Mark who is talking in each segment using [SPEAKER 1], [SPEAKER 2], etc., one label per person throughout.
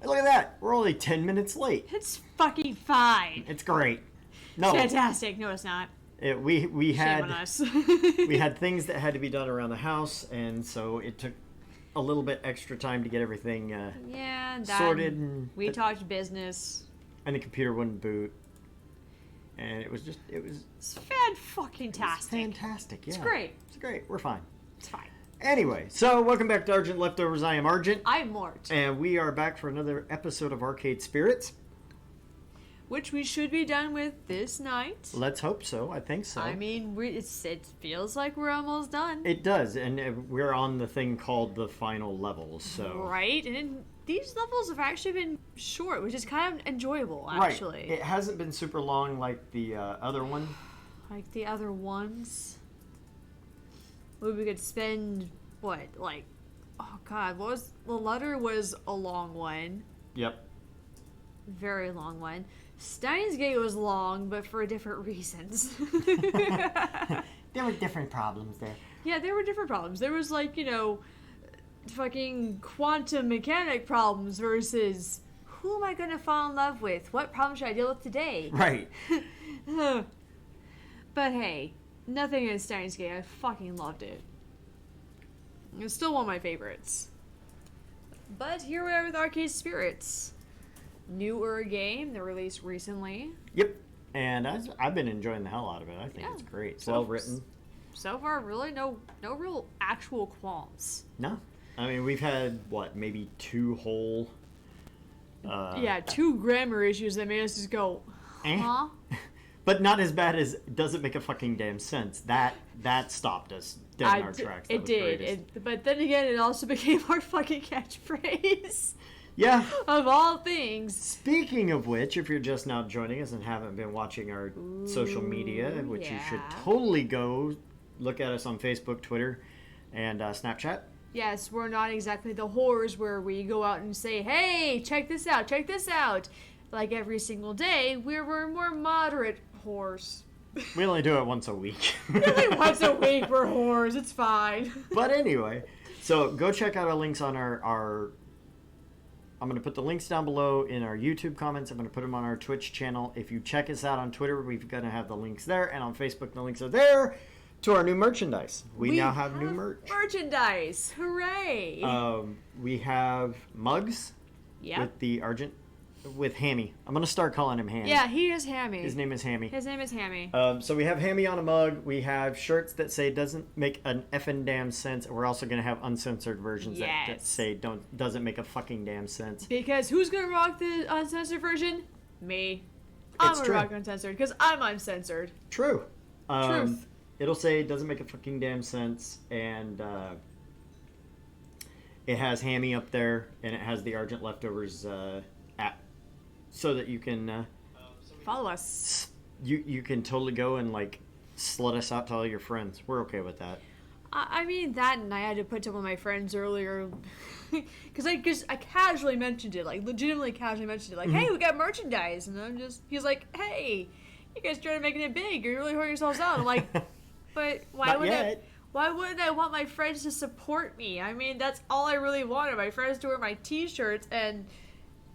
[SPEAKER 1] Look at that. We're only 10 minutes late.
[SPEAKER 2] It's fucking fine.
[SPEAKER 1] It's great. No.
[SPEAKER 2] Fantastic. No, it's not.
[SPEAKER 1] We had
[SPEAKER 2] Shame on us.
[SPEAKER 1] we had things that had to be done around the house, and so it took a little bit extra time to get everything sorted. And
[SPEAKER 2] we talked business.
[SPEAKER 1] And the computer wouldn't boot. And it was
[SPEAKER 2] It's fan-fucking-tastic.
[SPEAKER 1] Fantastic, yeah.
[SPEAKER 2] It's great.
[SPEAKER 1] It's great. We're fine.
[SPEAKER 2] It's fine.
[SPEAKER 1] Anyway, so welcome back to Argent Leftovers. I am Argent.
[SPEAKER 2] I'm Mort.
[SPEAKER 1] And we are back for another episode of Arcade Spirits.
[SPEAKER 2] Which we should be done with this night.
[SPEAKER 1] Let's hope so. I think so.
[SPEAKER 2] I mean, it feels like we're almost done.
[SPEAKER 1] It does, and we're on the thing called the final levels, so...
[SPEAKER 2] Right, and these levels have actually been short, which is kind of enjoyable, actually.
[SPEAKER 1] Right. It hasn't been super long like the other one.
[SPEAKER 2] Like the other ones? We could spend, what, like... Oh, God, what was... The letter was a long one.
[SPEAKER 1] Yep.
[SPEAKER 2] Very long one. Steins Gate was long, but for different reasons.
[SPEAKER 1] There were different problems there.
[SPEAKER 2] Yeah, there were different problems. There was, like, fucking quantum mechanic problems versus who am I going to fall in love with? What problem should I deal with today?
[SPEAKER 1] Right.
[SPEAKER 2] But hey, nothing against Steins Gate. I fucking loved it. It's still one of my favorites. But here we are with Arcade Spirits. Newer game that released recently.
[SPEAKER 1] Yep. And I've been enjoying the hell out of it. I think it's great. It's well written.
[SPEAKER 2] So far, really no real actual qualms.
[SPEAKER 1] No. I mean, we've had, maybe two whole...
[SPEAKER 2] two grammar issues that made us just go, huh?
[SPEAKER 1] But not as bad as doesn't make a fucking damn sense. That stopped us dead in our tracks.
[SPEAKER 2] It did. But then again, it also became our fucking catchphrase.
[SPEAKER 1] Yeah.
[SPEAKER 2] Of all things.
[SPEAKER 1] Speaking of which, if you're just now joining us and haven't been watching our social media, which you should totally go look at us on Facebook, Twitter, and Snapchat.
[SPEAKER 2] Yes, we're not exactly the whores where we go out and say, hey, check this out, like every single day. We're more moderate whores.
[SPEAKER 1] We only do it once a week.
[SPEAKER 2] Really, once a week we're whores. It's fine.
[SPEAKER 1] But anyway, so go check out our links on our I'm going to put the links down below in our YouTube comments. I'm going to put them on our Twitch channel. If you check us out on Twitter, we're going to have the links there. And on Facebook, the links are there to our new merchandise. We now have new merch.
[SPEAKER 2] Merchandise. Hooray.
[SPEAKER 1] We have mugs with the Argent, with Hammy. I'm going to start calling him Hammy.
[SPEAKER 2] Yeah, he is Hammy.
[SPEAKER 1] His name is Hammy.
[SPEAKER 2] So
[SPEAKER 1] we have Hammy on a mug. We have shirts that say doesn't make an effing damn sense. We're also going to have uncensored versions that say doesn't make a fucking damn sense.
[SPEAKER 2] Because who's going to rock the uncensored version? Me. I'm going to rock uncensored because I'm uncensored.
[SPEAKER 1] True.
[SPEAKER 2] Truth.
[SPEAKER 1] It'll say doesn't make a fucking damn sense, and it has Hammy up there, and it has the Argent Leftovers app, so that you can
[SPEAKER 2] follow us.
[SPEAKER 1] You can totally go and slut us out to all your friends. We're okay with that.
[SPEAKER 2] I mean that, and I had to put to one of my friends earlier because I casually mentioned it, legitimately casually mentioned it, hey, we got merchandise, and he's like, hey, you guys started making it big. You're really hurting yourselves out. I'm like, but why wouldn't I want my friends to support me? I mean, that's all I really wanted. My friends to wear my t-shirts, and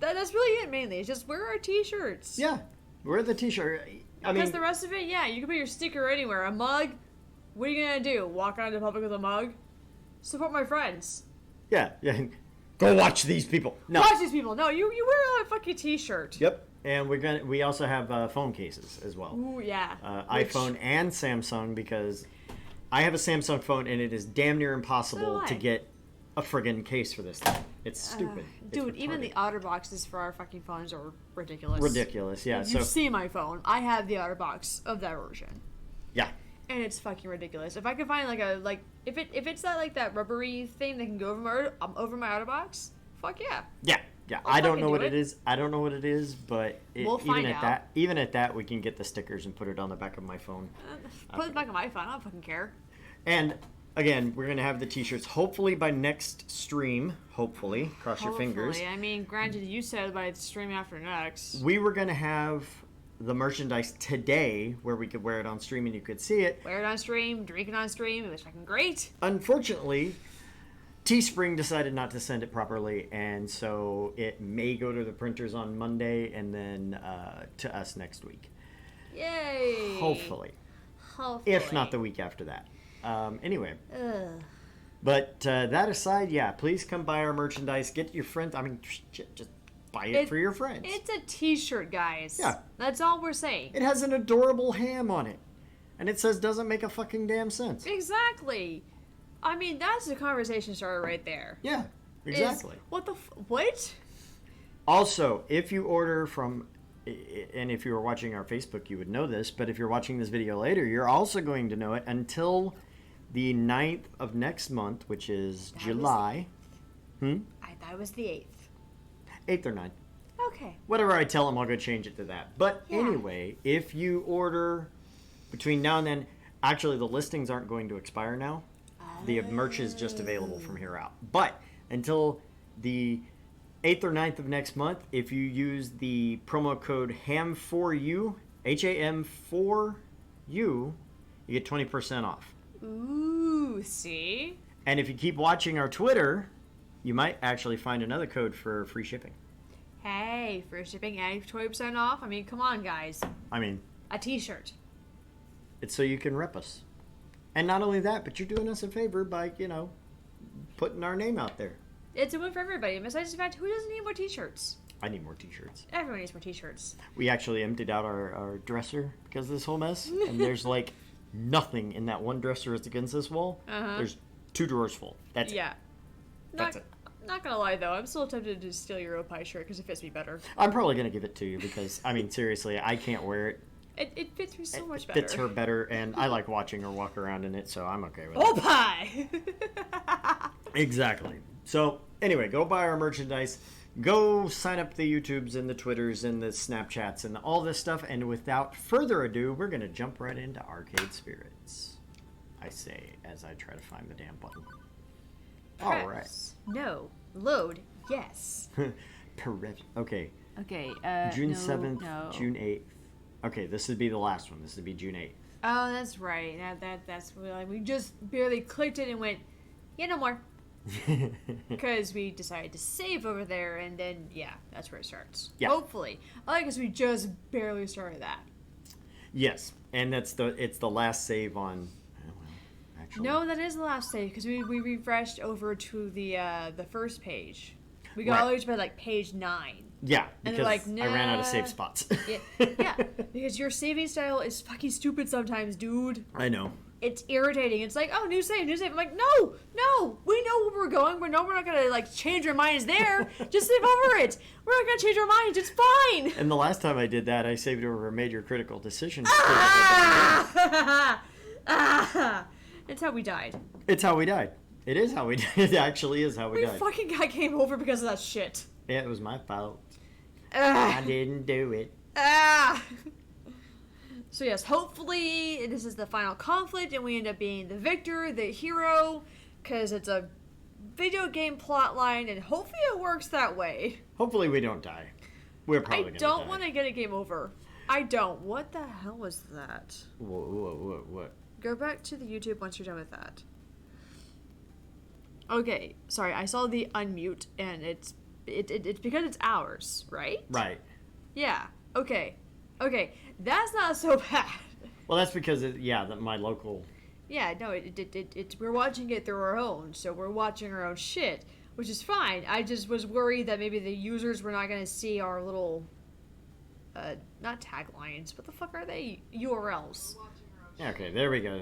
[SPEAKER 2] that's really it mainly. It's just wear our t-shirts.
[SPEAKER 1] Yeah, wear the t-shirt.
[SPEAKER 2] Because the rest of it, you can put your sticker anywhere. A mug, what are you going to do? Walk out into public with a mug? Support my friends.
[SPEAKER 1] Yeah. Go watch these people. No.
[SPEAKER 2] Watch these people. No, you wear a fucking t-shirt.
[SPEAKER 1] Yep. And we also have phone cases as well.
[SPEAKER 2] Ooh, yeah.
[SPEAKER 1] iPhone and Samsung, because I have a Samsung phone and it is damn near impossible to get a friggin' case for this thing. It's stupid.
[SPEAKER 2] Dude, even the OtterBoxes for our fucking phones are ridiculous.
[SPEAKER 1] Ridiculous, yeah.
[SPEAKER 2] You see my phone. I have the OtterBox of that version.
[SPEAKER 1] Yeah.
[SPEAKER 2] And it's fucking ridiculous. If I could find if it's that rubbery thing that can go over my OtterBox, fuck yeah.
[SPEAKER 1] Yeah. I don't know what it is. I don't know what it is, but
[SPEAKER 2] we'll find out.
[SPEAKER 1] Even at that, we can get the stickers and put it on the back of my phone.
[SPEAKER 2] Put it back on my phone. I don't fucking care.
[SPEAKER 1] And again, we're gonna have the t-shirts hopefully by next stream. Hopefully, cross your fingers.
[SPEAKER 2] I mean, granted, you said by the stream after next.
[SPEAKER 1] We were gonna have the merchandise today where we could wear it on stream and you could see it.
[SPEAKER 2] Wear it on stream, drink it on stream. It was fucking great.
[SPEAKER 1] Unfortunately, Teespring decided not to send it properly, and so it may go to the printers on Monday and then to us next week.
[SPEAKER 2] Yay!
[SPEAKER 1] Hopefully. If not the week after that. Anyway.
[SPEAKER 2] Ugh.
[SPEAKER 1] But that aside, yeah, please come buy our merchandise. Get your friends. I mean, just buy it for your friends.
[SPEAKER 2] It's a t-shirt, guys.
[SPEAKER 1] Yeah.
[SPEAKER 2] That's all we're saying.
[SPEAKER 1] It has an adorable ham on it. And it says doesn't make a fucking damn sense.
[SPEAKER 2] Exactly. I mean, that's the conversation starter right there.
[SPEAKER 1] Yeah, exactly.
[SPEAKER 2] What?
[SPEAKER 1] Also, if you order from, and if you were watching our Facebook, you would know this, but if you're watching this video later, you're also going to know it until the 9th of next month, which is July.
[SPEAKER 2] I thought it was the 8th.
[SPEAKER 1] 8th or 9th.
[SPEAKER 2] Okay.
[SPEAKER 1] Whatever I tell them, I'll go change it to that. But
[SPEAKER 2] Yeah.
[SPEAKER 1] anyway, if you order between now and then, actually the listings aren't going to expire now. The merch is just available from here out. But until the 8th or 9th of next month, if you use the promo code HAM4U, HAM4U, you get 20% off.
[SPEAKER 2] Ooh, see?
[SPEAKER 1] And if you keep watching our Twitter, you might actually find another code for free shipping.
[SPEAKER 2] Hey, free shipping and 20% off? I mean, come on, guys.
[SPEAKER 1] I mean,
[SPEAKER 2] A t-shirt.
[SPEAKER 1] it's so you can rep us. And not only that, but you're doing us a favor by, putting our name out there.
[SPEAKER 2] It's a win for everybody. And besides the fact, who doesn't need more t-shirts?
[SPEAKER 1] I need more t-shirts.
[SPEAKER 2] Everyone needs more t-shirts.
[SPEAKER 1] We actually emptied out our dresser because of this whole mess. And there's like nothing in that one dresser that's against this wall.
[SPEAKER 2] Uh-huh.
[SPEAKER 1] There's 2 drawers full. That's
[SPEAKER 2] Yeah.
[SPEAKER 1] it. That's it.
[SPEAKER 2] Not gonna lie, though. I'm still tempted to steal your Opie shirt because it fits me better.
[SPEAKER 1] I'm probably going to give it to you because, I mean, seriously, I can't wear it.
[SPEAKER 2] It fits me so much
[SPEAKER 1] It
[SPEAKER 2] better.
[SPEAKER 1] fits her better, and I like watching her walk around in it, so I'm okay with it.
[SPEAKER 2] Opie!
[SPEAKER 1] Exactly. So, anyway, go buy our merchandise. Go sign up the YouTubes and the Twitters and the Snapchats and all this stuff. And without further ado, we're going to jump right into Arcade Spirits. I say as I try to find the damn button. All right.
[SPEAKER 2] Press. No. Load. Yes.
[SPEAKER 1] Okay.
[SPEAKER 2] Okay.
[SPEAKER 1] June
[SPEAKER 2] no,
[SPEAKER 1] 7th,
[SPEAKER 2] no.
[SPEAKER 1] June 8th. Okay, this would be the last one. This would be June 8th.
[SPEAKER 2] Oh, that's right. That's like we just barely clicked it and went, yeah, no more. Because we decided to save over there, and then that's where it starts.
[SPEAKER 1] Yeah.
[SPEAKER 2] Hopefully, I guess we just barely started that.
[SPEAKER 1] Yes, and it's the last save on. Well, actually,
[SPEAKER 2] No, that is the last save because we refreshed over to the first page. We got
[SPEAKER 1] Right.
[SPEAKER 2] all the way to like page 9.
[SPEAKER 1] Yeah,
[SPEAKER 2] And
[SPEAKER 1] because
[SPEAKER 2] they're like,
[SPEAKER 1] I ran out of
[SPEAKER 2] nah.
[SPEAKER 1] save spots.
[SPEAKER 2] Yeah, because your saving style is fucking stupid sometimes, dude.
[SPEAKER 1] I know.
[SPEAKER 2] It's irritating. It's like, oh, new save, new save. I'm like, no, we know where we're going. We're not gonna like change our minds there. Just save over it. We're not gonna change our minds. It's fine.
[SPEAKER 1] And the last time I did that, I saved over a major critical decision.
[SPEAKER 2] Ah! It's how we died.
[SPEAKER 1] It's how we died. It is how we died. It actually is how we
[SPEAKER 2] We
[SPEAKER 1] died.
[SPEAKER 2] fucking got game over because of that shit.
[SPEAKER 1] Yeah, it was my fault. I
[SPEAKER 2] Ah.
[SPEAKER 1] didn't do it.
[SPEAKER 2] Ah. So yes, hopefully this is the final conflict and we end up being the victor, the hero, because it's a video game plot line and hopefully it works that way.
[SPEAKER 1] Hopefully we don't die. We're probably
[SPEAKER 2] I
[SPEAKER 1] gonna
[SPEAKER 2] don't
[SPEAKER 1] die.
[SPEAKER 2] want to get a game over. I don't. What the hell was that?
[SPEAKER 1] What?
[SPEAKER 2] Go back to the YouTube once you're done with that. Okay, sorry, I saw the unmute and it's because it's ours, right?
[SPEAKER 1] Right.
[SPEAKER 2] Yeah. Okay. That's not so bad.
[SPEAKER 1] Well, that's because my local.
[SPEAKER 2] Yeah, no, we're watching it through our own, so we're watching our own shit, which is fine. I just was worried that maybe the users were not going to see our little, not taglines, what the fuck are they? URLs.
[SPEAKER 1] Okay, there we go.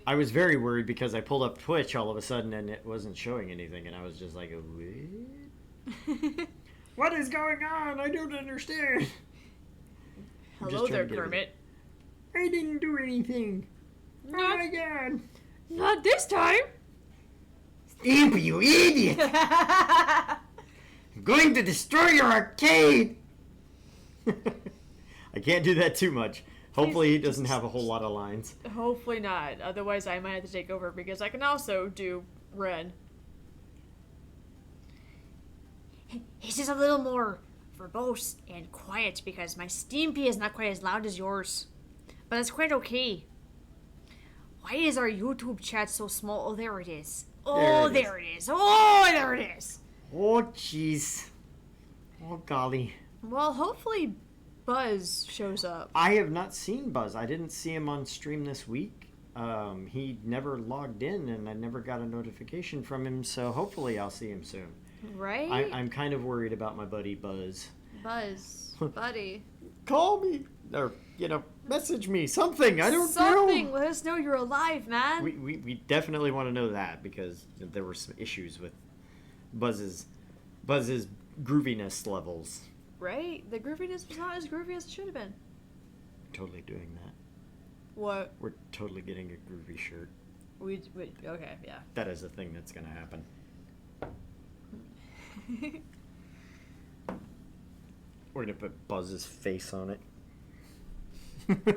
[SPEAKER 1] I was very worried because I pulled up Twitch all of a sudden and it wasn't showing anything, and I was just like, what? What is going on? I don't understand.
[SPEAKER 2] Hello there, Kermit.
[SPEAKER 1] I didn't do anything. Oh my god.
[SPEAKER 2] Not this time!
[SPEAKER 1] Imp, you idiot! I'm going to destroy your arcade! I can't do that too much. Hopefully he doesn't have a whole lot of lines.
[SPEAKER 2] Hopefully not, otherwise I might have to take over because I can also do Ren. He's just a little more verbose and quiet because my Steampy is not quite as loud as yours. But that's quite okay. Why is our YouTube chat so small? Oh, there it is. Oh, there it is. Oh, there it is.
[SPEAKER 1] Oh, jeez. Oh, golly.
[SPEAKER 2] Well, hopefully Buzz shows up.
[SPEAKER 1] I have not seen Buzz. I didn't see him on stream this week. He never logged in, and I never got a notification from him, so hopefully I'll see him soon.
[SPEAKER 2] Right?
[SPEAKER 1] I'm kind of worried about my buddy Buzz.
[SPEAKER 2] Buzz, buddy.
[SPEAKER 1] Call me, or, message me, something. I don't
[SPEAKER 2] Something.
[SPEAKER 1] know.
[SPEAKER 2] Let us know you're alive, man.
[SPEAKER 1] We definitely want to know that, because there were some issues with Buzz's grooviness levels.
[SPEAKER 2] Right? The grooviness was not as groovy as it should have been.
[SPEAKER 1] Totally doing that.
[SPEAKER 2] What?
[SPEAKER 1] We're totally getting a groovy shirt.
[SPEAKER 2] We okay, yeah.
[SPEAKER 1] That is a thing that's going to happen. We're going to put Buzz's face on it.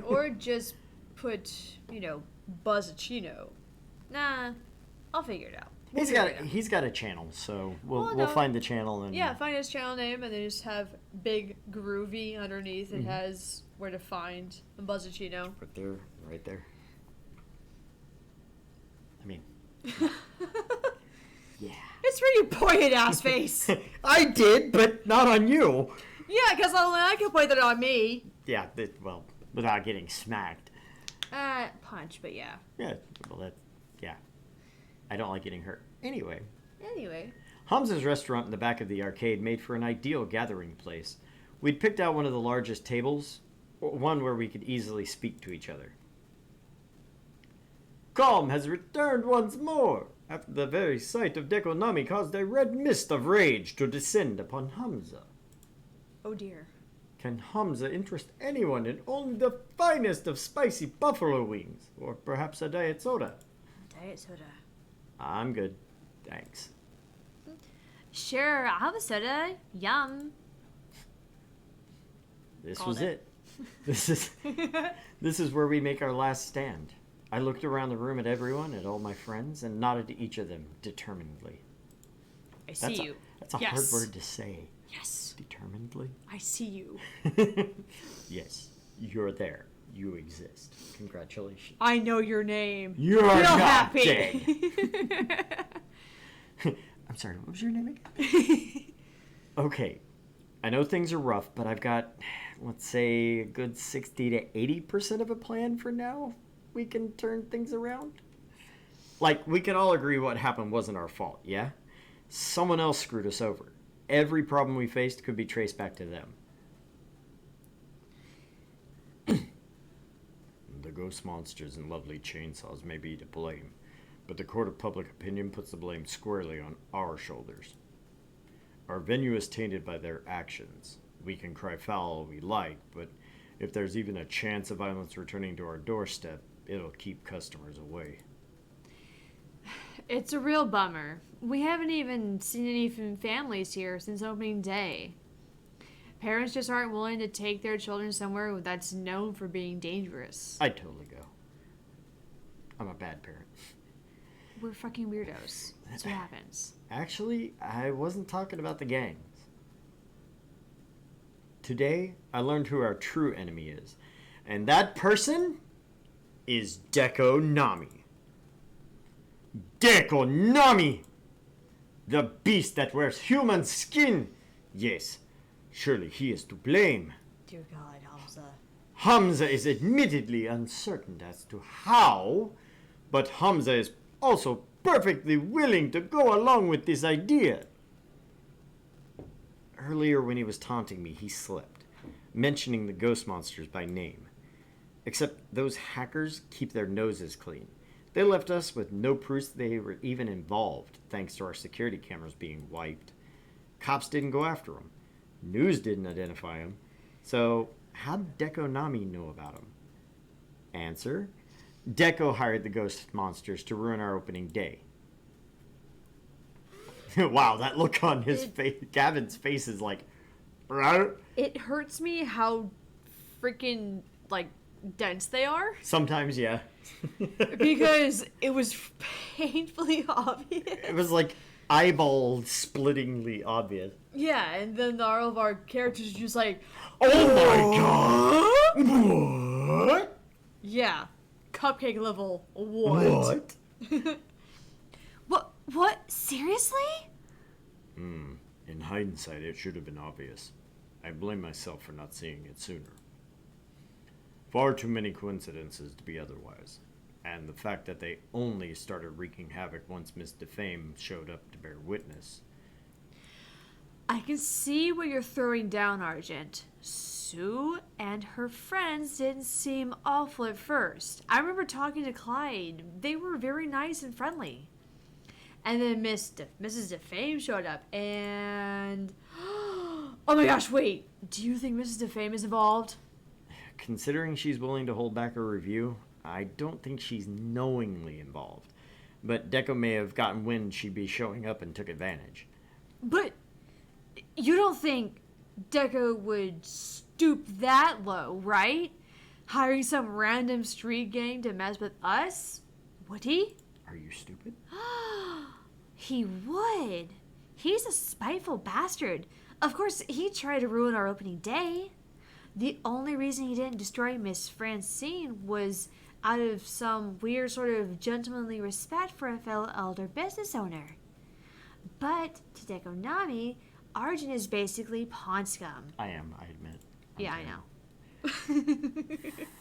[SPEAKER 2] Or just put, Buzzacino. Nah, I'll figure it out.
[SPEAKER 1] He's got a channel, so we'll find the channel and
[SPEAKER 2] yeah, find his channel name and then just have big groovy underneath. It has where to find Buzzacino.
[SPEAKER 1] Right there. I mean, yeah.
[SPEAKER 2] It's where you pointed ass face.
[SPEAKER 1] I did, but not on you.
[SPEAKER 2] Yeah, because only I can point that on me.
[SPEAKER 1] Yeah, without getting smacked.
[SPEAKER 2] Punch, but yeah.
[SPEAKER 1] Yeah, yeah. I don't like getting hurt. Anyway.
[SPEAKER 2] Hamza's
[SPEAKER 1] restaurant in the back of the arcade made for an ideal gathering place. We'd picked out one of the largest tables, one where we could easily speak to each other. Calm has returned once more, after the very sight of Dekonami caused a red mist of rage to descend upon Hamza.
[SPEAKER 2] Oh dear.
[SPEAKER 1] Can Hamza interest anyone in only the finest of spicy buffalo wings, or perhaps a diet soda?
[SPEAKER 2] Diet soda.
[SPEAKER 1] I'm good, thanks.
[SPEAKER 2] Sure, I'll have a soda. Yum.
[SPEAKER 1] This
[SPEAKER 2] Called
[SPEAKER 1] was
[SPEAKER 2] it.
[SPEAKER 1] This is where we make our last stand. I looked around the room at everyone, at all my friends, and nodded to each of them determinedly.
[SPEAKER 2] I see you.
[SPEAKER 1] That's a hard word to say.
[SPEAKER 2] Yes.
[SPEAKER 1] Determinedly?
[SPEAKER 2] I see you.
[SPEAKER 1] Yes, you're there. You exist. Congratulations.
[SPEAKER 2] I know your name.
[SPEAKER 1] You're not
[SPEAKER 2] happy.
[SPEAKER 1] dead. I'm sorry, what was your name again? Okay, I know things are rough, but I've got, let's say, a good 60 to 80% of a plan for now. We can turn things around. Like, we can all agree what happened wasn't our fault, yeah? Someone else screwed us over. Every problem we faced could be traced back to them. The ghost monsters and lovely chainsaws may be to blame, but the court of public opinion puts the blame squarely on our shoulders. Our venue is tainted by their actions. We can cry foul all we like, but if there's even a chance of violence returning to our doorstep, it'll keep customers away.
[SPEAKER 2] It's a real bummer. We haven't even seen any families here since opening day. Parents just aren't willing to take their children somewhere that's known for being dangerous.
[SPEAKER 1] I'd totally go. I'm a bad parent.
[SPEAKER 2] We're fucking weirdos. That's what happens.
[SPEAKER 1] Actually, I wasn't talking about the gangs. Today, I learned who our true enemy is. And that person is Dekonami. Dekonami! The beast that wears human skin! Yes, surely he is to blame.
[SPEAKER 2] Dear God, Hamza.
[SPEAKER 1] Hamza is admittedly uncertain as to how, but Hamza is also perfectly willing to go along with this idea. Earlier when he was taunting me, he slipped, mentioning the ghost monsters by name. Except those hackers keep their noses clean. They left us with no proof they were even involved, thanks to our security cameras being wiped. Cops didn't go after them. News didn't identify them. So how did Dekonami know about them? Answer: Deko hired the ghost monsters to ruin our opening day. Wow, that look on his face, Gavin's face is like...
[SPEAKER 2] It hurts me how freaking, dense they are.
[SPEAKER 1] Sometimes, yeah.
[SPEAKER 2] Because it was painfully obvious.
[SPEAKER 1] It was like eyeball-splittingly obvious.
[SPEAKER 2] Yeah, and then all of our characters are just like...
[SPEAKER 1] Oh my god! What?
[SPEAKER 2] Yeah. Cupcake level. What?
[SPEAKER 1] What?
[SPEAKER 2] What? Seriously?
[SPEAKER 1] In hindsight, it should have been obvious. I blame myself for not seeing it sooner. Far too many coincidences to be otherwise. And the fact that they only started wreaking havoc once Miss Defame showed up to bear witness.
[SPEAKER 2] I can see what you're throwing down, Argent. Sue and her friends didn't seem awful at first. I remember talking to Clyde. They were very nice and friendly. And then Mrs. Defame showed up, and... Oh my gosh, wait. Do you think Mrs. Defame is involved?
[SPEAKER 1] Considering she's willing to hold back her review, I don't think she's knowingly involved. But Deco may have gotten wind she'd be showing up and took advantage.
[SPEAKER 2] But you don't think Deco would stoop that low, right? Hiring some random street gang to mess with us? Would he?
[SPEAKER 1] Are you stupid?
[SPEAKER 2] He would. He's a spiteful bastard. Of course, he'd try to ruin our opening day. The only reason he didn't destroy Miss Francine was out of some weird sort of gentlemanly respect for a fellow elder business owner. But to Dekonami, Argent is basically pawn scum.
[SPEAKER 1] I am, I admit.
[SPEAKER 2] Yeah, I know.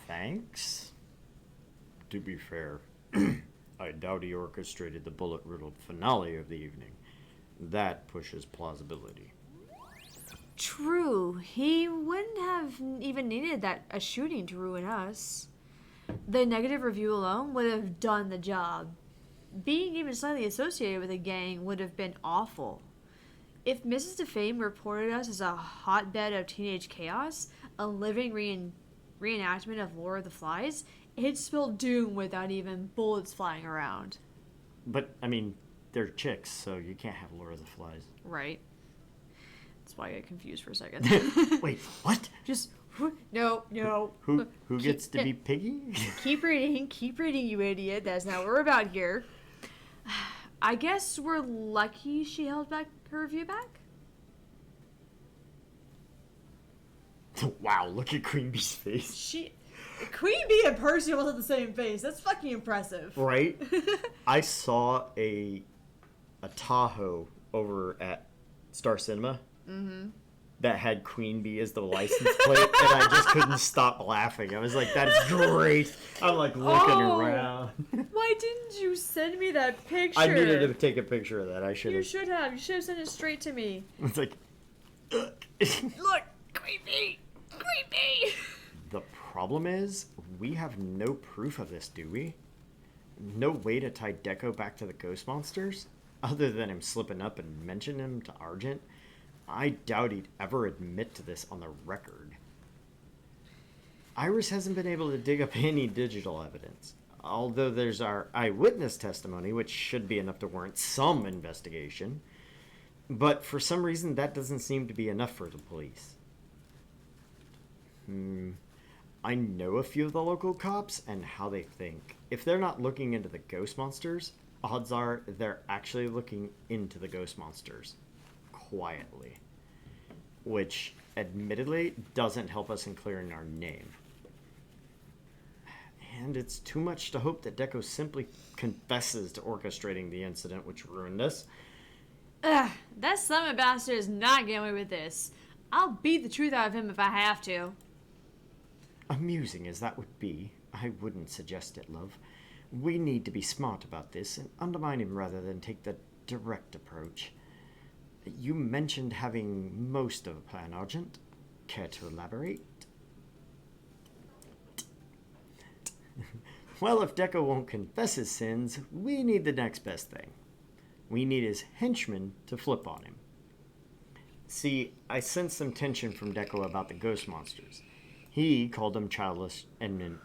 [SPEAKER 1] Thanks. To be fair, I doubt he orchestrated the bullet-riddled finale of the evening. That pushes plausibility.
[SPEAKER 2] True. He wouldn't have even needed a shooting to ruin us. The negative review alone would have done the job. Being even slightly associated with a gang would have been awful. If Mrs. Defame reported us as a hotbed of teenage chaos, a living reenactment of Lord of the Flies, it'd spell doom without even bullets flying around.
[SPEAKER 1] But, I mean, they're chicks, so you can't have Lord of the Flies.
[SPEAKER 2] Right. That's why I got confused for a second.
[SPEAKER 1] Wait, what?
[SPEAKER 2] Just, no.
[SPEAKER 1] Who gets to be Piggy?
[SPEAKER 2] Keep reading, you idiot. That's not what we're about here. I guess we're lucky she held back her review back?
[SPEAKER 1] Wow, look at Queen Bee's face.
[SPEAKER 2] Queen Bee and Percy both have the same face. That's fucking impressive.
[SPEAKER 1] Right? I saw a Tahoe over at Star Cinema that had Queen Bee as the license plate, and I just couldn't stop laughing. I was like, that's great. I'm like looking around.
[SPEAKER 2] Why didn't you send me that picture?
[SPEAKER 1] I needed to take a picture of that.
[SPEAKER 2] You should have. You should have sent it straight to me.
[SPEAKER 1] It's like,
[SPEAKER 2] look, Queen Bee! Queen Bee!
[SPEAKER 1] The problem is, we have no proof of this, do we? No way to tie Deco back to the ghost monsters? Other than him slipping up and mention him to Argent? I doubt he'd ever admit to this on the record. Iris hasn't been able to dig up any digital evidence. Although there's our eyewitness testimony, which should be enough to warrant some investigation. But for some reason, that doesn't seem to be enough for the police. I know a few of the local cops and how they think. If they're not looking into the ghost monsters, odds are they're actually looking into the ghost monsters. Quietly. Which, admittedly, doesn't help us in clearing our name. And it's too much to hope that Deco simply confesses to orchestrating the incident which ruined us.
[SPEAKER 2] Ugh, that Summit bastard is not getting away with this. I'll beat the truth out of him if I have to.
[SPEAKER 1] Amusing as that would be, I wouldn't suggest it, love. We need to be smart about this and undermine him rather than take the direct approach. You mentioned having most of a plan, Argent. Care to elaborate? Well, if Deco won't confess his sins, we need the next best thing. We need his henchmen to flip on him. See, I sensed some tension from Deco about the ghost monsters. He called them childish and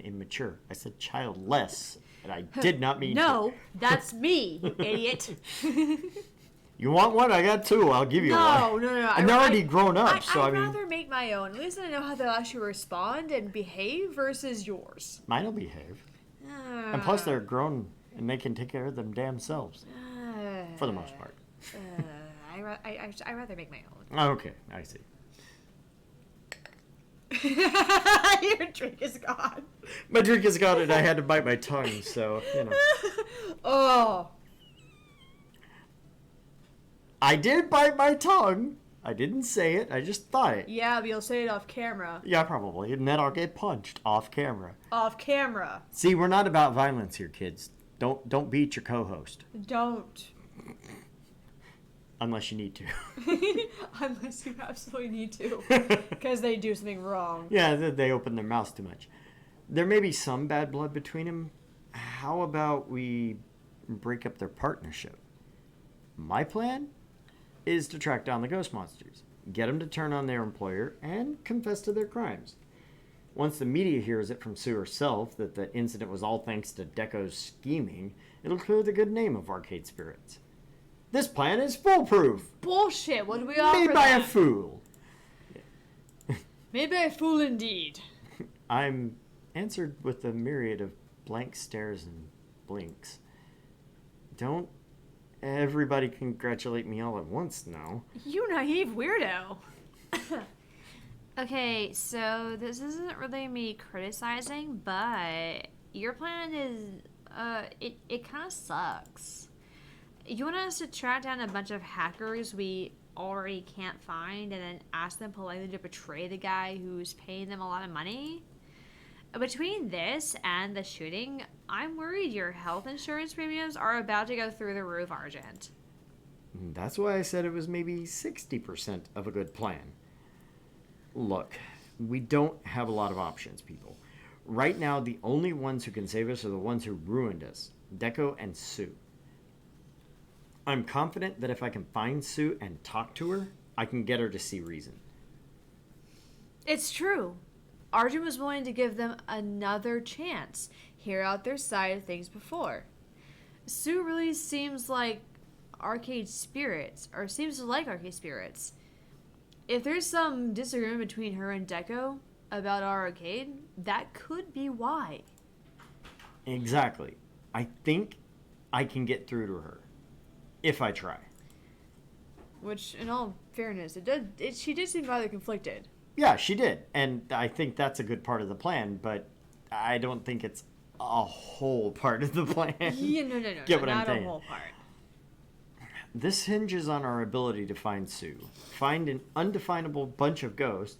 [SPEAKER 1] immature. I said childless, and I did not mean
[SPEAKER 2] No,
[SPEAKER 1] to.
[SPEAKER 2] that's me, idiot.
[SPEAKER 1] You want one? I got two. I'll give you one.
[SPEAKER 2] No.
[SPEAKER 1] I'm already grown up, so I
[SPEAKER 2] I'd
[SPEAKER 1] mean...
[SPEAKER 2] rather make my own. At least I know how they'll actually respond and behave versus yours.
[SPEAKER 1] Mine will behave. And plus, they're grown, and they can take care of them damn selves. For the most part.
[SPEAKER 2] I'd rather make my own.
[SPEAKER 1] Okay, I see.
[SPEAKER 2] Your drink is gone.
[SPEAKER 1] My drink is gone, and I had to bite my tongue, so, you know.
[SPEAKER 2] Oh.
[SPEAKER 1] I did bite my tongue. I didn't say it. I just thought it.
[SPEAKER 2] Yeah, but you'll say it off camera.
[SPEAKER 1] Yeah, probably. And then I'll get punched off camera.
[SPEAKER 2] Off camera.
[SPEAKER 1] See, we're not about violence here, kids. Don't beat your co-host.
[SPEAKER 2] Don't.
[SPEAKER 1] Unless you need to.
[SPEAKER 2] Unless you absolutely need to. Because they do something wrong.
[SPEAKER 1] Yeah, they open their mouths too much. There may be some bad blood between them. How about we break up their partnership? My plan is to track down the ghost monsters, get them to turn on their employer, and confess to their crimes. Once the media hears it from Sue herself that the incident was all thanks to Deco's scheming, it'll clear the good name of Arcade Spirits. This plan is foolproof.
[SPEAKER 2] Bullshit. What do we offer
[SPEAKER 1] Made by
[SPEAKER 2] them?
[SPEAKER 1] a fool.
[SPEAKER 2] Made by a fool indeed.
[SPEAKER 1] I'm answered with a myriad of blank stares and blinks. Don't everybody congratulate me all at once now.
[SPEAKER 2] You naive weirdo.
[SPEAKER 3] Okay, so this isn't really me criticizing, but your plan is, it kind of sucks. You want us to track down a bunch of hackers we already can't find and then ask them politely to betray the guy who's paying them a lot of money? Between this and the shooting, I'm worried your health insurance premiums are about to go through the roof, Argent.
[SPEAKER 1] That's why I said it was maybe 60% of a good plan. Look, we don't have a lot of options, people. Right now, the only ones who can save us are the ones who ruined us, Deco and Sue. I'm confident that if I can find Sue and talk to her, I can get her to see reason.
[SPEAKER 2] It's true. Arjun was willing to give them another chance, hear out their side of things before. Sue really seems like Arcade Spirits, or seems to like Arcade Spirits. If there's some disagreement between her and Deco about our arcade, that could be why.
[SPEAKER 1] Exactly. I think I can get through to her. If I try.
[SPEAKER 2] Which, in all fairness, she did seem rather conflicted.
[SPEAKER 1] Yeah, she did. And I think that's a good part of the plan, but I don't think it's a whole part of the plan.
[SPEAKER 2] Yeah, no.
[SPEAKER 1] Get what I'm
[SPEAKER 2] not a
[SPEAKER 1] saying?
[SPEAKER 2] whole part.
[SPEAKER 1] This hinges on our ability to find Sue. Find an unfindable bunch of ghosts,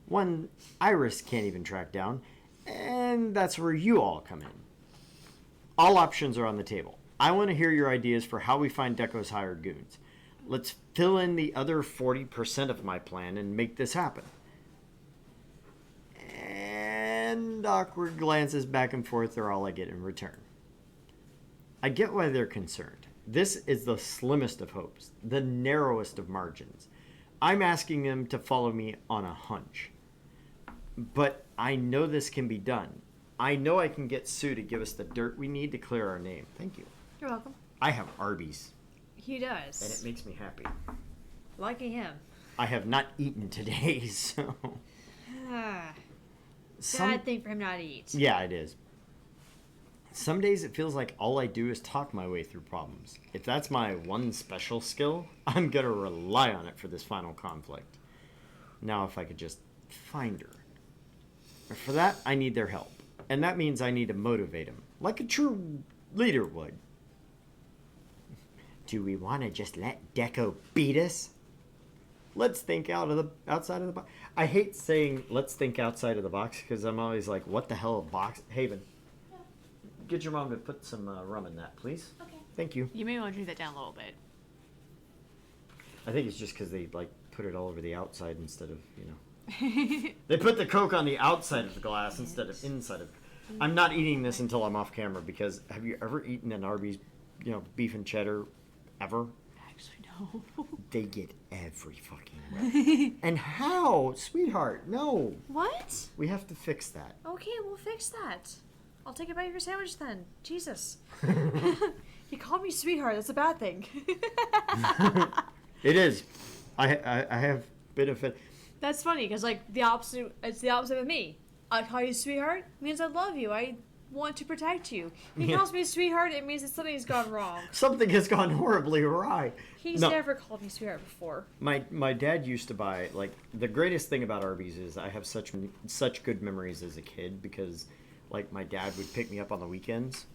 [SPEAKER 1] one Iris can't even track down, and that's where you all come in. All options are on the table. I want to hear your ideas for how we find Deco's hired goons. Let's fill in the other 40% of my plan and make this happen. And awkward glances back and forth are all I get in return. I get why they're concerned. This is the slimmest of hopes, the narrowest of margins. I'm asking them to follow me on a hunch. But I know this can be done. I know I can get Sue to give us the dirt we need to clear our name. Thank you.
[SPEAKER 2] You're welcome.
[SPEAKER 1] I have Arby's,
[SPEAKER 2] He does.
[SPEAKER 1] and it makes me happy.
[SPEAKER 2] Lucky him.
[SPEAKER 1] I have not eaten today, so...
[SPEAKER 2] Bad thing for him not to eat.
[SPEAKER 1] Yeah, it is. Some days it feels like all I do is talk my way through problems. If that's my one special skill, I'm gonna rely on it for this final conflict. Now if I could just find her. For that, I need their help. And that means I need to motivate them, like a true leader would. Do we want to just let Deco beat us? Let's think outside of the box. I hate saying let's think outside of the box because I'm always like, what the hell, box? Haven, get your mom to put some rum in that, please.
[SPEAKER 3] Okay.
[SPEAKER 1] Thank you.
[SPEAKER 2] You may want to do that down a little bit.
[SPEAKER 1] I think it's just because they like put it all over the outside instead of, they put the Coke on the outside of the glass instead of inside of. I'm not eating this until I'm off camera because have you ever eaten an Arby's, beef and cheddar, ever?
[SPEAKER 2] Actually, no.
[SPEAKER 1] They get every fucking way. And how, sweetheart? No,
[SPEAKER 2] What?
[SPEAKER 1] we have to fix that.
[SPEAKER 2] Okay, we'll fix that. I'll take a bite of your sandwich then. Jesus. He called me sweetheart. That's a bad thing.
[SPEAKER 1] It is. I have been offended.
[SPEAKER 2] That's funny because the opposite. It's the opposite of me. I call you sweetheart means I love you. I want to protect you. He
[SPEAKER 1] Yeah.
[SPEAKER 2] calls me sweetheart. It means that something's gone wrong.
[SPEAKER 1] Something has gone horribly awry.
[SPEAKER 2] He's
[SPEAKER 1] No.
[SPEAKER 2] never called me sweetheart before.
[SPEAKER 1] My dad used to buy, the greatest thing about Arby's is I have such good memories as a kid because my dad would pick me up on the weekends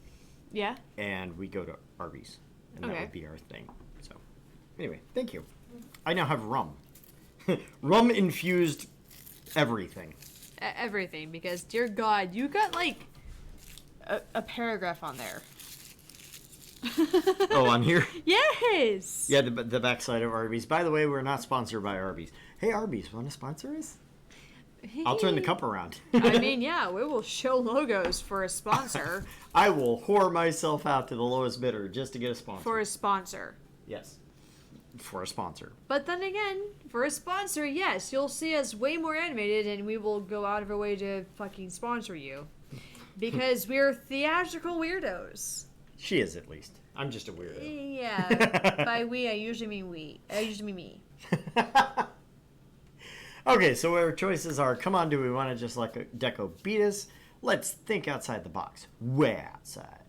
[SPEAKER 2] Yeah.
[SPEAKER 1] and we go to Arby's, and that
[SPEAKER 2] Okay.
[SPEAKER 1] would be our thing. So, anyway, thank you. I now have rum, rum infused everything.
[SPEAKER 2] Everything, because dear God, you got like a paragraph on there.
[SPEAKER 1] Oh, on here.
[SPEAKER 2] Yes.
[SPEAKER 1] Yeah, the backside of Arby's. By the way, we're not sponsored by Arby's. Hey, Arby's, want to sponsor us? I'll turn the cup around.
[SPEAKER 2] I mean, yeah, we will show logos for a sponsor.
[SPEAKER 1] I will whore myself out to the lowest bidder just to get a sponsor.
[SPEAKER 2] For a sponsor.
[SPEAKER 1] Yes. For a sponsor.
[SPEAKER 2] But then again, for a sponsor, yes, you'll see us way more animated and we will go out of our way to fucking sponsor you. Because we're theatrical weirdos.
[SPEAKER 1] She is, at least. I'm just a weirdo.
[SPEAKER 2] Yeah. By we, I usually mean we. I usually mean me.
[SPEAKER 1] Okay, so our choices are, come on, do we want to just let Deco beat us? Let's think outside the box. Way outside.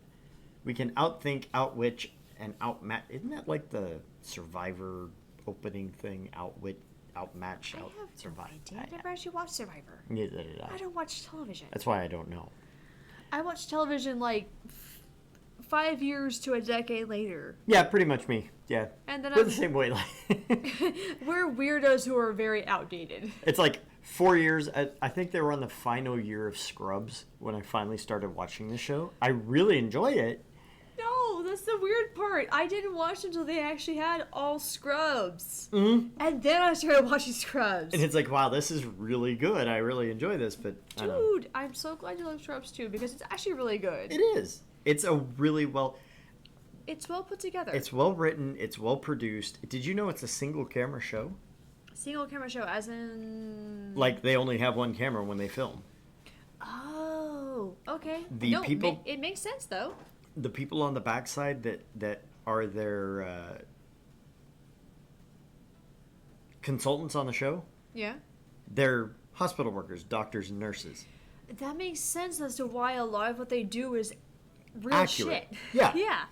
[SPEAKER 1] We can outthink, outwitch, and outmatch. Isn't that like the Survivor opening thing? Outwit, outmatch,
[SPEAKER 2] I have
[SPEAKER 1] outsurvive.
[SPEAKER 2] no idea. I never actually watched Survivor.
[SPEAKER 1] Neither did I.
[SPEAKER 2] I don't watch television.
[SPEAKER 1] That's why I don't know.
[SPEAKER 2] I watch television like 5 years to a decade later.
[SPEAKER 1] Yeah, pretty much me. Yeah.
[SPEAKER 2] And then
[SPEAKER 1] We're the same way.
[SPEAKER 2] we're weirdos who are very outdated.
[SPEAKER 1] It's like 4 years. I think they were on the final year of Scrubs when I finally started watching the show. I really enjoy it.
[SPEAKER 2] No, that's the weird part. I didn't watch until they actually had all Scrubs.
[SPEAKER 1] Mm-hmm.
[SPEAKER 2] And then I started watching Scrubs.
[SPEAKER 1] And it's like, wow, this is really good. I really enjoy this, but I don't know.
[SPEAKER 2] Dude, I'm so glad you love Scrubs too, because it's actually really good.
[SPEAKER 1] It is. It's a really well...
[SPEAKER 2] It's well put together.
[SPEAKER 1] It's well written. It's well produced. Did you know it's a single camera show?
[SPEAKER 2] Single camera show, as in...
[SPEAKER 1] Like, they only have one camera when they film.
[SPEAKER 2] Oh, okay.
[SPEAKER 1] The
[SPEAKER 2] no,
[SPEAKER 1] people-
[SPEAKER 2] it makes sense, though.
[SPEAKER 1] The people on the backside that are their consultants on the show,
[SPEAKER 2] Yeah.
[SPEAKER 1] they're hospital workers, doctors, and nurses.
[SPEAKER 2] That makes sense as to why a lot of what they do is real
[SPEAKER 1] Accurate.
[SPEAKER 2] shit.
[SPEAKER 1] Yeah.
[SPEAKER 2] Yeah.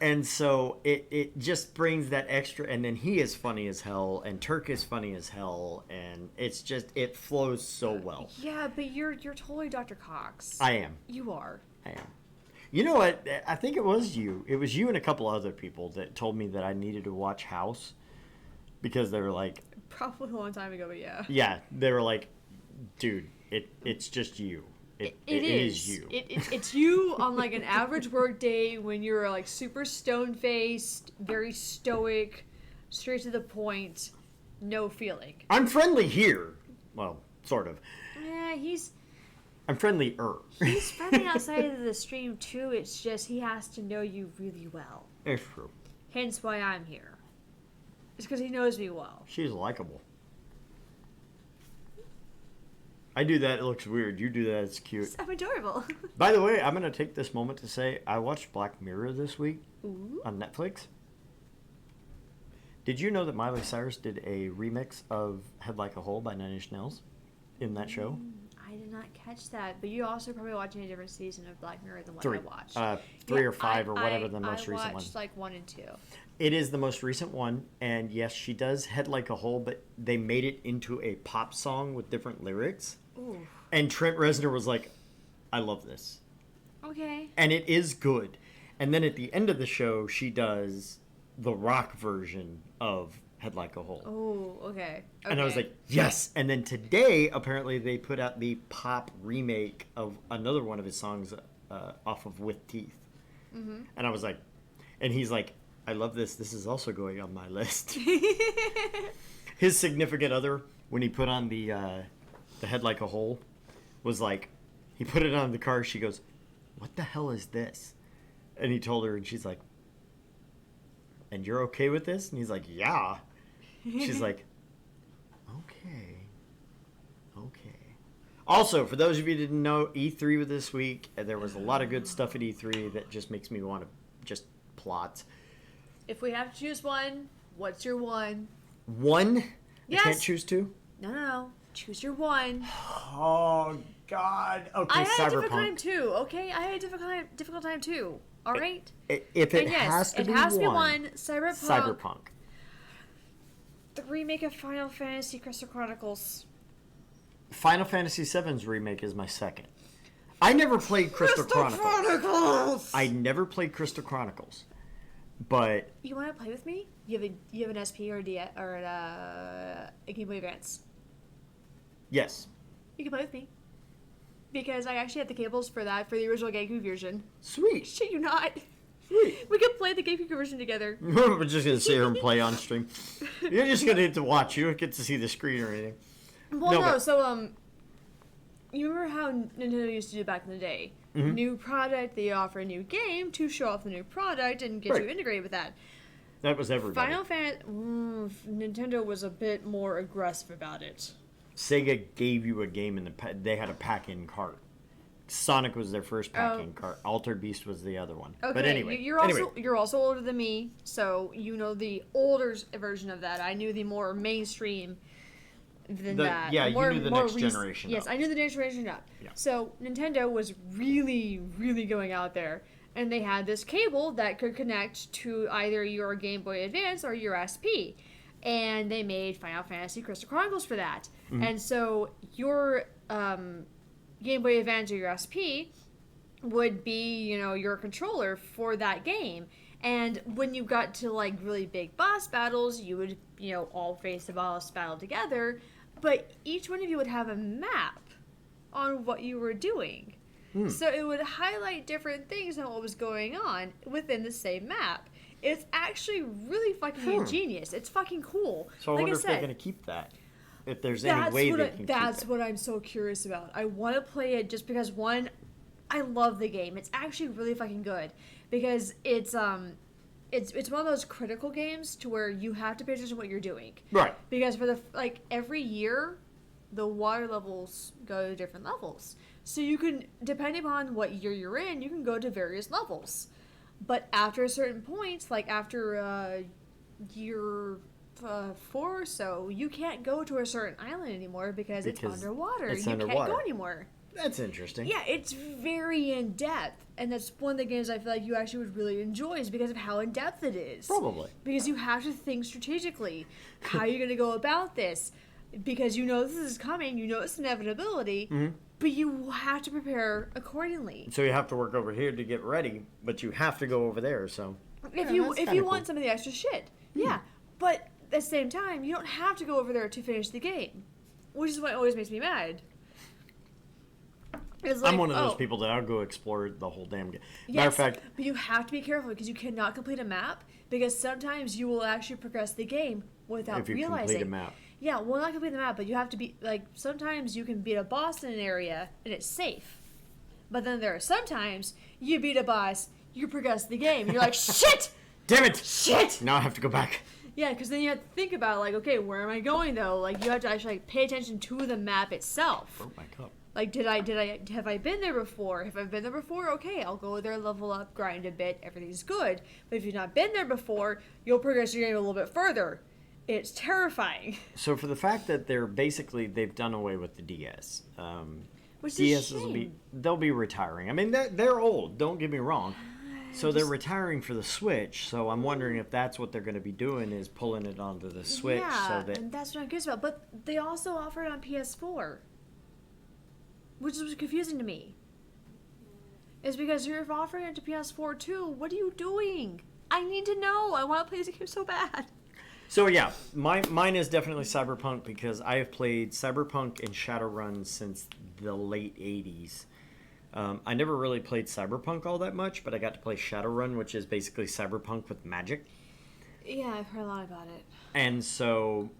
[SPEAKER 1] And so it just brings that extra, and then he is funny as hell, and Turk is funny as hell, and it's just, it flows so well.
[SPEAKER 2] Yeah, but you're totally Dr. Cox.
[SPEAKER 1] I am.
[SPEAKER 2] You are.
[SPEAKER 1] I am. You know what? I think it was you. It was you and a couple other people that told me that I needed to watch House because they were like,
[SPEAKER 2] Probably a long time ago, but yeah.
[SPEAKER 1] yeah, they were like, dude, it's just you. It is you.
[SPEAKER 2] It's you on like an average work day when you're like super stone faced, very stoic, straight to the point, no feeling.
[SPEAKER 1] I'm friendly here. Well, sort of.
[SPEAKER 2] Yeah, he's
[SPEAKER 1] I'm friendlier.
[SPEAKER 2] friendly outside of the stream too. It's just he has to know you really well.
[SPEAKER 1] It's true.
[SPEAKER 2] Hence why I'm here. It's because he knows me well.
[SPEAKER 1] She's likable. I do that, it looks weird. You do that, it's cute.
[SPEAKER 2] I'm adorable.
[SPEAKER 1] By the way, I'm going to take this moment to say I watched Black Mirror this week
[SPEAKER 2] Ooh.
[SPEAKER 1] on Netflix. Did you know that Miley Cyrus did a remix of Head Like a Hole by Nine Inch Nails in that show?
[SPEAKER 2] I did not catch that, but you also probably watching a different season of Black Mirror than what
[SPEAKER 1] Three.
[SPEAKER 2] I watched.
[SPEAKER 1] Three
[SPEAKER 2] Yeah,
[SPEAKER 1] or five or whatever the most
[SPEAKER 2] I
[SPEAKER 1] recent one.
[SPEAKER 2] watched like 1 and 2.
[SPEAKER 1] It is the most recent one, and yes, she does Head Like a Hole, but they made it into a pop song with different lyrics.
[SPEAKER 2] Ooh.
[SPEAKER 1] And Trent Reznor was like, I love this.
[SPEAKER 2] Okay.
[SPEAKER 1] And it is good. And then at the end of the show, she does the rock version of Head Like a Hole.
[SPEAKER 2] Oh, okay.
[SPEAKER 1] And I was like, yes. And then today, apparently, they put out the pop remake of another one of his songs off of With Teeth.
[SPEAKER 2] Mm-hmm.
[SPEAKER 1] And I was like, and he's like, I love this. This is also going on my list. His significant other, when he put on the Head Like a Hole, was like, he put it on the car. She goes, what the hell is this? And he told her, and she's like, and you're okay with this? And he's like, yeah. She's like, okay. Also, for those of you who didn't know, E3 was this week, and there was a lot of good stuff at E3 that just makes me want to just plot.
[SPEAKER 2] If we have to choose one, what's your one?
[SPEAKER 1] One?
[SPEAKER 2] Yes.
[SPEAKER 1] I can't choose two?
[SPEAKER 2] No. Choose your one.
[SPEAKER 1] Oh, God. Okay,
[SPEAKER 2] I had a difficult
[SPEAKER 1] Cyberpunk.
[SPEAKER 2] time too, okay? I had a difficult time too. All right?
[SPEAKER 1] If it
[SPEAKER 2] And yes,
[SPEAKER 1] has to
[SPEAKER 2] it
[SPEAKER 1] be
[SPEAKER 2] has to be
[SPEAKER 1] one,
[SPEAKER 2] one.
[SPEAKER 1] Cyberpunk.
[SPEAKER 2] The remake of Final Fantasy Crystal Chronicles.
[SPEAKER 1] Final Fantasy VII's remake is my second. I never played Crystal Chronicles. I never played Crystal Chronicles, but
[SPEAKER 2] You want to play with me? You have an SP or a Game Boy Advance.
[SPEAKER 1] yes.
[SPEAKER 2] You can play with me. Because I actually had the cables for that, for the original GameCube version.
[SPEAKER 1] Sweet.
[SPEAKER 2] Shit, you not.
[SPEAKER 1] Sweet.
[SPEAKER 2] We could play the GameCube version together.
[SPEAKER 1] We're just going to sit here and play on stream. You're just going to get to watch. You don't get to see the screen or anything.
[SPEAKER 2] Well,
[SPEAKER 1] No,
[SPEAKER 2] no,
[SPEAKER 1] but-
[SPEAKER 2] so, you remember how Nintendo used to do back in the day?
[SPEAKER 1] Mhm.
[SPEAKER 2] New product, they offer a new game to show off the new product and get
[SPEAKER 1] Right.
[SPEAKER 2] you integrated with that.
[SPEAKER 1] That was everybody.
[SPEAKER 2] Final Fantasy, Nintendo was a bit more aggressive about it.
[SPEAKER 1] Sega gave you a game in they had a pack-in cart. Sonic was their first pack-in cart. Altered Beast was the other one.
[SPEAKER 2] Okay,
[SPEAKER 1] But anyway,
[SPEAKER 2] you're also older than me, so you know the older version of that. I knew the more mainstream than that.
[SPEAKER 1] Yeah,
[SPEAKER 2] more,
[SPEAKER 1] you knew the
[SPEAKER 2] more
[SPEAKER 1] next generation.
[SPEAKER 2] Yes,
[SPEAKER 1] up.
[SPEAKER 2] I knew the next generation up.
[SPEAKER 1] Yeah.
[SPEAKER 2] So Nintendo was really, really going out there, and they had this cable that could connect to either your Game Boy Advance or your SP, and they made Final Fantasy Crystal Chronicles for that.
[SPEAKER 1] Mm-hmm.
[SPEAKER 2] And so your Game Boy Advance or your SP would be, your controller for that game. And when you got to like really big boss battles, you would, all face the boss battle together, but each one of you would have a map on what you were doing. So it would highlight different things on what was going on within the same map. It's actually really fucking ingenious. It's fucking cool.
[SPEAKER 1] So I
[SPEAKER 2] Like
[SPEAKER 1] wonder if they're
[SPEAKER 2] said,
[SPEAKER 1] going to keep that. If there's any way they can keep
[SPEAKER 2] That's
[SPEAKER 1] it.
[SPEAKER 2] what I'm so curious about. I want to play it just because, one, I love the game. It's actually really fucking good because it's one of those critical games to where you have to pay attention to what you're doing.
[SPEAKER 1] Right.
[SPEAKER 2] Because for every year, the water levels go to different levels. So you can, depending upon what year you're in, you can go to various levels. But after a certain point, like after year 4 or so, you can't go to a certain island anymore because it's underwater.
[SPEAKER 1] it's
[SPEAKER 2] you
[SPEAKER 1] underwater.
[SPEAKER 2] can't go anymore.
[SPEAKER 1] That's interesting.
[SPEAKER 2] Yeah, it's very in depth, and that's one of the games I feel like you actually would really enjoy is because of how in depth it is.
[SPEAKER 1] Probably.
[SPEAKER 2] Because you have to think strategically. How are you going to go about this? Because you know this is coming, you know it's inevitability, but you have to prepare accordingly.
[SPEAKER 1] So you have to work over here to get ready, but you have to go over there. So
[SPEAKER 2] If
[SPEAKER 1] Yeah, that's
[SPEAKER 2] you
[SPEAKER 1] kinda
[SPEAKER 2] want
[SPEAKER 1] cool.
[SPEAKER 2] some of the extra shit, yeah. But at the same time, you don't have to go over there to finish the game, which is what always makes me mad. It's like,
[SPEAKER 1] I'm one of those
[SPEAKER 2] oh,
[SPEAKER 1] people that I'll go explore the whole damn game.
[SPEAKER 2] Yes,
[SPEAKER 1] Matter of fact,
[SPEAKER 2] but you have to be careful because you cannot complete a map because sometimes you will actually progress the game without
[SPEAKER 1] if you
[SPEAKER 2] realizing.
[SPEAKER 1] complete a map,
[SPEAKER 2] Yeah, well, not complete the map, but you have to be like. Sometimes you can beat a boss in an area and it's safe, but then there are sometimes you beat a boss, you progress the game, and you're like, shit,
[SPEAKER 1] damn it!
[SPEAKER 2] shit.
[SPEAKER 1] Now I have to go back.
[SPEAKER 2] Yeah, because then you have to think about like, okay, where am I going though? Like you have to actually pay attention to the map itself.
[SPEAKER 1] Oh my god.
[SPEAKER 2] Like, have I been there before? If I've been there before, okay, I'll go there, level up, grind a bit, everything's good. But if you've not been there before, you'll progress your game a little bit further. It's terrifying.
[SPEAKER 1] So for the fact that they've done away with the DS.
[SPEAKER 2] Which is
[SPEAKER 1] DS
[SPEAKER 2] a shame.
[SPEAKER 1] they'll be retiring. I mean, they're old. Don't get me wrong. So they're retiring for the Switch. So I'm wondering if that's what they're going to be doing is pulling it onto the Switch.
[SPEAKER 2] Yeah,
[SPEAKER 1] so that
[SPEAKER 2] and that's what I'm curious about. But they also offer it on PS4, which was confusing to me. It's because you're offering it to PS4 too. What are you doing? I need to know. I want to play this game so bad.
[SPEAKER 1] So yeah, mine is definitely Cyberpunk because I have played Cyberpunk and Shadowrun since the late 80s. I never really played Cyberpunk all that much, but I got to play Shadowrun, which is basically Cyberpunk with magic.
[SPEAKER 2] Yeah, I've heard a lot about it.
[SPEAKER 1] And so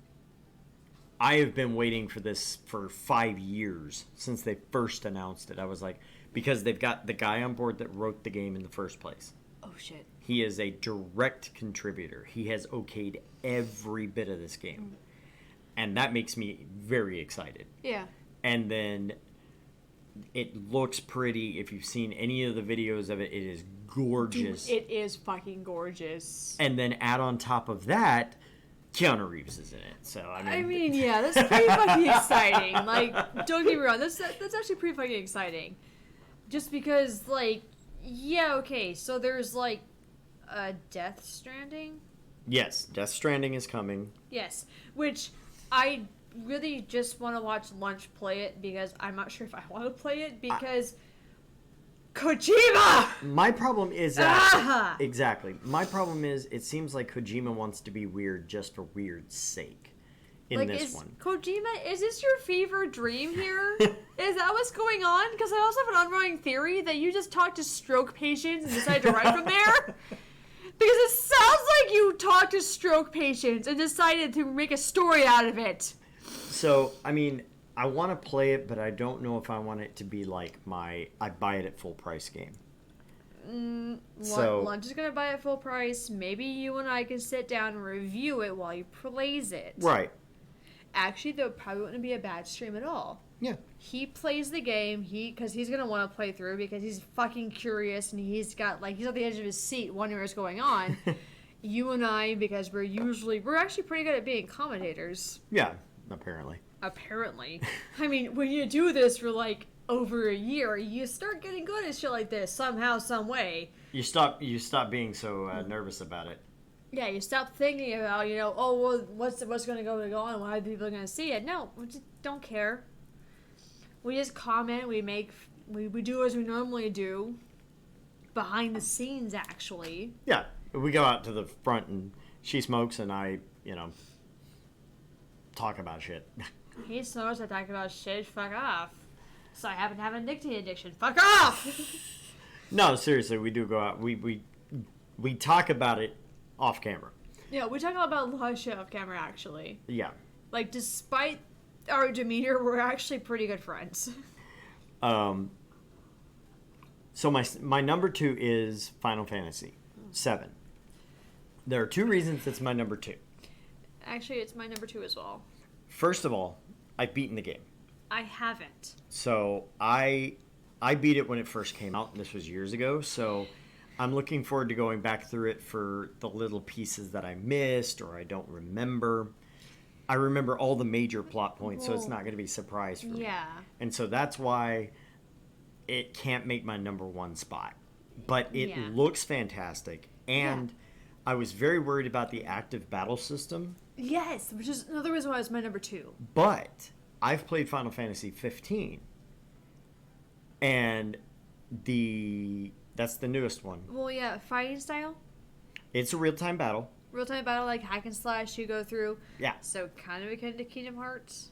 [SPEAKER 1] I have been waiting for this for 5 years since they first announced it. I was like, because they've got the guy on board that wrote the game in the first place.
[SPEAKER 2] Oh shit.
[SPEAKER 1] He is a direct contributor. He has okayed every bit of this game. And that makes me very excited.
[SPEAKER 2] Yeah.
[SPEAKER 1] And then it looks pretty. If you've seen any of the videos of it, it is gorgeous.
[SPEAKER 2] Dude, it is fucking gorgeous.
[SPEAKER 1] And then add on top of that, Keanu Reeves is in it. So,
[SPEAKER 2] I mean, yeah, that's pretty fucking exciting. Like, don't get me wrong, that's actually pretty fucking exciting. Just because, like, yeah, okay, so there's, like, Death Stranding?
[SPEAKER 1] Yes, Death Stranding is coming.
[SPEAKER 2] Yes, which I really just want to watch Lunch play it because I'm not sure if I want to play it because Kojima!
[SPEAKER 1] My problem is that
[SPEAKER 2] Ah!
[SPEAKER 1] exactly. My problem is it seems like Kojima wants to be weird just for weird's sake in this one.
[SPEAKER 2] Kojima, is this your fever dream here? Is that what's going on? Because I also have an ongoing theory that you just talked to stroke patients and decided to write from there. Because it sounds like you talked to stroke patients and decided to make a story out of it.
[SPEAKER 1] So, I mean, I want to play it, but I don't know if I want it to be like I buy it at full price game.
[SPEAKER 2] Lunch is gonna buy it full price. Maybe you and I can sit down and review it while he plays it.
[SPEAKER 1] Right.
[SPEAKER 2] Actually, though, probably wouldn't be a bad stream at all.
[SPEAKER 1] Yeah.
[SPEAKER 2] He plays the game. Because he's gonna want to play through because he's fucking curious and he's got he's at the edge of his seat wondering what's going on. You and I, because we're actually pretty good at being commentators.
[SPEAKER 1] Yeah. Apparently.
[SPEAKER 2] I mean, when you do this for over a year, you start getting good at shit like this somehow, some way.
[SPEAKER 1] You stop being so nervous about it.
[SPEAKER 2] Yeah, you stop thinking about, what's going to go on, why are people going to see it? No, we just don't care. We just comment, we do as we normally do, behind the scenes, actually.
[SPEAKER 1] Yeah, we go out to the front and she smokes and I, talk about shit.
[SPEAKER 2] He smokes, I talk about shit, fuck off. So I happen to have a nicotine addiction, fuck off!
[SPEAKER 1] No, seriously, we do go out, we talk about it off camera.
[SPEAKER 2] Yeah, we talk about a lot of shit off camera, actually.
[SPEAKER 1] Yeah.
[SPEAKER 2] Despite our demeanor, we're actually pretty good friends.
[SPEAKER 1] So my number 2 is Final Fantasy VII. There are 2 reasons it's my number 2.
[SPEAKER 2] Actually, it's my number 2 as well.
[SPEAKER 1] First of all, I've beaten the game.
[SPEAKER 2] I haven't.
[SPEAKER 1] So I beat it when it first came out. This was years ago. So I'm looking forward to going back through it for the little pieces that I missed or I don't remember. I remember all the major plot points, so it's not going to be a surprise for me.
[SPEAKER 2] Yeah.
[SPEAKER 1] And so that's why it can't make my number 1 spot. But it looks fantastic. And I was very worried about the active battle system.
[SPEAKER 2] Yes, which is another reason why it's my number 2.
[SPEAKER 1] But I've played Final Fantasy 15. And that's the newest one.
[SPEAKER 2] Well, yeah, fighting style.
[SPEAKER 1] It's a real-time battle.
[SPEAKER 2] Real-time battle, hack and slash, you go through.
[SPEAKER 1] Yeah.
[SPEAKER 2] So kind of akin to Kingdom Hearts.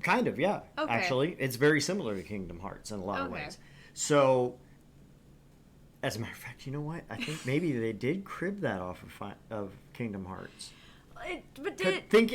[SPEAKER 1] Kind of, yeah.
[SPEAKER 2] Okay.
[SPEAKER 1] Actually, it's very similar to Kingdom Hearts in a lot of ways. So, as a matter of fact, you know what? I think maybe they did crib that off of Kingdom Hearts.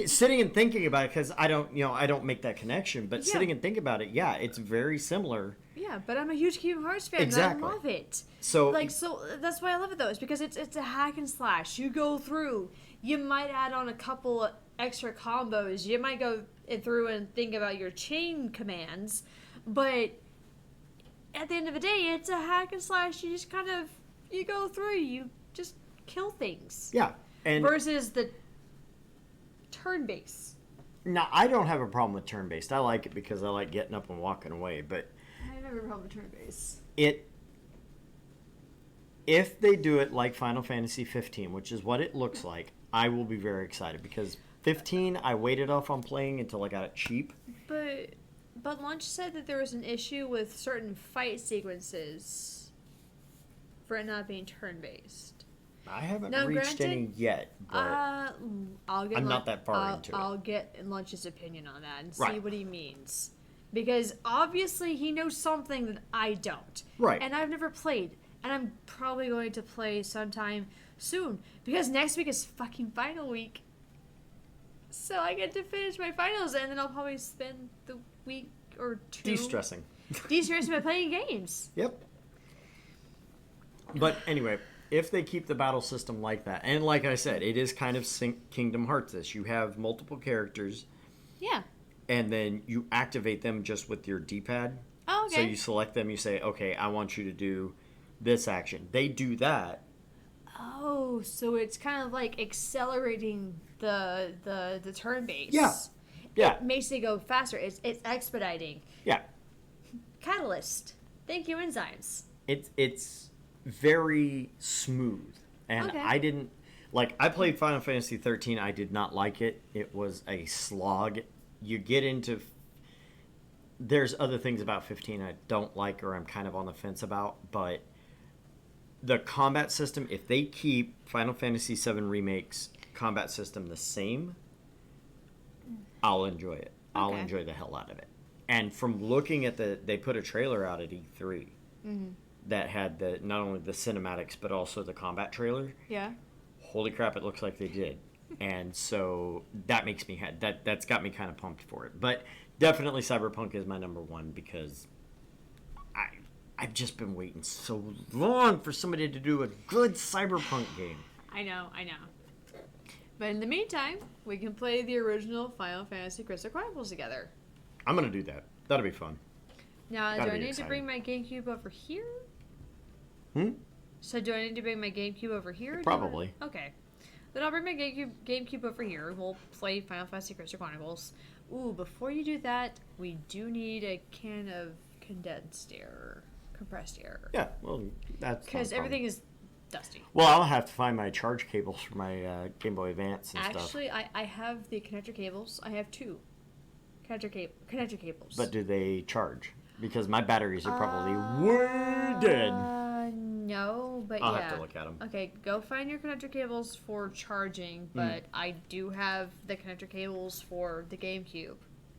[SPEAKER 1] Sitting and thinking about it, because I don't make that connection, but sitting and thinking about it, yeah, it's very similar.
[SPEAKER 2] Yeah, but I'm a huge Kingdom Hearts fan.
[SPEAKER 1] Exactly.
[SPEAKER 2] And I love it.
[SPEAKER 1] So
[SPEAKER 2] that's why I love it though. It's because it's a hack and slash. You go through. You might add on a couple extra combos. You might go through and think about your chain commands, but at the end of the day, it's a hack and slash. You just you go through. You just kill things.
[SPEAKER 1] Yeah, and
[SPEAKER 2] versus the turn-based.
[SPEAKER 1] Now, I don't have a problem with turn-based. I like it because I like getting up and walking away, but
[SPEAKER 2] I never have a problem with turn-based.
[SPEAKER 1] If they do it like Final Fantasy 15, which is what it looks like, I will be very excited because 15 I waited off on playing until I got it cheap.
[SPEAKER 2] But Lunch said that there was an issue with certain fight sequences for it not being turn-based.
[SPEAKER 1] I haven't
[SPEAKER 2] now,
[SPEAKER 1] reached any yet, but
[SPEAKER 2] I'm
[SPEAKER 1] not that far into it.
[SPEAKER 2] I'll get Lunch's opinion on that and see what he means. Because obviously he knows something that I don't.
[SPEAKER 1] Right.
[SPEAKER 2] And I've never played. And I'm probably going to play sometime soon. Because next week is fucking final week. So I get to finish my finals and then I'll probably spend the week or 2
[SPEAKER 1] de-stressing.
[SPEAKER 2] De-stressing by playing games.
[SPEAKER 1] Yep. But anyway, if they keep the battle system like that, and like I said, it is kind of Kingdom Hearts-ish. You have multiple characters.
[SPEAKER 2] Yeah.
[SPEAKER 1] And then you activate them just with your D-pad.
[SPEAKER 2] Oh, okay.
[SPEAKER 1] So you select them, you say, okay, I want you to do this action. They do that.
[SPEAKER 2] Oh, so it's kind of like accelerating the turn base.
[SPEAKER 1] Yeah. Yeah.
[SPEAKER 2] It makes it go faster. It's expediting.
[SPEAKER 1] Yeah.
[SPEAKER 2] Catalyst. Thank you, enzymes.
[SPEAKER 1] It's very smooth. And
[SPEAKER 2] Okay.
[SPEAKER 1] I didn't I played Final Fantasy 13. I did not like it. It was a slog. You get into there's other things about 15 I don't like or I'm kind of on the fence about, but the combat system, if they keep Final Fantasy VII Remake's combat system the same, I'll enjoy it. I'll
[SPEAKER 2] Okay.
[SPEAKER 1] enjoy the hell out of it. And from looking at they put a trailer out at E3 that had not only the cinematics but also the combat trailer.
[SPEAKER 2] Yeah.
[SPEAKER 1] Holy crap, it looks like they did. And so that makes me that's got me kind of pumped for it. But definitely Cyberpunk is my number one because I've just been waiting so long for somebody to do a good Cyberpunk game.
[SPEAKER 2] I know. But in the meantime, we can play the original Final Fantasy Crystal Chronicles together.
[SPEAKER 1] I'm gonna do that. That'll be fun.
[SPEAKER 2] Now,
[SPEAKER 1] That'll
[SPEAKER 2] do I
[SPEAKER 1] be
[SPEAKER 2] need to bring
[SPEAKER 1] exciting.
[SPEAKER 2] my GameCube over here?
[SPEAKER 1] Hmm?
[SPEAKER 2] So do I need to bring my GameCube over here?
[SPEAKER 1] Probably.
[SPEAKER 2] Okay. Then I'll bring my GameCube over here. We'll play Final Fantasy Crystal Chronicles. Ooh, before you do that, we do need a can of condensed air. Compressed air.
[SPEAKER 1] Yeah, well, that's
[SPEAKER 2] Because everything is dusty.
[SPEAKER 1] Well, I'll have to find my charge cables for my Game Boy Advance and stuff.
[SPEAKER 2] Actually, I have the connector cables. I have two connector cables.
[SPEAKER 1] But do they charge? Because my batteries are probably way dead.
[SPEAKER 2] No, but
[SPEAKER 1] I'll
[SPEAKER 2] yeah.
[SPEAKER 1] have to look at them.
[SPEAKER 2] Okay, go find your connector cables for charging, but I do have the connector cables for the GameCube.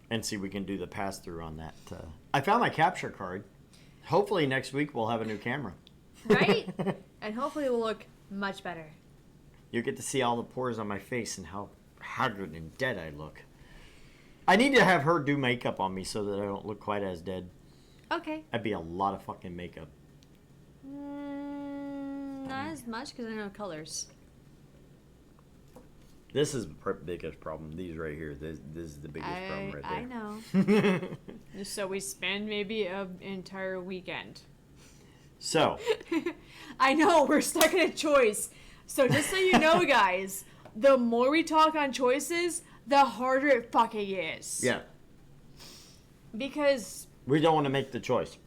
[SPEAKER 1] And see, we can do the pass through on that. I found my capture card. Hopefully next week we'll have a new camera.
[SPEAKER 2] Right? And hopefully it will look much better.
[SPEAKER 1] You'll get to see all the pores on my face and how haggard and dead I look. I need to have her do makeup on me so that I don't look quite as dead.
[SPEAKER 2] Okay.
[SPEAKER 1] That'd be a lot of fucking makeup.
[SPEAKER 2] Not as much because I know colors.
[SPEAKER 1] This is the biggest problem. These right here. This is the biggest problem right there.
[SPEAKER 2] I know. So we spend maybe an entire weekend.
[SPEAKER 1] So,
[SPEAKER 2] I know, we're stuck in a choice. So just so you know, guys, the more we talk on choices, the harder it fucking is.
[SPEAKER 1] yeah.
[SPEAKER 2] Because
[SPEAKER 1] We don't want to make the choice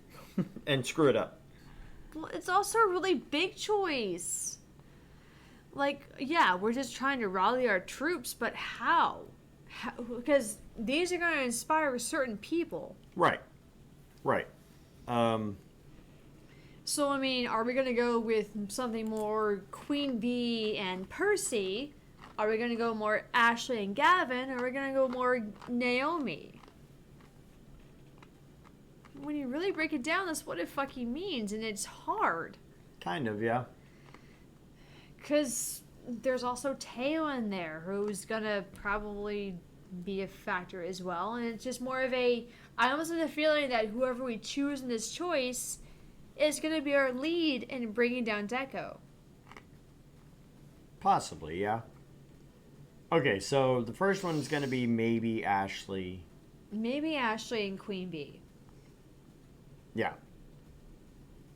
[SPEAKER 1] and screw it up.
[SPEAKER 2] well, it's also a really big choice. Like, yeah, we're just trying to rally our troops, but how? Because these are going to inspire certain people.
[SPEAKER 1] Right. Right.
[SPEAKER 2] So, I mean, are we going to go with something more Queen Bee and Percy? Are we going to go more Ashley and Gavin? Or are we going to go more Naomi? When you really break it down, that's what it fucking means, and it's hard.
[SPEAKER 1] Kind of, yeah.
[SPEAKER 2] Because there's also Teo in there, who's going to probably be a factor as well. And it's just more of I almost have the feeling that whoever we choose in this choice is going to be our lead in bringing down Deco.
[SPEAKER 1] Possibly, yeah. Okay, so the first one's going to be maybe Ashley.
[SPEAKER 2] Maybe Ashley and Queen Bee.
[SPEAKER 1] Yeah.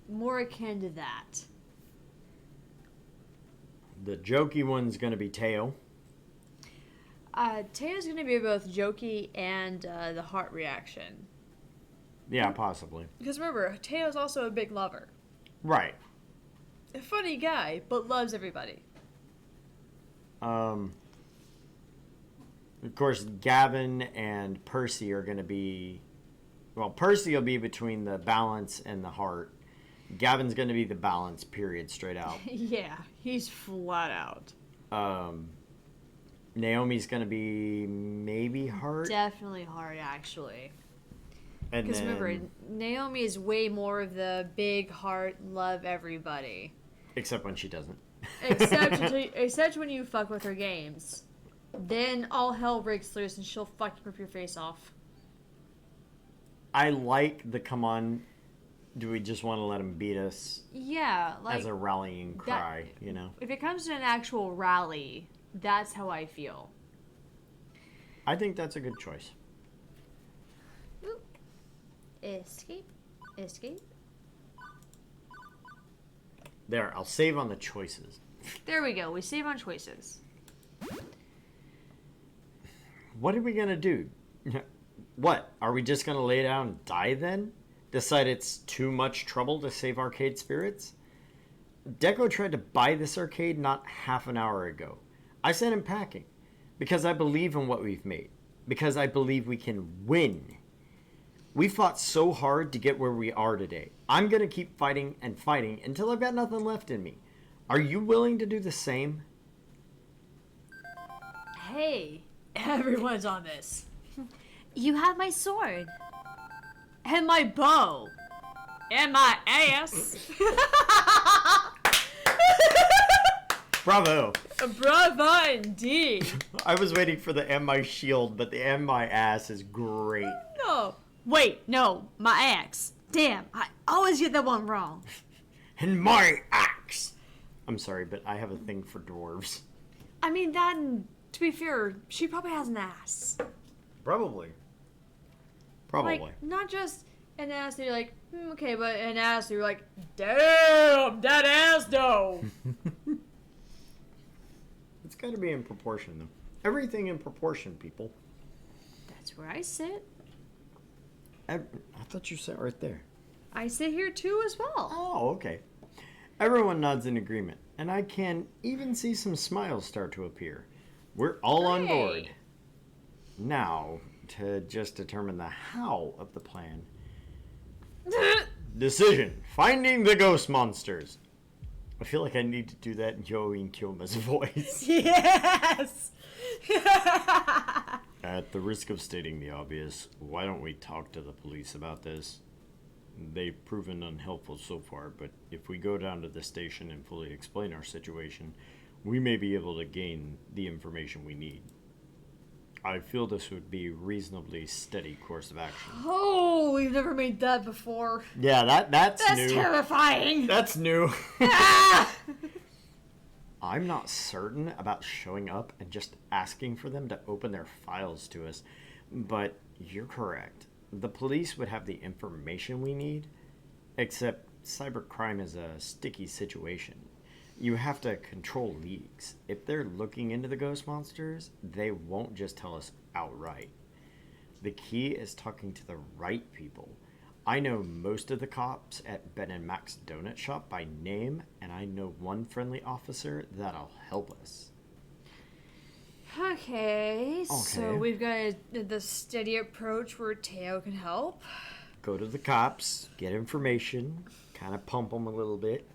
[SPEAKER 2] More akin to that.
[SPEAKER 1] The jokey one's going to be Teo.
[SPEAKER 2] Teo's going to be both jokey and the heart reaction.
[SPEAKER 1] Yeah, possibly.
[SPEAKER 2] Because remember, Teo's also a big lover.
[SPEAKER 1] Right.
[SPEAKER 2] A funny guy, but loves everybody.
[SPEAKER 1] Of course, Gavin and Percy are going to be... Well, Percy will be between the balance and the heart. Gavin's going to be the balance, period, straight out.
[SPEAKER 2] Yeah, he's flat out.
[SPEAKER 1] Naomi's going to be maybe heart.
[SPEAKER 2] Definitely heart, actually.
[SPEAKER 1] And
[SPEAKER 2] Because
[SPEAKER 1] then,
[SPEAKER 2] remember, Naomi is way more of the big heart, love everybody.
[SPEAKER 1] except when she doesn't.
[SPEAKER 2] Except when you fuck with her games. Then all hell breaks loose and she'll fucking rip your face off.
[SPEAKER 1] I like the come on, do we just want to let him beat us
[SPEAKER 2] Yeah, like,
[SPEAKER 1] as a rallying cry, you know?
[SPEAKER 2] if it comes to an actual rally, that's how I feel.
[SPEAKER 1] I think that's a good choice.
[SPEAKER 2] Oop. Escape. Escape.
[SPEAKER 1] There, I'll save on the choices.
[SPEAKER 2] There we go. We save on choices.
[SPEAKER 1] What are we going to do? What? Are we just going to lay down and die then? Decide it's too much trouble to save arcade spirits? Deco tried to buy this arcade not half an hour ago. I sent him packing because I believe in what we've made. Because I believe we can win. We fought so hard to get where we are today. I'm going to keep fighting and fighting until I've got nothing left in me. Are you willing to do the same?
[SPEAKER 2] Hey, everyone's on this.
[SPEAKER 3] You have my sword.
[SPEAKER 2] And my bow. And my ass.
[SPEAKER 1] Bravo.
[SPEAKER 2] Bravo indeed.
[SPEAKER 1] I was waiting for the and my shield, but the and my ass is great.
[SPEAKER 2] No.
[SPEAKER 3] Wait, no, my axe. Damn, I always get that one wrong.
[SPEAKER 1] And my axe. I'm sorry, but I have a thing for dwarves.
[SPEAKER 2] I mean, that, to be fair, she probably has an ass.
[SPEAKER 1] Probably. Probably.
[SPEAKER 2] Like, not just an ass that you're like, okay, but an ass that you're like, damn, that ass though.
[SPEAKER 1] It's got to be in proportion, though. Everything in proportion, people.
[SPEAKER 3] That's where I sit.
[SPEAKER 1] I thought you sat right there.
[SPEAKER 2] I sit here too as well.
[SPEAKER 1] Oh, okay. Everyone nods in agreement, and I can even see some smiles start to appear. We're all on board.
[SPEAKER 2] Great.
[SPEAKER 1] Now, to just determine the how of the plan. Decision. Finding the ghost monsters. I feel like I need to do that in Joey and Kyoma's voice.
[SPEAKER 2] Yes!
[SPEAKER 1] At the risk of stating the obvious, why don't we talk to the police about this? They've proven unhelpful so far, but if we go down to the station and fully explain our situation, we may be able to gain the information we need. I feel this would be a reasonably steady course of action.
[SPEAKER 2] Oh, we've never made that before.
[SPEAKER 1] Yeah, that's new.
[SPEAKER 2] That's terrifying.
[SPEAKER 1] That's new.
[SPEAKER 2] Ah!
[SPEAKER 1] I'm not certain about showing up and just asking for them to open their files to us, but you're correct. The police would have the information we need, except cybercrime is a sticky situation. You have to control leaks. If they're looking into the ghost monsters, they won't just tell us outright. The key is talking to the right people. I know most of the cops at Ben and Mac's Donut Shop by name, and I know one friendly officer that'll help us.
[SPEAKER 2] Okay, so we've got the steady approach where Teo can help.
[SPEAKER 1] Go to the cops, get information, kind of pump them a little bit.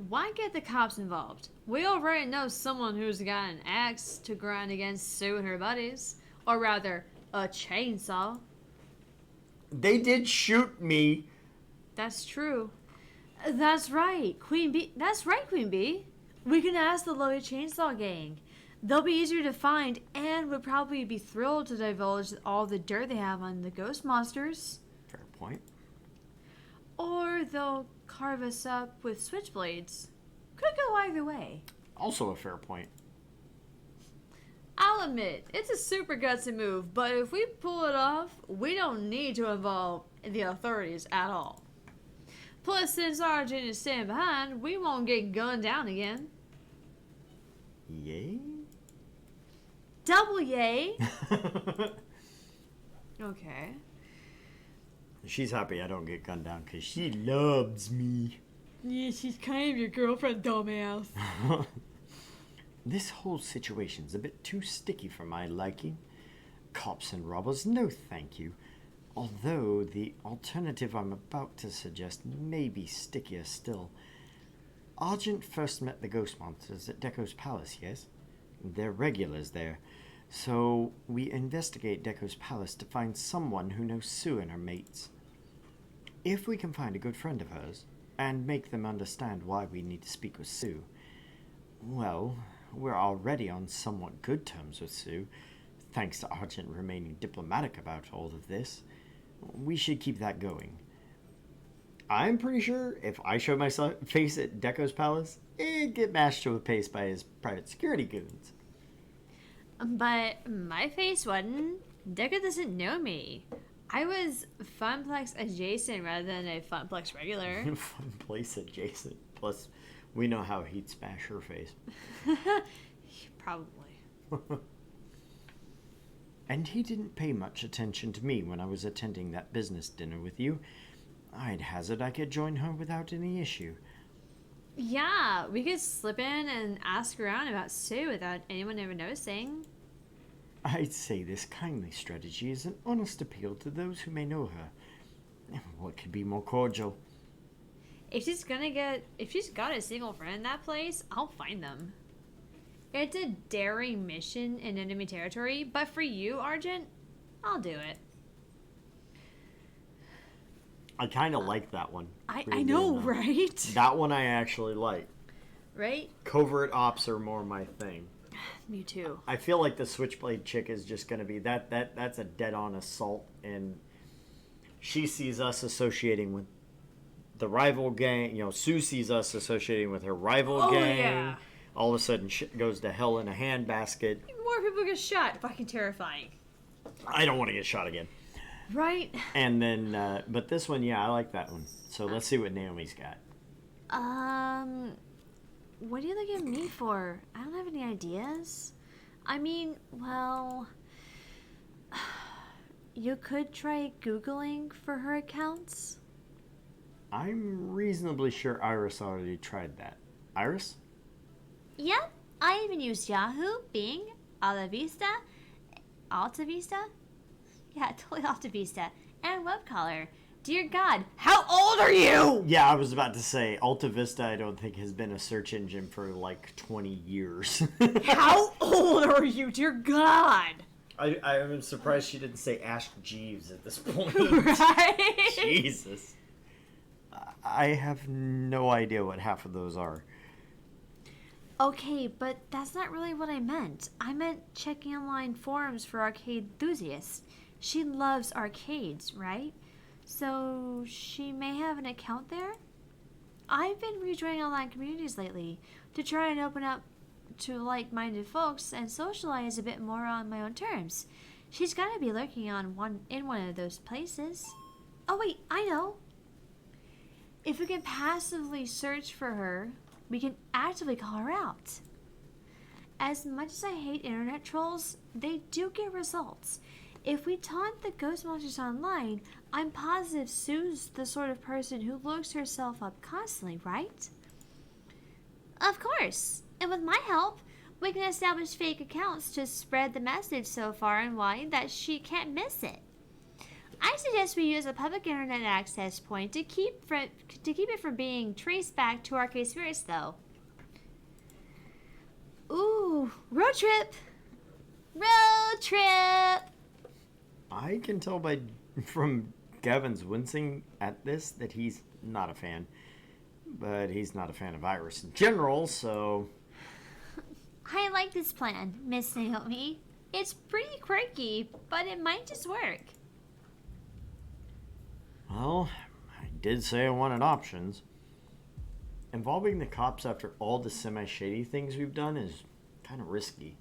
[SPEAKER 3] Why get the cops involved? We already know someone who's got an axe to grind against Sue and her buddies. Or rather, a chainsaw.
[SPEAKER 1] They did shoot me.
[SPEAKER 3] That's true. That's right, Queen Bee. That's right, Queen Bee. We can ask the Loaded Chainsaw Gang. They'll be easier to find and would probably be thrilled to divulge all the dirt they have on the ghost monsters.
[SPEAKER 1] Fair point.
[SPEAKER 3] Or they'll carve us up with switchblades. Could go either way.
[SPEAKER 1] Also a fair point.
[SPEAKER 2] I'll admit, it's a super gutsy move, but if we pull it off, we don't need to involve the authorities at all. Plus, since Argent is staying behind, we won't get gunned down again.
[SPEAKER 1] Yay?
[SPEAKER 2] Double yay! Okay.
[SPEAKER 1] She's happy I don't get gunned down because she loves me.
[SPEAKER 2] Yeah, she's kind of your girlfriend, dumbass.
[SPEAKER 1] This whole situation's a bit too sticky for my liking. Cops and robbers, no thank you. Although the alternative I'm about to suggest may be stickier still. Argent first met the ghost monsters at Deco's palace, yes? They're regulars there. So we investigate Deco's palace to find someone who knows Sue and her mates. If we can find a good friend of hers, and make them understand why we need to speak with Sue, well, we're already on somewhat good terms with Sue, thanks to Argent remaining diplomatic about all of this. We should keep that going. I'm pretty sure if I showed my face at Deco's palace, it'd get mashed to a paste by his private security goons.
[SPEAKER 3] But my face wasn't. Deca doesn't know me. I was Funplex adjacent rather than a Funplex regular.
[SPEAKER 1] Fun place adjacent. Plus, we know how he'd smash her face.
[SPEAKER 3] Probably.
[SPEAKER 1] And he didn't pay much attention to me when I was attending that business dinner with you. I'd hazard I could join her without any issue.
[SPEAKER 3] Yeah, we could slip in and ask around about Sue without anyone ever noticing.
[SPEAKER 1] I'd say this kindly strategy is an honest appeal to those who may know her. What could be more cordial?
[SPEAKER 3] If she's got a single friend in that place, I'll find them. It's a daring mission in enemy territory, but for you, Argent, I'll do it.
[SPEAKER 1] I kind of like that one.
[SPEAKER 3] I know, right?
[SPEAKER 1] That one I actually like.
[SPEAKER 3] Right?
[SPEAKER 1] Covert ops are more my thing.
[SPEAKER 3] Me too.
[SPEAKER 1] I feel like the Switchblade chick is just going to be that's a dead-on assault, and she sees us associating with the rival gang. You know, Sue sees us associating with her rival gang.
[SPEAKER 3] Yeah.
[SPEAKER 1] All of a sudden, shit goes to hell in a handbasket.
[SPEAKER 3] More people get shot. Fucking terrifying.
[SPEAKER 1] I don't want to get shot again.
[SPEAKER 3] Right?
[SPEAKER 1] And then, but this one, yeah, I like that one. So let's see what Naomi's got.
[SPEAKER 3] What are you looking at me for? I don't have any ideas. I mean, well, you could try Googling for her accounts.
[SPEAKER 1] I'm reasonably sure Iris already tried that. Iris?
[SPEAKER 3] Yep, I even used Yahoo, Bing, Alta Vista? Yeah, totally Alta Vista, and WebCollar. Dear God, how old are you?
[SPEAKER 1] Yeah, I was about to say, Alta Vista I don't think has been a search engine for like 20 years.
[SPEAKER 3] How old are you, dear God?
[SPEAKER 1] I'm surprised she didn't say Ask Jeeves at this point.
[SPEAKER 3] Right?
[SPEAKER 1] Jesus. I have no idea what half of those are.
[SPEAKER 3] Okay, but that's not really what I meant. I meant checking online forums for arcade enthusiasts. She loves arcades, right? So she may have an account there? I've been rejoining online communities lately to try and open up to like-minded folks and socialize a bit more on my own terms. She's got to be lurking in one of those places. Oh wait, I know. If we can passively search for her, we can actively call her out. As much as I hate internet trolls, they do get results. If we taunt the ghost monsters online, I'm positive Sue's the sort of person who looks herself up constantly, right? Of course. And with my help, we can establish fake accounts to spread the message so far and wide that she can't miss it. I suggest we use a public internet access point to keep it from being traced back to Arcade Spirits, though. Ooh, road trip! Road trip!
[SPEAKER 1] I can tell from Gavin's wincing at this that he's not a fan. But he's not a fan of Iris in general, so...
[SPEAKER 3] I like this plan, Miss Naomi. It's pretty quirky, but it might just work.
[SPEAKER 1] Well, I did say I wanted options. Involving the cops after all the semi-shady things we've done is kind of risky.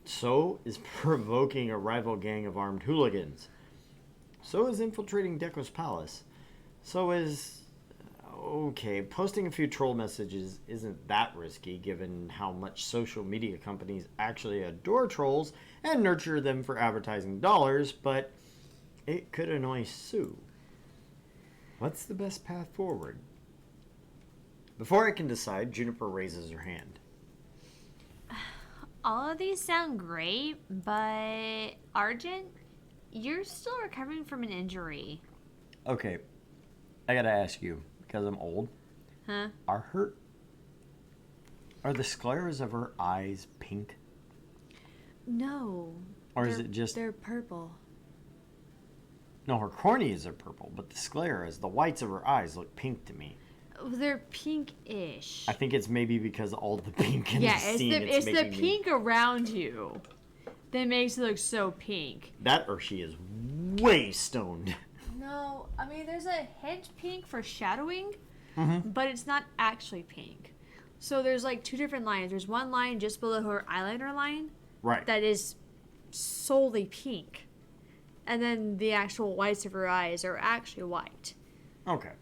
[SPEAKER 1] So is provoking a rival gang of armed hooligans. So is infiltrating Deco's palace. So is... Okay, posting a few troll messages isn't that risky given how much social media companies actually adore trolls and nurture them for advertising dollars, but it could annoy Sue. What's the best path forward? Before I can decide, Juniper raises her hand.
[SPEAKER 3] All of these sound great, but Argent, you're still recovering from an injury.
[SPEAKER 1] Okay, I gotta ask you, because I'm old.
[SPEAKER 3] Huh?
[SPEAKER 1] Are the scleras of her eyes pink?
[SPEAKER 3] No.
[SPEAKER 1] Or is it just...
[SPEAKER 3] They're purple.
[SPEAKER 1] No, her corneas are purple, but the scleras, the whites of her eyes, look pink to me.
[SPEAKER 3] They're pinkish.
[SPEAKER 1] I think it's maybe because of all the pink in
[SPEAKER 2] Yeah,
[SPEAKER 1] the scene.
[SPEAKER 2] it's the pink around you that makes it look so pink.
[SPEAKER 1] That or she is way stoned.
[SPEAKER 2] No, I mean, there's a hint pink for shadowing,
[SPEAKER 1] Mm-hmm.
[SPEAKER 2] but it's not actually pink. So there's like two different lines. There's one line just below her eyeliner line
[SPEAKER 1] Right.
[SPEAKER 2] that is solely pink. And then the actual whites of her eyes are actually white.
[SPEAKER 1] Okay.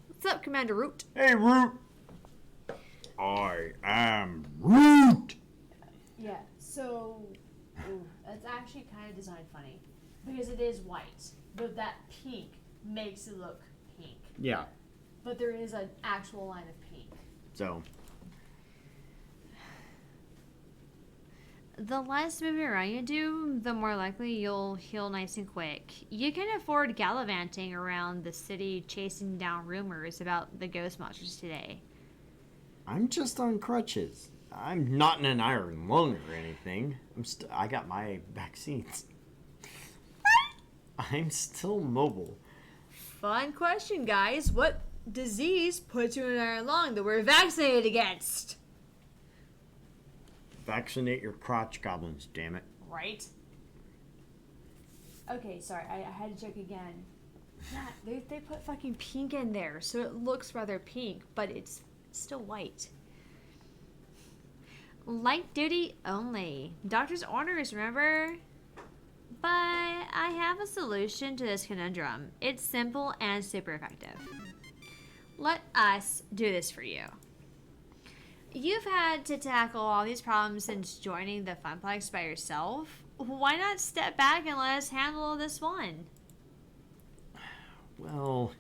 [SPEAKER 2] What's up, Commander Root?
[SPEAKER 1] Hey, Root! I am Root!
[SPEAKER 2] Yeah, so that's actually kind of designed funny because it is white, but that pink makes it look pink.
[SPEAKER 1] Yeah.
[SPEAKER 2] But there is an actual line of pink.
[SPEAKER 1] So.
[SPEAKER 3] The less moving around you do, the more likely you'll heal nice and quick. You can afford gallivanting around the city chasing down rumors about the ghost monsters today.
[SPEAKER 1] I'm just on crutches. I'm not in an iron lung or anything. I got my vaccines. I'm still mobile.
[SPEAKER 2] Fun question, guys. What disease puts you in an iron lung that we're vaccinated against?
[SPEAKER 1] Vaccinate your crotch, goblins, damn it.
[SPEAKER 2] Right? Okay, sorry. I had to joke again. Yeah, they put fucking pink in there, so it looks rather pink, but it's still white.
[SPEAKER 3] Light duty only. Doctor's orders, remember? But I have a solution to this conundrum. It's simple and super effective. Let us do this for you. You've had to tackle all these problems since joining the Funplex by yourself. Why not step back and let us handle this one?
[SPEAKER 1] Well,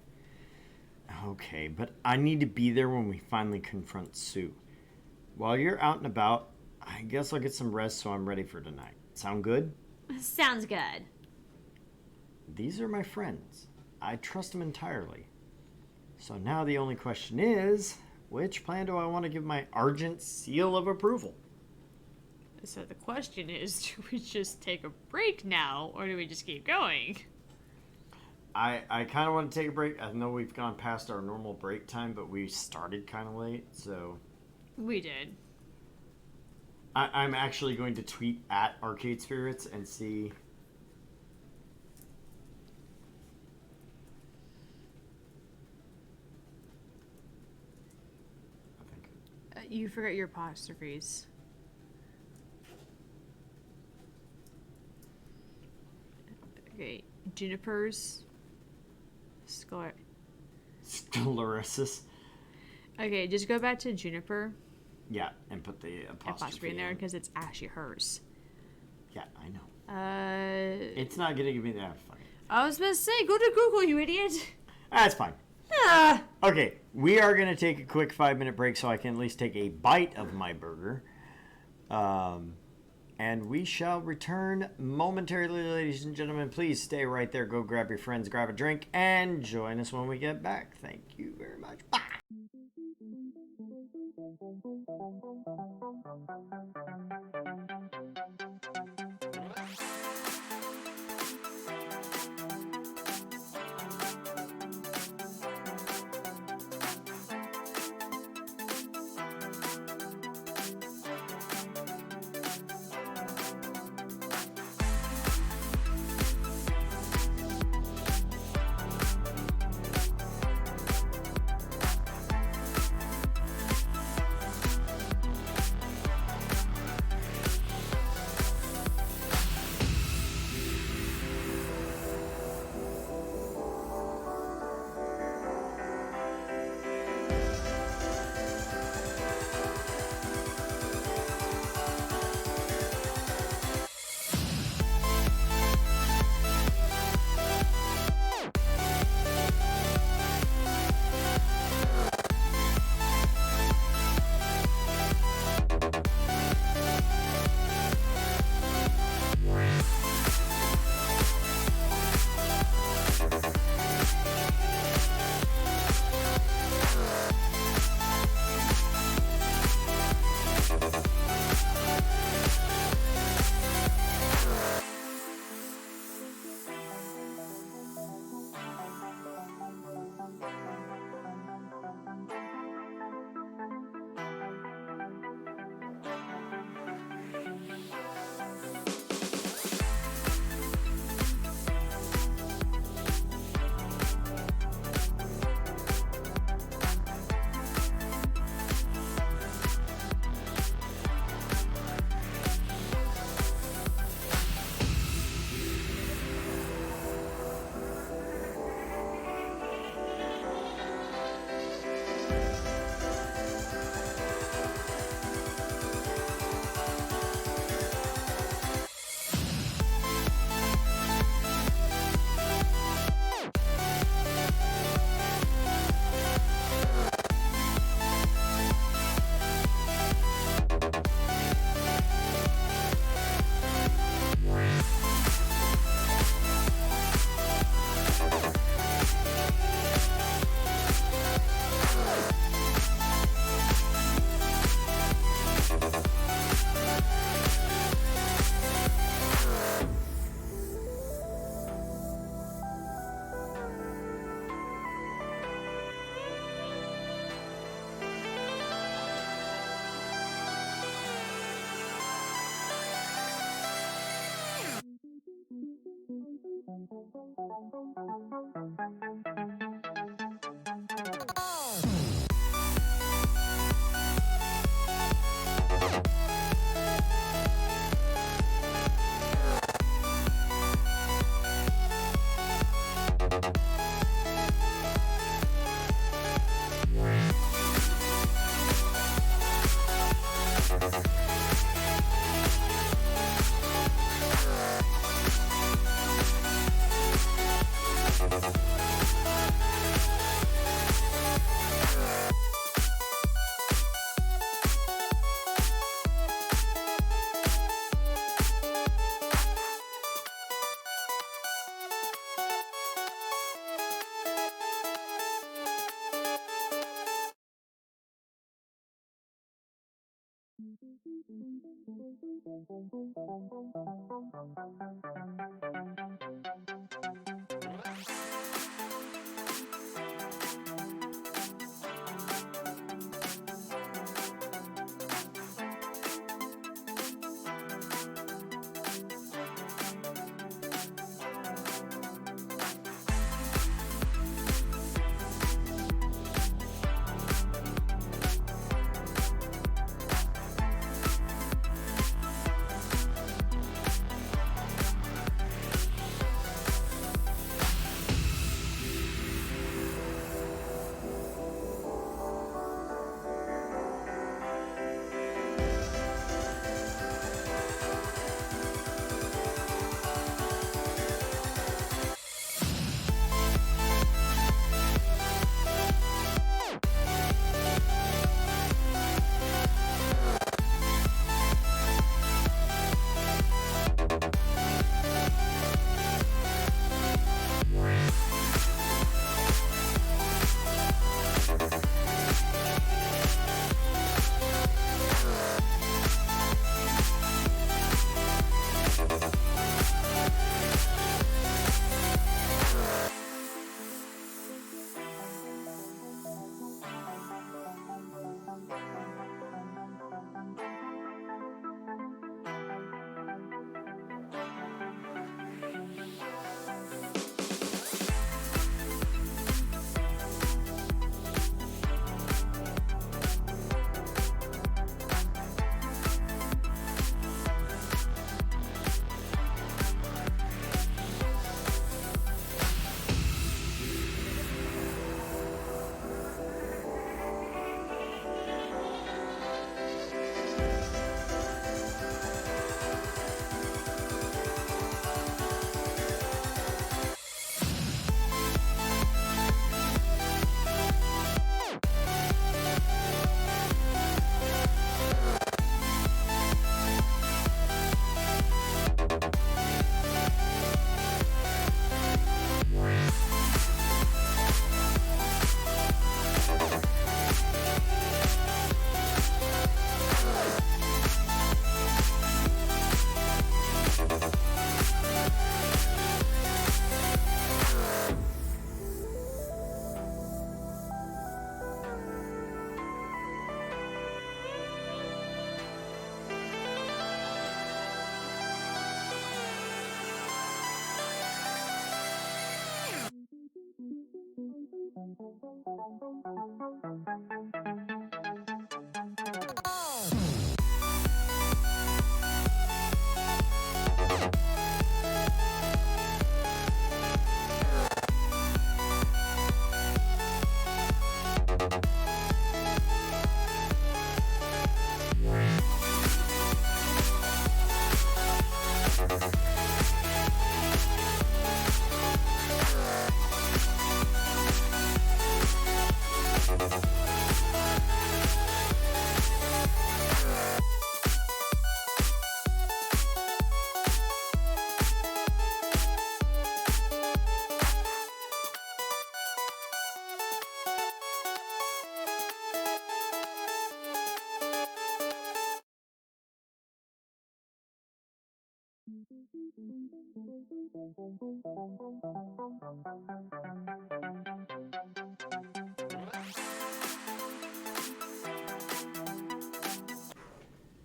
[SPEAKER 1] okay, but I need to be there when we finally confront Sue. While you're out and about, I guess I'll get some rest so I'm ready for tonight. Sound good?
[SPEAKER 3] Sounds good.
[SPEAKER 1] These are my friends. I trust them entirely. So now the only question is, which plan do I want to give my Argent seal of approval?
[SPEAKER 2] So the question is, do we just take a break now, or do we just keep going?
[SPEAKER 1] I kind of want to take a break. I know we've gone past our normal break time, but we started kind of late, so...
[SPEAKER 2] We did.
[SPEAKER 1] I'm actually going to tweet at Arcade Spirits and see...
[SPEAKER 2] You forgot your apostrophes. Okay, junipers.
[SPEAKER 1] Sclerosis.
[SPEAKER 2] Okay, just go back to juniper
[SPEAKER 1] Yeah, and put the
[SPEAKER 2] apostrophe in there because it's actually hers.
[SPEAKER 1] Yeah, I know. It's not gonna give me that. Fuck it.
[SPEAKER 2] I was supposed to say, go to Google, you idiot.
[SPEAKER 1] That's fine.
[SPEAKER 2] Ah.
[SPEAKER 1] Okay, we are going to take a quick 5-minute break so I can at least take a bite of my burger. And we shall return momentarily, ladies and gentlemen. Please stay right there. Go grab your friends, grab a drink, and join us when we get back. Thank you very much. Bye.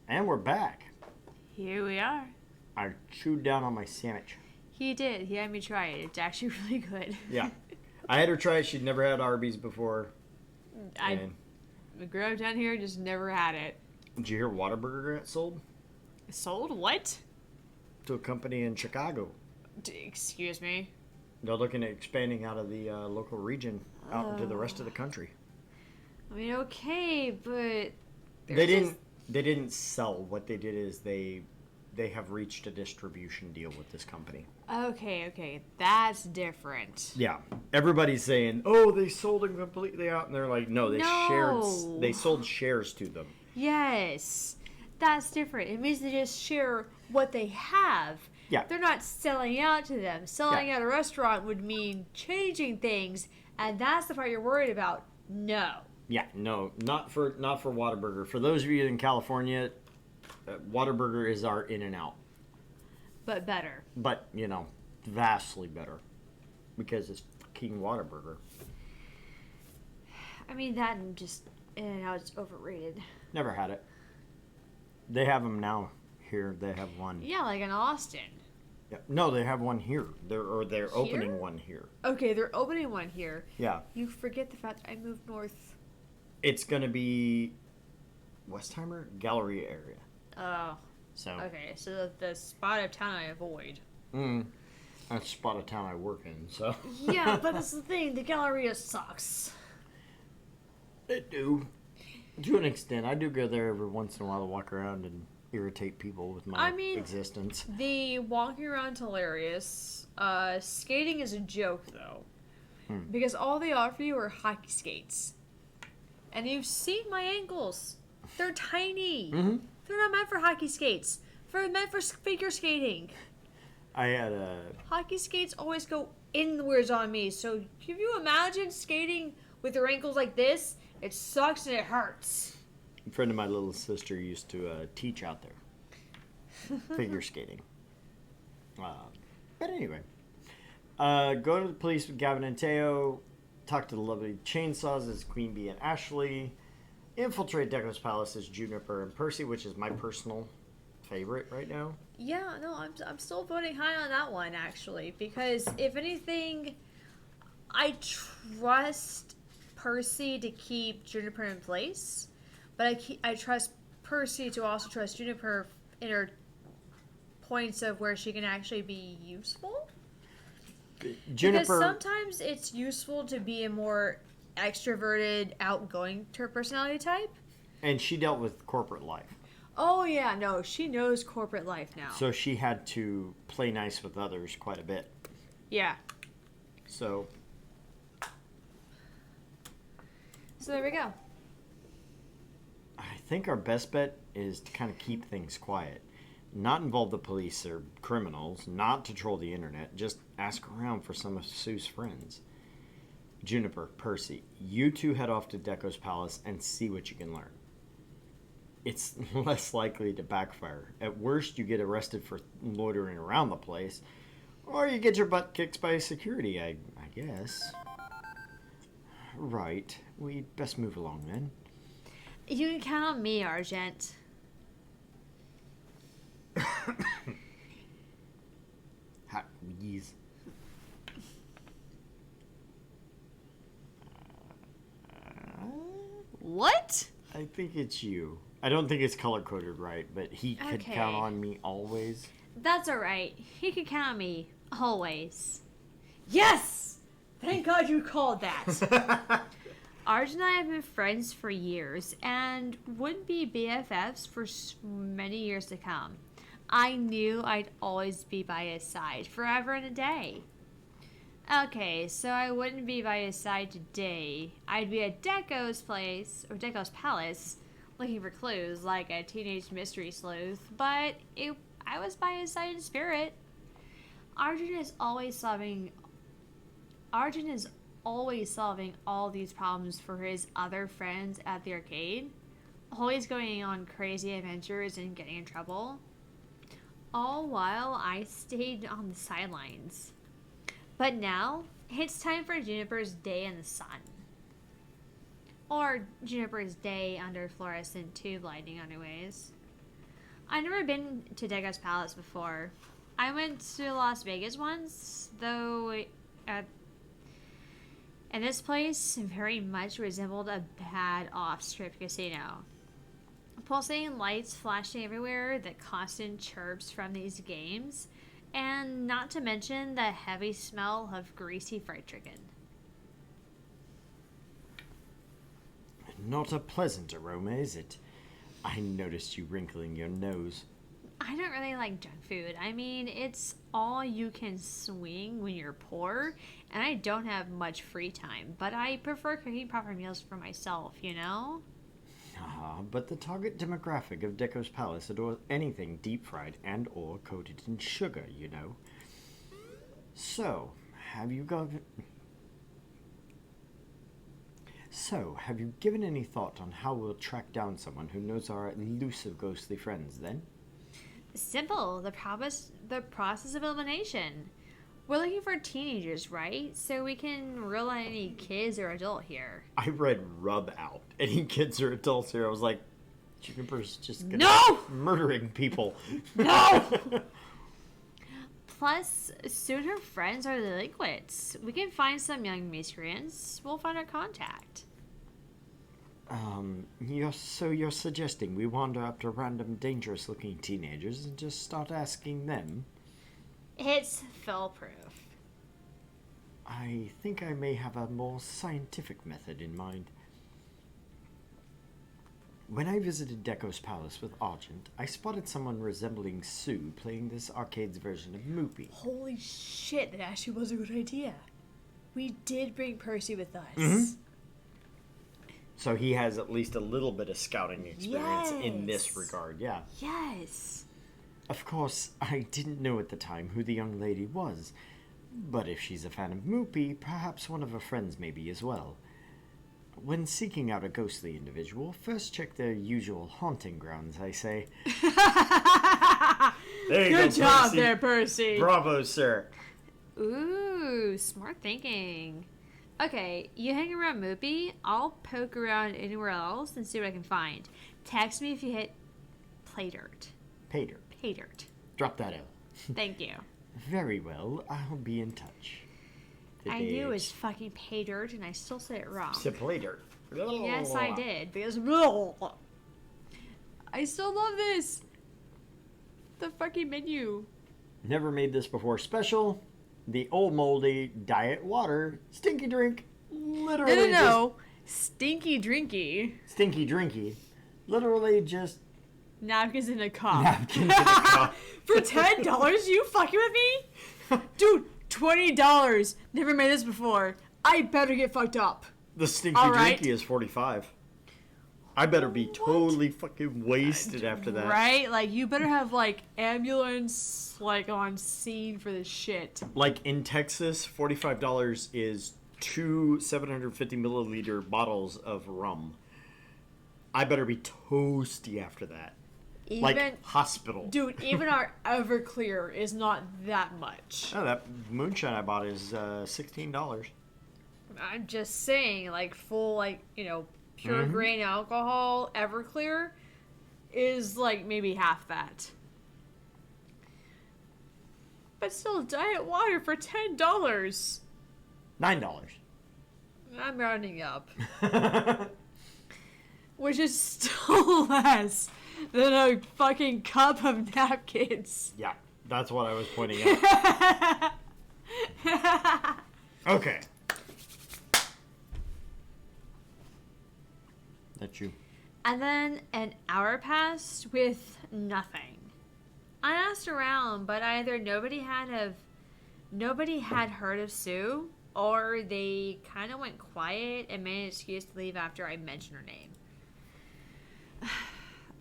[SPEAKER 1] And we're back.
[SPEAKER 3] Here we are.
[SPEAKER 1] I chewed down on my sandwich.
[SPEAKER 3] He did. He had me try it. It's actually really good.
[SPEAKER 1] Yeah. I had her try it. She'd never had Arby's before.
[SPEAKER 3] I grew up down here, just never had it.
[SPEAKER 1] Did you hear Whataburger got sold?
[SPEAKER 3] Sold? What?
[SPEAKER 1] To a company in Chicago.
[SPEAKER 3] Excuse me?
[SPEAKER 1] They're looking at expanding out of the local region out into the rest of the country.
[SPEAKER 3] I mean, okay, but...
[SPEAKER 1] They didn't sell. What they did is they have reached a distribution deal with this company.
[SPEAKER 3] Okay, that's different.
[SPEAKER 1] Yeah. Everybody's saying, "Oh, they sold them completely out." And they're like, "No, they sold shares to them."
[SPEAKER 3] Yes. That's different. It means they just share what they have.
[SPEAKER 1] Yeah.
[SPEAKER 3] They're not selling out to them. Selling out a restaurant would mean changing things, and that's the part you're worried about. No.
[SPEAKER 1] Yeah, no, not for Whataburger. For those of you in California, Whataburger is our In-N-Out.
[SPEAKER 2] But better.
[SPEAKER 1] But, vastly better. Because it's fucking Whataburger.
[SPEAKER 2] I mean, that and just In-N-Out is overrated.
[SPEAKER 1] Never had it. They have them now here. They have one.
[SPEAKER 2] Yeah, like in Austin.
[SPEAKER 1] Yeah. No, they have one here. They're opening one here.
[SPEAKER 2] Okay, they're opening one here.
[SPEAKER 1] Yeah.
[SPEAKER 2] You forget the fact that I moved north.
[SPEAKER 1] It's going to be Westheimer Galleria area.
[SPEAKER 2] Oh.
[SPEAKER 1] So.
[SPEAKER 2] Okay, so the spot of town I avoid.
[SPEAKER 1] That's the spot of town I work in, so.
[SPEAKER 2] Yeah, but that's the thing. The Galleria sucks.
[SPEAKER 1] They do. To an extent. I do go there every once in a while to walk around and irritate people with my existence.
[SPEAKER 2] The walking around's hilarious. Skating is a joke, though. Because all they offer you are hockey skates. And you've seen my ankles. They're tiny.
[SPEAKER 1] Mm-hmm.
[SPEAKER 2] They're not meant for hockey skates. They're meant for figure skating.
[SPEAKER 1] I had a...
[SPEAKER 2] Hockey skates always go inwards on me. So can you imagine skating with your ankles like this? It sucks and it hurts.
[SPEAKER 1] A friend of my little sister used to teach out there. Figure skating. But anyway. Go to the police with Gavin and Teo. Talk to the lovely Chainsaws as Queen Bee and Ashley. Infiltrate Deco's Palace as Juniper and Percy, which is my personal favorite right now.
[SPEAKER 2] Yeah, no, I'm still voting high on that one, actually. Because, if anything, I trust Percy to keep Juniper in place. But I trust Percy to also trust Juniper in her points of where she can actually be useful.
[SPEAKER 1] Juniper...
[SPEAKER 2] Because sometimes it's useful to be a more extroverted, outgoing personality type.
[SPEAKER 1] And she dealt with corporate life.
[SPEAKER 2] Oh, yeah, no, she knows corporate life now.
[SPEAKER 1] So she had to play nice with others quite a bit.
[SPEAKER 2] Yeah.
[SPEAKER 1] So
[SPEAKER 2] there we go.
[SPEAKER 1] I think our best bet is to kind of keep things quiet. Not involve the police or criminals, not to troll the internet, just ask around for some of Sue's friends. Juniper, Percy, you two head off to Deco's Palace and see what you can learn. It's less likely to backfire. At worst, you get arrested for loitering around the place, or you get your butt kicked by security, I guess. Right. We'd best move along then.
[SPEAKER 3] You can count on me, Argent.
[SPEAKER 1] Hot wheeze.
[SPEAKER 3] What?
[SPEAKER 1] I think it's you. I don't think it's color-coded right, but he could
[SPEAKER 3] Okay.
[SPEAKER 1] count on me always.
[SPEAKER 3] That's alright. He can count on me. Always.
[SPEAKER 2] Yes! Thank God you called that.
[SPEAKER 3] Argent and I have been friends for years and would be BFFs for many years to come. I knew I'd always be by his side, forever and a day. Okay, so I wouldn't be by his side today. I'd be at Deco's place, or Deco's Palace, looking for clues like a teenage mystery sleuth, but I was by his side in spirit. Argent is always solving all these problems for his other friends at the arcade, always going on crazy adventures and getting in trouble. All while I stayed on the sidelines. But now, it's time for Juniper's day in the sun. Or Juniper's day under fluorescent tube lighting, anyways. I've never been to Deco's Palace before. I went to Las Vegas once, though and this place very much resembled a bad off-strip casino. Pulsating lights flashing everywhere, the constant chirps from these games, and not to mention the heavy smell of greasy fried chicken.
[SPEAKER 1] Not a pleasant aroma, is it? I noticed you wrinkling your nose.
[SPEAKER 3] I don't really like junk food. I mean, it's all you can swing when you're poor, and I don't have much free time, but I prefer cooking proper meals for myself, you know?
[SPEAKER 1] Ah, but the target demographic of Deco's Palace adores anything deep-fried and or coated in sugar, you know. So, have you So, have you given any thought on how we'll track down someone who knows our elusive ghostly friends, then?
[SPEAKER 3] Simple. The process of elimination. We're looking for teenagers, right? So we can rule out any kids or adult here.
[SPEAKER 1] I read rub out. Any kids or adults here? I was like, Juniper's just gonna
[SPEAKER 3] No!
[SPEAKER 1] murdering people.
[SPEAKER 3] No! Plus, soon her friends are delinquents. We can find some young miscreants. We'll find our contact.
[SPEAKER 1] You're suggesting we wander up to random dangerous-looking teenagers and just start asking them?
[SPEAKER 3] It's foolproof.
[SPEAKER 1] I think I may have a more scientific method in mind. When I visited Deco's palace with Argent, I spotted someone resembling Sue playing this arcade's version of Moopy.
[SPEAKER 2] Holy shit, that actually was a good idea. We did bring Percy with us.
[SPEAKER 1] Mm-hmm. So he has at least a little bit of scouting experience in this regard, yeah.
[SPEAKER 3] Yes.
[SPEAKER 1] Of course, I didn't know at the time who the young lady was, but if she's a fan of Moopy, perhaps one of her friends may be as well. When seeking out a ghostly individual, first check their usual haunting grounds, I say. There you
[SPEAKER 2] Good
[SPEAKER 1] go,
[SPEAKER 2] job
[SPEAKER 1] Percy.
[SPEAKER 2] there, Percy.
[SPEAKER 1] Bravo, sir.
[SPEAKER 3] Ooh, smart thinking. Okay, you hang around Moopy. I'll poke around anywhere else and see what I can find. Text me if you hit play dirt.
[SPEAKER 1] Pay dirt.
[SPEAKER 3] Pay dirt.
[SPEAKER 1] Drop that out.
[SPEAKER 3] Thank you.
[SPEAKER 1] Very well, I'll be in touch.
[SPEAKER 3] I knew it was fucking pay dirt and I still said it wrong.
[SPEAKER 1] Play dirt.
[SPEAKER 3] Yes, I did.
[SPEAKER 2] Because I still love this. The fucking menu.
[SPEAKER 1] Never made this before special. The old moldy diet water stinky drink. Literally
[SPEAKER 2] No. Stinky drinky.
[SPEAKER 1] just stinky drinky. Literally just
[SPEAKER 2] Napkins in a cup.
[SPEAKER 1] napkins in a cup.
[SPEAKER 2] For $10? You fucking with me? Dude, $20. Never made this before. I better get fucked up.
[SPEAKER 1] The stinky
[SPEAKER 2] All right.
[SPEAKER 1] drinky is 45. I better be totally fucking wasted after that.
[SPEAKER 2] Right? Like, you better have, like, ambulance, like, on scene for this shit.
[SPEAKER 1] Like in Texas, $45 is 2 750 milliliter bottles of rum. I better be toasty after that.
[SPEAKER 2] Even,
[SPEAKER 1] Like hospital.
[SPEAKER 2] dude, even our Everclear is not that much.
[SPEAKER 1] Oh, that moonshine I bought is $16.
[SPEAKER 2] I'm just saying, like, full, like, you know, pure grain alcohol, Everclear, is, like, maybe half that. But still, diet water for $10.
[SPEAKER 1] $9.
[SPEAKER 2] I'm rounding up. Which is still less than a fucking cup of napkins.
[SPEAKER 1] Yeah, that's what I was pointing out. Okay. That's you.
[SPEAKER 3] And then an hour passed with nothing. I asked around, but either nobody had heard of Sue, or they kind of went quiet and made an excuse to leave after I mentioned her name.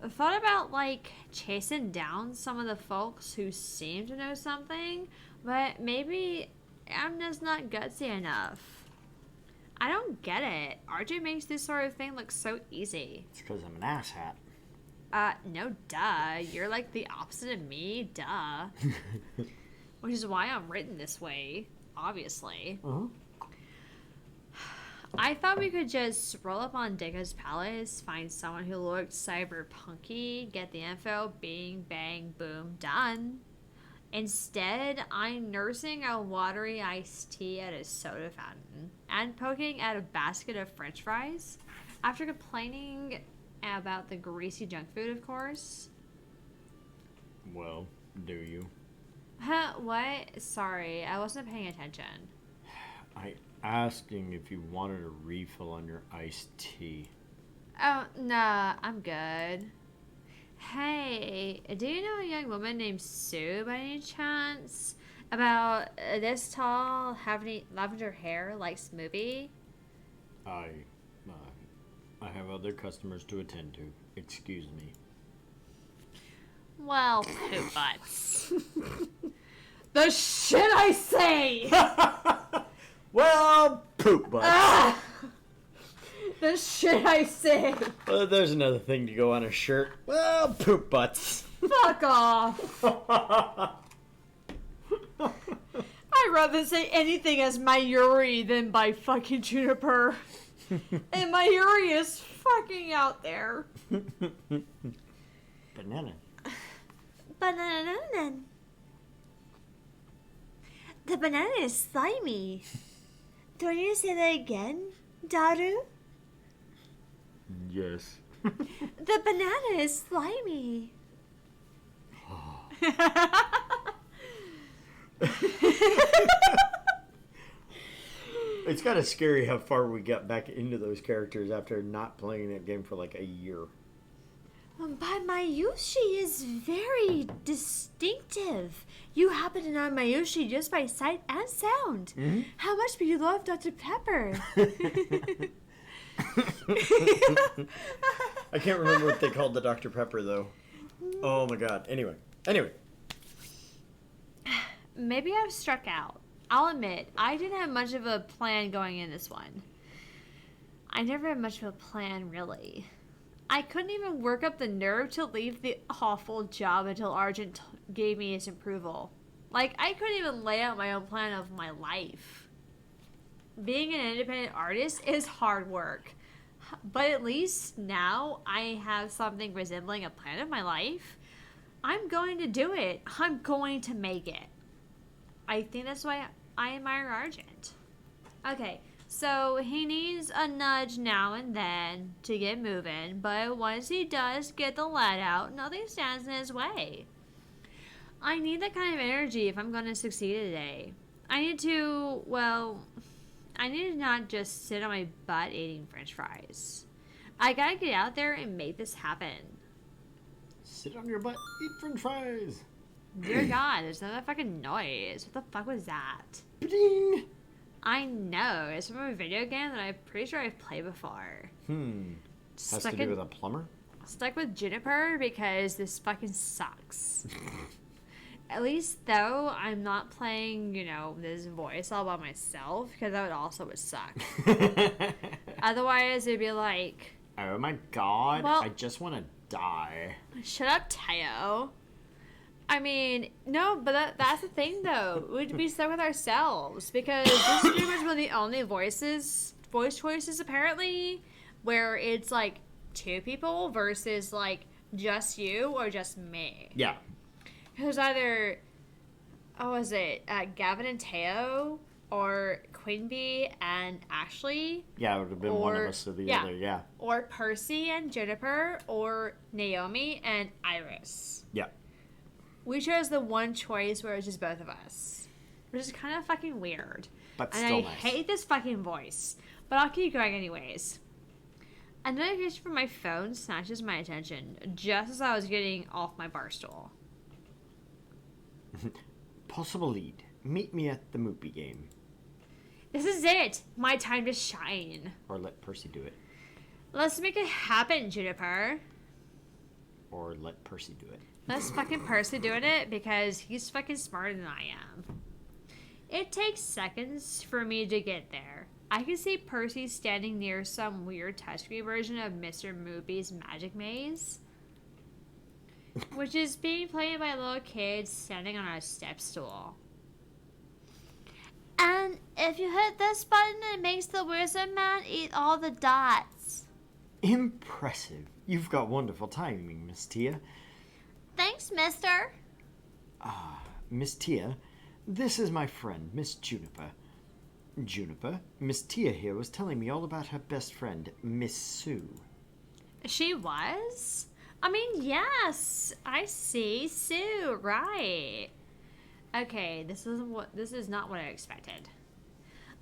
[SPEAKER 3] I thought about, like, chasing down some of the folks who seem to know something, but maybe I'm just not gutsy enough. I don't get it. RJ makes this sort of thing look so easy.
[SPEAKER 1] It's because I'm an asshat.
[SPEAKER 3] No, duh. You're like the opposite of me, duh. Which is why I'm written this way, obviously.
[SPEAKER 1] Uh-huh.
[SPEAKER 3] I thought we could just roll up on Deco's palace, find someone who looked cyberpunky, get the info, bing, bang, boom, done. Instead, I'm nursing a watery iced tea at a soda fountain and poking at a basket of french fries after complaining about the greasy junk food, of course.
[SPEAKER 1] Well, do you?
[SPEAKER 3] Huh, what? Sorry, I wasn't paying attention.
[SPEAKER 1] I asking if you wanted a refill on your iced tea.
[SPEAKER 3] Oh, nah, I'm good. Hey, do you know a young woman named Sue by any chance? About this tall, having lavender hair like Smoothie?
[SPEAKER 1] I have other customers to attend to. Excuse me.
[SPEAKER 3] Well, poop butts.
[SPEAKER 2] The shit I say!
[SPEAKER 1] Well, poop butt.
[SPEAKER 2] The shit I say.
[SPEAKER 1] There's another thing to go on a shirt. Well, poop butts.
[SPEAKER 2] Fuck off. I'd rather say anything as Mayuri than by fucking Juniper. And Mayuri is fucking out there.
[SPEAKER 1] Banana.
[SPEAKER 3] Banana. The banana is slimy. Do I need to say that again, Daru?
[SPEAKER 1] Yes.
[SPEAKER 3] The banana is slimy.
[SPEAKER 1] It's kind of scary how far we got back into those characters after not playing that game for like a year.
[SPEAKER 3] But Mayushi is very distinctive. You happen to know Mayushi just by sight and sound.
[SPEAKER 1] Mm-hmm.
[SPEAKER 3] How much do you love Dr. Pepper?
[SPEAKER 1] I can't remember what they called the Dr. Pepper though. Oh my god. Anyway.
[SPEAKER 3] Maybe I've struck out. I'll admit, I didn't have much of a plan going in this one. I never had much of a plan, really. I couldn't even work up the nerve to leave the awful job until Argent gave me his approval. Like, I couldn't even lay out my own plan of my life. Being an independent artist is hard work. But at least now I have something resembling a plan of my life. I'm going to do it. I'm going to make it. I think that's why I admire Argent. Okay, so he needs a nudge now and then to get moving, but once he does get the let out, nothing stands in his way. I need that kind of energy if I'm going to succeed today. I need to not just sit on my butt eating french fries. I gotta get out there and make this happen.
[SPEAKER 1] Sit on your butt, eat french fries.
[SPEAKER 3] Dear God, there's another fucking noise. What the fuck was that?
[SPEAKER 1] Ding.
[SPEAKER 3] I know. It's from a video game that I'm pretty sure I've played before.
[SPEAKER 1] Has to do with a plumber?
[SPEAKER 3] Stuck with Juniper because this fucking sucks. At least, though, I'm not playing, this voice all by myself, because that would suck. Otherwise, it'd be like...
[SPEAKER 1] Oh my god,
[SPEAKER 3] Well-
[SPEAKER 1] I just want to die.
[SPEAKER 3] Shut up, Teo. I mean, no, but that's the thing, though. We'd be stuck with ourselves, because this is pretty much one of the only voice choices, apparently, where it's, like, two people versus, like, just you or just me.
[SPEAKER 1] Yeah.
[SPEAKER 3] It was either, Gavin and Teo, or Queen Bee and Ashley.
[SPEAKER 1] Yeah, it would have been one of us or the other, yeah.
[SPEAKER 3] Or Percy and Juniper, or Naomi and Iris.
[SPEAKER 1] Yeah.
[SPEAKER 3] We chose the one choice where it's just both of us. Which is kind of fucking weird.
[SPEAKER 1] But
[SPEAKER 3] and
[SPEAKER 1] still
[SPEAKER 3] I
[SPEAKER 1] nice.
[SPEAKER 3] hate this fucking voice. But I'll keep going anyways. A notification from my phone snatches my attention just as I was getting off my bar stool.
[SPEAKER 1] Possible lead. Meet me at the Moopy game.
[SPEAKER 3] This is it! My time to shine.
[SPEAKER 1] Or let Percy do it.
[SPEAKER 3] Let's make it happen, Juniper.
[SPEAKER 1] Or let Percy do it.
[SPEAKER 3] Let's fucking Percy doing it because he's fucking smarter than I am. It takes seconds for me to get there. I can see Percy standing near some weird touchscreen version of Mr. Moopy's Magic Maze, which is being played by a little kid standing on a step stool. And if you hit this button, it makes the wizard man eat all the dots.
[SPEAKER 1] Impressive. You've got wonderful timing, Miss Tia.
[SPEAKER 3] Thanks, mister.
[SPEAKER 1] Miss Tia, this is my friend, Miss Juniper. Juniper, Miss Tia here was telling me all about her best friend, Miss Sue.
[SPEAKER 3] She was? I mean, yes, I see. Sue, right. Okay, this is not what I expected.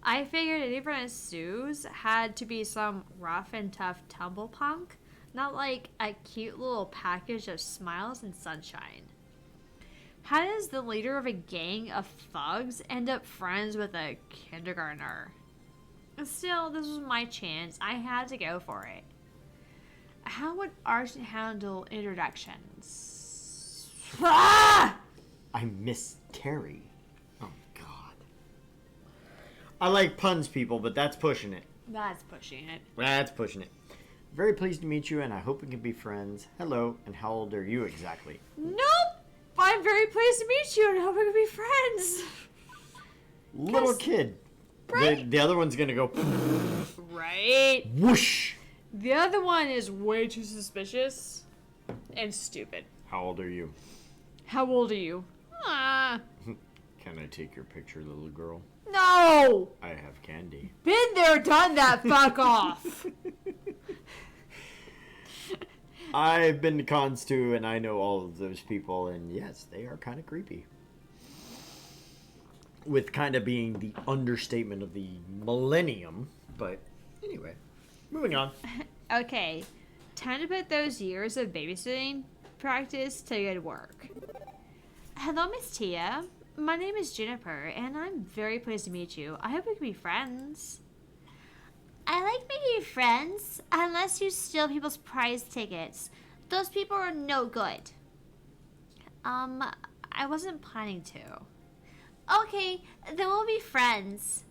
[SPEAKER 3] I figured any friend of Sue's had to be some rough and tough tumble punk, not like a cute little package of smiles and sunshine. How does the leader of a gang of thugs end up friends with a kindergartner? Still, this was my chance. I had to go for it. How would Argent handle introductions? Ah!
[SPEAKER 1] I'm Miss Terry. Oh, God. I like puns, people, but that's pushing it.
[SPEAKER 2] That's pushing it.
[SPEAKER 1] That's pushing it. Very pleased to meet you, and I hope we can be friends. Hello, and how old are you exactly?
[SPEAKER 2] Nope! I'm very pleased to meet you and I hope we can be friends.
[SPEAKER 1] Little kid.
[SPEAKER 2] Right.
[SPEAKER 1] The other one's gonna go
[SPEAKER 2] Right.
[SPEAKER 1] whoosh.
[SPEAKER 2] The other one is way too suspicious and stupid.
[SPEAKER 1] How old are you?
[SPEAKER 2] How old are you?
[SPEAKER 1] Can I take your picture, little girl?
[SPEAKER 2] No!
[SPEAKER 1] I have candy.
[SPEAKER 2] Been there, done that, fuck off!
[SPEAKER 1] I've been to cons too, and I know all of those people, and yes, they are kind of creepy. With kind of being the understatement of the millennium, but anyway, moving on.
[SPEAKER 3] Okay, time to put those years of babysitting practice to good work. Hello, Miss Tia. My name is Juniper, and I'm very pleased to meet you. I hope we can be friends. I like making friends, unless you steal people's prize tickets. Those people are no good. I wasn't planning to. Okay, then we'll be friends.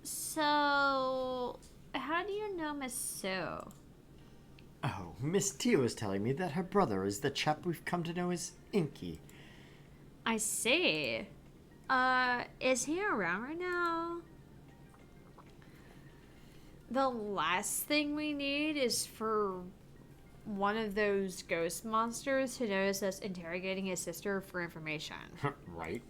[SPEAKER 3] So, how do you know Miss Sue?
[SPEAKER 1] Oh, Miss Tia was telling me that her brother is the chap we've come to know as Inky.
[SPEAKER 3] I see. Is he around right now?
[SPEAKER 2] The last thing we need is for one of those ghost monsters to notice us interrogating his sister for information.
[SPEAKER 1] Right?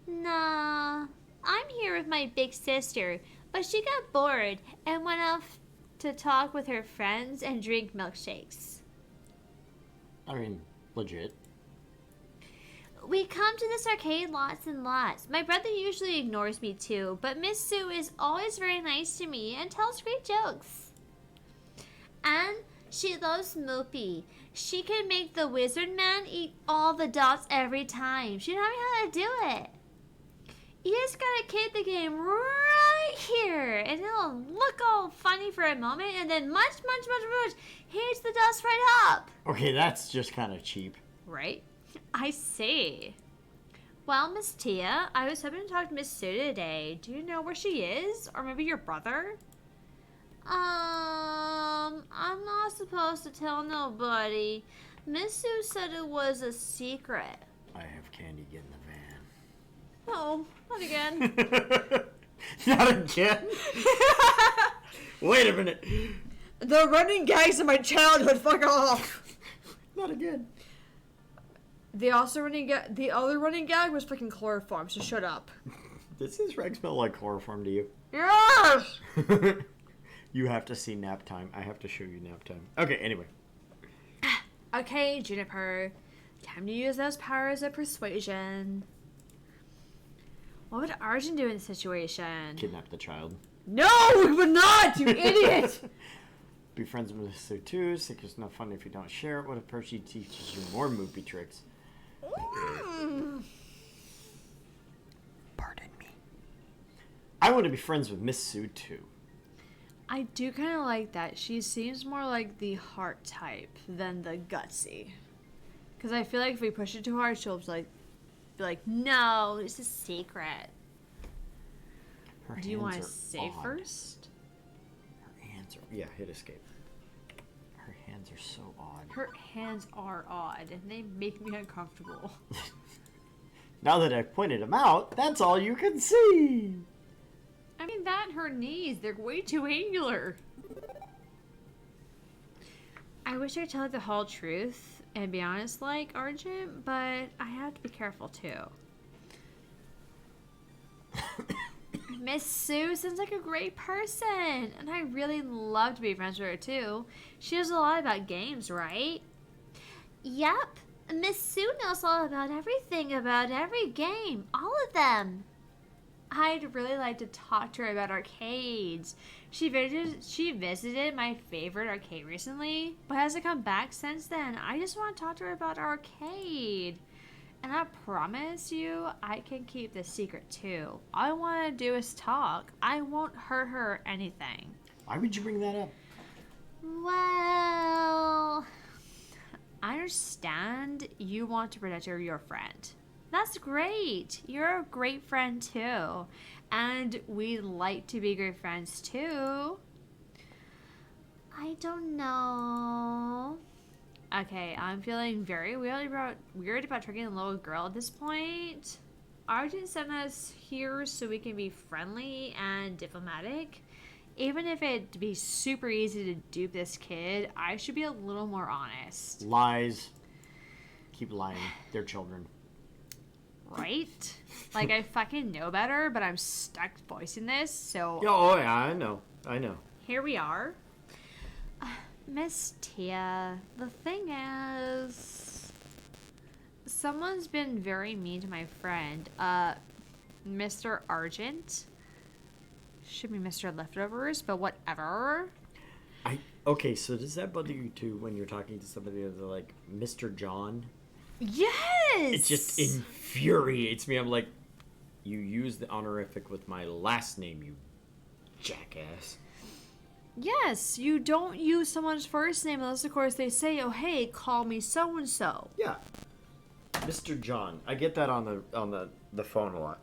[SPEAKER 3] Nah, I'm here with my big sister, but she got bored and went off to talk with her friends and drink milkshakes.
[SPEAKER 1] I mean, legit.
[SPEAKER 3] We come to this arcade lots and lots. My brother usually ignores me too, but Miss Sue is always very nice to me and tells great jokes. And she loves Moopy. She can make the wizard man eat all the dots every time. She taught me how to do it. You just gotta kid the game right here, and it'll look all funny for a moment, and then much heats the dust right up.
[SPEAKER 1] Okay, that's just kind of cheap.
[SPEAKER 3] Right? I see. Well, Miss Tia, I was hoping to talk to Miss Sue today. Do you know where she is? Or maybe your brother? I'm not supposed to tell nobody. Miss Sue said it was a secret.
[SPEAKER 1] I have candy. Get in the van.
[SPEAKER 2] Oh, not again.
[SPEAKER 1] Not again? Wait a minute.
[SPEAKER 2] The running gags of my childhood, fuck off.
[SPEAKER 1] Not again.
[SPEAKER 2] The other running gag was freaking chloroform, so shut up.
[SPEAKER 1] Does this rag smell like chloroform to you?
[SPEAKER 2] Yes!
[SPEAKER 1] You have to see nap time. I have to show you nap time. Okay, anyway.
[SPEAKER 2] Okay, Juniper. Time to use those powers of persuasion.
[SPEAKER 3] What would Argent do in this situation?
[SPEAKER 1] Kidnap the child.
[SPEAKER 2] No, we would not, you idiot!
[SPEAKER 1] Be friends with Sue too. Secret's not fun if you don't share it. What if Percy teaches you more movie tricks? Pardon me. I want to be friends with Miss Sue too.
[SPEAKER 2] I do kind of like that. She seems more like the heart type than the gutsy. Because I feel like if we push it too hard, she'll be like,
[SPEAKER 3] No, it's a secret.
[SPEAKER 1] Her
[SPEAKER 2] do you want to
[SPEAKER 1] hands are
[SPEAKER 2] say
[SPEAKER 1] odd.
[SPEAKER 2] first?
[SPEAKER 1] Her hands are... Yeah, hit escape. Her hands are so odd.
[SPEAKER 2] Her hands are odd, and they make me uncomfortable.
[SPEAKER 1] Now that I've pointed them out, that's all you can see.
[SPEAKER 2] I mean, that and her knees, they're way too angular.
[SPEAKER 3] I wish I could tell her the whole truth and be honest like Argent, but I have to be careful too. Miss Sue sounds like a great person, and I really love to be friends with her too. She knows a lot about games, right? Yep. Miss Sue knows all about everything about every game. All of them. I'd really like to talk to her about arcades. She visited my favorite arcade recently, but hasn't come back since then. I just want to talk to her about arcade. And I promise you, I can keep this secret too. All I want to do is talk. I won't hurt her or anything.
[SPEAKER 1] Why would you bring that up?
[SPEAKER 3] Well, I understand you want to protect your friend. That's great. You're a great friend too. And we'd like to be great friends too. I don't know. Okay, I'm feeling very weird about tricking the little girl at this point. Argent sent us here so we can be friendly and diplomatic. Even if it'd be super easy to dupe this kid, I should be a little more honest.
[SPEAKER 1] Lies. Keep lying. They're children.
[SPEAKER 3] Right? Like, I fucking know better, but I'm stuck voicing this, so...
[SPEAKER 1] Oh, yeah, I know.
[SPEAKER 3] Here we are. Miss Tia, the thing is... Someone's been very mean to my friend, Mr. Argent. Should be Mr. Leftovers, but whatever.
[SPEAKER 1] Okay, so does that bother you too when you're talking to somebody that's like Mr. John?
[SPEAKER 3] Yes!
[SPEAKER 1] It just infuriates me. I'm like, you use the honorific with my last name, you jackass.
[SPEAKER 3] Yes, you don't use someone's first name unless, of course, they say, oh, hey, call me so-and-so.
[SPEAKER 1] Yeah. Mr. John. I get that on the phone a lot.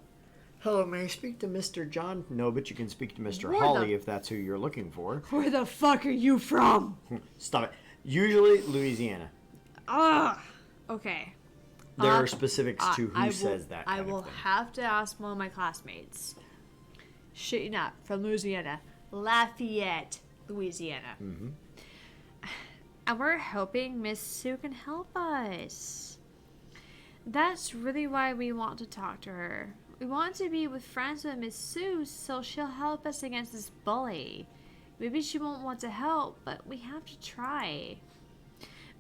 [SPEAKER 1] Hello, may I speak to Mr. John? No, but you can speak to Mr. Hawley if that's who you're looking for.
[SPEAKER 3] Where the fuck are you from?
[SPEAKER 1] Stop it. Usually Louisiana.
[SPEAKER 3] Okay.
[SPEAKER 1] There are specifics to who says that.
[SPEAKER 3] I will have to ask one of my classmates. Shit you not, from Louisiana. Lafayette, Louisiana.
[SPEAKER 1] Mm-hmm.
[SPEAKER 3] And we're hoping Miss Sue can help us. That's really why we want to talk to her. We want to be with friends with Miss Sue so she'll help us against this bully. Maybe she won't want to help, but we have to try.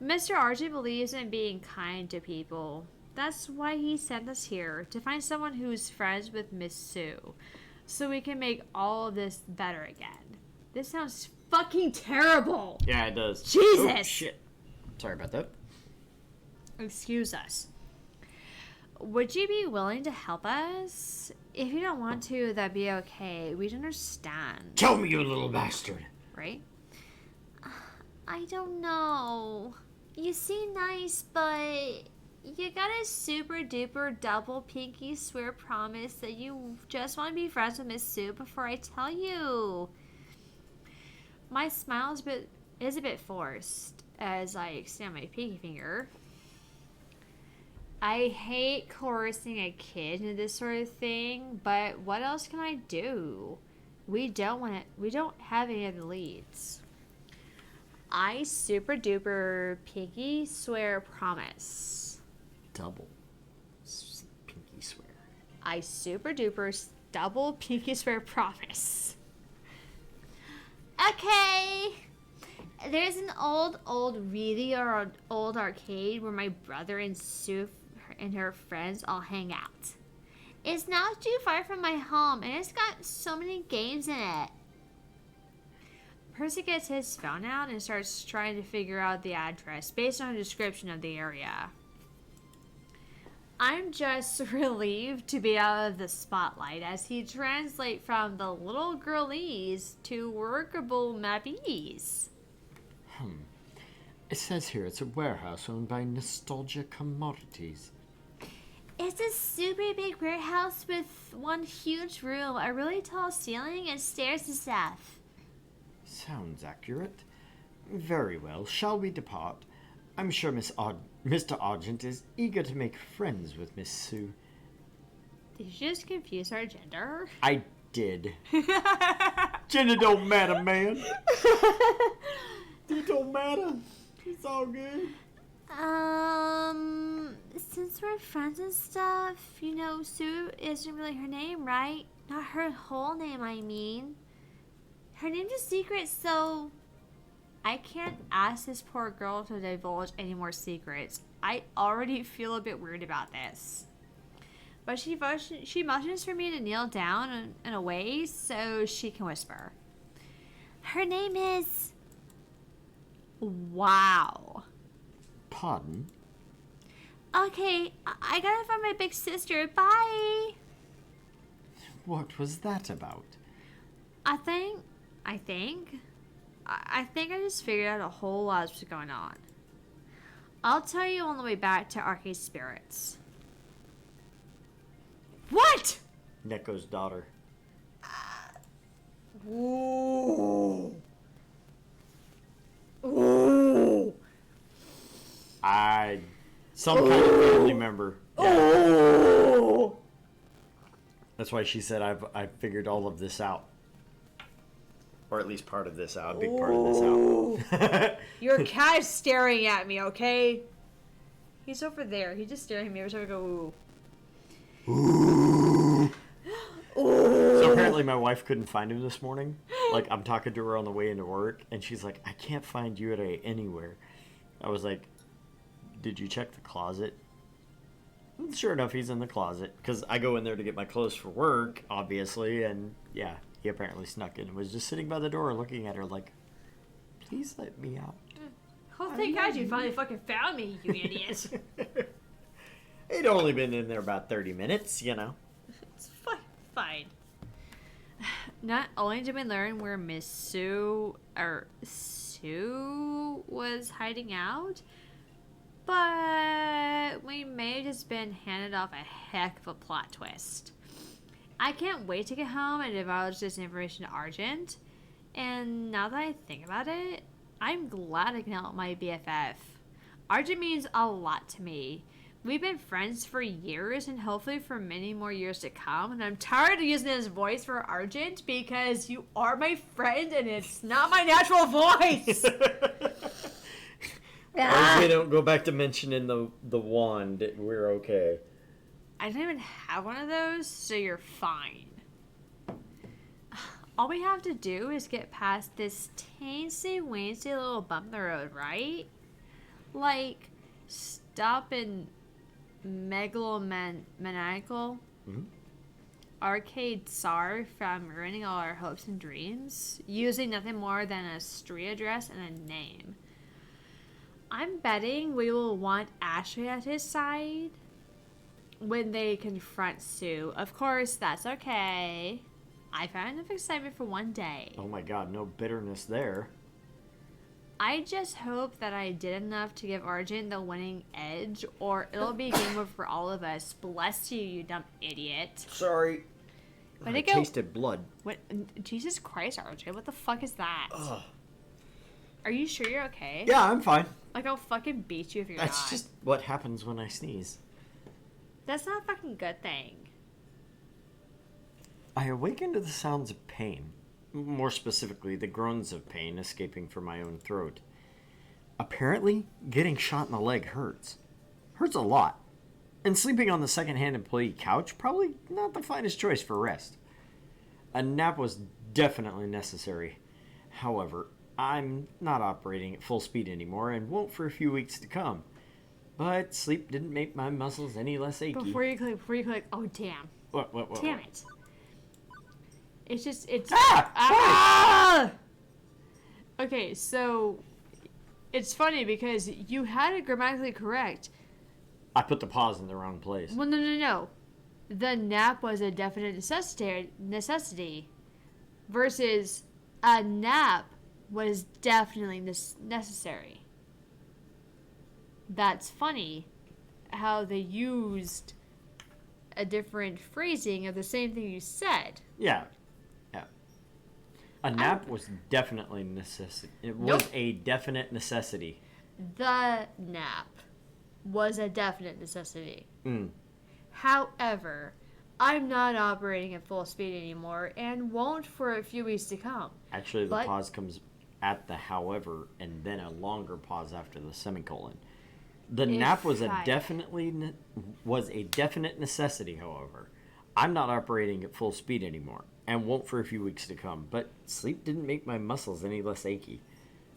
[SPEAKER 3] Mr. Argent believes in being kind to people. That's why he sent us here, to find someone who's friends with Miss Sue, so we can make all of this better again. This sounds fucking terrible!
[SPEAKER 1] Yeah, it does.
[SPEAKER 3] Jesus!
[SPEAKER 1] Oh, shit. Sorry about that.
[SPEAKER 3] Excuse us. Would you be willing to help us? If you don't want to, that'd be okay. We'd understand.
[SPEAKER 1] Tell me, you little bastard.
[SPEAKER 3] Right? I don't know. You seem nice, but you got a super duper double pinky swear promise that you just want to be friends with Miss Sue before I tell you. My smile is a bit forced as I extend my pinky finger. I hate coercing a kid into this sort of thing, but what else can I do? We don't have any other leads. I super duper pinky swear promise.
[SPEAKER 1] Double pinky swear.
[SPEAKER 3] I super duper double pinky swear promise. Okay. There's an old, really old arcade where my brother and Sue and her friends all hang out. It's not too far from my home, and it's got so many games in it. Percy gets his phone out and starts trying to figure out the address based on a description of the area. I'm just relieved to be out of the spotlight as he translates from the little girlies to workable mappies.
[SPEAKER 1] It says here it's a warehouse owned by Nostalgia Commodities.
[SPEAKER 3] It's a super big warehouse with one huge room, a really tall ceiling, and stairs to stuff.
[SPEAKER 1] Sounds accurate. Very well. Shall we depart? I'm sure Mr. Argent is eager to make friends with Miss Sue.
[SPEAKER 3] Did you just confuse our gender?
[SPEAKER 1] I did. Gender don't matter, man. It don't matter. It's all good.
[SPEAKER 3] Since we're friends and stuff, you know, Sue isn't really her name, right? Not her whole name, I mean. Her name's a secret, so I can't ask this poor girl to divulge any more secrets. I already feel a bit weird about this. But she motions for me to kneel down in a way so she can whisper. Her name is... Wow.
[SPEAKER 1] Pardon?
[SPEAKER 3] Okay, I gotta find my big sister. Bye!
[SPEAKER 1] What was that about?
[SPEAKER 3] I think I just figured out a whole lot of what's going on. I'll tell you on the way back to Arcade Spirits. What?
[SPEAKER 1] Neko's daughter.
[SPEAKER 2] Ooh. Ooh.
[SPEAKER 1] Some kind of family member. Yeah.
[SPEAKER 2] Ooh.
[SPEAKER 1] That's why she said I've figured all of this out. Or at least part of this out. A big part of this out.
[SPEAKER 2] Your cat is staring at me, okay? He's over there. He's just staring at me every time I go, ooh.
[SPEAKER 1] Ooh.
[SPEAKER 2] Ooh.
[SPEAKER 1] So apparently my wife couldn't find him this morning. Like, I'm talking to her on the way into work, and she's like, I can't find you anywhere. I was like, did you check the closet? And sure enough, he's in the closet. Because I go in there to get my clothes for work, obviously, and yeah, he apparently snuck in and was just sitting by the door looking at her like, please let me out.
[SPEAKER 2] Oh, thank God you finally fucking found me, you idiot.
[SPEAKER 1] He'd only been in there about 30 minutes, you know.
[SPEAKER 2] It's fine.
[SPEAKER 3] Not only did we learn where Miss Sue was hiding out, but we may have just been handed off a heck of a plot twist. I can't wait to get home and divulge this information to Argent. And now that I think about it, I'm glad I can help my BFF. Argent means a lot to me. We've been friends for years and hopefully for many more years to come. And I'm tired of using his voice for Argent because you are my friend and it's not my natural voice.
[SPEAKER 1] As we don't go back to mentioning the wand, we're okay.
[SPEAKER 3] I don't even have one of those, so you're fine. All we have to do is get past this teensy-weensy little bump in the road, right? Like, stop in megalomaniacal arcade czar from ruining all our hopes and dreams, using nothing more than a street address and a name. I'm betting we will want Ashley at his side when they confront Sue. Of course, that's okay. I found enough excitement for one day.
[SPEAKER 1] Oh my god, no bitterness there.
[SPEAKER 3] I just hope that I did enough to give Argent the winning edge, or it'll be game over for all of us. Bless you, you dumb idiot.
[SPEAKER 1] Sorry.
[SPEAKER 3] Where'd
[SPEAKER 1] I
[SPEAKER 3] it go?
[SPEAKER 1] tasted blood.
[SPEAKER 3] What? Jesus Christ, Argent, what the fuck is that?
[SPEAKER 1] Ugh.
[SPEAKER 3] Are you sure you're okay?
[SPEAKER 1] Yeah, I'm fine.
[SPEAKER 3] Like, I'll fucking beat you if you're
[SPEAKER 1] That's
[SPEAKER 3] not.
[SPEAKER 1] just what happens when I sneeze.
[SPEAKER 3] That's not a fucking good thing.
[SPEAKER 1] I awakened to the sounds of pain. More specifically, the groans of pain escaping from my own throat. Apparently, getting shot in the leg hurts. Hurts a lot. And sleeping on the second-hand employee couch, probably not the finest choice for rest. A nap was definitely necessary. However, I'm not operating at full speed anymore and won't for a few weeks to come. But sleep didn't make my muscles any less achy.
[SPEAKER 3] Before you click, oh damn.
[SPEAKER 1] What?
[SPEAKER 3] Damn it. It's just, it's...
[SPEAKER 1] Ah!
[SPEAKER 2] Okay, so it's funny because you had it grammatically correct.
[SPEAKER 1] I put the pause in the wrong place.
[SPEAKER 2] Well, no. The nap was a definite necessity versus a nap was definitely necessary. That's funny how they used a different phrasing of the same thing you said.
[SPEAKER 1] Yeah. A nap was definitely necessity. It was a definite necessity.
[SPEAKER 2] The nap was a definite necessity. However, I'm not operating at full speed anymore and won't for a few weeks to come.
[SPEAKER 1] Actually, the pause comes at the however and then a longer pause after the semicolon. The nap was a definite necessity, however. I'm not operating at full speed anymore and won't for a few weeks to come, but sleep didn't make my muscles any less achy.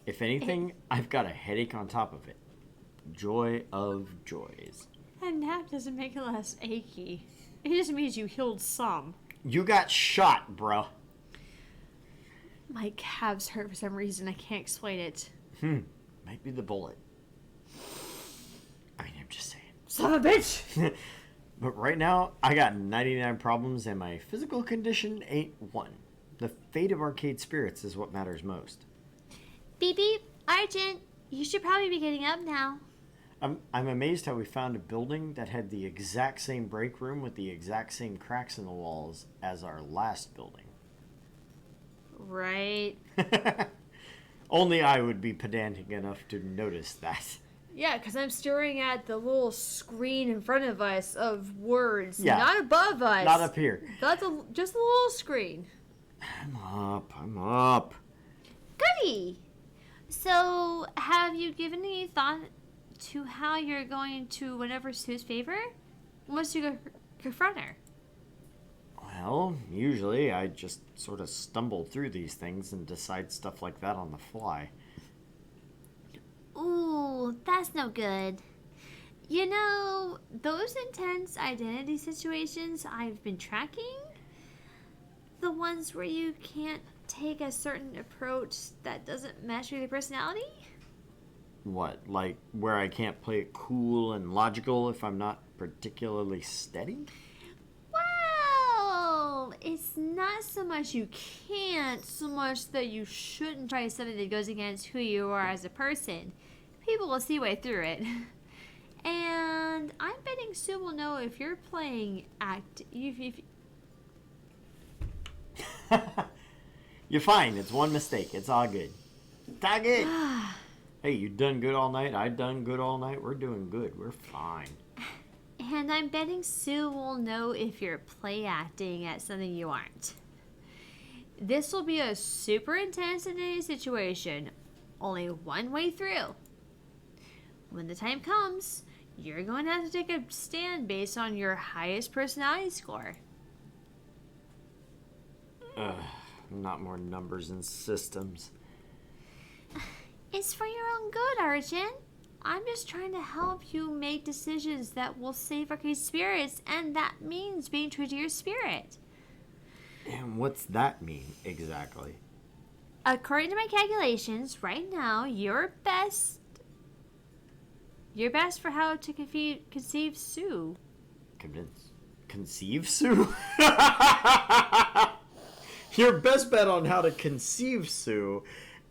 [SPEAKER 1] If anything, I've got a headache on top of it. Joy of joys.
[SPEAKER 2] A nap doesn't make it less achy. It just means you healed some.
[SPEAKER 1] You got shot, bruh.
[SPEAKER 2] My calves hurt for some reason. I can't explain it.
[SPEAKER 1] Might be the bullet. I mean, I'm just saying.
[SPEAKER 2] Son of a bitch!
[SPEAKER 1] But right now, I got 99 problems and my physical condition ain't one. The fate of arcade spirits is what matters most.
[SPEAKER 3] Beep beep, Argent, you should probably be getting up now.
[SPEAKER 1] I'm amazed how we found a building that had the exact same break room with the exact same cracks in the walls as our last building.
[SPEAKER 3] Right.
[SPEAKER 1] Only I would be pedantic enough to notice that.
[SPEAKER 2] Yeah, because I'm staring at the little screen in front of us of words,
[SPEAKER 1] Yeah.
[SPEAKER 2] not above us.
[SPEAKER 1] Not up here.
[SPEAKER 2] That's just a little screen.
[SPEAKER 1] I'm up.
[SPEAKER 3] Goody! So, have you given any thought to how you're going to win over Sue's favor once you confront her?
[SPEAKER 1] Well, usually I just sort of stumble through these things and decide stuff like that on the fly.
[SPEAKER 3] Ooh, that's no good. You know, those intense identity situations I've been tracking, the ones where you can't take a certain approach that doesn't mesh with your personality?
[SPEAKER 1] What, like where I can't play it cool and logical if I'm not particularly steady?
[SPEAKER 3] Well, it's not so much you can't, so much that you shouldn't try something that goes against who you are as a person. People will see way through it. And I'm betting Sue will know if you're playing
[SPEAKER 1] You're fine. It's one mistake. It's all good. It's all good. Hey, you done good all night. I done good all night. We're doing good. We're fine.
[SPEAKER 3] And I'm betting Sue will know if you're play acting at something you aren't. This will be a super intense identity situation. Only one way through. When the time comes, you're going to have to take a stand based on your highest personality score.
[SPEAKER 1] Not more numbers and systems.
[SPEAKER 3] It's for your own good, Argent. I'm just trying to help you make decisions that will save our spirits, and that means being true to your spirit.
[SPEAKER 1] And what's that mean exactly?
[SPEAKER 3] According to my calculations, right now, you're best for how to conceive Sue.
[SPEAKER 1] Conceive Sue? Your best bet on how to conceive Sue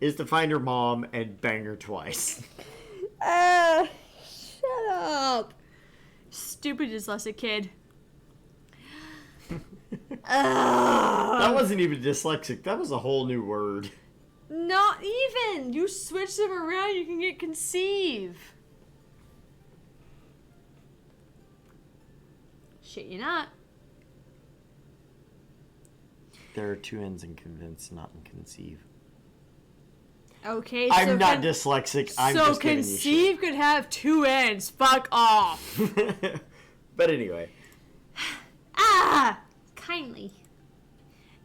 [SPEAKER 1] is to find her mom and bang her twice.
[SPEAKER 2] Shut up.
[SPEAKER 3] Stupid dyslexic kid.
[SPEAKER 1] That wasn't even dyslexic. That was a whole new word.
[SPEAKER 2] Not even. You switch them around, you can get conceive.
[SPEAKER 3] Shit, you're not.
[SPEAKER 1] There are two N's in convince, not in conceive.
[SPEAKER 2] Okay,
[SPEAKER 1] I'm not dyslexic. I'm
[SPEAKER 2] so
[SPEAKER 1] just giving you
[SPEAKER 2] conceive
[SPEAKER 1] shit.
[SPEAKER 2] could have two ends. Fuck off.
[SPEAKER 1] But anyway.
[SPEAKER 3] Kindly.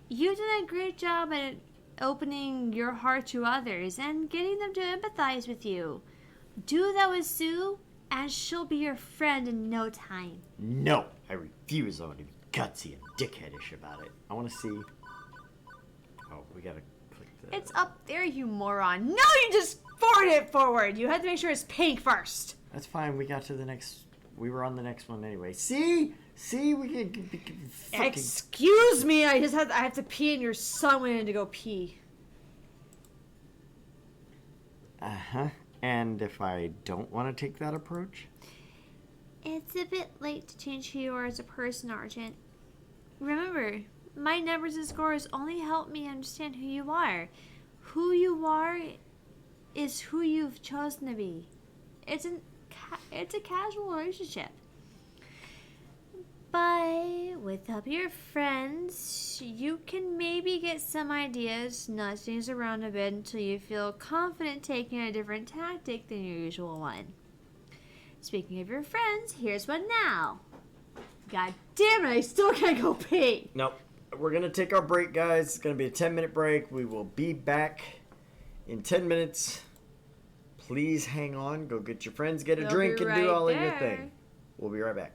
[SPEAKER 3] You did a great job at opening your heart to others and getting them to empathize with you. Do that with Sue, and she'll be your friend in no time.
[SPEAKER 1] No, I refuse. I want to be gutsy and dickheadish about it. I want to see. Oh, we gotta click the.
[SPEAKER 2] It's up there, you moron. No, you just forward it forward. You had to make sure it's pink first.
[SPEAKER 1] That's fine. We got to the next. We were on the next one anyway. See, we can. Fucking...
[SPEAKER 2] Excuse me, I have to pee, and your son went in to go pee.
[SPEAKER 1] And if I don't want to take that approach?
[SPEAKER 3] It's a bit late to change who you are as a person, Argent. Remember, my numbers and scores only help me understand who you are. Who you are is who you've chosen to be. It's a casual relationship. But with help of your friends, you can maybe get some ideas, nudge things around a bit until you feel confident taking a different tactic than your usual one. Speaking of your friends, here's one now. God damn it, I still can't go pee.
[SPEAKER 1] Nope. We're going to take our break, guys. It's going to be a 10-minute break. We will be back in 10 minutes. Please hang on. Go get your friends, get a
[SPEAKER 2] They'll
[SPEAKER 1] drink,
[SPEAKER 2] be
[SPEAKER 1] and do
[SPEAKER 2] right
[SPEAKER 1] all of your
[SPEAKER 2] there.
[SPEAKER 1] thing. We'll be right back.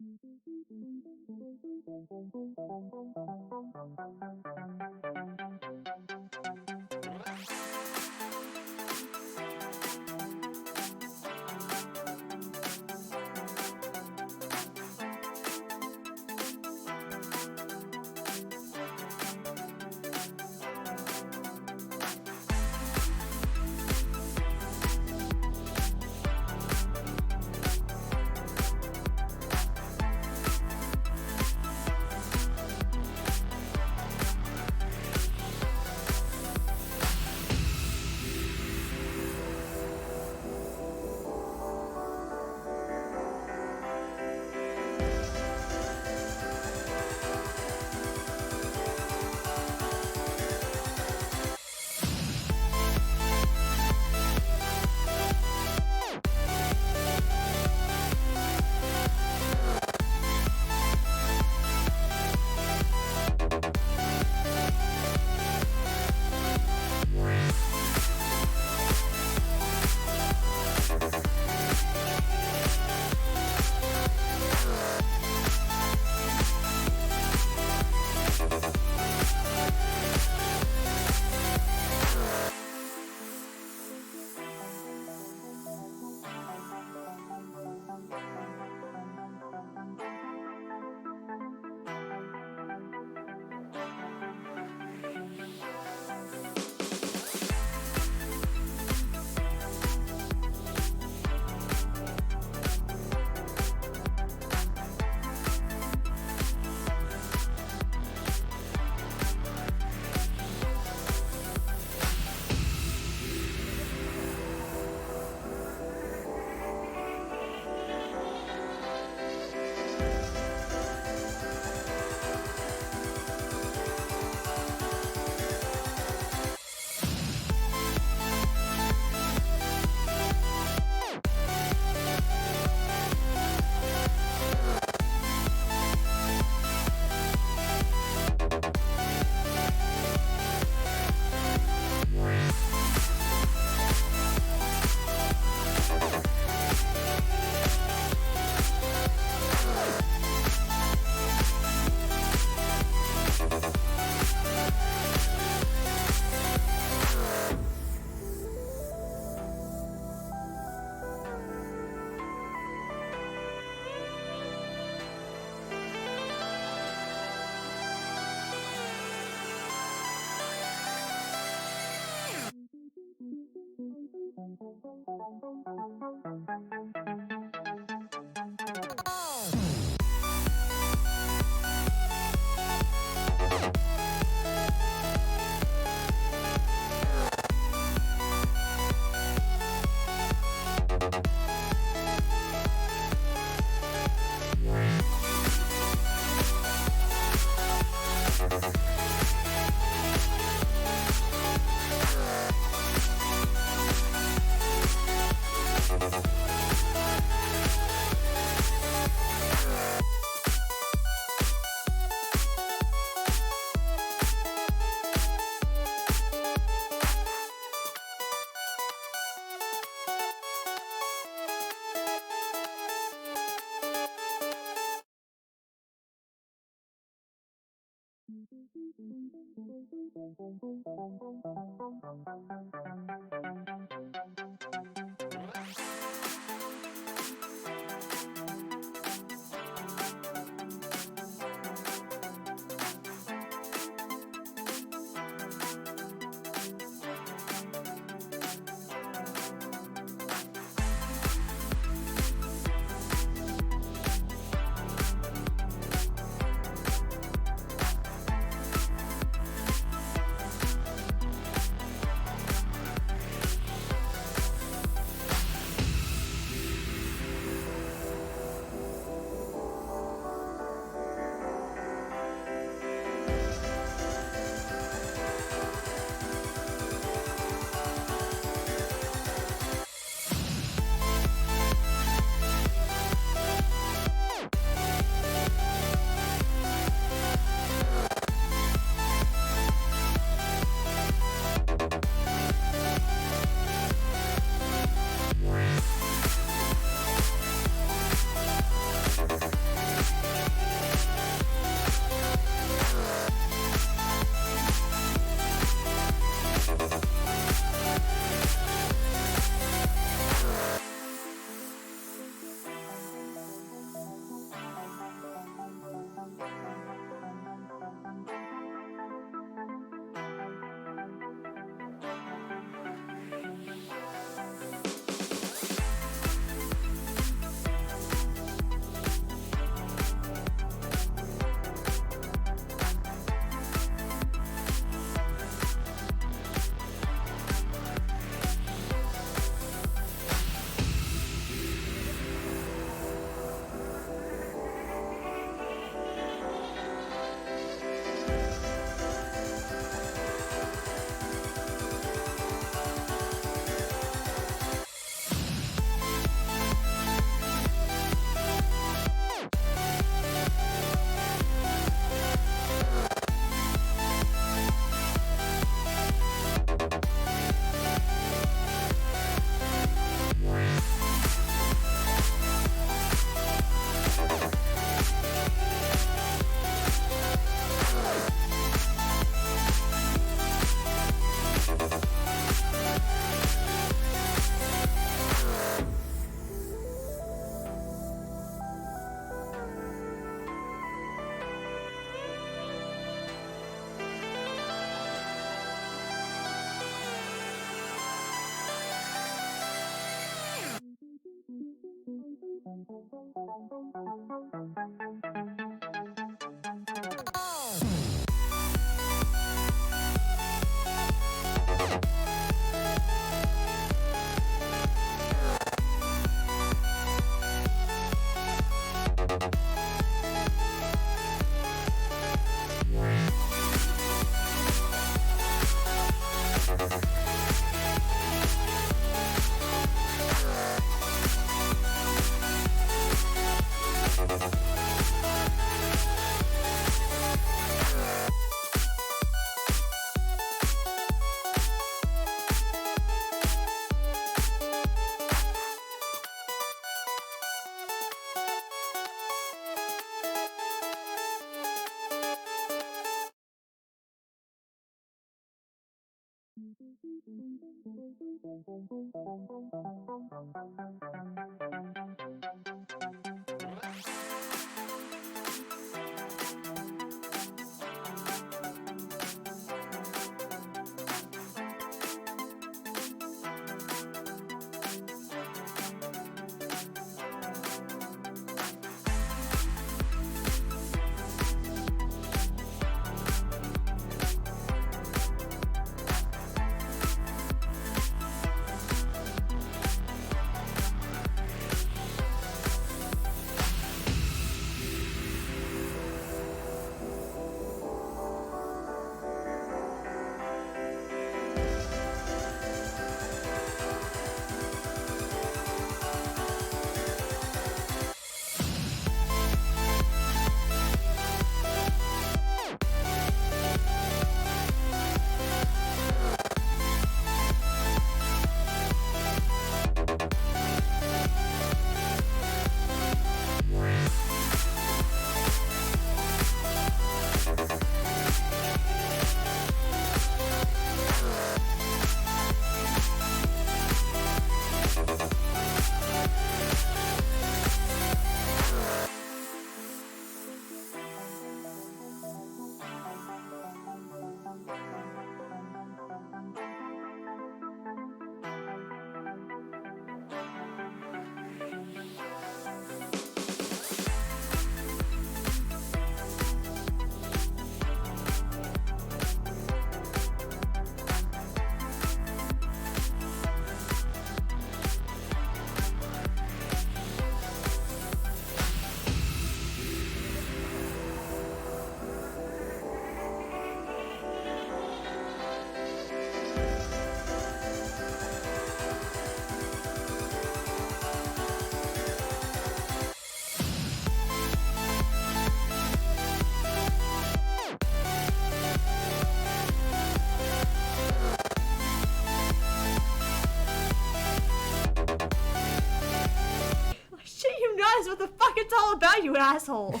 [SPEAKER 2] Shit, you nuts! What the fuck it's all about, you asshole!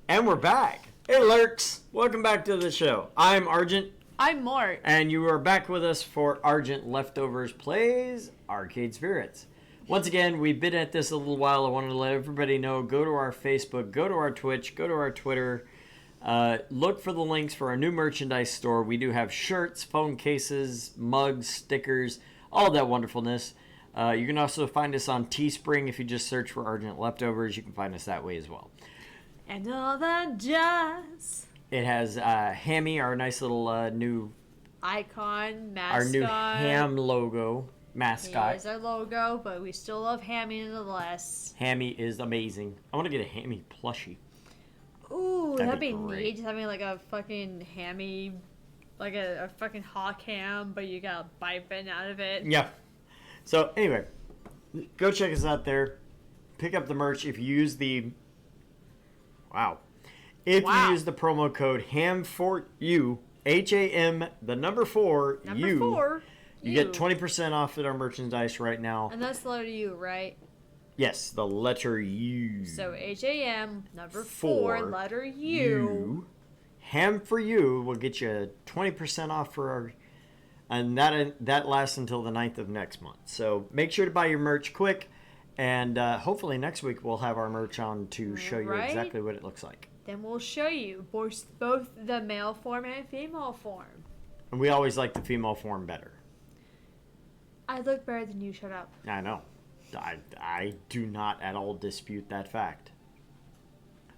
[SPEAKER 1] And we're back. Hey, Lurks. Welcome back to the show. I'm Argent.
[SPEAKER 2] I'm Mort.
[SPEAKER 1] And you are back with us for Argent Leftovers Plays Arcade Spirits. Once again, we've been at this a little while. I wanted to let everybody know, go to our Facebook, go to our Twitch, go to our Twitter. Look for the links for our new merchandise store. We do have shirts, phone cases, mugs, stickers, all that wonderfulness. You can also find us on Teespring. If you just search for Argent Leftovers, you can find us that way as well.
[SPEAKER 2] And all that jazz.
[SPEAKER 1] It has Hammy, our nice little new
[SPEAKER 2] Icon, mascot.
[SPEAKER 1] our new ham logo mascot.
[SPEAKER 2] He is our logo, but we still love Hammy nonetheless.
[SPEAKER 1] Hammy is amazing. I want to get a Hammy plushie.
[SPEAKER 2] Ooh, that'd be
[SPEAKER 1] great.
[SPEAKER 2] neat. Just having like a fucking Hammy, like a fucking hawk ham, but you got a bite bitten out of it.
[SPEAKER 1] Yeah. So anyway, go check us out there. Pick up the merch if you use the you use the promo code HAM4U, HAM the number 4
[SPEAKER 2] Number
[SPEAKER 1] U.
[SPEAKER 2] 4.
[SPEAKER 1] You get 20% off at our merchandise right now.
[SPEAKER 2] And that's the letter U, right?
[SPEAKER 1] Yes, the letter U.
[SPEAKER 2] So HAM number 4 letter U.
[SPEAKER 1] Ham for You will get you 20% off for our, and that lasts until the 9th of next month. So make sure to buy your merch quick, and hopefully next week we'll have our merch on to show you exactly what it looks like.
[SPEAKER 2] Then we'll show you both the male form and female form.
[SPEAKER 1] And we always like the female form better.
[SPEAKER 2] I look better than you. Shut up.
[SPEAKER 1] I know. I do not at all dispute that fact.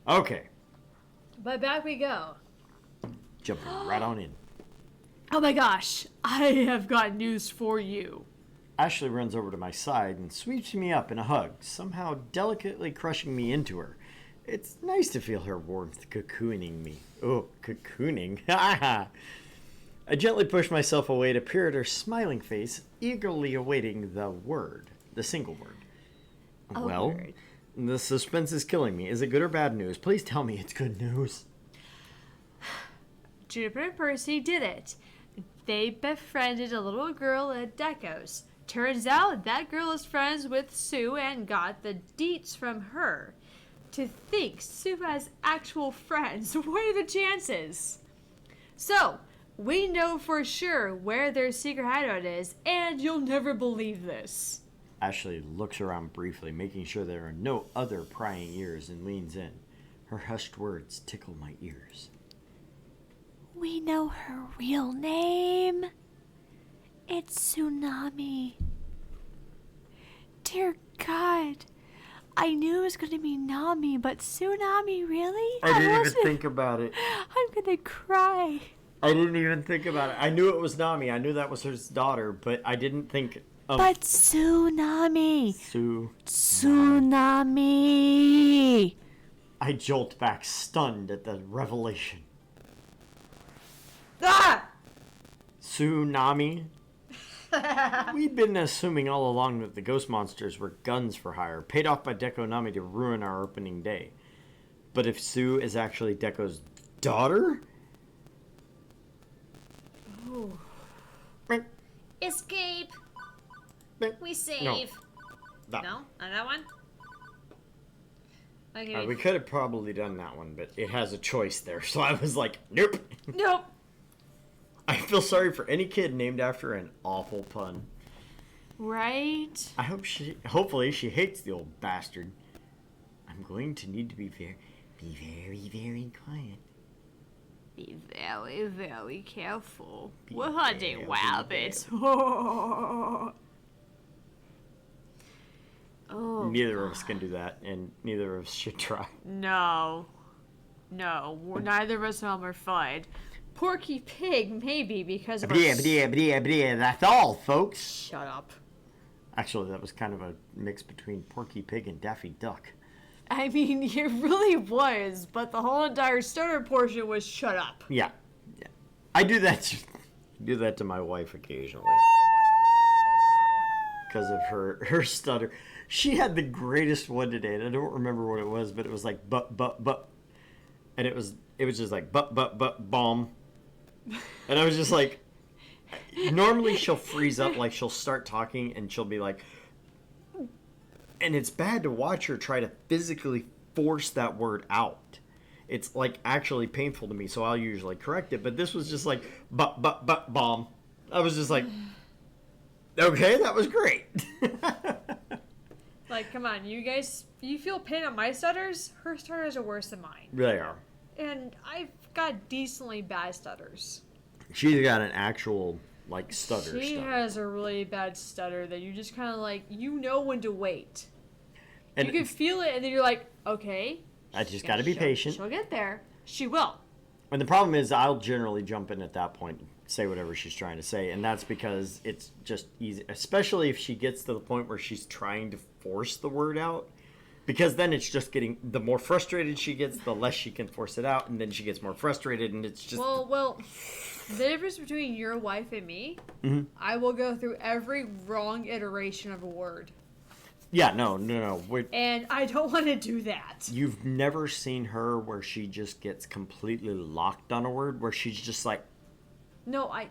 [SPEAKER 1] Okay,
[SPEAKER 2] But back we go.
[SPEAKER 1] jumping right on in.
[SPEAKER 2] Oh my gosh, I have got news for you.
[SPEAKER 1] Ashley runs over to my side and sweeps me up in a hug, somehow delicately crushing me into her. It's nice to feel her warmth cocooning me. Oh, cocooning. I gently push myself away to peer at her smiling face, eagerly awaiting the single word. Well,
[SPEAKER 2] word.
[SPEAKER 1] the suspense is killing me. Is it good or bad news? Please tell me it's good news.
[SPEAKER 2] Juniper and Percy did it. They befriended a little girl at Deco's. Turns out that girl is friends with Sue and got the deets from her. To think Sue has actual friends. What are the chances? So, we know for sure where their secret hideout is, and you'll never believe this.
[SPEAKER 1] Ashley looks around briefly, making sure there are no other prying ears, and leans in. Her hushed words tickle my ears.
[SPEAKER 3] We know her real name. It's Tsunami. Dear God. I knew it was going to be Nami, but Tsunami, really?
[SPEAKER 1] I didn't even think about it.
[SPEAKER 3] I'm going to cry.
[SPEAKER 1] I didn't even think about it. I knew it was Nami. I knew that was her daughter, but I didn't think of
[SPEAKER 3] But Tsunami.
[SPEAKER 1] Sue.
[SPEAKER 3] Tsunami.
[SPEAKER 1] I jolt back, stunned at the revelation.
[SPEAKER 2] Ah!
[SPEAKER 1] Tsunami? We'd been assuming all along that the ghost monsters were guns for hire, paid off by Deco Nami to ruin our opening day. But if Sue is actually Deco's daughter?
[SPEAKER 2] Oh.
[SPEAKER 3] Escape. We save.
[SPEAKER 1] No.
[SPEAKER 3] No? Not that one? Okay.
[SPEAKER 1] We could have probably done that one, but it has a choice there, so I was like, nope.
[SPEAKER 2] Nope.
[SPEAKER 1] I feel sorry for any kid named after an awful pun.
[SPEAKER 2] Right?
[SPEAKER 1] Hopefully she hates the old bastard. I'm going to need to be very, very quiet.
[SPEAKER 2] Be very, very careful.
[SPEAKER 1] Be
[SPEAKER 2] We're hunting
[SPEAKER 1] very,
[SPEAKER 2] rabbits. Oh,
[SPEAKER 1] Neither of us can do that, and neither of us should try.
[SPEAKER 2] no. No, neither of us are fine. Porky Pig, maybe, because of
[SPEAKER 1] That's all, folks.
[SPEAKER 2] Shut up.
[SPEAKER 1] Actually, that was kind of a mix between Porky Pig and Daffy Duck.
[SPEAKER 2] I mean, it really was, but the whole entire starter portion was shut up.
[SPEAKER 1] Yeah. I do that to my wife occasionally. Because of her stutter. She had the greatest one today, and I don't remember what it was, but it was like but. And it was just like but bomb. And I was just like, normally she'll freeze up, like she'll start talking and she'll be like, and it's bad to watch her try to physically force that word out. It's like actually painful to me, so I'll usually correct it. But this was just like but bomb. I was just like, okay, that was great.
[SPEAKER 2] Like, come on, you guys, you feel pain on my stutters? Her stutters are worse than mine.
[SPEAKER 1] They are.
[SPEAKER 2] And I've got decently bad stutters.
[SPEAKER 1] She's got an actual like stutter.
[SPEAKER 2] She has a really bad stutter that you just kind of like, you know when to wait.
[SPEAKER 1] And
[SPEAKER 2] you can feel it, and then you're like, okay.
[SPEAKER 1] I just got to be patient.
[SPEAKER 2] She'll get there. She will.
[SPEAKER 1] And the problem is, I'll generally jump in at that point and say whatever she's trying to say, and that's because it's just easy, especially if she gets to the point where she's trying to force the word out. Because then it's just getting, the more frustrated she gets, the less she can force it out, and then she gets more frustrated, and it's just...
[SPEAKER 2] Well, the difference between your wife and me, I will go through every wrong iteration of a word.
[SPEAKER 1] Yeah, no.
[SPEAKER 2] And I don't want to do that.
[SPEAKER 1] You've never seen her where she just gets completely locked on a word, where she's just like...
[SPEAKER 2] No, I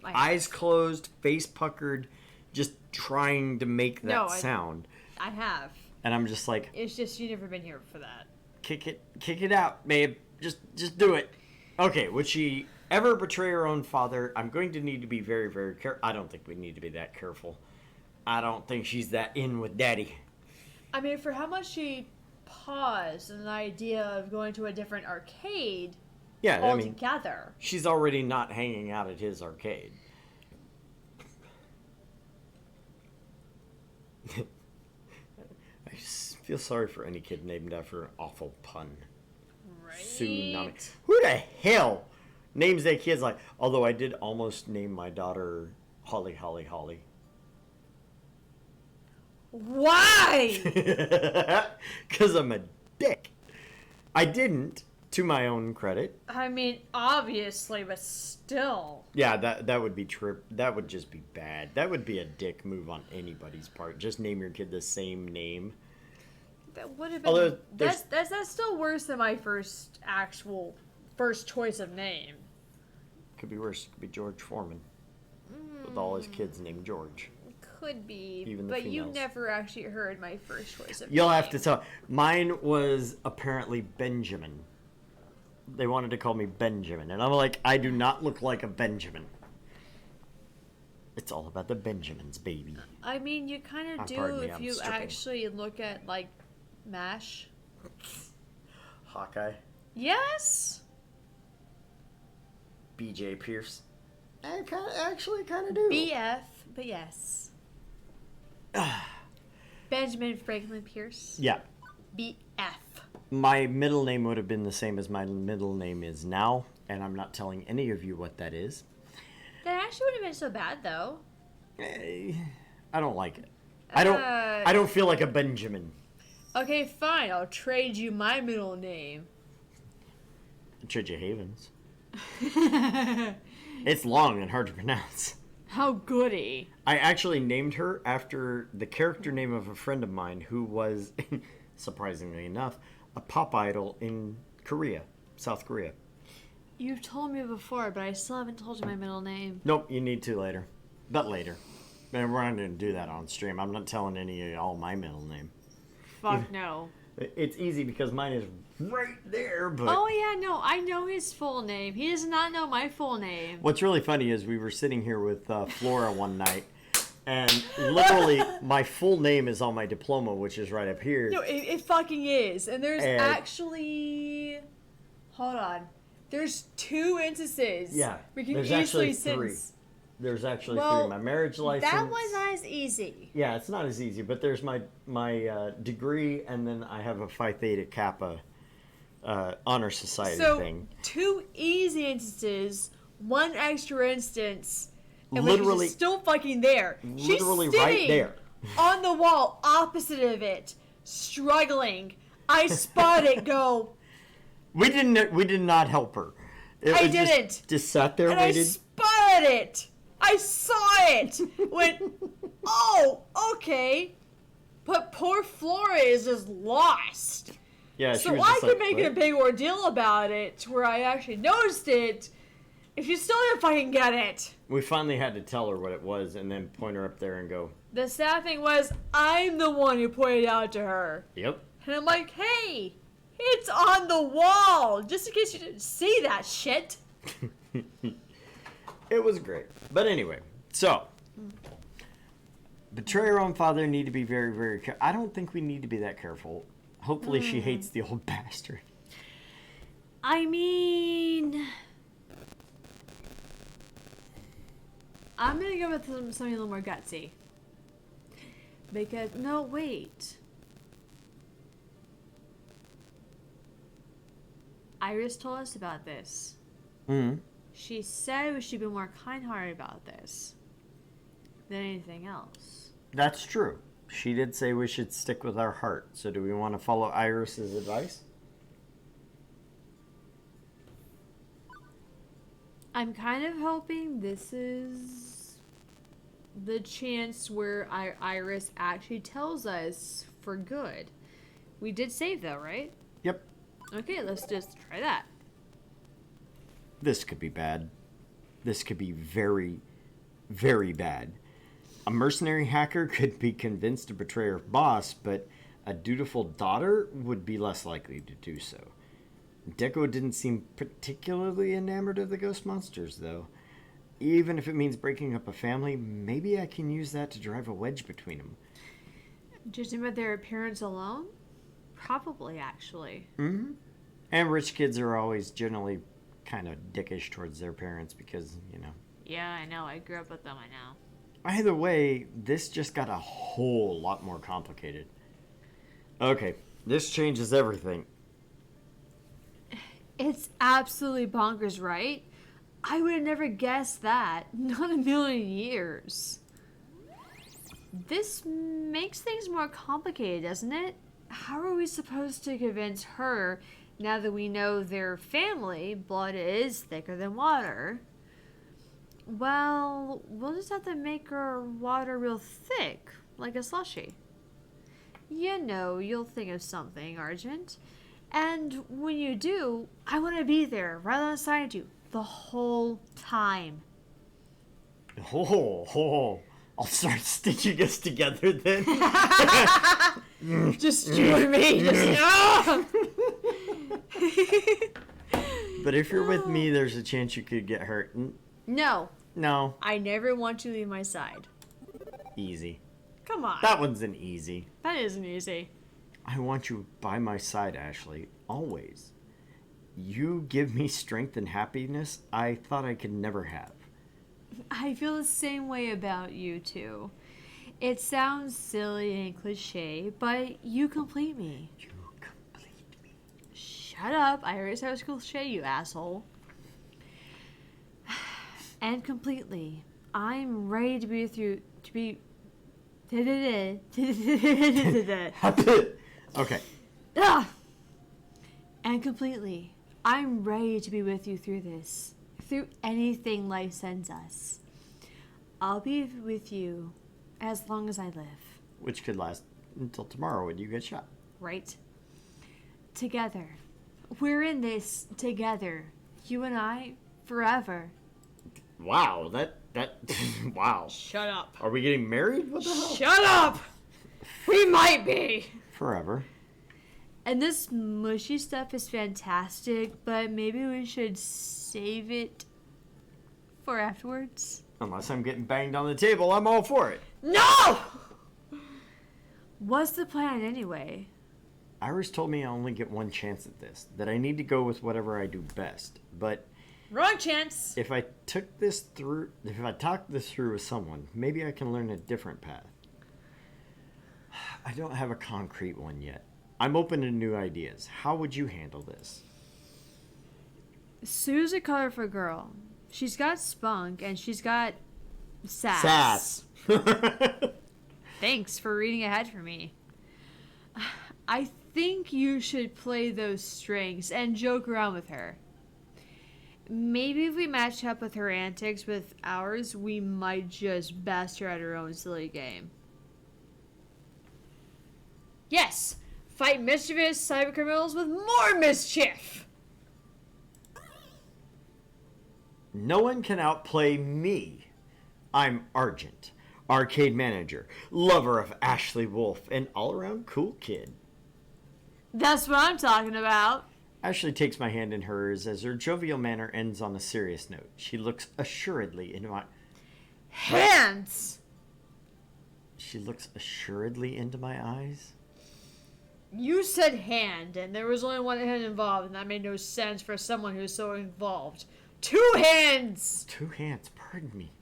[SPEAKER 1] eyes closed, face puckered, just trying to make that sound.
[SPEAKER 2] I have.
[SPEAKER 1] And I'm just like...
[SPEAKER 2] It's just you've never been here for that.
[SPEAKER 1] Kick it out, babe. Just do it. Okay, would she ever betray her own father? I'm going to need to be very, very careful. I don't think we need to be that careful. I don't think she's that in with daddy.
[SPEAKER 2] I mean, for how much she paused on the idea of going to a different arcade altogether.
[SPEAKER 1] I mean, she's already not hanging out at his feel sorry for any kid named after an awful pun.
[SPEAKER 2] Right.
[SPEAKER 1] Tsunami. Who the hell names their kids like? Although I did almost name my daughter Holly.
[SPEAKER 2] Why?
[SPEAKER 1] Because I'm a dick. I didn't, to my own credit.
[SPEAKER 2] I mean, obviously, but still.
[SPEAKER 1] Yeah, that would be true. That would just be bad. That would be a dick move on anybody's part. Just name your kid the same name.
[SPEAKER 2] That would have been.
[SPEAKER 1] Although
[SPEAKER 2] That's still worse than my first choice of name.
[SPEAKER 1] Could be worse. Could be George Foreman. With all his kids named George.
[SPEAKER 2] Could be,
[SPEAKER 1] Even the
[SPEAKER 2] but you
[SPEAKER 1] females.
[SPEAKER 2] never actually heard my first choice of
[SPEAKER 1] You'll
[SPEAKER 2] name.
[SPEAKER 1] have to tell. Mine was apparently Benjamin. They wanted to call me Benjamin. And I'm like, I do not look like a Benjamin. It's all about the Benjamins, baby.
[SPEAKER 2] I mean, you kind of do
[SPEAKER 1] pardon me,
[SPEAKER 2] if
[SPEAKER 1] I'm
[SPEAKER 2] you
[SPEAKER 1] stripping.
[SPEAKER 2] actually look at, like, MASH.
[SPEAKER 1] Hawkeye.
[SPEAKER 2] Yes?
[SPEAKER 1] BJ Pierce. I actually kind of do.
[SPEAKER 2] BF, but yes. Benjamin Franklin Pierce.
[SPEAKER 1] Yeah.
[SPEAKER 2] BF.
[SPEAKER 1] My middle name would have been the same as my middle name is now. And I'm not telling any of you what that is.
[SPEAKER 2] That actually wouldn't have been so bad, though.
[SPEAKER 1] I don't like it. I don't feel like a Benjamin.
[SPEAKER 2] Okay, fine. I'll trade you my middle name.
[SPEAKER 1] Tridja Havens. It's long and hard to pronounce.
[SPEAKER 2] How goody.
[SPEAKER 1] I actually named her after the character name of a friend of mine who was, surprisingly enough, a pop idol in Korea, South Korea.
[SPEAKER 2] You've told me before, but I still haven't told you my middle name.
[SPEAKER 1] Nope, you need to later. But later. And we're not going to do that on stream. I'm not telling any of y'all my middle name.
[SPEAKER 2] Fuck no.
[SPEAKER 1] It's easy because mine is right there, but...
[SPEAKER 2] Oh, yeah, no, I know his full name. He does not know my full name.
[SPEAKER 1] What's really funny is we were sitting here with Flora one night, and literally my full name is on my diploma, which is right up here.
[SPEAKER 2] No, it fucking is. And there's
[SPEAKER 1] And-
[SPEAKER 2] actually... Hold on. There's 2 instances.
[SPEAKER 1] Yeah,
[SPEAKER 2] We can
[SPEAKER 1] there's
[SPEAKER 2] easily
[SPEAKER 1] actually 3.
[SPEAKER 2] sense.
[SPEAKER 1] There's actually
[SPEAKER 2] Well,
[SPEAKER 1] 3. My marriage license.
[SPEAKER 2] That was not as easy.
[SPEAKER 1] Yeah, it's not as easy, but there's my degree, and then I have a Phi Theta Kappa honor society
[SPEAKER 2] So,
[SPEAKER 1] thing.
[SPEAKER 2] 2 easy instances, 1 extra instance, and
[SPEAKER 1] Literally-
[SPEAKER 2] she's still fucking there.
[SPEAKER 1] Literally
[SPEAKER 2] She's
[SPEAKER 1] right
[SPEAKER 2] sitting
[SPEAKER 1] there.
[SPEAKER 2] on the wall opposite of it, struggling. I spot it go,
[SPEAKER 1] We did not help her. It
[SPEAKER 2] I
[SPEAKER 1] was
[SPEAKER 2] didn't.
[SPEAKER 1] Just sat there,
[SPEAKER 2] and I
[SPEAKER 1] waited.
[SPEAKER 2] spotted it. I saw it. Went, oh, okay. But poor Flora is just lost.
[SPEAKER 1] Yeah, she
[SPEAKER 2] So
[SPEAKER 1] was
[SPEAKER 2] I
[SPEAKER 1] just
[SPEAKER 2] could
[SPEAKER 1] like,
[SPEAKER 2] make it a
[SPEAKER 1] "What?"
[SPEAKER 2] big ordeal about it, where I actually noticed it. If you still didn't fucking get it.
[SPEAKER 1] We finally had to tell her what it was, and then point her up there and go,
[SPEAKER 2] The sad thing was, I'm the one who pointed it out to her.
[SPEAKER 1] "Yep."
[SPEAKER 2] And I'm like, hey, it's on the wall. Just in case you didn't see that shit.
[SPEAKER 1] It was great. But anyway, so betray your own father, need to be very, very careful. I don't think we need to be that careful. Hopefully she hates the old bastard.
[SPEAKER 2] I mean, I'm gonna go with something a little more gutsy. Because, no, wait. Iris told us about this.
[SPEAKER 1] Mm-hmm.
[SPEAKER 2] She said we should be more kind-hearted about this than anything else.
[SPEAKER 1] That's true. She did say we should stick with our heart. So do we want to follow Iris's advice?
[SPEAKER 2] I'm kind of hoping this is the chance where Iris actually tells us for good. We did save though, right?
[SPEAKER 1] Yep.
[SPEAKER 2] Okay, let's just try that.
[SPEAKER 1] This could be bad. This could be very, very bad. A mercenary hacker could be convinced to betray her boss, but a dutiful daughter would be less likely to do so. Deco didn't seem particularly enamored of the ghost monsters, though. Even if it means breaking up a family, maybe I can use that to drive a wedge between them.
[SPEAKER 2] Judging by their appearance alone? Probably, actually.
[SPEAKER 1] Mm-hmm. And rich kids are always generally kind of dickish towards their parents because, you know.
[SPEAKER 2] Yeah, I know. I grew up with them, I know.
[SPEAKER 1] Either way, this just got a whole lot more complicated. Okay, this changes everything.
[SPEAKER 3] It's absolutely bonkers, right? I would have never guessed that. Not a million years. This makes things more complicated, doesn't it? How are we supposed to convince her now that we know their family blood is thicker than water? Well, we'll just have to make our water real thick, like a slushy. You know, you'll think of something, Argent. And when you do, I want to be there, right alongside you, the whole time.
[SPEAKER 1] Oh. I'll start stitching us together then.
[SPEAKER 2] Just you and me.
[SPEAKER 1] But if you're with me, there's a chance you could get hurt.
[SPEAKER 2] No.
[SPEAKER 1] No.
[SPEAKER 2] I never want you to leave my side.
[SPEAKER 1] Easy.
[SPEAKER 2] Come on.
[SPEAKER 1] That one's an easy.
[SPEAKER 2] That isn't easy.
[SPEAKER 1] I want you by my side, Ashley. Always. You give me strength and happiness I thought I could never have.
[SPEAKER 3] I feel the same way about you, too. It sounds silly and cliche, but you complete me.
[SPEAKER 1] You complete me.
[SPEAKER 3] Shut up. I already said it was cliche, you asshole. And completely. I'm ready to be with you. To be.
[SPEAKER 1] Okay.
[SPEAKER 3] Ugh. And completely. I'm ready to be with you through this. Through anything life sends us. I'll be with you as long as I live.
[SPEAKER 1] Which could last until tomorrow when you get shot.
[SPEAKER 3] Right? Together. We're in this together. You and I, forever.
[SPEAKER 1] Wow, that wow.
[SPEAKER 2] Shut up.
[SPEAKER 1] Are we getting married? What the hell?
[SPEAKER 2] Shut up. We might be.
[SPEAKER 1] Forever.
[SPEAKER 3] And this mushy stuff is fantastic, but maybe we should save it for afterwards.
[SPEAKER 1] Unless I'm getting banged on the table, I'm all for it.
[SPEAKER 2] No!
[SPEAKER 3] What's the plan anyway?
[SPEAKER 1] Iris told me I only get one chance at this, that I need to go with whatever I do best. But
[SPEAKER 2] Wrong chance.
[SPEAKER 1] if I talk this through with someone, maybe I can learn a different path. I don't have a concrete one yet. I'm open to new ideas. How would you handle this?
[SPEAKER 3] Sue's a colorful girl. She's got spunk and she's got sass.
[SPEAKER 1] Sass.
[SPEAKER 3] Thanks for reading ahead for me. I think you should play those strings and joke around with her. Maybe if we match up with her antics with ours, we might just best her at her own silly game.
[SPEAKER 2] Yes. Fight mischievous cybercriminals with more mischief.
[SPEAKER 1] No one can outplay me. I'm Argent, arcade manager, lover of Ashley Wolf, and all-around cool kid.
[SPEAKER 3] That's what I'm talking about.
[SPEAKER 1] Ashley takes my hand in hers as her jovial manner ends on a serious note. She looks assuredly into my...
[SPEAKER 2] Hands.
[SPEAKER 1] She looks assuredly into my eyes?
[SPEAKER 2] You said hand, and there was only one hand involved, and that made no sense for someone who's so involved. 2 hands!
[SPEAKER 1] 2 hands, pardon me.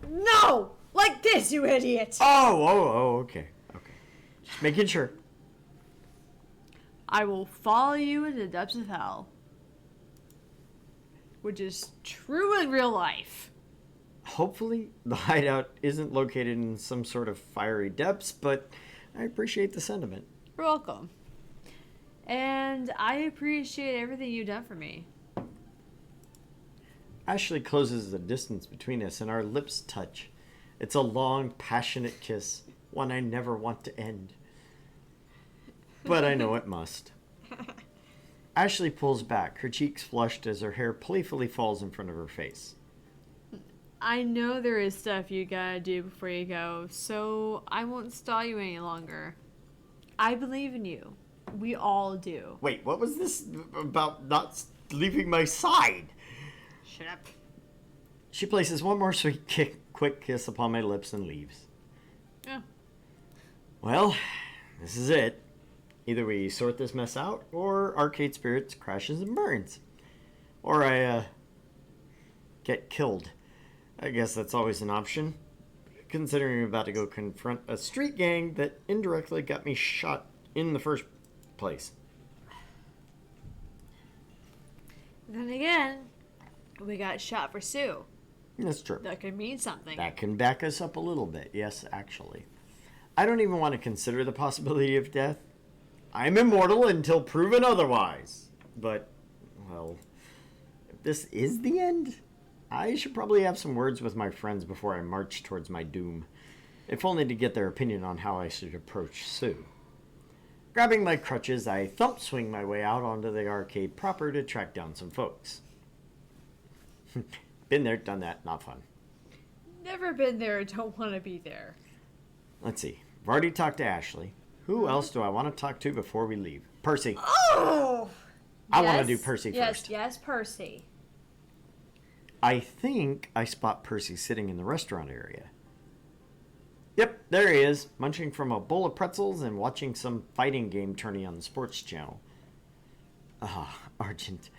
[SPEAKER 2] No! Like this, you idiot!
[SPEAKER 1] Oh, okay. Just making sure.
[SPEAKER 3] I will follow you into the depths of hell.
[SPEAKER 2] Which is true in real life.
[SPEAKER 1] Hopefully, the hideout isn't located in some sort of fiery depths, but I appreciate the sentiment.
[SPEAKER 2] You're welcome.
[SPEAKER 3] And I appreciate everything you've done for me.
[SPEAKER 1] Ashley closes the distance between us and our lips touch. It's a long, passionate kiss, one I never want to end. But I know it must. Ashley pulls back, her cheeks flushed as her hair playfully falls in front of her face.
[SPEAKER 3] I know there is stuff you gotta do before you go, so I won't stall you any longer. I believe in you. We all do.
[SPEAKER 1] Wait, what was this about not leaving my side?
[SPEAKER 2] Shut up.
[SPEAKER 1] She places one more sweet quick kiss upon my lips and leaves.
[SPEAKER 2] Yeah.
[SPEAKER 1] Well, this is it. Either we sort this mess out, or Arcade Spirits crashes and burns. Or I, get killed. I guess that's always an option. considering I'm about to go confront a street gang that indirectly got me shot in the first place.
[SPEAKER 2] Then again, we got shot for Sue.
[SPEAKER 1] That's true.
[SPEAKER 2] That could mean something.
[SPEAKER 1] That can back us up a little bit, yes, actually. I don't even want to consider the possibility of death. I'm immortal until proven otherwise. But, well, if this is the end, I should probably have some words with my friends before I march towards my doom. If only to get their opinion on how I should approach Sue. Grabbing my crutches, I thump swing my way out onto the arcade proper to track down some folks. Been there, done that, not fun.
[SPEAKER 2] Never been there, don't want to be there.
[SPEAKER 1] Let's see. I've already talked to Ashley. Who else do I want to talk to before we leave? Percy.
[SPEAKER 2] Oh!
[SPEAKER 1] I want to do Percy first.
[SPEAKER 2] Yes, Percy.
[SPEAKER 1] I think I spot Percy sitting in the restaurant area. Yep, there he is, munching from a bowl of pretzels and watching some fighting game tourney on the sports channel. Ah, Argent,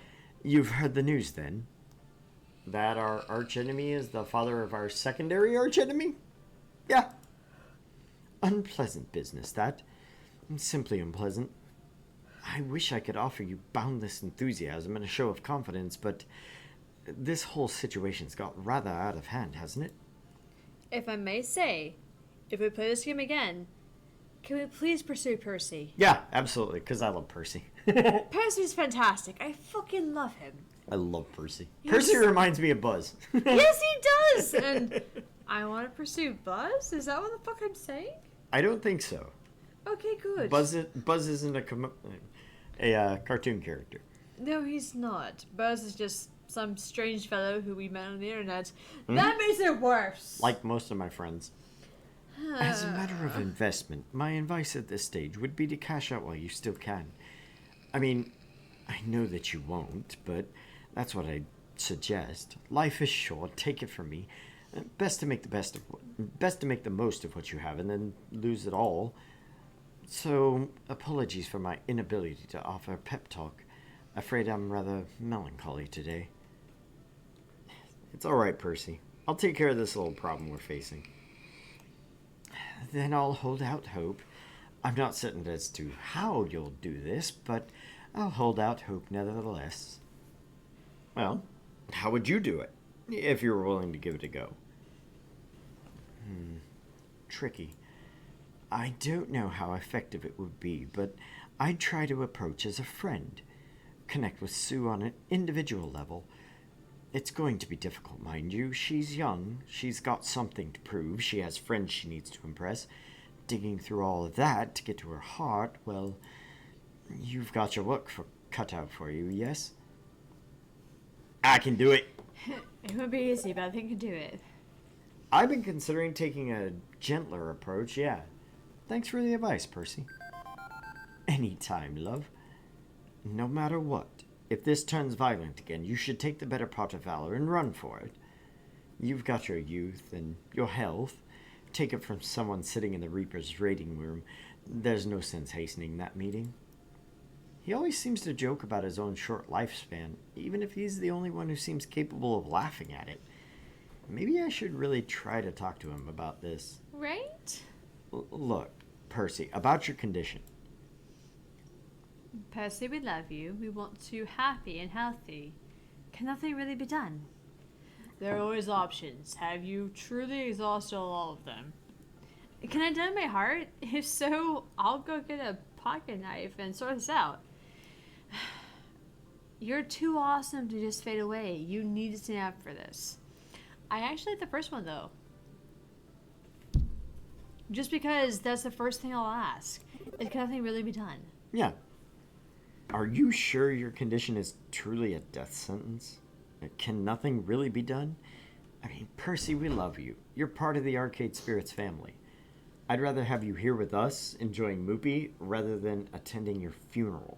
[SPEAKER 1] you've heard the news then? That our archenemy is the father of our secondary archenemy? Yeah. Unpleasant business, that. Simply unpleasant. I wish I could offer you boundless enthusiasm and a show of confidence, but this whole situation's got rather out of hand, hasn't it?
[SPEAKER 2] If I may say, if we play this game again, can we please pursue Percy?
[SPEAKER 1] Yeah, absolutely, because I love Percy.
[SPEAKER 2] Percy's fantastic. I fucking love him.
[SPEAKER 1] I love Percy.
[SPEAKER 2] Yes.
[SPEAKER 1] Percy reminds me of Buzz.
[SPEAKER 2] Yes, he does! And I want to pursue Buzz? Is that what the fuck I'm saying?
[SPEAKER 1] I don't think so.
[SPEAKER 2] Okay, good.
[SPEAKER 1] Buzz isn't a cartoon character.
[SPEAKER 2] No, he's not. Buzz is just some strange fellow who we met on the internet. That makes it worse!
[SPEAKER 1] Like most of my friends. As a matter of investment, my advice at this stage would be to cash out while you still can. I mean, I know that you won't, but that's what I'd suggest. Life is short, take it from me. Best to make the most of what you have and then lose it all. So, apologies for my inability to offer pep talk. Afraid I'm rather melancholy today. It's alright, Percy. I'll take care of this little problem we're facing. Then I'll hold out hope. I'm not certain as to how you'll do this, but I'll hold out hope nevertheless. Well, how would you do it, if you were willing to give it a go? Tricky. I don't know how effective it would be, but I'd try to approach as a friend. Connect with Sue on an individual level. It's going to be difficult, mind you. She's young. She's got something to prove. She has friends she needs to impress. Digging through all of that to get to her heart, well, you've got your work cut out for you, yes? I can do it.
[SPEAKER 2] It would be easy, but I think I can do it.
[SPEAKER 1] I've been considering taking a gentler approach, yeah. Thanks for the advice, Percy. Anytime, love. No matter what. If this turns violent again, you should take the better part of valor and run for it. You've got your youth and your health. Take it from someone sitting in the Reaper's rating room. There's no sense hastening that meeting. He always seems to joke about his own short lifespan, even if he's the only one who seems capable of laughing at it. Maybe I should really try to talk to him about this.
[SPEAKER 2] Right?
[SPEAKER 1] Look, Percy, about your condition.
[SPEAKER 2] Percy, we love you. We want you happy and healthy. Can nothing really be done? There are always options. Have you truly exhausted all of them? Can I donate my heart? If so, I'll go get a pocket knife and sort this out. You're too awesome to just fade away. You need to stand up for this. I actually like the first one, though. Just because that's the first thing I'll ask. Can nothing really be done?
[SPEAKER 1] Yeah. Are you sure your condition is truly a death sentence? Can nothing really be done? I mean, Percy, we love you. You're part of the Arcade Spirits family. I'd rather have you here with us, enjoying Moopy, rather than attending your funeral.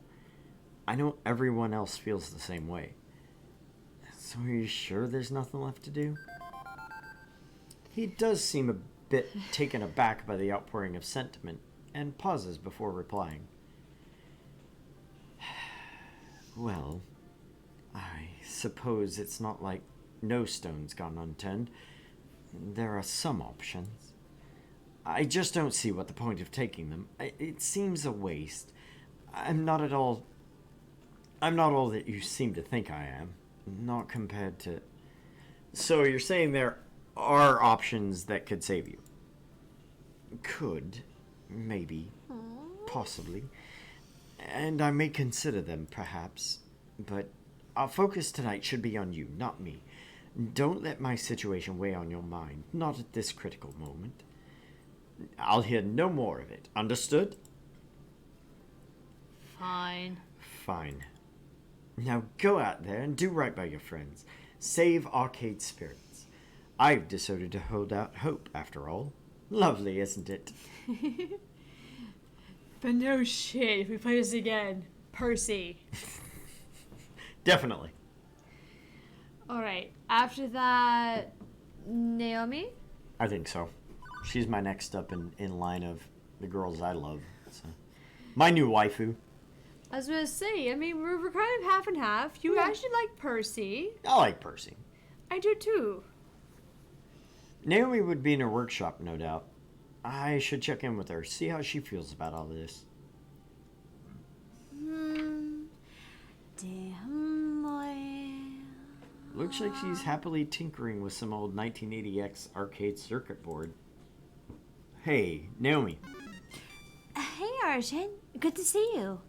[SPEAKER 1] I know everyone else feels the same way. So are you sure there's nothing left to do? He does seem a bit taken aback by the outpouring of sentiment, and pauses before replying. Well, I suppose it's not like no stone's gone unturned. There are some options. I just don't see what the point of taking them. It seems a waste. I'm not all that you seem to think I am. Not compared to... So you're saying there are options that could save you? Could. Maybe. Possibly. And I may consider them, perhaps. But our focus tonight should be on you, not me. Don't let my situation weigh on your mind. Not at this critical moment. I'll hear no more of it. Understood?
[SPEAKER 3] Fine.
[SPEAKER 1] Fine. Now go out there and do right by your friends. Save Arcade Spirits. I've decided to hold out hope, after all. Lovely, isn't it?
[SPEAKER 2] But no shit, if we play this again, Percy.
[SPEAKER 1] Definitely.
[SPEAKER 2] Alright, after that, Naomi?
[SPEAKER 1] I think so. She's my next up in line of the girls I love. So. My new waifu.
[SPEAKER 2] I was gonna say, I mean, we're kind of half and half. You actually like Percy.
[SPEAKER 1] I like Percy.
[SPEAKER 2] I do too.
[SPEAKER 1] Naomi would be in her workshop, no doubt. I should check in with her, see how she feels about all this.
[SPEAKER 3] Damn boy.
[SPEAKER 1] Looks like she's happily tinkering with some old 1980X arcade circuit board. Hey, Naomi.
[SPEAKER 3] Hey, Argent. Good to see you.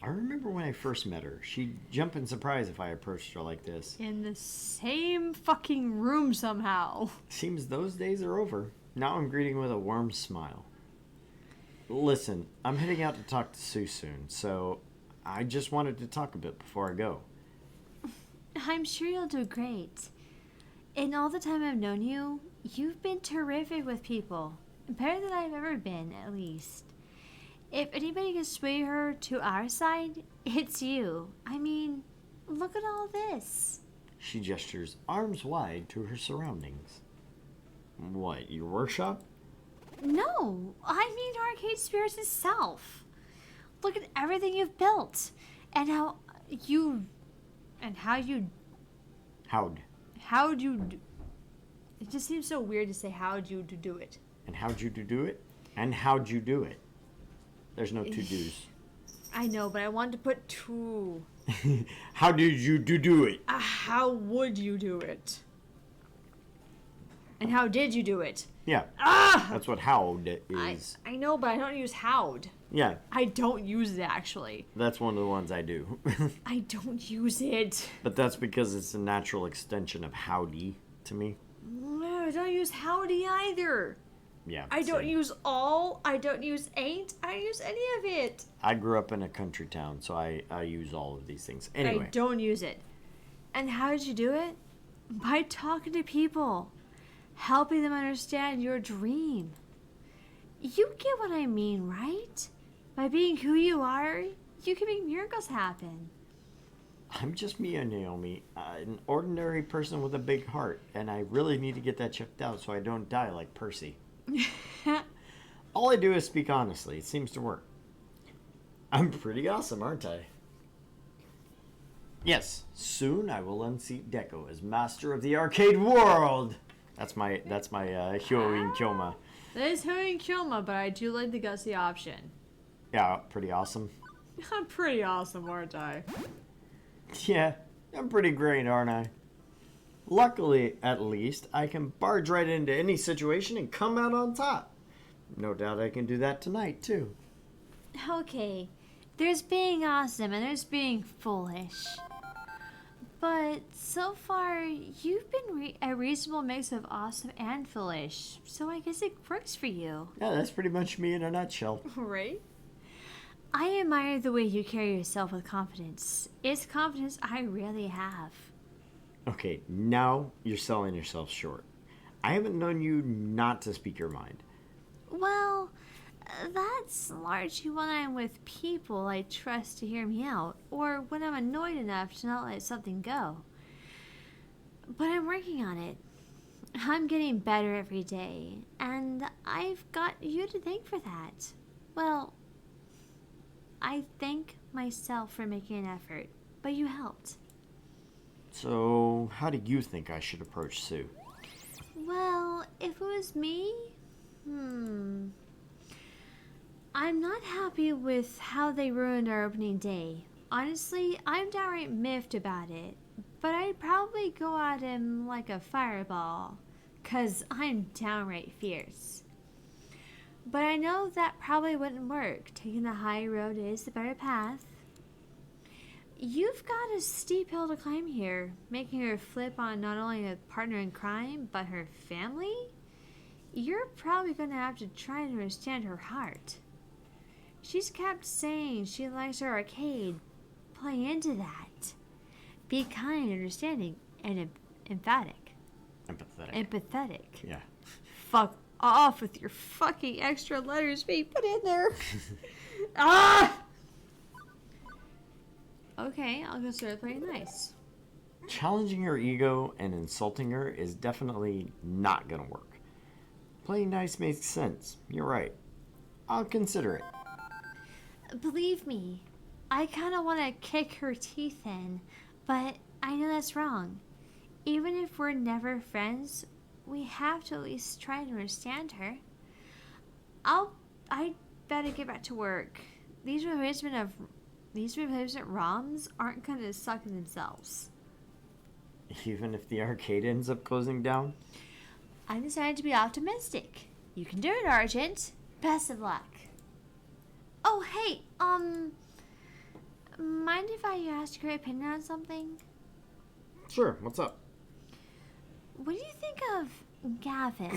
[SPEAKER 1] I remember when I first met her. She'd jump in surprise if I approached her like this.
[SPEAKER 2] In the same fucking room somehow.
[SPEAKER 1] Seems those days are over. Now I'm greeting with a warm smile. Listen, I'm heading out to talk to Sue soon, so I just wanted to talk a bit before I go.
[SPEAKER 3] I'm sure you'll do great. In all the time I've known you, you've been terrific with people. Better than I've ever been, at least. If anybody can sway her to our side, it's you. I mean, look at all this.
[SPEAKER 1] She gestures arms wide to her surroundings. What, your workshop?
[SPEAKER 3] No, I mean Arcade Spirits itself. Look at everything you've built. And how'd you...
[SPEAKER 2] It just seems so weird to say how'd you do it.
[SPEAKER 1] And how'd you do it? And how'd you do it? There's no two do's.
[SPEAKER 2] I know, but I wanted to put two.
[SPEAKER 1] How did you do it?
[SPEAKER 2] How would you do it? And how did you do it?
[SPEAKER 1] Yeah.
[SPEAKER 2] Ah!
[SPEAKER 1] That's what howd is.
[SPEAKER 2] I know, but I don't use howd.
[SPEAKER 1] Yeah.
[SPEAKER 2] I don't use it, actually.
[SPEAKER 1] That's one of the ones I do.
[SPEAKER 2] I don't use it.
[SPEAKER 1] But that's because it's a natural extension of howdy to me.
[SPEAKER 2] No, I don't use howdy either.
[SPEAKER 1] Yeah.
[SPEAKER 2] I don't
[SPEAKER 1] same.
[SPEAKER 2] use all. I don't use ain't. I don't use any of it.
[SPEAKER 1] I grew up in a country town, so I use all of these things. Anyway.
[SPEAKER 2] I don't use it. And how did you do it? By talking to people. Helping them understand your dream. You get what I mean, right? By being who you are, you can make miracles happen.
[SPEAKER 1] I'm just me and Naomi, an ordinary person with a big heart, and I really need to get that checked out so I don't die like Percy. All I do is speak honestly. It seems to work. I'm pretty awesome, aren't I? Yes, soon I will unseat Deco as master of the arcade world. That's my Hyoin Kyoma.
[SPEAKER 2] That is Hyoin Kyoma, but I do like the gutsy option.
[SPEAKER 1] Yeah, pretty awesome.
[SPEAKER 2] I'm pretty awesome, aren't I?
[SPEAKER 1] Yeah, I'm pretty great, aren't I? Luckily, at least, I can barge right into any situation and come out on top. No doubt I can do that tonight, too.
[SPEAKER 3] Okay, there's being awesome and there's being foolish. But so far, you've been a reasonable mix of awesome and foolish, so I guess it works for you.
[SPEAKER 1] Yeah, that's pretty much me in a nutshell.
[SPEAKER 2] Right?
[SPEAKER 3] I admire the way you carry yourself with confidence. It's confidence I rarely have.
[SPEAKER 1] Okay, now you're selling yourself short. I haven't known you not to speak your mind.
[SPEAKER 3] Well, that's largely when I'm with people I trust to hear me out, or when I'm annoyed enough to not let something go. But I'm working on it. I'm getting better every day, and I've got you to thank for that. Well, I thank myself for making an effort, but you helped.
[SPEAKER 1] So, how do you think I should approach Sue?
[SPEAKER 3] Well, Well, if it was me, I'm not happy with how they ruined our opening day. Honestly, I'm downright miffed about it. But I'd probably go at him like a fireball, 'cause I'm downright fierce. But I know that probably wouldn't work. Taking the high road is the better path. You've got a steep hill to climb here, making her flip on not only a partner in crime, but her family? You're probably going to have to try and understand her heart. She's kept saying she likes her arcade. Play into that. Be kind, understanding, and emphatic. Empathetic.
[SPEAKER 1] Yeah.
[SPEAKER 3] Fuck off with your fucking extra letters being put in there. Ah! Okay, I'll consider playing nice.
[SPEAKER 1] Challenging her ego and insulting her is definitely not gonna work. Playing nice makes sense. You're right. I'll consider it.
[SPEAKER 3] Believe me, I kind of want to kick her teeth in, but I know that's wrong. Even if we're never friends, we have to at least try to understand her. I better get back to work. These replacement ROMs aren't gonna suck in themselves.
[SPEAKER 1] Even if the arcade ends up closing down?
[SPEAKER 3] I decided to be optimistic. You can do it, Argent. Best of luck. Oh, hey, mind if I ask your opinion on something?
[SPEAKER 1] Sure, what's up?
[SPEAKER 3] What do you think of Gavin?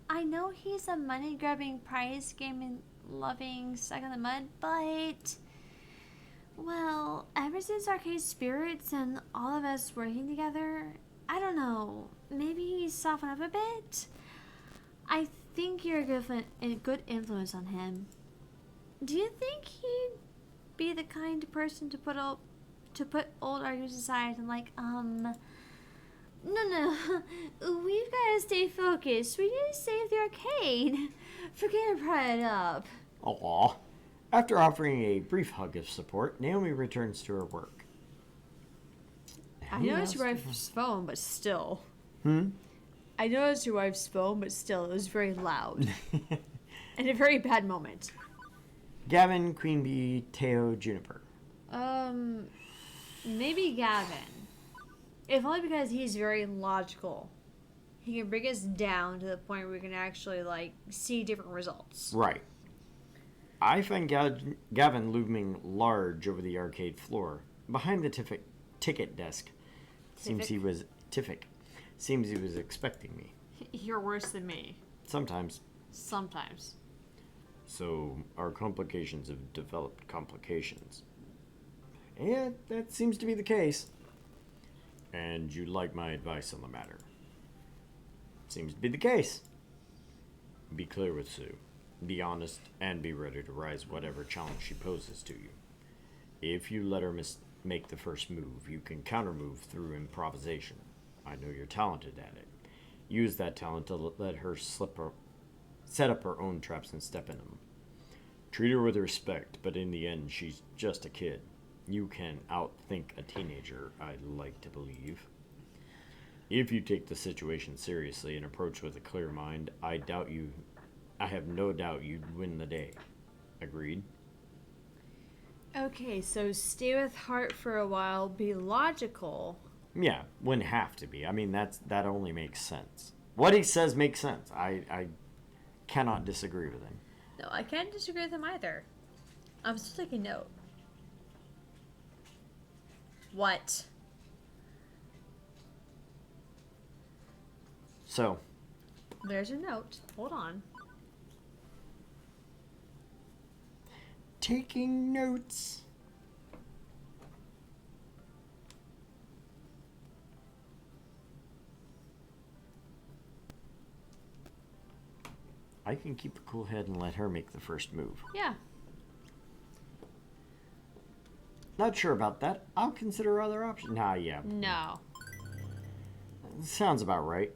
[SPEAKER 3] I know he's a money-grubbing, prize-gaming-loving, stuck-in-the-mud, but... Well, ever since Arcade Spirits and all of us working together, I don't know, maybe he's softened up a bit? I think you're a good influence on him. Do you think he'd be the kind of person to put old arguments aside and no, we've got to stay focused. We need to save the arcade. Forget to pry it up.
[SPEAKER 1] Aw. After offering a brief hug of support, Naomi returns to her work.
[SPEAKER 2] I noticed your wife's phone, but still.
[SPEAKER 1] Hmm?
[SPEAKER 2] I noticed your wife's phone, but still, it was very loud. And a very bad moment.
[SPEAKER 1] Gavin, Queen Bee, Teo, Juniper.
[SPEAKER 2] Maybe Gavin. If only because he's very logical. He can bring us down to the point where we can actually, see different results.
[SPEAKER 1] Right. I find Gavin looming large over the arcade floor, behind the ticket desk. Seems he was expecting me.
[SPEAKER 2] You're worse than me.
[SPEAKER 1] Sometimes.
[SPEAKER 2] Sometimes.
[SPEAKER 1] So, our complications have developed complications. Yeah, that seems to be the case. And you'd like my advice on the matter. Seems to be the case. Be clear with Sue. Be honest and be ready to rise whatever challenge she poses to you. If you let her make the first move, you can counter-move through improvisation. I know you're talented at it. Use that talent to let her set up her own traps and step in them. Treat her with respect, but in the end, she's just a kid. You can outthink a teenager, I'd like to believe. If you take the situation seriously and approach with a clear mind, I have no doubt you'd win the day. Agreed?
[SPEAKER 2] Okay, so stay with heart for a while, be logical.
[SPEAKER 1] Yeah, wouldn't have to be. I mean, that only makes sense. What he says makes sense. I cannot disagree with him.
[SPEAKER 2] No, I can't disagree with him either. I'm still taking note. What?
[SPEAKER 1] So.
[SPEAKER 2] There's your note. Hold on.
[SPEAKER 1] Taking notes. I can keep a cool head and let her make the first move.
[SPEAKER 2] Yeah.
[SPEAKER 1] Not sure about that. I'll consider other options. Nah, yeah.
[SPEAKER 2] No.
[SPEAKER 1] Sounds about right.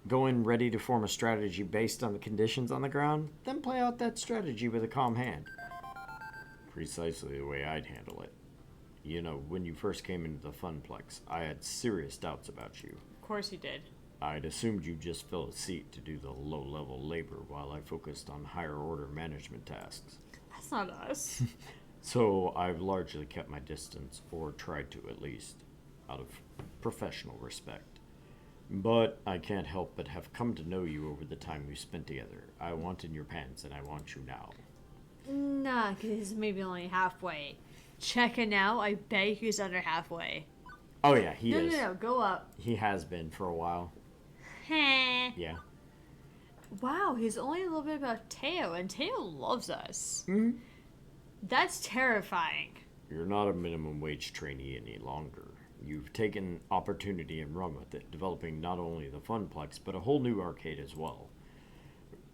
[SPEAKER 1] Go in ready to form a strategy based on the conditions on the ground, then play out that strategy with a calm hand. Precisely the way I'd handle it. You know, when you first came into the Funplex, I had serious doubts about you.
[SPEAKER 2] course he did.
[SPEAKER 1] I'd assumed you'd just fill a seat to do the low-level labor while I focused on higher-order management tasks.
[SPEAKER 2] That's not us.
[SPEAKER 1] So I've largely kept my distance, or tried to at least, out of professional respect. But I can't help but have come to know you over the time we spent together. I want in your pants, and I want you now.
[SPEAKER 2] Nah, because he's maybe only halfway. Checking out, I bet he's under halfway.
[SPEAKER 1] Oh yeah, he is.
[SPEAKER 2] No, go up.
[SPEAKER 1] He has been for a while.
[SPEAKER 2] Heh.
[SPEAKER 1] Yeah.
[SPEAKER 2] Wow, he's only a little bit about Teo, and Teo loves us.
[SPEAKER 1] Mm-hmm.
[SPEAKER 2] That's terrifying.
[SPEAKER 1] You're not a minimum wage trainee any longer. You've taken opportunity and run with it, developing not only the Funplex, but a whole new arcade as well.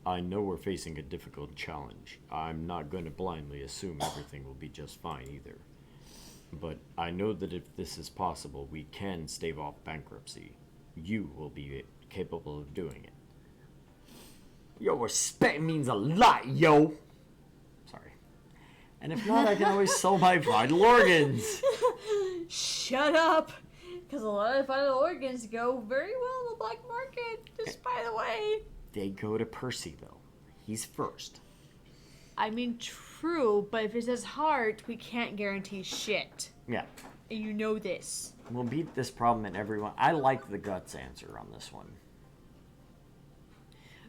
[SPEAKER 1] I know we're facing a difficult challenge. I'm not going to blindly assume everything will be just fine either. But I know that if this is possible, we can stave off bankruptcy. You will be capable of doing it. Yo, respect means a lot, yo! Sorry. And if not, I can always sell my vital organs.
[SPEAKER 2] Shut up! Because a lot of vital organs go very well in the black market, just by the way.
[SPEAKER 1] They go to Percy, though. He's first.
[SPEAKER 2] I mean, true, but if it's his heart, we can't guarantee shit.
[SPEAKER 1] Yeah.
[SPEAKER 2] And you know this.
[SPEAKER 1] We'll beat this problem in everyone. I like the guts answer on this one.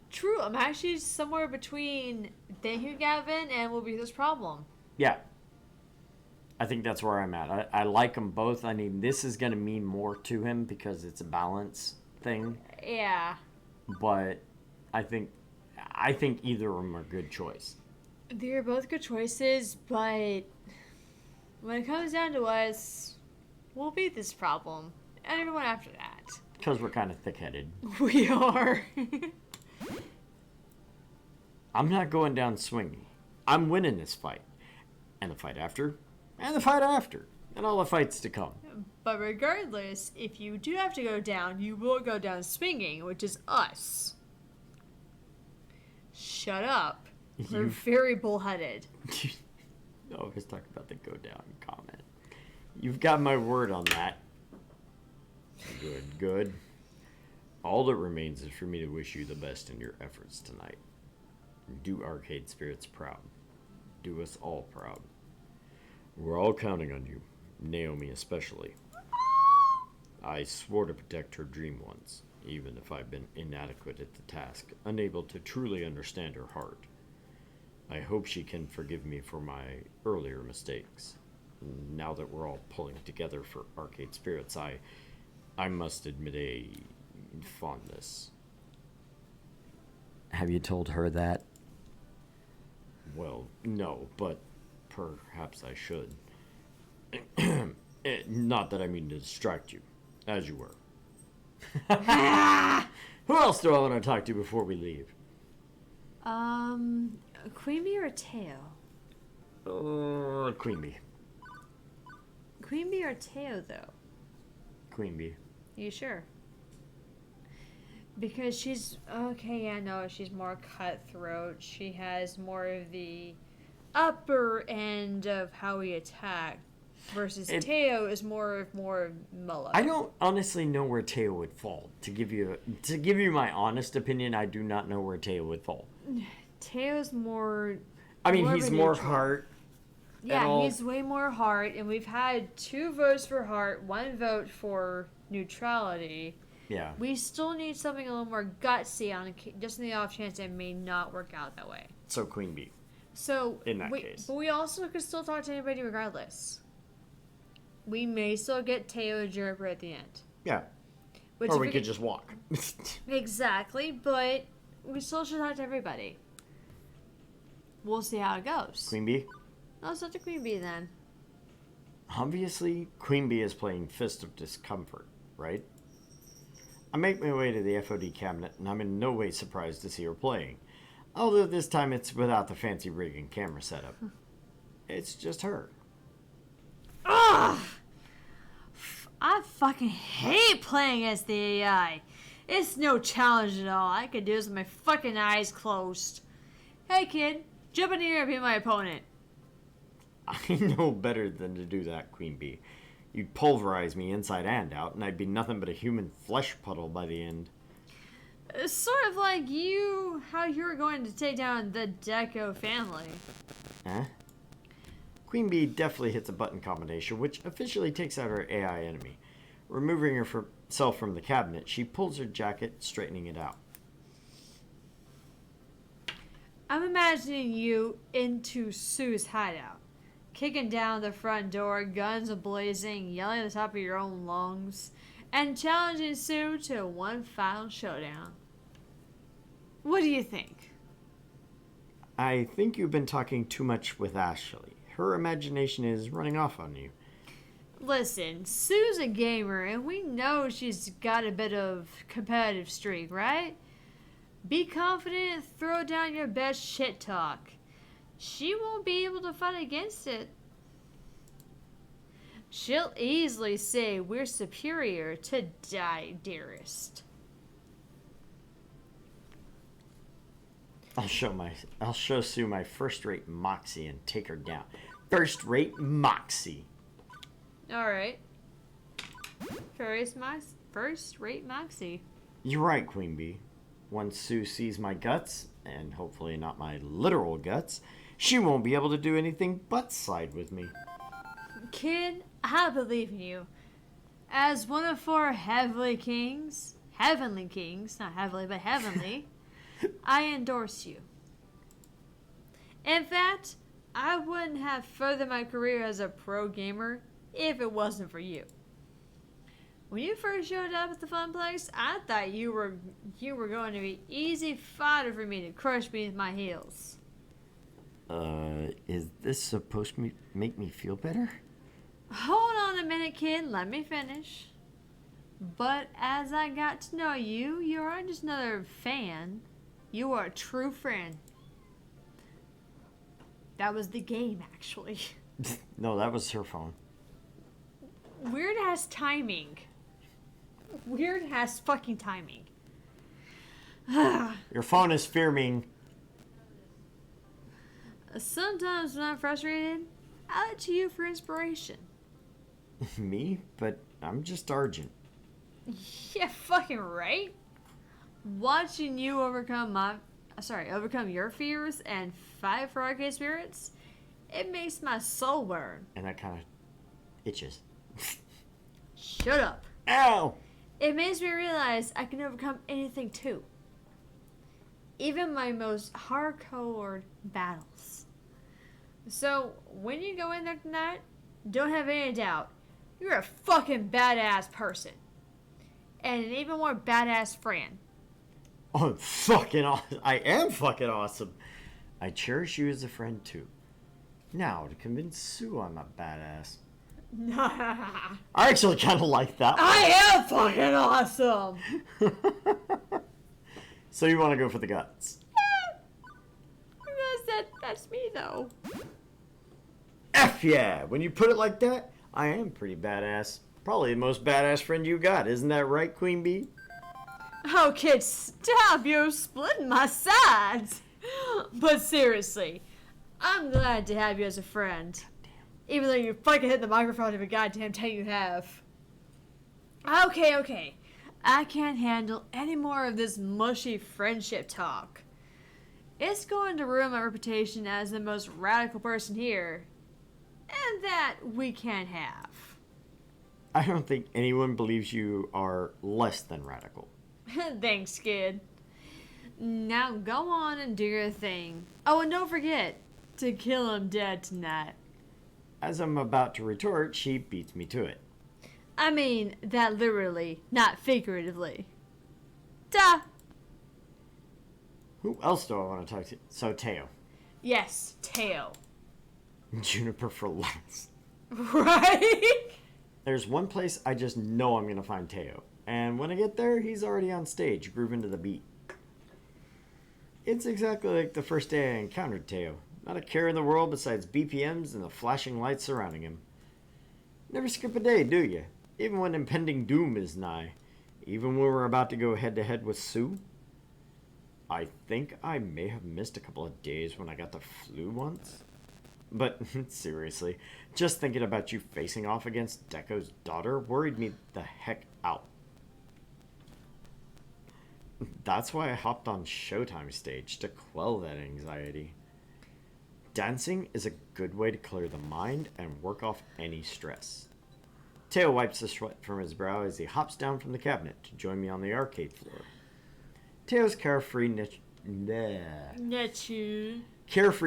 [SPEAKER 2] True, I'm actually somewhere between thank you, Gavin, and we'll beat this problem.
[SPEAKER 1] Yeah. I think that's where I'm at. I like them both. I mean, this is going to mean more to him because it's a balance thing.
[SPEAKER 2] Yeah.
[SPEAKER 1] But I think either of them are good choice.
[SPEAKER 2] They're both good choices, but when it comes down to us, we'll beat this problem. And everyone after that.
[SPEAKER 1] Because we're kind of thick-headed.
[SPEAKER 2] We are.
[SPEAKER 1] I'm not going down swinging. I'm winning this fight. And the fight after. And the fight after. And all the fights to come.
[SPEAKER 2] But regardless, if you do have to go down, you will go down swinging, which is us. Shut up. We're very bullheaded.
[SPEAKER 1] No, I was talking about the go down comment. You've got my word on that. Good. All that remains is for me to wish you the best in your efforts tonight. Do Arcade Spirits proud. Do us all proud. We're all counting on you, Naomi especially. I swore to protect her dream once, even if I've been inadequate at the task, unable to truly understand her heart. I hope she can forgive me for my earlier mistakes. Now that we're all pulling together for Arcade Spirits, I must admit a fondness. Have you told her that? Well, no, but perhaps I should. Not that I mean to distract you, as you were. Who else do I want to talk to before we leave?
[SPEAKER 3] Queen Bee or Teo?
[SPEAKER 1] Queen Bee.
[SPEAKER 3] Queen Bee or Teo, though?
[SPEAKER 1] Queen Bee.
[SPEAKER 3] You sure?
[SPEAKER 2] Because she's she's more cutthroat. She has more of the upper end of how we attack, versus Teo is more mellow.
[SPEAKER 1] I don't honestly know where Teo would fall. To give you my honest opinion, I do not know where Teo would fall.
[SPEAKER 2] Teo's more.
[SPEAKER 1] I mean, he's more heart.
[SPEAKER 2] Yeah, he's way more heart, and we've had 2 votes for heart, 1 vote for neutrality.
[SPEAKER 1] Yeah.
[SPEAKER 2] We still need something a little more gutsy just in the off chance it may not work out that way.
[SPEAKER 1] So Queen Bee.
[SPEAKER 2] So
[SPEAKER 1] in that case,
[SPEAKER 2] but we also could still talk to anybody regardless. We may still get Teo and Juniper at the end.
[SPEAKER 1] Yeah.
[SPEAKER 2] Which
[SPEAKER 1] or we could just walk.
[SPEAKER 2] Exactly, but we still should talk to everybody. We'll see how it goes.
[SPEAKER 1] Queen Bee?
[SPEAKER 2] No, it's not the Queen Bee then.
[SPEAKER 1] Obviously, Queen Bee is playing Fist of Discomfort, right? I make my way to the FOD cabinet, and I'm in no way surprised to see her playing. Although this time it's without the fancy rig and camera setup. It's just her.
[SPEAKER 2] Ugh! I fucking hate playing as the AI. It's no challenge at all. I could do this with my fucking eyes closed. Hey kid, jump in here and be my opponent.
[SPEAKER 1] I know better than to do that, Queen Bee. You'd pulverize me inside and out, and I'd be nothing but a human flesh puddle by the end.
[SPEAKER 3] Sort of like how you're going to take down the Deco family.
[SPEAKER 1] Huh? Queen Bee definitely hits a button combination, which officially takes out her AI enemy. Removing herself from the cabinet, she pulls her jacket, straightening it out.
[SPEAKER 2] I'm imagining you into Sue's hideout, kicking down the front door, guns blazing, yelling at the top of your own lungs, and challenging Sue to one final showdown. What do you think?
[SPEAKER 1] I think you've been talking too much with Ashley. Her imagination is running off on you.
[SPEAKER 2] Listen, Sue's a gamer, and we know she's got a bit of competitive streak, right? Be confident, throw down your best shit talk. She won't be able to fight against it. She'll easily say we're superior to die, dearest.
[SPEAKER 1] I'll show Sue my first-rate moxie and take her down. First-rate moxie.
[SPEAKER 2] Alright. First-rate moxie.
[SPEAKER 1] You're right, Queen Bee. Once Sue sees my guts, and hopefully not my literal guts, she won't be able to do anything but side with me.
[SPEAKER 2] Kid, I believe in you. As one of 4 heavenly kings, not heavenly, but heavenly, I endorse you. In fact, I wouldn't have furthered my career as a pro gamer if it wasn't for you. When you first showed up at the fun place, I thought you were going to be easy fodder for me to crush beneath my heels.
[SPEAKER 1] Is this supposed to make me feel better?
[SPEAKER 2] Hold on a minute, kid. Let me finish. But as I got to know you, you aren't just another fan. You are a true friend. That was the game, actually.
[SPEAKER 1] No, that was her phone.
[SPEAKER 2] Weird has timing. Weird has fucking timing.
[SPEAKER 1] Your phone is fearing.
[SPEAKER 2] Sometimes when I'm frustrated, I look to you for inspiration.
[SPEAKER 1] Me? But I'm just Argent.
[SPEAKER 2] Yeah, fucking right. Watching you overcome your fears and fight for arcade spirits, it makes my soul burn.
[SPEAKER 1] And that kind of itches.
[SPEAKER 2] Shut up.
[SPEAKER 1] Ow!
[SPEAKER 2] It makes me realize I can overcome anything too. Even my most hardcore battles. So, when you go in there tonight, don't have any doubt. You're a fucking badass person. And an even more badass friend.
[SPEAKER 1] Oh, I'm fucking awesome. I am fucking awesome. I cherish you as a friend too. Now, to convince Sue I'm a badass. I actually kind of like that one.
[SPEAKER 2] I am fucking awesome!
[SPEAKER 1] So you want to go for the guts?
[SPEAKER 2] That's me though.
[SPEAKER 1] F yeah! When you put it like that, I am pretty badass. Probably the most badass friend you got. Isn't that right, Queen Bee?
[SPEAKER 2] Oh, kid, stop! You're splitting my sides! But seriously, I'm glad to have you as a friend. Even though you fucking hit the microphone every goddamn time you have. Okay. I can't handle any more of this mushy friendship talk. It's going to ruin my reputation as the most radical person here. And that we can't have.
[SPEAKER 1] I don't think anyone believes you are less than radical.
[SPEAKER 2] Thanks, kid. Now go on and do your thing. Oh, and don't forget to kill him dead tonight.
[SPEAKER 1] As I'm about to retort, she beats me to it.
[SPEAKER 2] I mean, that literally, not figuratively. Duh!
[SPEAKER 1] Who else do I want to talk to? So, Teo.
[SPEAKER 2] Yes, Teo.
[SPEAKER 1] Juniper for last.
[SPEAKER 2] Right?
[SPEAKER 1] There's one place I just know I'm going to find Teo. And when I get there, he's already on stage, grooving to the beat. It's exactly like the first day I encountered Teo. Not a care in the world besides BPMs and the flashing lights surrounding him. Never skip a day, do you? Even when impending doom is nigh. Even when we're about to go head-to-head with Sue. I think I may have missed a couple of days when I got the flu once. But seriously, just thinking about you facing off against Deco's daughter worried me the heck out. That's why I hopped on Showtime stage to quell that anxiety. Dancing is a good way to clear the mind and work off any stress. Teo wipes the sweat from his brow as he hops down from the cabinet to join me on the arcade floor. Teo's carefree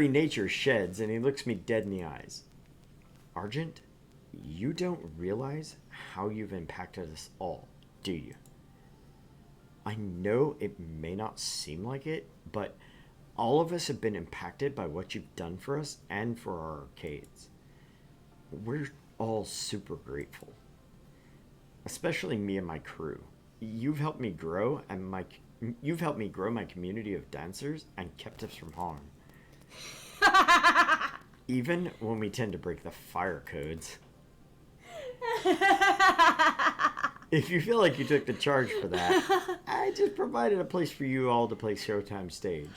[SPEAKER 1] nature sheds and he looks me dead in the eyes. Argent, you don't realize how you've impacted us all, do you? I know it may not seem like it, but all of us have been impacted by what you've done for us and for our arcades. We're all super grateful. Especially me and my crew. You've helped me grow my community of dancers and kept us from harm. Even when we tend to break the fire codes. If you feel like you took the charge for that, I just provided a place for you all to play Showtime stage.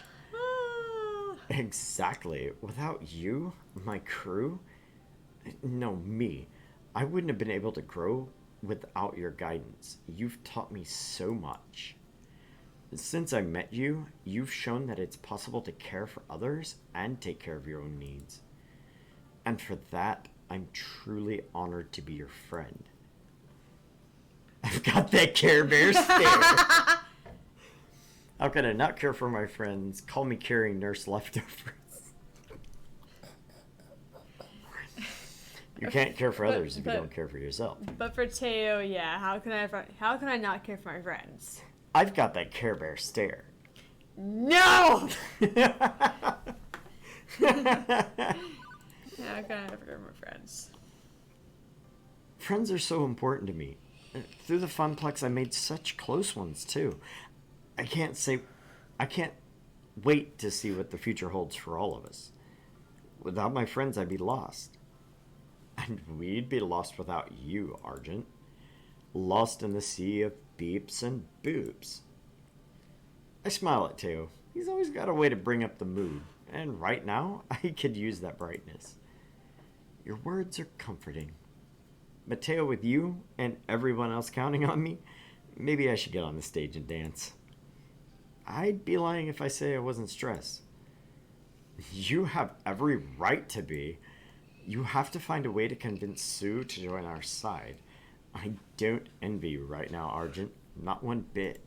[SPEAKER 1] Exactly. Without you, my crew, no, me, I wouldn't have been able to grow without your guidance. You've taught me so much. Since I met you, you've shown that it's possible to care for others and take care of your own needs. And for that, I'm truly honored to be your friend. I've got that Care Bear stare. How could I not care for my friends? Call me caring nurse leftovers. You can't care for others if you don't care for yourself.
[SPEAKER 2] But for Teo, yeah, how can I not care for my friends?
[SPEAKER 1] I've got that Care Bear stare.
[SPEAKER 2] No! How can I not care for my friends?
[SPEAKER 1] Friends are so important to me. Through the Funplex, I made such close ones, too. I can't wait to see what the future holds for all of us. Without my friends, I'd be lost. And we'd be lost without you, Argent. Lost in the sea of beeps and boobs. I smile at Teo. He's always got a way to bring up the mood. And right now, I could use that brightness. Your words are comforting. But Teo, with you and everyone else counting on me, maybe I should get on the stage and dance. I'd be lying if I say I wasn't stressed. You have every right to be. You have to find a way to convince Sue to join our side. I don't envy you right now, Argent. Not one bit.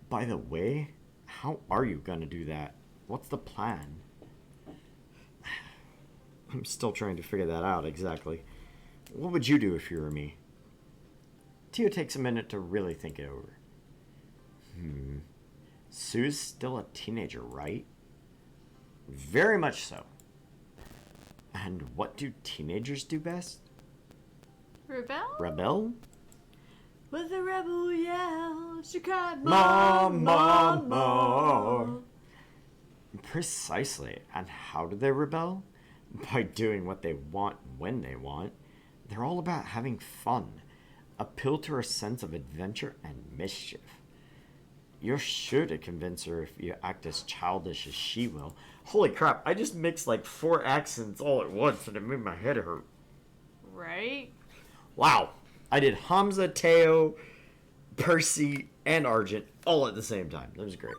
[SPEAKER 1] By the way, how are you going to do that? What's the plan? I'm still trying to figure that out exactly. What would you do if you were me? Teo takes a minute to really think it over. Sue's still a teenager, right? Very much so. And what do teenagers do best?
[SPEAKER 3] Rebel?
[SPEAKER 1] Rebel?
[SPEAKER 2] With a rebel yell, she cried,
[SPEAKER 1] Mom,
[SPEAKER 2] Mom,
[SPEAKER 1] Mom, Mom. Precisely. And how do they rebel? By doing what they want when they want. They're all about having fun. Appeal to her sense of adventure and mischief. You're sure to convince her if you act as childish as she will. Holy crap, I just mixed like 4 accents all at once and it made my head hurt.
[SPEAKER 2] Right?
[SPEAKER 1] Wow. I did Hamza, Teo, Percy, and Argent all at the same time. That was great.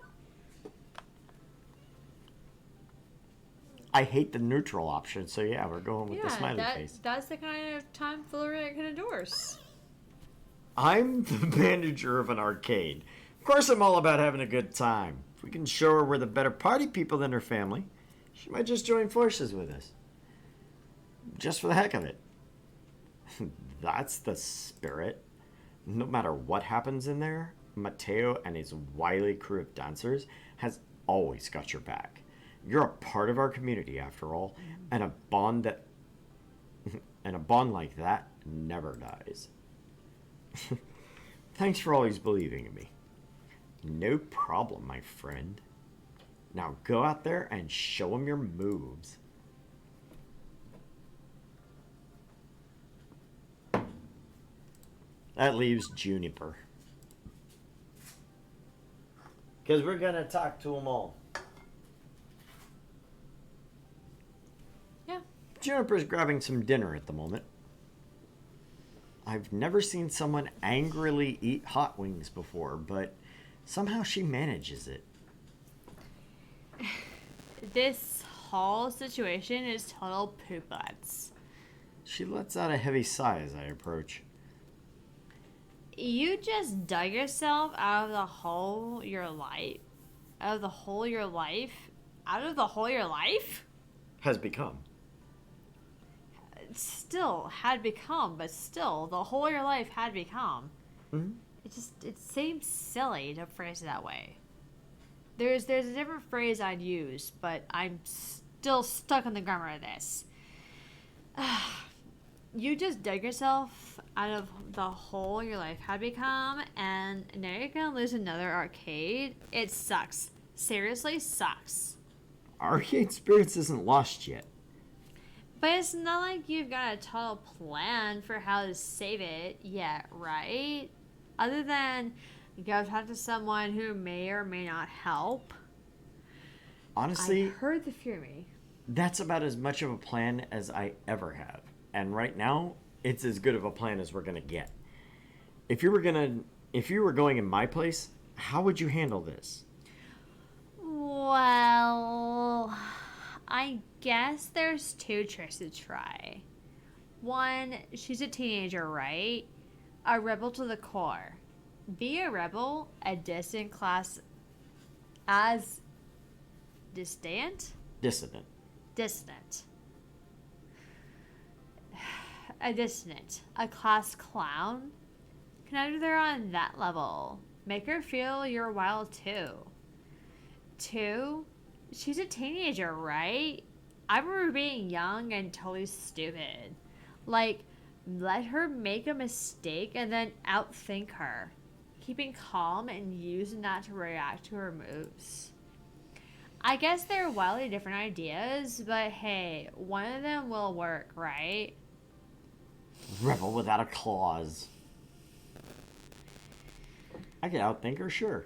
[SPEAKER 1] I hate the neutral option, so yeah, we're going with the smiley face.
[SPEAKER 2] That's the kind of time Florida can endorse.
[SPEAKER 1] I'm the manager of an arcade. Of course I'm all about having a good time. If we can show her we're the better party people than her family, she might just join forces with us. Just for the heck of it. That's the spirit. No matter what happens in there, Mateo and his wily crew of dancers has always got your back. You're a part of our community, after all, and a bond like that never dies. Thanks for always believing in me. No problem, my friend. Now go out there and show them your moves. That leaves Juniper. Because we're going to talk to them all. Juniper's grabbing some dinner at the moment. I've never seen someone angrily eat hot wings before, but somehow she manages it.
[SPEAKER 3] This whole situation is total poop butts.
[SPEAKER 1] She lets out a heavy sigh as I approach.
[SPEAKER 3] You just dug yourself out of the hole your life? Out of the hole your life? Out of the hole your life?
[SPEAKER 1] Has become.
[SPEAKER 3] Still had become, but still, the whole your life had become.
[SPEAKER 1] Mm-hmm.
[SPEAKER 3] It seems silly to phrase it that way. There's a different phrase I'd use, but I'm still stuck on the grammar of this. You just dug yourself out of the hole your life had become, and now you're gonna lose another arcade? It sucks. Seriously sucks.
[SPEAKER 1] Arcade Spirits isn't lost yet.
[SPEAKER 3] But it's not like you've got a total plan for how to save it yet, right? Other than go talk to someone who may or may not help.
[SPEAKER 1] Honestly,
[SPEAKER 3] I heard the fury.
[SPEAKER 1] that's about as much of a plan as I ever have. And right now, it's as good of a plan as we're gonna get. If you were going in my place, how would you handle this?
[SPEAKER 3] Well, I guess there's two tricks to try. One, she's a teenager, right? A rebel to the core. Be a rebel, a distant class as distant?
[SPEAKER 1] Dissident.
[SPEAKER 3] Dissident. A dissonant. A class clown. Connect her on that level. Make her feel you're wild too. Two, she's a teenager, right? I remember being young and totally stupid. Like, let her make a mistake and then outthink her. Keeping calm and using that to react to her moves. I guess they're wildly different ideas, but hey, one of them will work, right?
[SPEAKER 1] Rebel without a clause. I could outthink her, sure.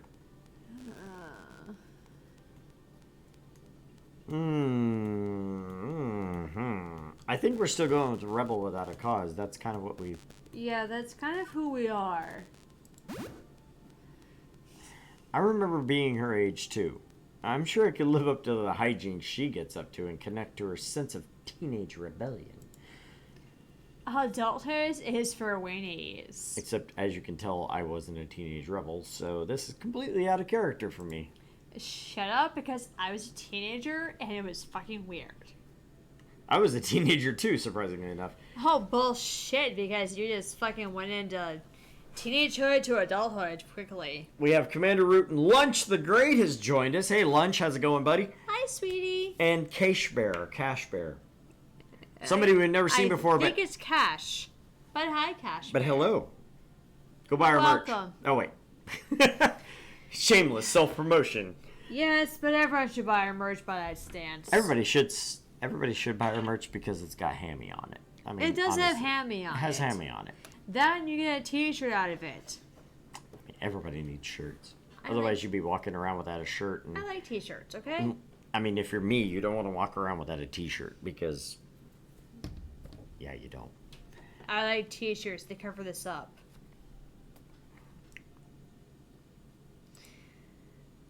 [SPEAKER 1] I think we're still going with Rebel without a cause. That's kind of what we...
[SPEAKER 3] Yeah, that's kind of who we are.
[SPEAKER 1] I remember being her age, too. I'm sure I could live up to the hijinks she gets up to and connect to her sense of teenage rebellion.
[SPEAKER 3] Adulthood is for weenies.
[SPEAKER 1] Except, as you can tell, I wasn't a teenage rebel, so this is completely out of character for me.
[SPEAKER 3] Shut up, because I was a teenager and it was fucking weird.
[SPEAKER 1] I was a teenager, too, surprisingly enough.
[SPEAKER 3] Oh, bullshit, because you just fucking went into teenagehood to adulthood quickly.
[SPEAKER 1] We have Commander Root and Lunch the Great has joined us. Hey, Lunch, how's it going, buddy?
[SPEAKER 3] Hi, sweetie.
[SPEAKER 1] And Cash Bear. Somebody we've never seen before,
[SPEAKER 3] I think it's Cash. But hi, Cash.
[SPEAKER 1] But hello. Go buy our merch.
[SPEAKER 3] Welcome.
[SPEAKER 1] Oh, wait. Shameless self-promotion.
[SPEAKER 3] Yes, but everyone should buy our merch by that stance.
[SPEAKER 1] Everybody should buy our merch because it's got hammy on it. I mean,
[SPEAKER 3] It does
[SPEAKER 1] honestly,
[SPEAKER 3] have hammy on it.
[SPEAKER 1] It has hammy on it.
[SPEAKER 3] Then you get a t-shirt out of it.
[SPEAKER 1] I mean, everybody needs shirts.
[SPEAKER 3] I
[SPEAKER 1] Otherwise,
[SPEAKER 3] like-
[SPEAKER 1] you'd be walking around without a shirt. And,
[SPEAKER 3] I like t-shirts, okay?
[SPEAKER 1] I mean, if you're me, you don't want to walk around without a t-shirt because, yeah, you don't.
[SPEAKER 3] I like t-shirts. They cover this up.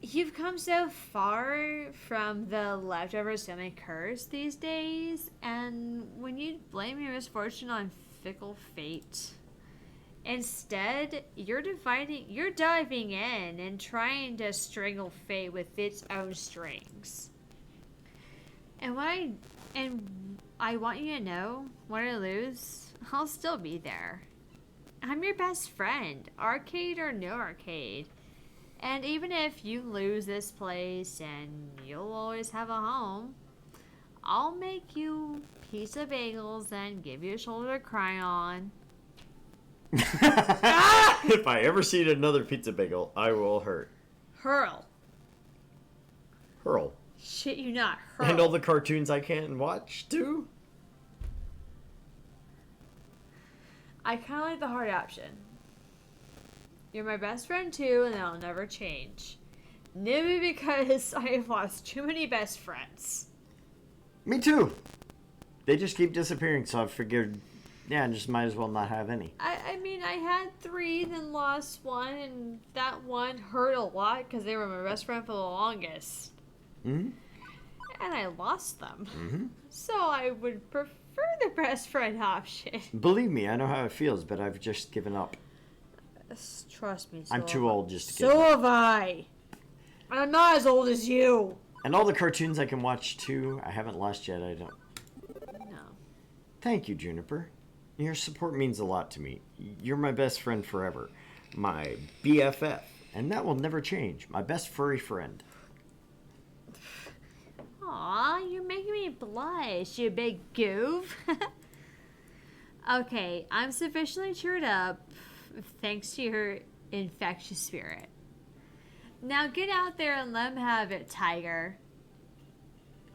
[SPEAKER 3] You've come so far from the leftovers family curse these days, and when you blame your misfortune on fickle fate, instead you're diving in and trying to strangle fate with its own strings. And I want you to know, when I lose, I'll still be there. I'm your best friend, arcade or no arcade. And even if you lose this place and you'll always have a home, I'll make you pizza bagels and give you a shoulder to cry on.
[SPEAKER 1] If I ever see another pizza bagel, I will hurt.
[SPEAKER 3] Hurl.
[SPEAKER 1] Hurl.
[SPEAKER 3] Shit you not, hurl.
[SPEAKER 1] And all the cartoons I can't watch, too?
[SPEAKER 3] I kind of like the hard option. You're my best friend too, and that'll never change. Maybe because I have lost too many best friends.
[SPEAKER 1] Me too. They just keep disappearing, so I figured, yeah, just might as well not have any.
[SPEAKER 2] I mean, I had 3, then lost 1, and that one hurt a lot because they were my best friend for the longest.
[SPEAKER 1] Mm-hmm.
[SPEAKER 2] And I lost them.
[SPEAKER 1] Mm-hmm.
[SPEAKER 2] So I would prefer the best friend option.
[SPEAKER 1] Believe me, I know how it feels, but I've just given up.
[SPEAKER 2] Trust me.
[SPEAKER 1] I'm too old just to give
[SPEAKER 2] So
[SPEAKER 1] up.
[SPEAKER 2] have I. I'm not as old as you.
[SPEAKER 1] And all the cartoons I can watch too, I haven't lost yet. I don't.
[SPEAKER 2] No.
[SPEAKER 1] Thank you, Juniper. Your support means a lot to me. You're my best friend forever. My BFF. And that will never change. My best furry friend.
[SPEAKER 3] Aw, you're making me blush, you big goof. Okay, I'm sufficiently cheered up thanks to your infectious spirit. Now get out there and let him have it, Tiger.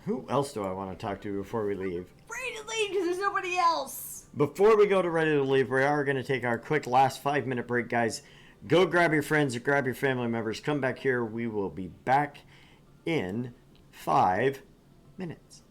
[SPEAKER 1] Who else do I want to talk to before we leave?
[SPEAKER 2] Ready to leave because there's nobody else.
[SPEAKER 1] Before we go to Ready to Leave, we are going to take our quick last 5-minute break, guys. Go grab your friends or grab your family members. Come back here. We will be back in 5 minutes.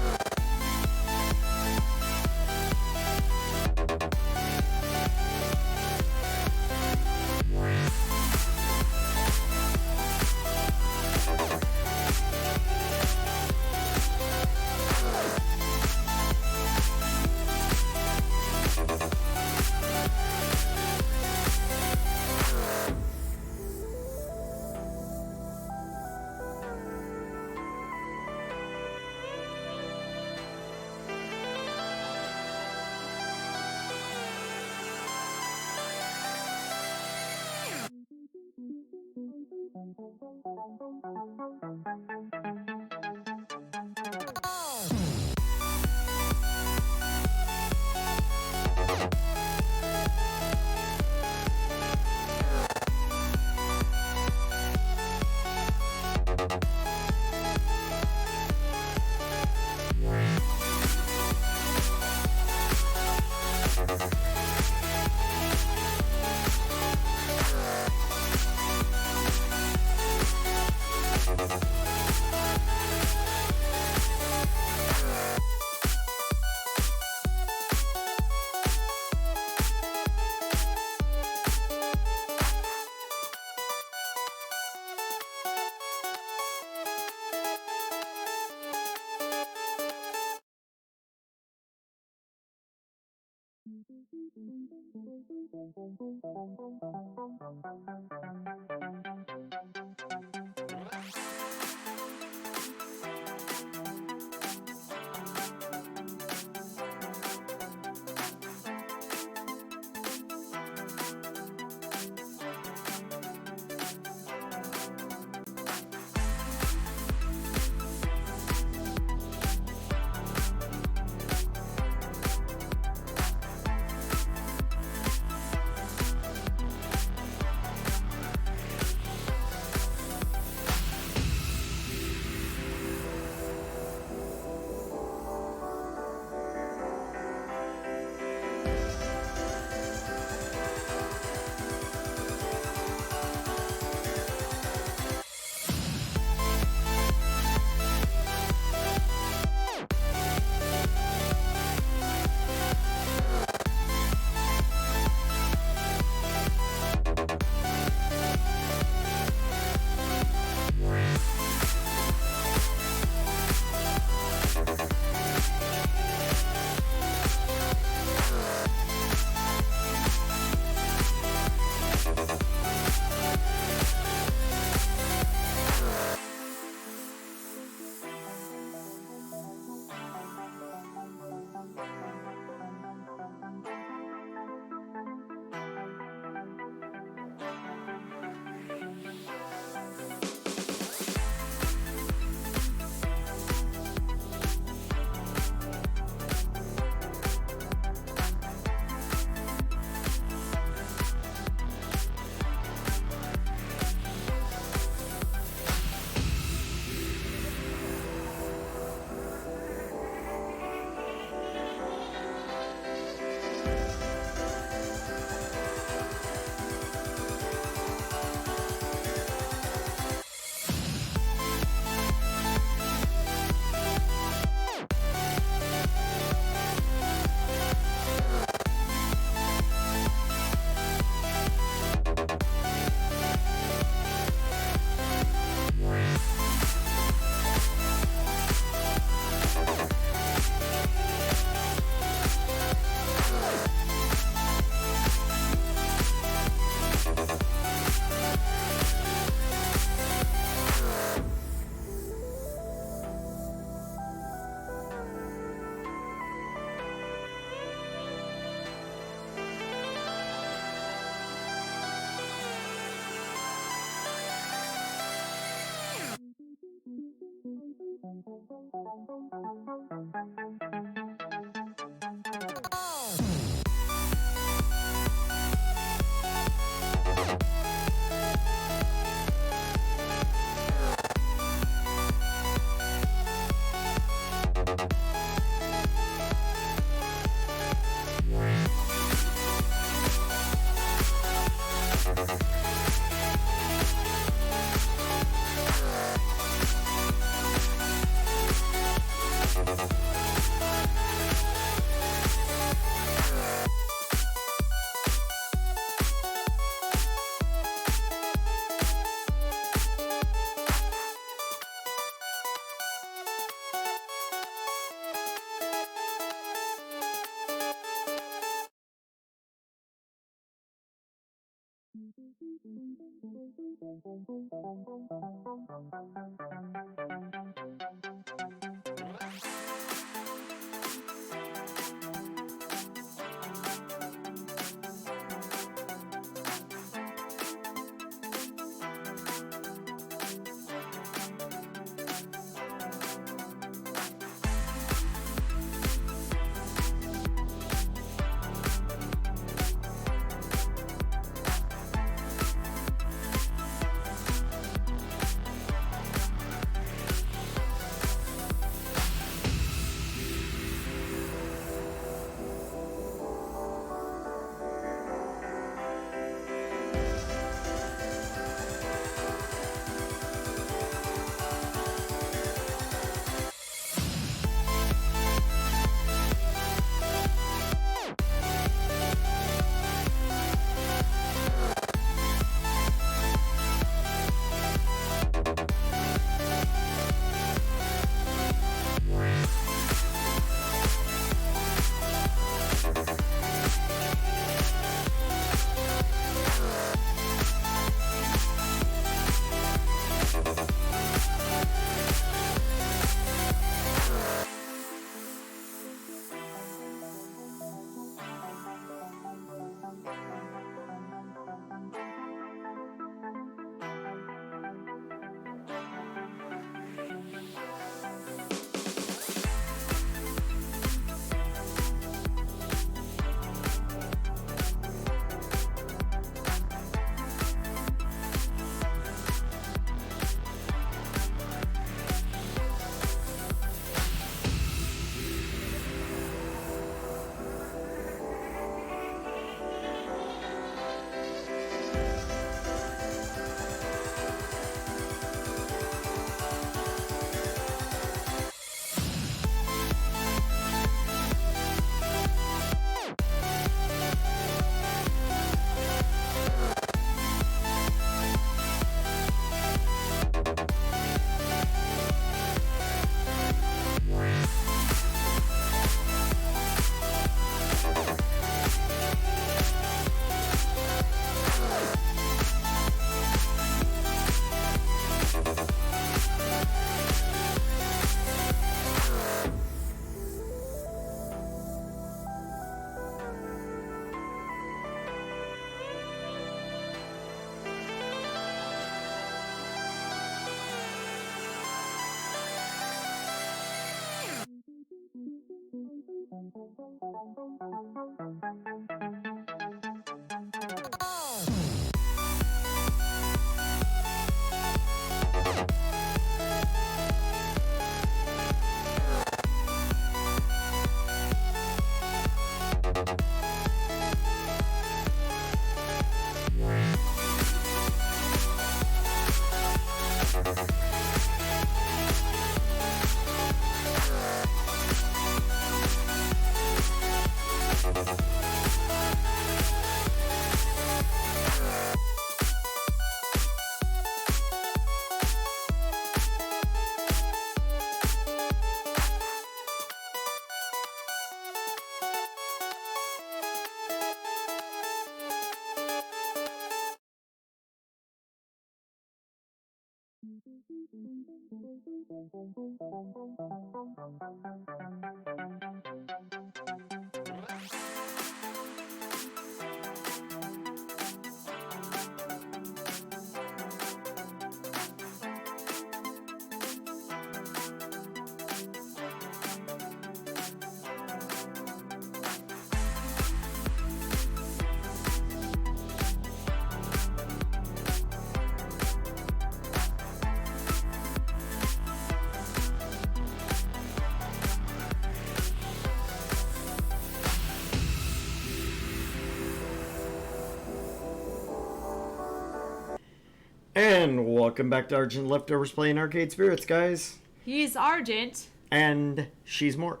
[SPEAKER 1] And welcome back to Argent Leftovers playing Arcade Spirits, guys.
[SPEAKER 2] He's Argent.
[SPEAKER 1] And she's Mort.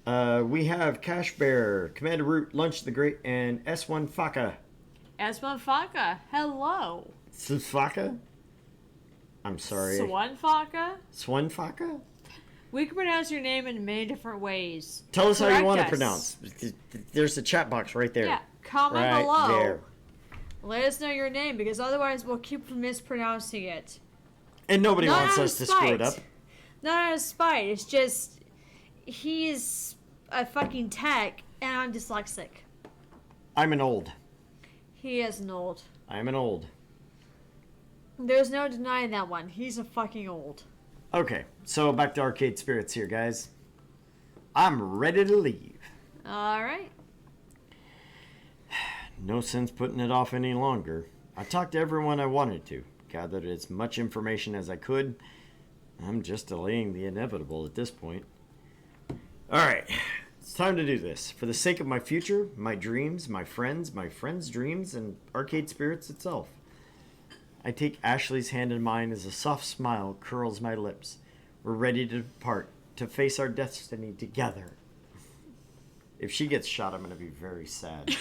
[SPEAKER 1] We have Cash Bear, Commander Root, Lunch the Great, and S1 Faka.
[SPEAKER 2] S1 Faka. Hello.
[SPEAKER 1] Faka? I'm sorry.
[SPEAKER 2] Swan Faka?
[SPEAKER 1] Swan Faka?
[SPEAKER 2] We can pronounce your name in many different ways.
[SPEAKER 1] Tell us how you want to
[SPEAKER 2] us.
[SPEAKER 1] pronounce. There's a chat box right there.
[SPEAKER 2] Yeah, comment
[SPEAKER 1] right
[SPEAKER 2] below.
[SPEAKER 1] there.
[SPEAKER 2] Let us know your name, because otherwise we'll keep mispronouncing it.
[SPEAKER 1] And nobody
[SPEAKER 2] Not
[SPEAKER 1] wants
[SPEAKER 2] out
[SPEAKER 1] us
[SPEAKER 2] of
[SPEAKER 1] to screw it
[SPEAKER 2] spite.
[SPEAKER 1] up.
[SPEAKER 2] Not out of spite. It's just he's a fucking tech, and I'm dyslexic.
[SPEAKER 1] I'm an old.
[SPEAKER 2] He is an old.
[SPEAKER 1] I'm an old.
[SPEAKER 2] There's no denying that one. He's a fucking old.
[SPEAKER 1] Okay, so back to Arcade Spirits here, guys. I'm ready to leave.
[SPEAKER 2] All right.
[SPEAKER 1] No sense putting it off any longer. I talked to everyone I wanted to, gathered as much information as I could. I'm just delaying the inevitable at this point. Alright, it's time to do this. For the sake of my future, my dreams, my friends' dreams, and Arcade Spirits itself. I take Ashley's hand in mine as a soft smile curls my lips. We're ready to depart, to face our destiny together. If she gets shot, I'm going to be very sad.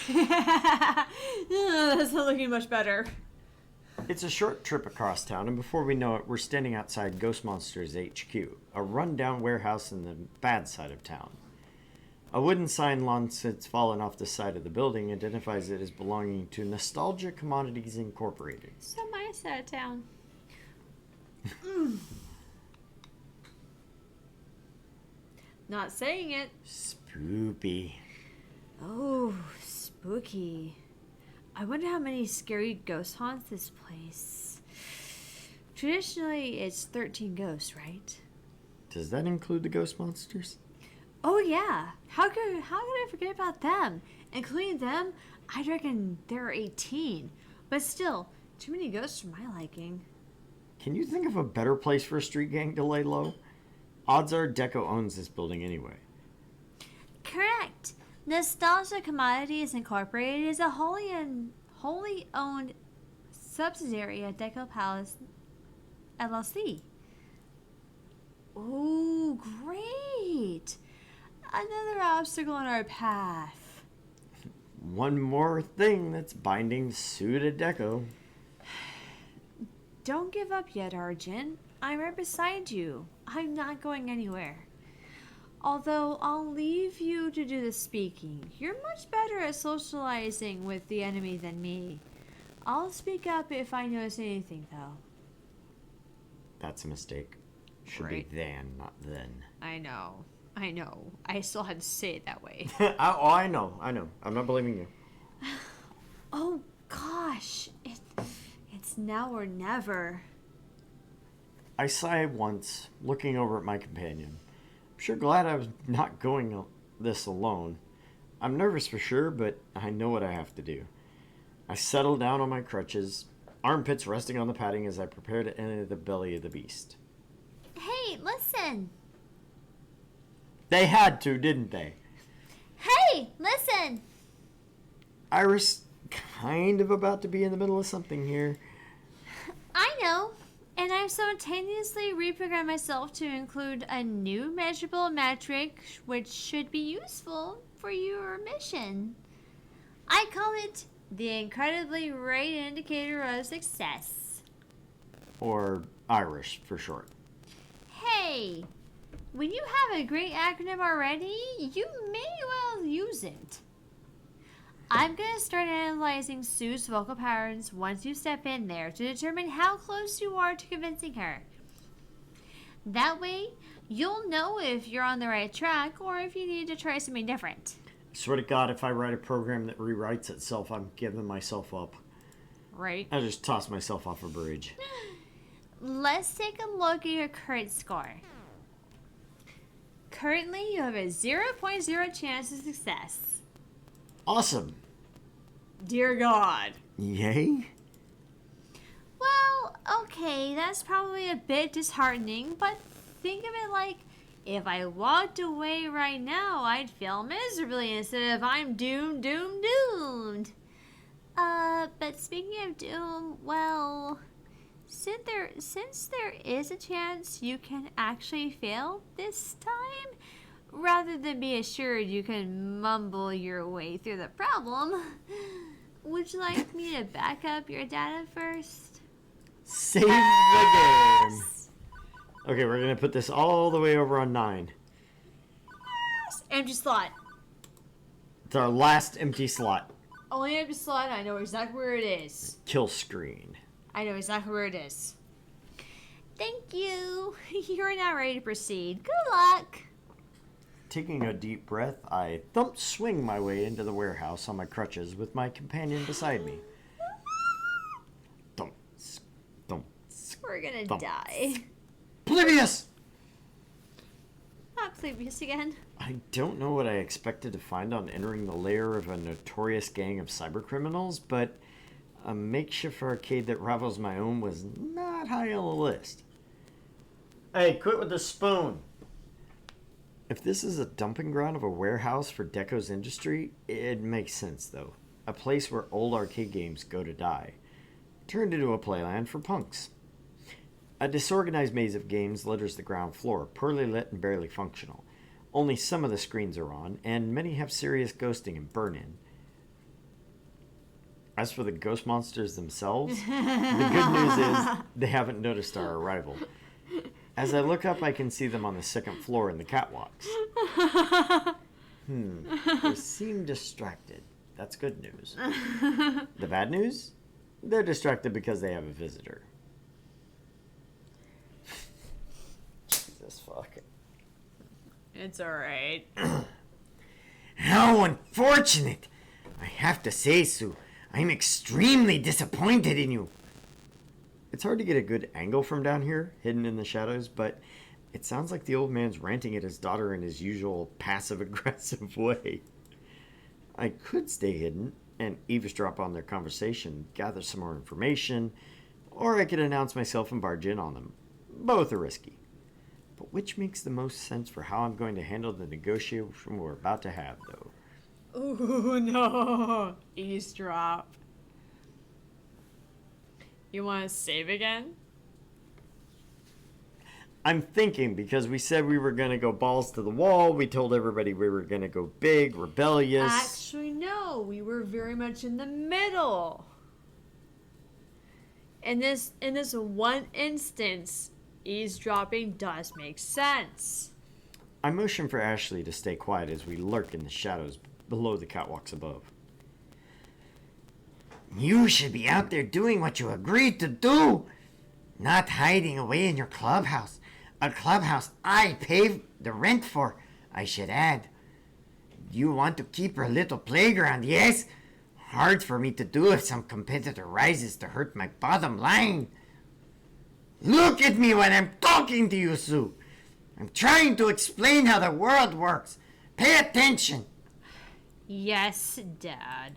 [SPEAKER 2] That's not looking much better.
[SPEAKER 1] It's a short trip across town, and before we know it, we're standing outside Ghost Monsters HQ, a run-down warehouse in the bad side of town. A wooden sign long since fallen off the side of the building identifies it as belonging to Nostalgia Commodities Incorporated.
[SPEAKER 3] So my side of town.
[SPEAKER 2] Not saying it.
[SPEAKER 1] Spoopy.
[SPEAKER 3] Oh, spooky. I wonder how many scary ghosts haunt this place. Traditionally, it's 13 ghosts, right?
[SPEAKER 1] Does that include the Ghost Monsters?
[SPEAKER 3] Oh yeah. How could I forget about them? Including them, I'd reckon there are 18. But still, too many ghosts for my liking.
[SPEAKER 1] Can you think of a better place for a street gang to lay low? Odds are Deco owns this building anyway.
[SPEAKER 3] Correct. Nostalgia Commodities Incorporated is a wholly owned subsidiary of Deco Palace LLC. Oh, great! Another obstacle in our path.
[SPEAKER 1] One more thing that's binding Sue to Deco.
[SPEAKER 3] Don't give up yet, Argent. I'm right beside you. I'm not going anywhere. Although I'll leave you to do the speaking. You're much better at socializing with the enemy than me. I'll speak up if I notice anything, though.
[SPEAKER 1] That's a mistake. Should
[SPEAKER 2] Right.
[SPEAKER 1] be then, not then.
[SPEAKER 2] I know. I still had to say it that way.
[SPEAKER 1] I know. I'm not blaming you.
[SPEAKER 3] Oh, gosh. It's now or never.
[SPEAKER 1] I sigh once, looking over at my companion. Sure glad I was not going this alone. I'm nervous for sure, but I know what I have to do. I settle down on my crutches, armpits resting on the padding as I prepare to enter the belly of the beast.
[SPEAKER 3] Hey, listen!
[SPEAKER 1] They had to, didn't they?
[SPEAKER 3] Hey, listen!
[SPEAKER 1] Iris, kind of about to be in the middle of something here.
[SPEAKER 3] I know, and I've simultaneously reprogrammed myself to include a new measurable metric which should be useful for your mission. I call it the incredibly rate indicator of success.
[SPEAKER 1] Or Irish, for short.
[SPEAKER 3] Hey, when you have a great acronym already, you may well use it. I'm going to start analyzing Sue's vocal patterns once you step in there to determine how close you are to convincing her. That way, you'll know if you're on the right track or if you need to try something different.
[SPEAKER 1] I swear to God, if I write a program that rewrites itself, I'm giving myself up.
[SPEAKER 3] Right?
[SPEAKER 1] I just toss myself off a bridge.
[SPEAKER 3] Let's take a look at your current score. Currently, you have a 0.0 chance of success.
[SPEAKER 1] Awesome.
[SPEAKER 2] Dear God.
[SPEAKER 1] Yay?
[SPEAKER 3] Well, okay, that's probably a bit disheartening, but think of it like, if I walked away right now, I'd fail miserably instead of I'm doomed, doomed, doomed. But speaking of doom, well, since there is a chance you can actually fail this time, rather than be assured you can mumble your way through the problem, would you like me to back up your data first?
[SPEAKER 1] Save the game. Okay, we're going to put this all the way over on 9.
[SPEAKER 2] Empty slot.
[SPEAKER 1] It's our last empty slot.
[SPEAKER 2] Only empty slot. I know exactly where it is.
[SPEAKER 1] Kill screen.
[SPEAKER 2] I know exactly where it is.
[SPEAKER 3] Thank you. You're now ready to proceed. Good luck.
[SPEAKER 1] Taking a deep breath, I swing my way into the warehouse on my crutches with my companion beside me. Don't.
[SPEAKER 3] We're gonna
[SPEAKER 1] Thump.
[SPEAKER 3] die.
[SPEAKER 1] Oblivious!
[SPEAKER 3] Not Oblivious again.
[SPEAKER 1] I don't know what I expected to find on entering the lair of a notorious gang of cybercriminals, but a makeshift arcade that rivals my own was not high on the list. Hey, quit with the spoon! If this is a dumping ground of a warehouse for Deco's industry, it makes sense, though. A place where old arcade games go to die. Turned into a playland for punks. A disorganized maze of games litters the ground floor, poorly lit and barely functional. Only some of the screens are on, and many have serious ghosting and burn-in. As for the ghost monsters themselves, the good news is they haven't noticed our arrival. As I look up, I can see them on the second floor in the catwalks. They seem distracted. That's good news. The bad news? They're distracted because they have a visitor. Jesus fuck.
[SPEAKER 2] It's alright.
[SPEAKER 4] How unfortunate! I have to say, Sue, I'm extremely disappointed in you.
[SPEAKER 1] It's hard to get a good angle from down here, hidden in the shadows, but it sounds like the old man's ranting at his daughter in his usual passive-aggressive way. I could stay hidden and eavesdrop on their conversation, gather some more information, or I could announce myself and barge in on them. Both are risky. But which makes the most sense for how I'm going to handle the negotiation we're about to have, though?
[SPEAKER 2] Ooh, no. Eavesdrop. You want to save again?
[SPEAKER 1] I'm thinking, because we said we were going to go balls to the wall, we told everybody we were going to go big, rebellious.
[SPEAKER 2] Actually, no. We were very much in the middle. In this one instance, eavesdropping does make sense.
[SPEAKER 1] I motion for Ashley to stay quiet as we lurk in the shadows below the catwalks above.
[SPEAKER 4] You should be out there doing what you agreed to do, not hiding away in your clubhouse. A clubhouse I pay the rent for, I should add. You want to keep your little playground, yes? Hard for me to do if some competitor rises to hurt my bottom line. Look at me when I'm talking to you, Sue. I'm trying to explain how the world works. Pay attention.
[SPEAKER 3] Yes, Dad.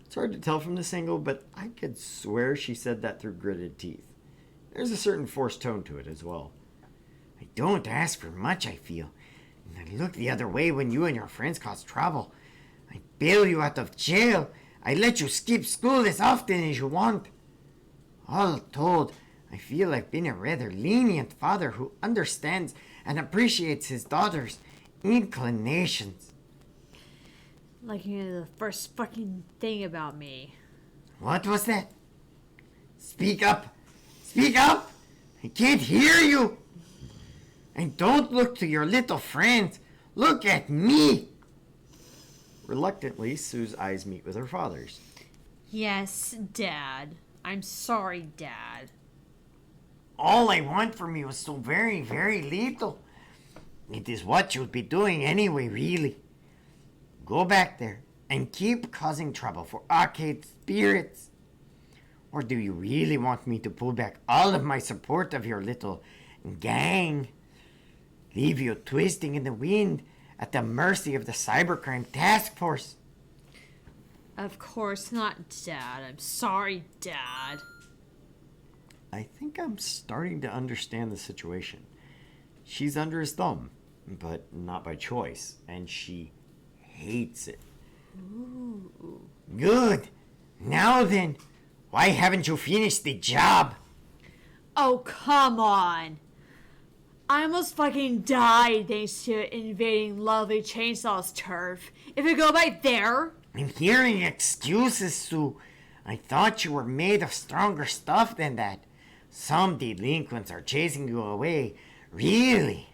[SPEAKER 1] It's hard to tell from this angle, but I could swear she said that through gritted teeth. There's a certain forced tone to it as well.
[SPEAKER 4] I don't ask for much, I feel. And I look the other way when you and your friends cause trouble. I bail you out of jail. I let you skip school as often as you want. All told, I feel I've been a rather lenient father who understands and appreciates his daughter's inclinations.
[SPEAKER 3] Like you know the first fucking thing about me.
[SPEAKER 4] What was that? Speak up! Speak up! I can't hear you! And don't look to your little friends. Look at me!
[SPEAKER 1] Reluctantly, Sue's eyes meet with her father's.
[SPEAKER 3] Yes, Dad. I'm sorry, Dad.
[SPEAKER 4] All I want from you is so very, very little. It is what you'd be doing anyway, really. Go back there and keep causing trouble for Arcade spirits. Or do you really want me to pull back all of my support of your little gang? Leave you twisting in the wind at the mercy of the cybercrime task force?
[SPEAKER 3] Of course not, Dad. I'm sorry, Dad.
[SPEAKER 1] I think I'm starting to understand the situation. She's under his thumb, but not by choice, and she hates it.
[SPEAKER 3] Ooh.
[SPEAKER 4] Good. Now then, why haven't you finished the job?
[SPEAKER 3] Oh, come on. I almost fucking died thanks to invading lovely Chainsaw's turf. If you go back there...
[SPEAKER 4] I'm hearing excuses, Sue. I thought you were made of stronger stuff than that. Some delinquents are chasing you away. Really?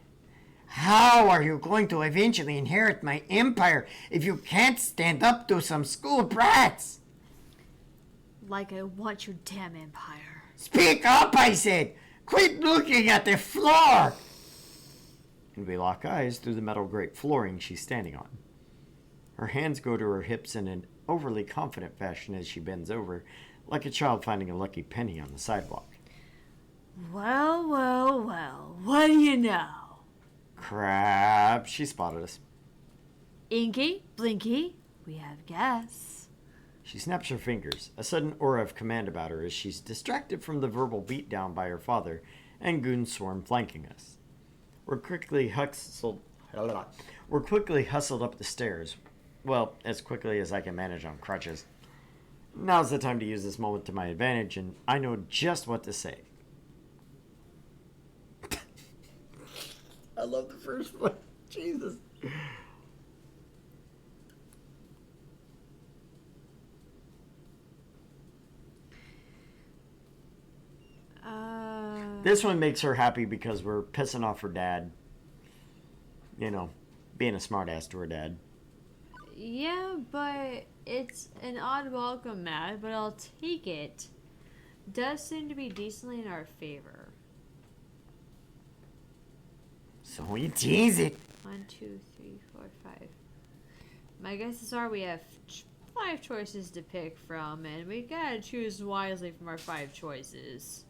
[SPEAKER 4] How are you going to eventually inherit my empire if you can't stand up to some school brats?
[SPEAKER 3] Like I want your damn empire.
[SPEAKER 4] Speak up, I said. Quit looking at the floor.
[SPEAKER 1] And we lock eyes through the metal grate flooring she's standing on. Her hands go to her hips in an overly confident fashion as she bends over, like a child finding a lucky penny on the sidewalk.
[SPEAKER 3] Well, well, well. What do you know?
[SPEAKER 1] Crap, she spotted us.
[SPEAKER 3] Inky, Blinky, we have guests.
[SPEAKER 1] She snaps her fingers, a sudden aura of command about her as she's distracted from the verbal beatdown by her father and goons swarm flanking us. We're quickly hustled up the stairs. Well, as quickly as I can manage on crutches. Now's the time to use this moment to my advantage, and I know just what to say. I love the first one. Jesus. This one makes her happy because we're pissing off her dad. You know, being a smartass to her dad.
[SPEAKER 3] Yeah, but it's an odd welcome, Matt, but I'll take it. Does seem to be decently in our favor.
[SPEAKER 4] So you tease it.
[SPEAKER 3] 1, 2, 3, 4, 5. My guesses are we have 5 choices to pick from, and we gotta choose wisely from our 5 choices.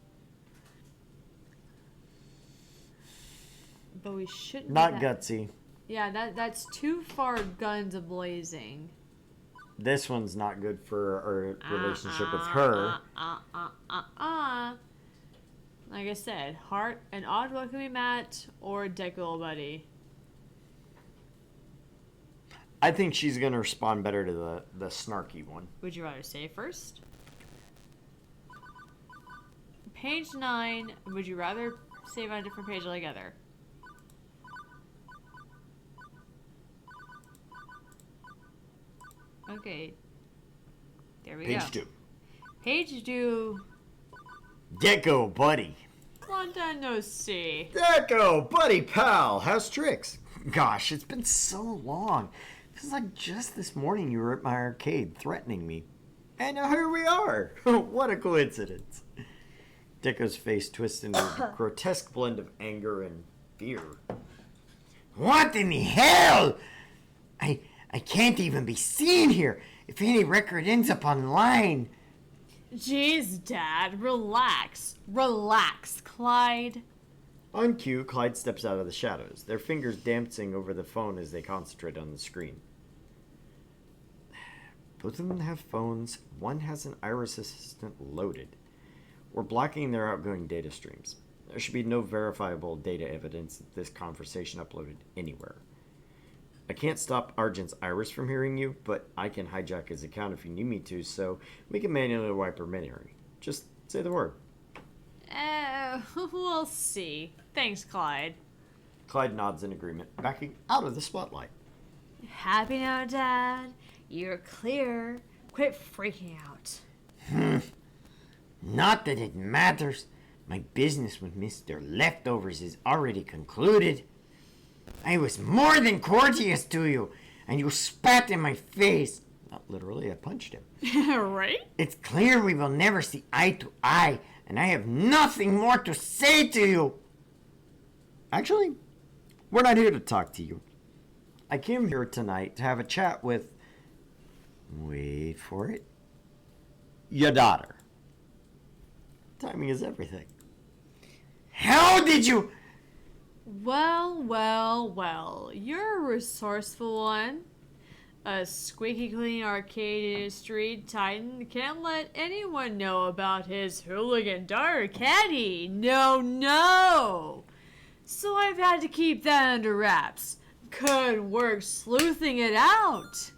[SPEAKER 3] But we shouldn't.
[SPEAKER 1] Not gutsy.
[SPEAKER 3] Yeah, that's too far guns a-blazing.
[SPEAKER 1] This one's not good for our relationship with her.
[SPEAKER 3] Like I said, heart, an odd welcoming Matt, or Deckle buddy.
[SPEAKER 1] I think she's going to respond better to the snarky one.
[SPEAKER 3] Would you rather say first? Page 9, would you rather save on a different page altogether? Okay. There we go.
[SPEAKER 1] Page 2.
[SPEAKER 3] Page 2.
[SPEAKER 1] Deco, buddy.
[SPEAKER 3] Long time no see.
[SPEAKER 1] Deco, buddy, pal. How's tricks? Gosh, it's been so long. Feels like just this morning you were at my arcade threatening me. And now here we are. What a coincidence. Deco's face twists into a grotesque blend of anger and fear.
[SPEAKER 4] What in the hell? I can't even be seen here. If any record ends up online.
[SPEAKER 3] Jeez, Dad, relax. Relax, Clyde.
[SPEAKER 1] On cue, Clyde steps out of the shadows, their fingers dancing over the phone as they concentrate on the screen. Both of them have phones. One has an Iris assistant loaded. We're blocking their outgoing data streams. There should be no verifiable data evidence that this conversation uploaded anywhere. I can't stop Argent's Iris from hearing you, but I can hijack his account if you need me to, so we can manually wipe her memory. Just say the word.
[SPEAKER 3] We'll see. Thanks, Clyde.
[SPEAKER 1] Clyde nods in agreement, backing out of the spotlight.
[SPEAKER 3] Happy now, Dad? You're clear. Quit freaking out.
[SPEAKER 4] Not that it matters. My business with Mr. Leftovers is already concluded. I was more than courteous to you, and you spat in my face.
[SPEAKER 1] Not literally, I punched him.
[SPEAKER 3] Right?
[SPEAKER 4] It's clear we will never see eye to eye, and I have nothing more to say to you.
[SPEAKER 1] Actually, we're not here to talk to you. I came here tonight to have a chat with... Wait for it. Your daughter. Timing is everything.
[SPEAKER 4] How did you...
[SPEAKER 3] Well. You're a resourceful one. A squeaky clean arcade industry titan can't let anyone know about his hooligan daughter, can he? No. So I've had to keep that under wraps. Couldn't work sleuthing it out.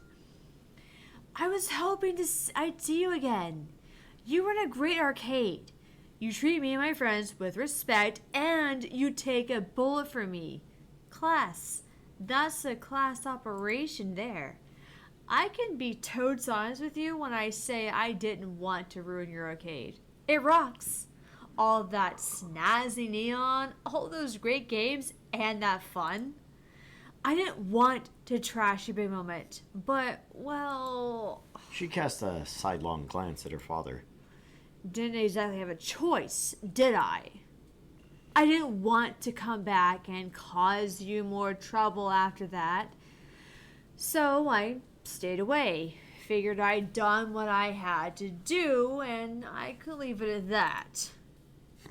[SPEAKER 3] I was hoping I'd see you again. You run a great arcade. You treat me and my friends with respect, and you take a bullet for me. Class. That's a class operation there. I can be totes honest with you when I say I didn't want to ruin your arcade. It rocks. All that snazzy neon, all those great games, and that fun. I didn't want to trash your big moment, but, well...
[SPEAKER 1] She cast a sidelong glance at her father.
[SPEAKER 3] Didn't exactly have a choice, did I? I didn't want to come back and cause you more trouble after that. So I stayed away. Figured I'd done what I had to do, and I could leave it at that.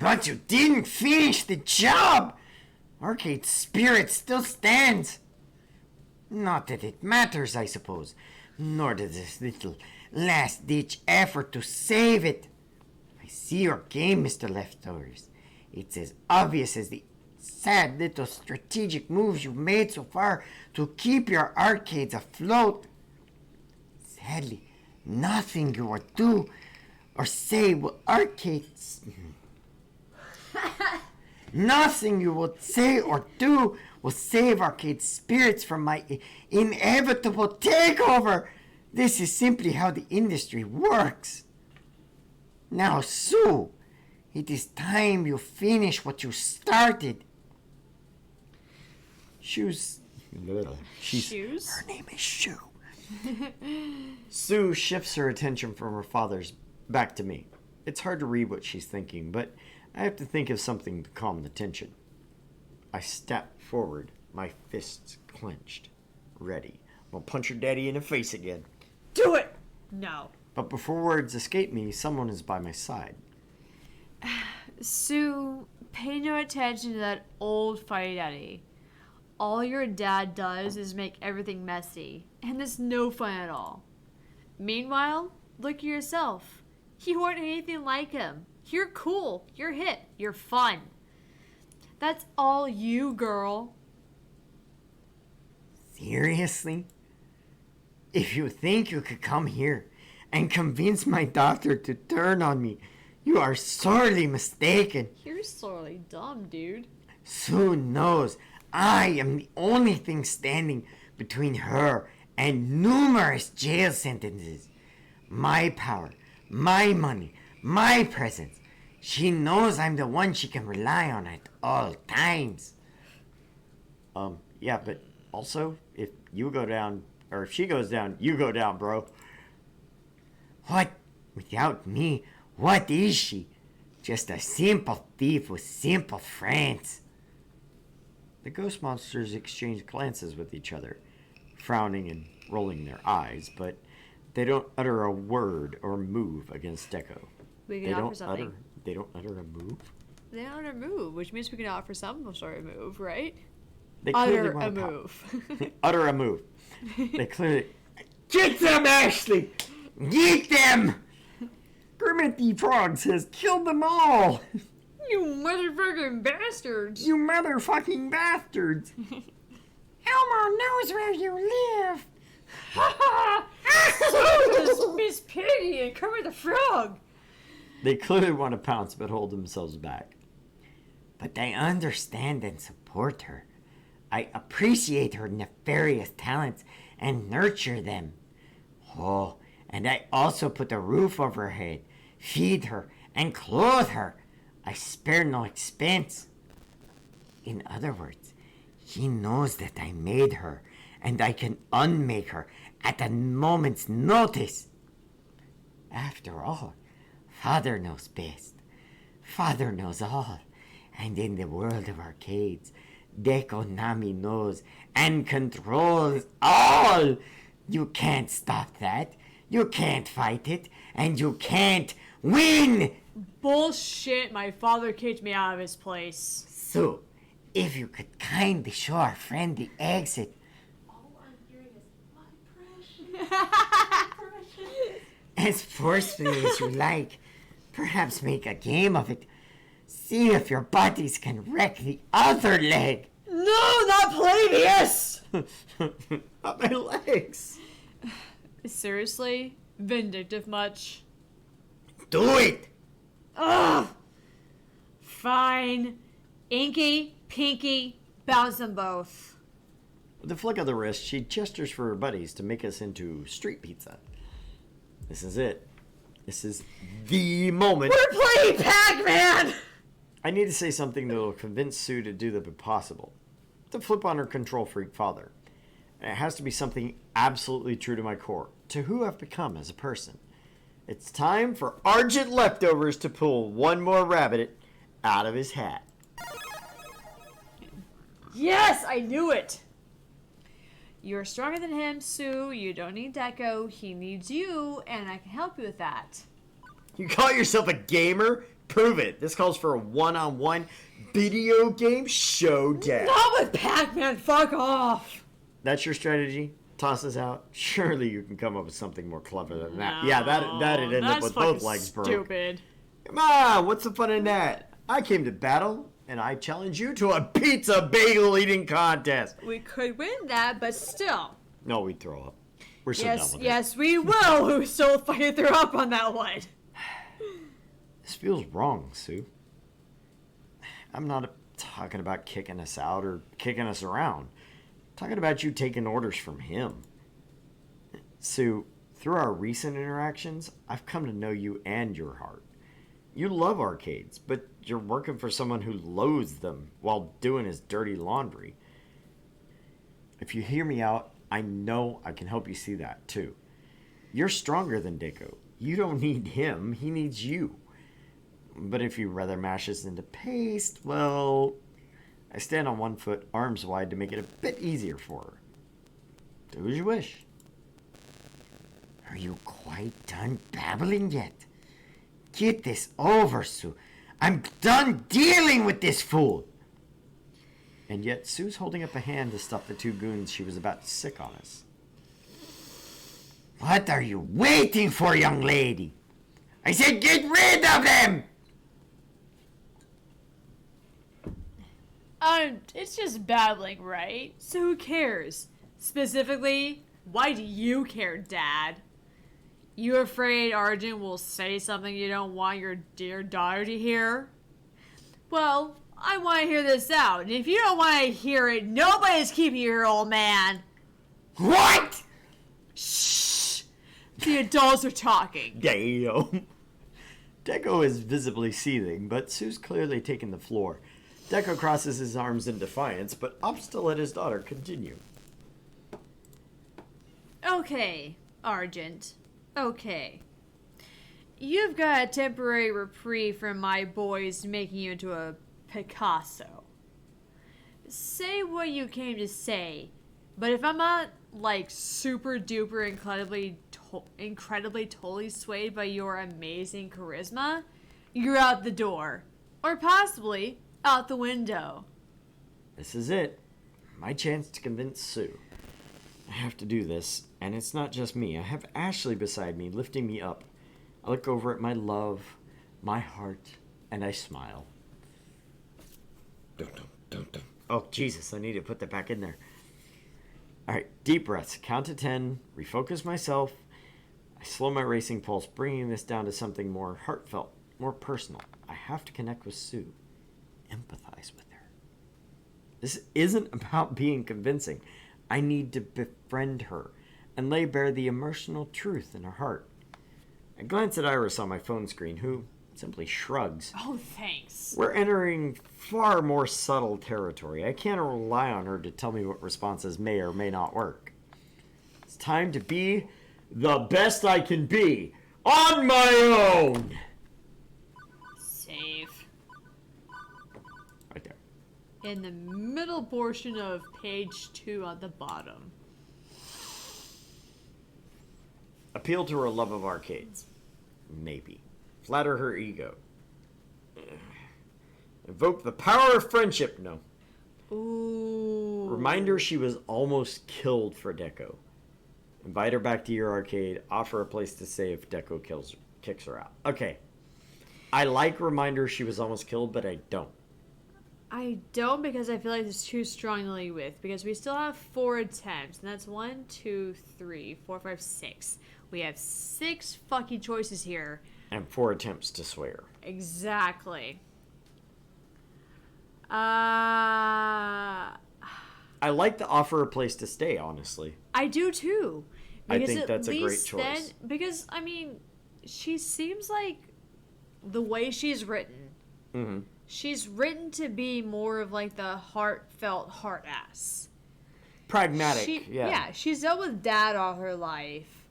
[SPEAKER 4] But you didn't finish the job! Arcade Spirit still stands. Not that it matters, I suppose. Nor does this little last-ditch effort to save it. I see your game, Mr. Leftovers. It's as obvious as the sad little strategic moves you've made so far to keep your arcades afloat. Sadly, nothing you will do or say will arcades... Nothing you will say or do will save Arcade Spirits from my inevitable takeover. This is simply how the industry works. Now, Sue, it is time you finish what you started.
[SPEAKER 1] Shoes.
[SPEAKER 3] Shoes?
[SPEAKER 4] Her name is Sue.
[SPEAKER 1] Sue shifts her attention from her father's back to me. It's hard to read what she's thinking, but I have to think of something to calm the tension. I step forward, my fists clenched, ready. I'll punch her daddy in the face again.
[SPEAKER 3] Do it! No.
[SPEAKER 1] But before words escape me, someone is by my side.
[SPEAKER 3] Sue, pay no attention to that old fighty daddy. All your dad does is make everything messy, and it's no fun at all. Meanwhile, look at yourself. You aren't anything like him. You're cool, you're hip, you're fun. That's all you, girl.
[SPEAKER 4] Seriously? If you think you could come here and convince my daughter to turn on me, you are sorely mistaken.
[SPEAKER 3] You're sorely dumb, dude.
[SPEAKER 4] Sue knows I am the only thing standing between her and numerous jail sentences. My power, my money, my presence. She knows I'm the one she can rely on at all times.
[SPEAKER 1] Yeah, but also, if you go down, or if she goes down, you go down, bro.
[SPEAKER 4] What? Without me, what is she? Just a simple thief with simple friends.
[SPEAKER 1] The ghost monsters exchange glances with each other, frowning and rolling their eyes, but they don't utter a word or move against Deco.
[SPEAKER 3] We can offer something.
[SPEAKER 1] They don't utter a move?
[SPEAKER 2] They honor a move, which means we can offer some sort of move, right?
[SPEAKER 1] They clearly
[SPEAKER 2] Utter
[SPEAKER 1] want
[SPEAKER 2] a
[SPEAKER 1] to pout.
[SPEAKER 2] move.
[SPEAKER 1] Utter a move. They clearly.
[SPEAKER 4] Get them, Ashley! Get them!
[SPEAKER 1] Grimity Frogs has killed them all!
[SPEAKER 2] You motherfucking bastards!
[SPEAKER 1] You motherfucking bastards!
[SPEAKER 4] Elmo knows where you live.
[SPEAKER 2] So does Miss Piggy and Kermit the Frog!
[SPEAKER 1] They clearly want to pounce but hold themselves back.
[SPEAKER 4] But I understand and support her. I appreciate her nefarious talents and nurture them. Oh, and I also put a roof over her head, feed her, and clothe her. I spare no expense. In other words, she knows that I made her, and I can unmake her at a moment's notice. After all, Father knows best. Father knows all. And in the world of arcades, Deco Nami knows and controls all. You can't stop that. You can't fight it. And you can't win.
[SPEAKER 2] Bullshit, my father kicked me out of his place.
[SPEAKER 4] So, if you could kindly show our friend the exit.
[SPEAKER 5] All I'm hearing is, my precious.
[SPEAKER 4] As forcefully as you like. Perhaps make a game of it. See if your buddies can wreck the other leg.
[SPEAKER 2] No, not Plabius!
[SPEAKER 1] Not my legs!
[SPEAKER 2] Seriously? Vindictive much?
[SPEAKER 4] Do it!
[SPEAKER 2] Ugh! Fine. Inky, Pinky, bounce them both.
[SPEAKER 1] With a flick of the wrist, she gestures for her buddies to make us into street pizza. This is it. This is the moment.
[SPEAKER 2] We're playing Pac-Man!
[SPEAKER 1] I need to say something that will convince Sue to do the impossible. To flip on her control freak father. And it has to be something absolutely true to my core, to who I've become as a person. It's time for Argent Leftovers to pull one more rabbit out of his hat.
[SPEAKER 2] Yes, I knew it! You're stronger than him, Sue. You don't need Deco. He needs you, and I can help you with that.
[SPEAKER 1] You call yourself a gamer? Prove it. This calls for a one-on-one video game showdown.
[SPEAKER 2] Not with Pac-Man, fuck off!
[SPEAKER 1] That's your strategy? Toss us out? Surely you can come up with something more clever than that.
[SPEAKER 2] No,
[SPEAKER 1] Yeah, that'd end up
[SPEAKER 2] that's
[SPEAKER 1] with both
[SPEAKER 2] fucking
[SPEAKER 1] legs broke.
[SPEAKER 2] stupid.
[SPEAKER 1] Come on, what's the fun in that? I came to battle, and I challenge you to a pizza bagel eating contest.
[SPEAKER 2] We could win that, but still.
[SPEAKER 1] No, we'd throw up. We're so
[SPEAKER 2] Yes,
[SPEAKER 1] done with
[SPEAKER 2] yes, we will. Who still fucking threw up on that one?
[SPEAKER 1] it. This feels wrong, Sue. I'm not talking about kicking us out or kicking us around. I'm talking about you taking orders from him. Sue, through our recent interactions, I've come to know you and your heart. You love arcades, but you're working for someone who loathes them while doing his dirty laundry. If you hear me out, I know I can help you see that too. You're stronger than Deco. You don't need him, he needs you. But if you rather mash us into paste, well, I stand on one foot, arms wide, to make it a bit easier for her. Do as you wish.
[SPEAKER 4] Are you quite done babbling yet? Get this over, Sue. I'm done dealing with this fool.
[SPEAKER 1] And yet Sue's holding up a hand to stop the two goons she was about to sick on us.
[SPEAKER 4] What are you waiting for, young lady? I said get rid of them!
[SPEAKER 2] It's just babbling, right? So who cares? Specifically, why do you care, Dad? You afraid Argent will say something you don't want your dear daughter to hear? Well, I want to hear this out, and if you don't want to hear it, nobody's keeping you here, old man.
[SPEAKER 4] What?
[SPEAKER 2] Shh! The adults are talking.
[SPEAKER 1] Damn. Deco is visibly seething, but Sue's clearly taking the floor. Deco crosses his arms in defiance, but opts to let his daughter continue.
[SPEAKER 2] Okay, Argent. Okay. You've got a temporary reprieve from my boys making you into a Picasso. Say what you came to say, but if I'm not, like, super duper incredibly totally swayed by your amazing charisma, you're out the door. Or possibly out the window.
[SPEAKER 1] This is it. My chance to convince Sue. I have to do this, and it's not just me. I have Ashley beside me, lifting me up. I look over at my love, my heart, and I smile. Dun, dun, dun, dun. Oh, Jesus, I need to put that back in there. All right, deep breaths. Count to 10. Refocus myself. I slow my racing pulse, bringing this down to something more heartfelt, more personal. I have to connect with Sue. Empathize with her. This isn't about being convincing. I need to befriend her and lay bare the emotional truth in her heart. I glance at Iris on my phone screen, who simply shrugs.
[SPEAKER 2] Oh, thanks.
[SPEAKER 1] We're entering far more subtle territory. I can't rely on her to tell me what responses may or may not work. It's time to be the best I can be on my own.
[SPEAKER 2] Save.
[SPEAKER 1] Right there.
[SPEAKER 2] In the middle portion of page 2 on the bottom.
[SPEAKER 1] Appeal to her love of arcades. Maybe. Flatter her ego. Invoke the power of friendship. No.
[SPEAKER 2] Ooh.
[SPEAKER 1] Remind her she was almost killed for Deco. Invite her back to your arcade. Offer a place to stay if Deco kicks her out. Okay. I like reminder she was almost killed, but I don't.
[SPEAKER 2] I don't, because I feel like it's too strongly with, because we still have 4 attempts, and that's 1, 2, 3, 4, 5, 6. We have 6 fucking choices here.
[SPEAKER 1] And 4 attempts to swear.
[SPEAKER 2] Exactly.
[SPEAKER 1] I like to offer a place to stay, honestly.
[SPEAKER 2] I do too.
[SPEAKER 1] I think that's a great choice.
[SPEAKER 2] Then, because, I mean, she seems like the way she's written.
[SPEAKER 1] Mm-hmm.
[SPEAKER 2] She's written to be more of like the heartfelt heart ass.
[SPEAKER 1] Pragmatic, yeah.
[SPEAKER 2] She's dealt with dad all her life.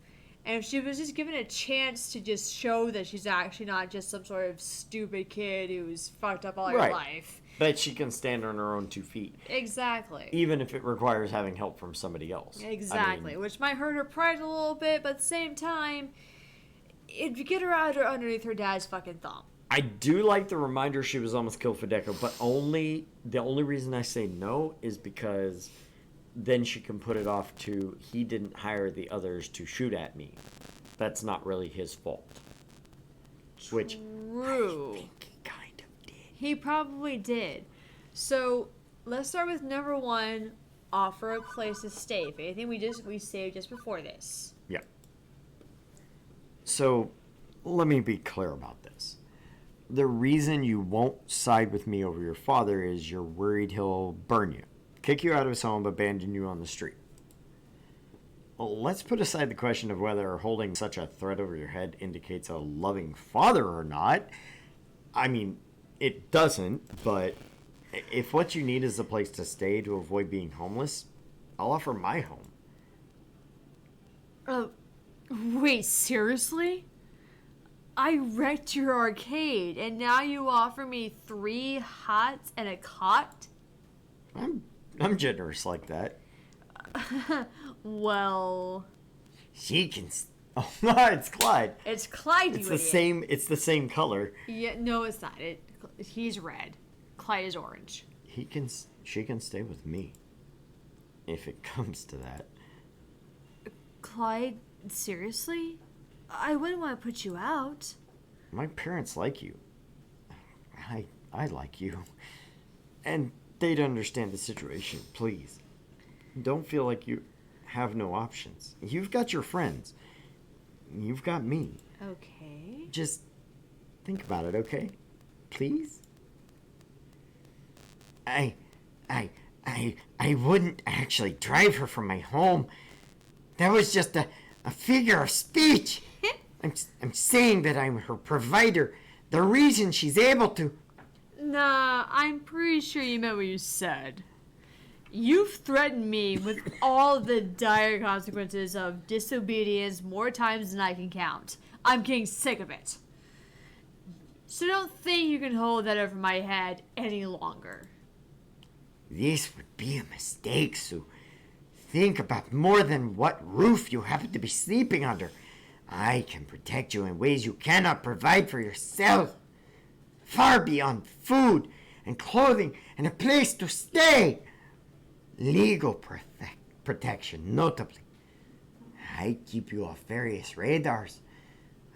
[SPEAKER 2] And if she was just given a chance to just show that she's actually not just some sort of stupid kid who's fucked up all her life.
[SPEAKER 1] But she can stand on her own 2 feet.
[SPEAKER 2] Exactly.
[SPEAKER 1] Even if it requires having help from somebody else.
[SPEAKER 2] Exactly. Which might hurt her pride a little bit, but at the same time, it'd get her out or underneath her dad's fucking thumb.
[SPEAKER 1] I do like the reminder she was almost killed for Deco, but the only reason I say no is because then she can put it off to he didn't hire the others to shoot at me. That's not really his fault. Which
[SPEAKER 2] True.
[SPEAKER 1] I think he kind of did.
[SPEAKER 2] He probably did. So let's start with number 1. Offer a place to stay. If anything, we saved just before this.
[SPEAKER 1] Yeah. So let me be clear about this. The reason you won't side with me over your father is you're worried he'll burn you, kick you out of his home, abandon you on the street. Well, let's put aside the question of whether holding such a threat over your head indicates a loving father or not. I mean, it doesn't, but if what you need is a place to stay to avoid being homeless, I'll offer my home.
[SPEAKER 2] Wait, seriously? I wrecked your arcade, and now you offer me 3 hots and a cot?
[SPEAKER 1] I'm generous like that.
[SPEAKER 2] Well,
[SPEAKER 4] She can.
[SPEAKER 1] Oh no, it's Clyde.
[SPEAKER 2] it's Clyde.
[SPEAKER 1] It's
[SPEAKER 2] You
[SPEAKER 1] the
[SPEAKER 2] idiot.
[SPEAKER 1] same. It's the same color.
[SPEAKER 2] Yeah, no, it's not. He's red. Clyde is orange.
[SPEAKER 1] She can stay with me. If it comes to that.
[SPEAKER 2] Clyde, seriously? I wouldn't want to put you out.
[SPEAKER 1] My parents like you. I like you. And they'd understand the situation, please. Don't feel like you have no options. You've got your friends. You've got me.
[SPEAKER 2] Okay.
[SPEAKER 1] Just think about it, okay? Please?
[SPEAKER 4] I wouldn't actually drive her from my home. That was just a figure of speech. I'm saying that I'm her provider. The reason she's able to.
[SPEAKER 2] Nah, I'm pretty sure you meant what you said. You've threatened me with all the dire consequences of disobedience more times than I can count. I'm getting sick of it. So don't think you can hold that over my head any longer.
[SPEAKER 4] This would be a mistake, Sue. Think about more than what roof you happen to be sleeping under. I can protect you in ways you cannot provide for yourself. far beyond food and clothing and a place to stay. Legal protection, notably. I keep you off various radars.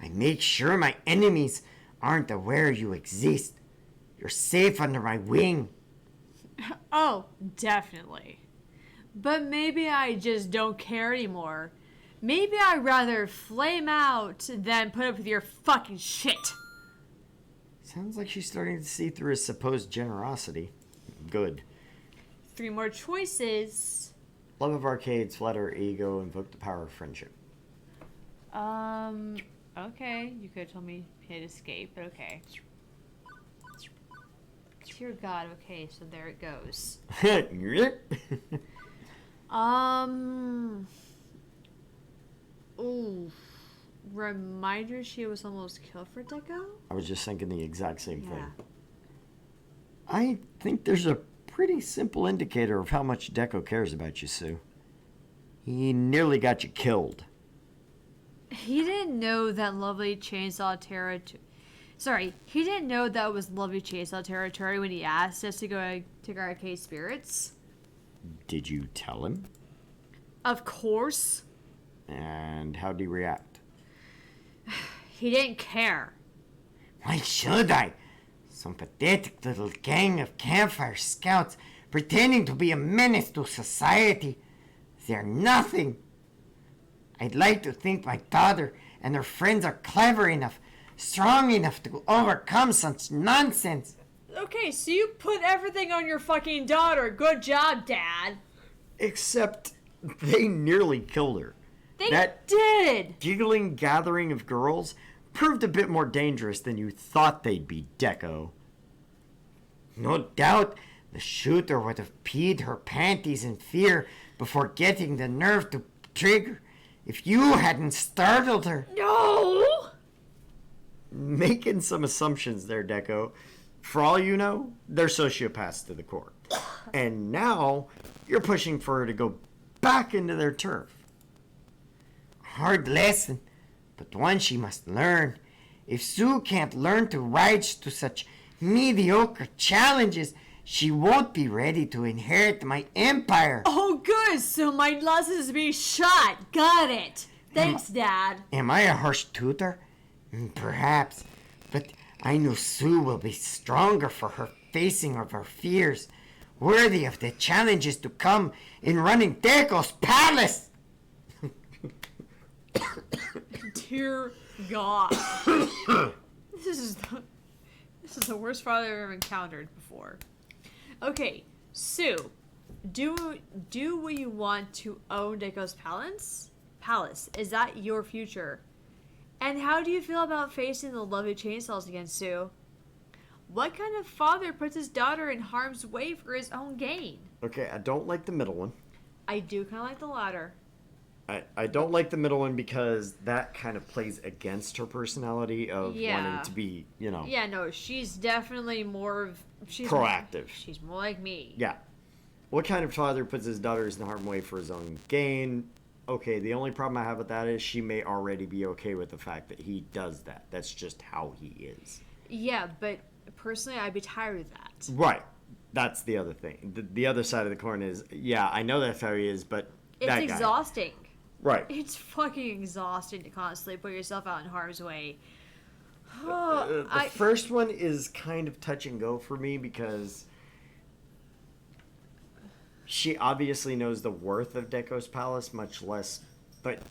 [SPEAKER 4] I make sure my enemies aren't aware you exist. You're safe under my wing.
[SPEAKER 2] Oh, definitely. But maybe I just don't care anymore. Maybe I'd rather flame out than put up with your fucking shit.
[SPEAKER 1] Sounds like she's starting to see through his supposed generosity. Good.
[SPEAKER 2] 3 more choices.
[SPEAKER 1] Love of arcades, flatter ego, invoke the power of friendship.
[SPEAKER 2] Okay. You could have told me hit escape, but okay. Dear God, okay, so there it goes. Ooh. Reminder she was almost killed for Deco?
[SPEAKER 1] I was just thinking the exact same
[SPEAKER 2] Yeah.
[SPEAKER 1] thing. I think there's a pretty simple indicator of how much Deco cares about you, Sue. He nearly got you killed.
[SPEAKER 2] He didn't know that lovely chainsaw territory. Sorry, he didn't know that was lovely chainsaw territory when he asked us to go to Arcade Spirits.
[SPEAKER 1] Did you tell him?
[SPEAKER 2] Of course.
[SPEAKER 1] And how'd he react?
[SPEAKER 2] He didn't care.
[SPEAKER 4] Why should I? Some pathetic little gang of campfire scouts pretending to be a menace to society. They're nothing. I'd like to think my daughter and her friends are clever enough, strong enough to overcome such nonsense.
[SPEAKER 2] Okay, so you put everything on your fucking daughter. Good job, Dad.
[SPEAKER 1] Except they nearly killed her.
[SPEAKER 2] They
[SPEAKER 1] That
[SPEAKER 2] did.
[SPEAKER 1] giggling gathering of girls proved a bit more dangerous than you thought they'd be, Deco.
[SPEAKER 4] No doubt the shooter would have peed her panties in fear before getting the nerve to trigger if you hadn't startled her.
[SPEAKER 2] No.
[SPEAKER 1] Making some assumptions there, Deco. For all you know, they're sociopaths to the core. And now you're pushing for her to go back into their turf.
[SPEAKER 4] Hard lesson, but one she must learn. If Sue can't learn to rise to such mediocre challenges, she won't be ready to inherit my empire.
[SPEAKER 2] Oh, good. So my lessons be shot. Got it. Thanks, Dad.
[SPEAKER 4] Am I a harsh tutor? Perhaps, but I know Sue will be stronger for her facing of her fears, worthy of the challenges to come in running Deco's palace.
[SPEAKER 2] Dear God. This is the worst father I've ever encountered before. Okay, Sue, do what you want to own Deco's palace. Is that your future? And how do you feel about facing the lovely chainsaws again, Sue? What kind of father puts his daughter in harm's way for his own gain?
[SPEAKER 1] Okay, I don't like the middle one.
[SPEAKER 2] I do kind of like the latter.
[SPEAKER 1] I don't like the middle one because that kind of plays against her personality of wanting to be,
[SPEAKER 2] Yeah, no, she's definitely she's
[SPEAKER 1] proactive.
[SPEAKER 2] She's more like me.
[SPEAKER 1] Yeah. What kind of father puts his daughters in harm's way for his own gain? Okay, the only problem I have with that is she may already be okay with the fact that he does that. That's just how he is.
[SPEAKER 2] Yeah, but personally, I'd be tired of that.
[SPEAKER 1] Right. That's the other thing. The other side of the coin is, yeah, I know that's how he is, but
[SPEAKER 2] It's
[SPEAKER 1] that guy.
[SPEAKER 2] exhausting.
[SPEAKER 1] Right.
[SPEAKER 2] It's fucking exhausting to constantly put yourself out in harm's way.
[SPEAKER 1] The first one is kind of touch and go for me because she obviously knows the worth of Deco's palace, much less, but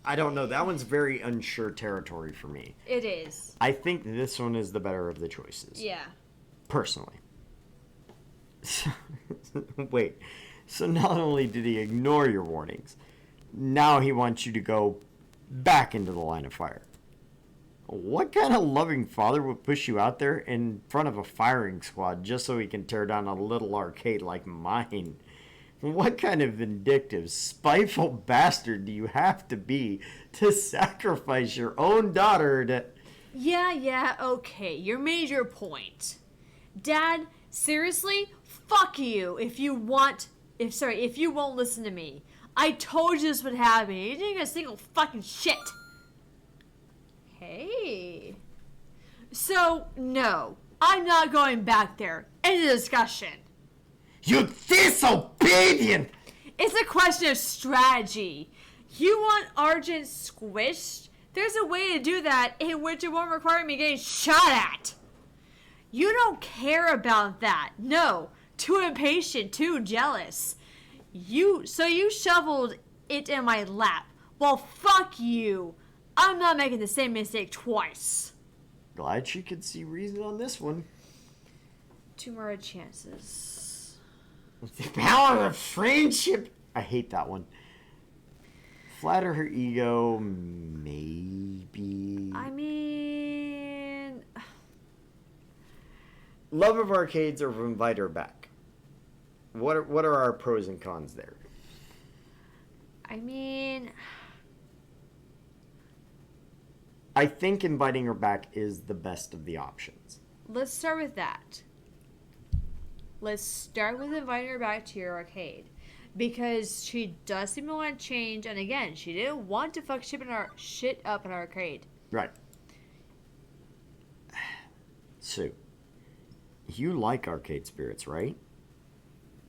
[SPEAKER 1] I don't know. That one's very unsure territory for me.
[SPEAKER 2] It is.
[SPEAKER 1] I think this one is the better of the choices.
[SPEAKER 2] Yeah.
[SPEAKER 1] Personally. Wait, so not only did he ignore your warnings, now he wants you to go back into the line of fire. What kind of loving father would push you out there in front of a firing squad just so he can tear down a little arcade like mine? What kind of vindictive, spiteful bastard do you have to be to sacrifice your own daughter to...
[SPEAKER 2] Yeah, okay. You made your point. Dad, seriously? Fuck you if you won't listen to me. I told you this would happen. You didn't get a single fucking shit. Hey. So, no. I'm not going back there. End of discussion.
[SPEAKER 4] You disobedient!
[SPEAKER 2] It's a question of strategy. You want Argent squished? There's a way to do that in which it won't require me getting shot at. You don't care about that. No. Too impatient, too jealous. So you shoveled it in my lap. Well, fuck you. I'm not making the same mistake twice.
[SPEAKER 1] Glad she could see reason on this one.
[SPEAKER 2] 2 more chances.
[SPEAKER 4] The power of friendship.
[SPEAKER 1] I hate that one. Flatter her ego, maybe.
[SPEAKER 2] I mean...
[SPEAKER 1] Love of arcades or invite her back. What are our pros and cons there?
[SPEAKER 2] I mean...
[SPEAKER 1] I think inviting her back is the best of the options.
[SPEAKER 2] Let's start with that. Let's start with inviting her back to your arcade. Because she does seem to want to change, and again, she didn't want to fuck shit up in our arcade.
[SPEAKER 1] Right. Sue, you like arcade spirits, right?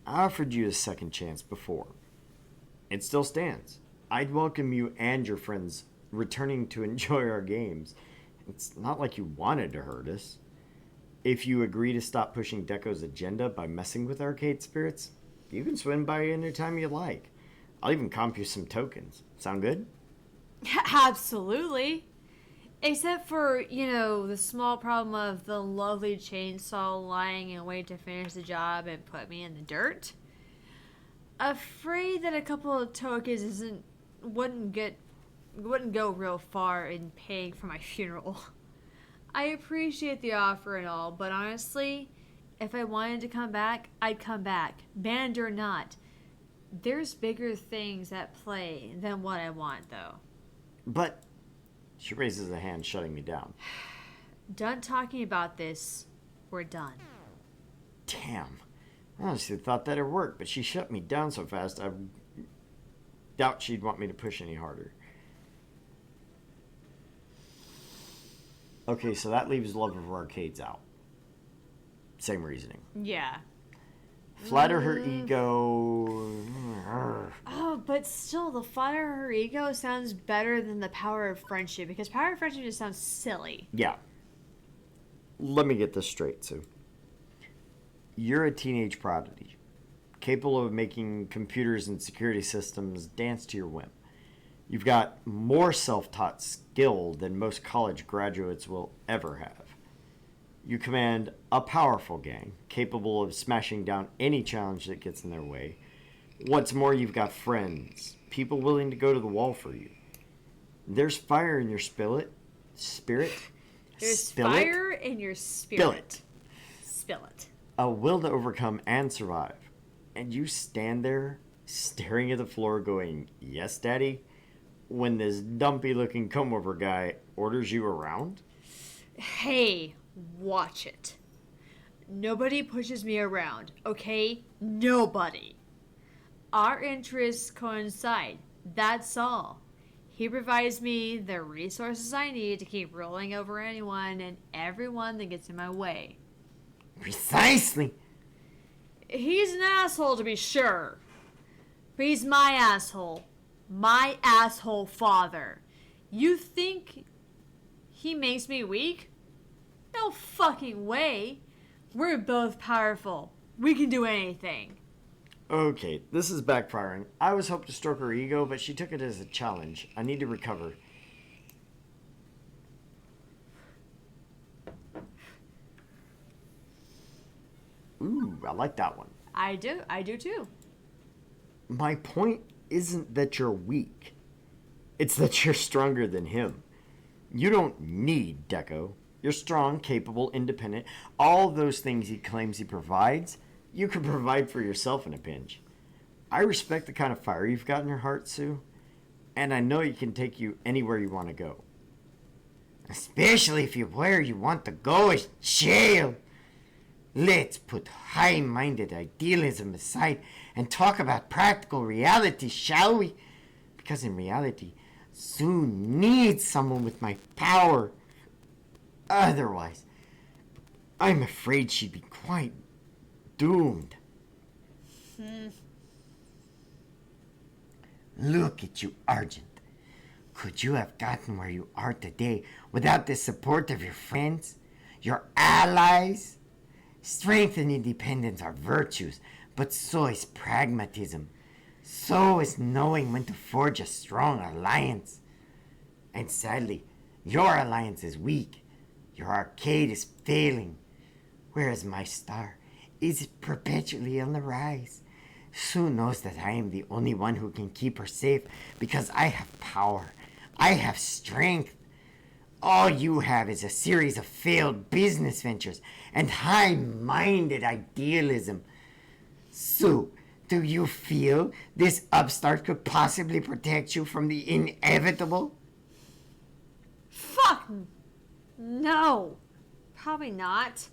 [SPEAKER 1] I offered you a second chance before. It still stands. I'd welcome you and your friends returning to enjoy our games. It's not like you wanted to hurt us. If you agree to stop pushing Deco's agenda by messing with arcade spirits, you can swim by anytime you like. I'll even comp you some tokens. Sound good?
[SPEAKER 2] Absolutely. Except for, the small problem of the lovely chainsaw lying in wait to finish the job and put me in the dirt. Afraid that a couple of tokens wouldn't go real far in paying for my funeral. I appreciate the offer and all, but honestly, if I wanted to come back, I'd come back, banned or not. There's bigger things at play than what I want, though.
[SPEAKER 1] But she raises a hand, shutting me down.
[SPEAKER 2] Done talking about this. We're done.
[SPEAKER 1] Damn. I honestly thought that'd work, but she shut me down so fast I doubt she'd want me to push any harder. Okay, so that leaves love of arcades out. Same reasoning.
[SPEAKER 2] Yeah.
[SPEAKER 1] Flatter her ego.
[SPEAKER 2] Oh, but still, the flatter her ego sounds better than the power of friendship, because power of friendship just sounds silly.
[SPEAKER 1] Yeah. Let me get this straight, Sue. You're a teenage prodigy, capable of making computers and security systems dance to your whim. You've got more self-taught skill than most college graduates will ever have. You command a powerful gang, capable of smashing down any challenge that gets in their way. What's more, you've got friends, people willing to go to the wall for you. There's fire in your spirit.
[SPEAKER 2] There's
[SPEAKER 1] Spill
[SPEAKER 2] fire
[SPEAKER 1] it.
[SPEAKER 2] in your spirit.
[SPEAKER 1] Spill it.
[SPEAKER 2] Spill it.
[SPEAKER 1] A will to overcome and survive. And you stand there, staring at the floor, going, "Yes, Daddy," when this dumpy-looking come-over guy orders you around?
[SPEAKER 2] Hey, watch it. Nobody pushes me around, okay? Nobody. Our interests coincide. That's all. He provides me the resources I need to keep rolling over anyone and everyone that gets in my way.
[SPEAKER 4] Precisely.
[SPEAKER 2] He's an asshole, to be sure. But he's my asshole. My asshole father. You think he makes me weak? No fucking way. We're both powerful. We can do anything.
[SPEAKER 1] Okay, this is backfiring. I was hoping to stroke her ego, but she took it as a challenge. I need to recover. Ooh, I like that one.
[SPEAKER 2] I do too.
[SPEAKER 1] My point isn't that you're weak. It's that you're stronger than him. You don't need Deco. You're strong, capable, independent. All those things he claims he provides, you can provide for yourself in a pinch. I respect the kind of fire you've got in your heart, Sue. And I know he can take you anywhere you want to go.
[SPEAKER 4] Especially if where you want to go is jail. Let's put high-minded idealism aside and talk about practical reality, shall we? Because in reality, Sue needs someone with my power. otherwise, I'm afraid she'd be quite doomed. Look at you, Argent. Could you have gotten where you are today without the support of your friends, your allies? Strength and independence are virtues, but so is pragmatism. So is knowing when to forge a strong alliance. And sadly, your alliance is weak. Your arcade is failing, whereas my star is perpetually on the rise. Sue knows that I am the only one who can keep her safe because I have power. I have strength. All you have is a series of failed business ventures and high-minded idealism. Sue, do you feel this upstart could possibly protect you from the inevitable?
[SPEAKER 3] Fuck! No. Probably not.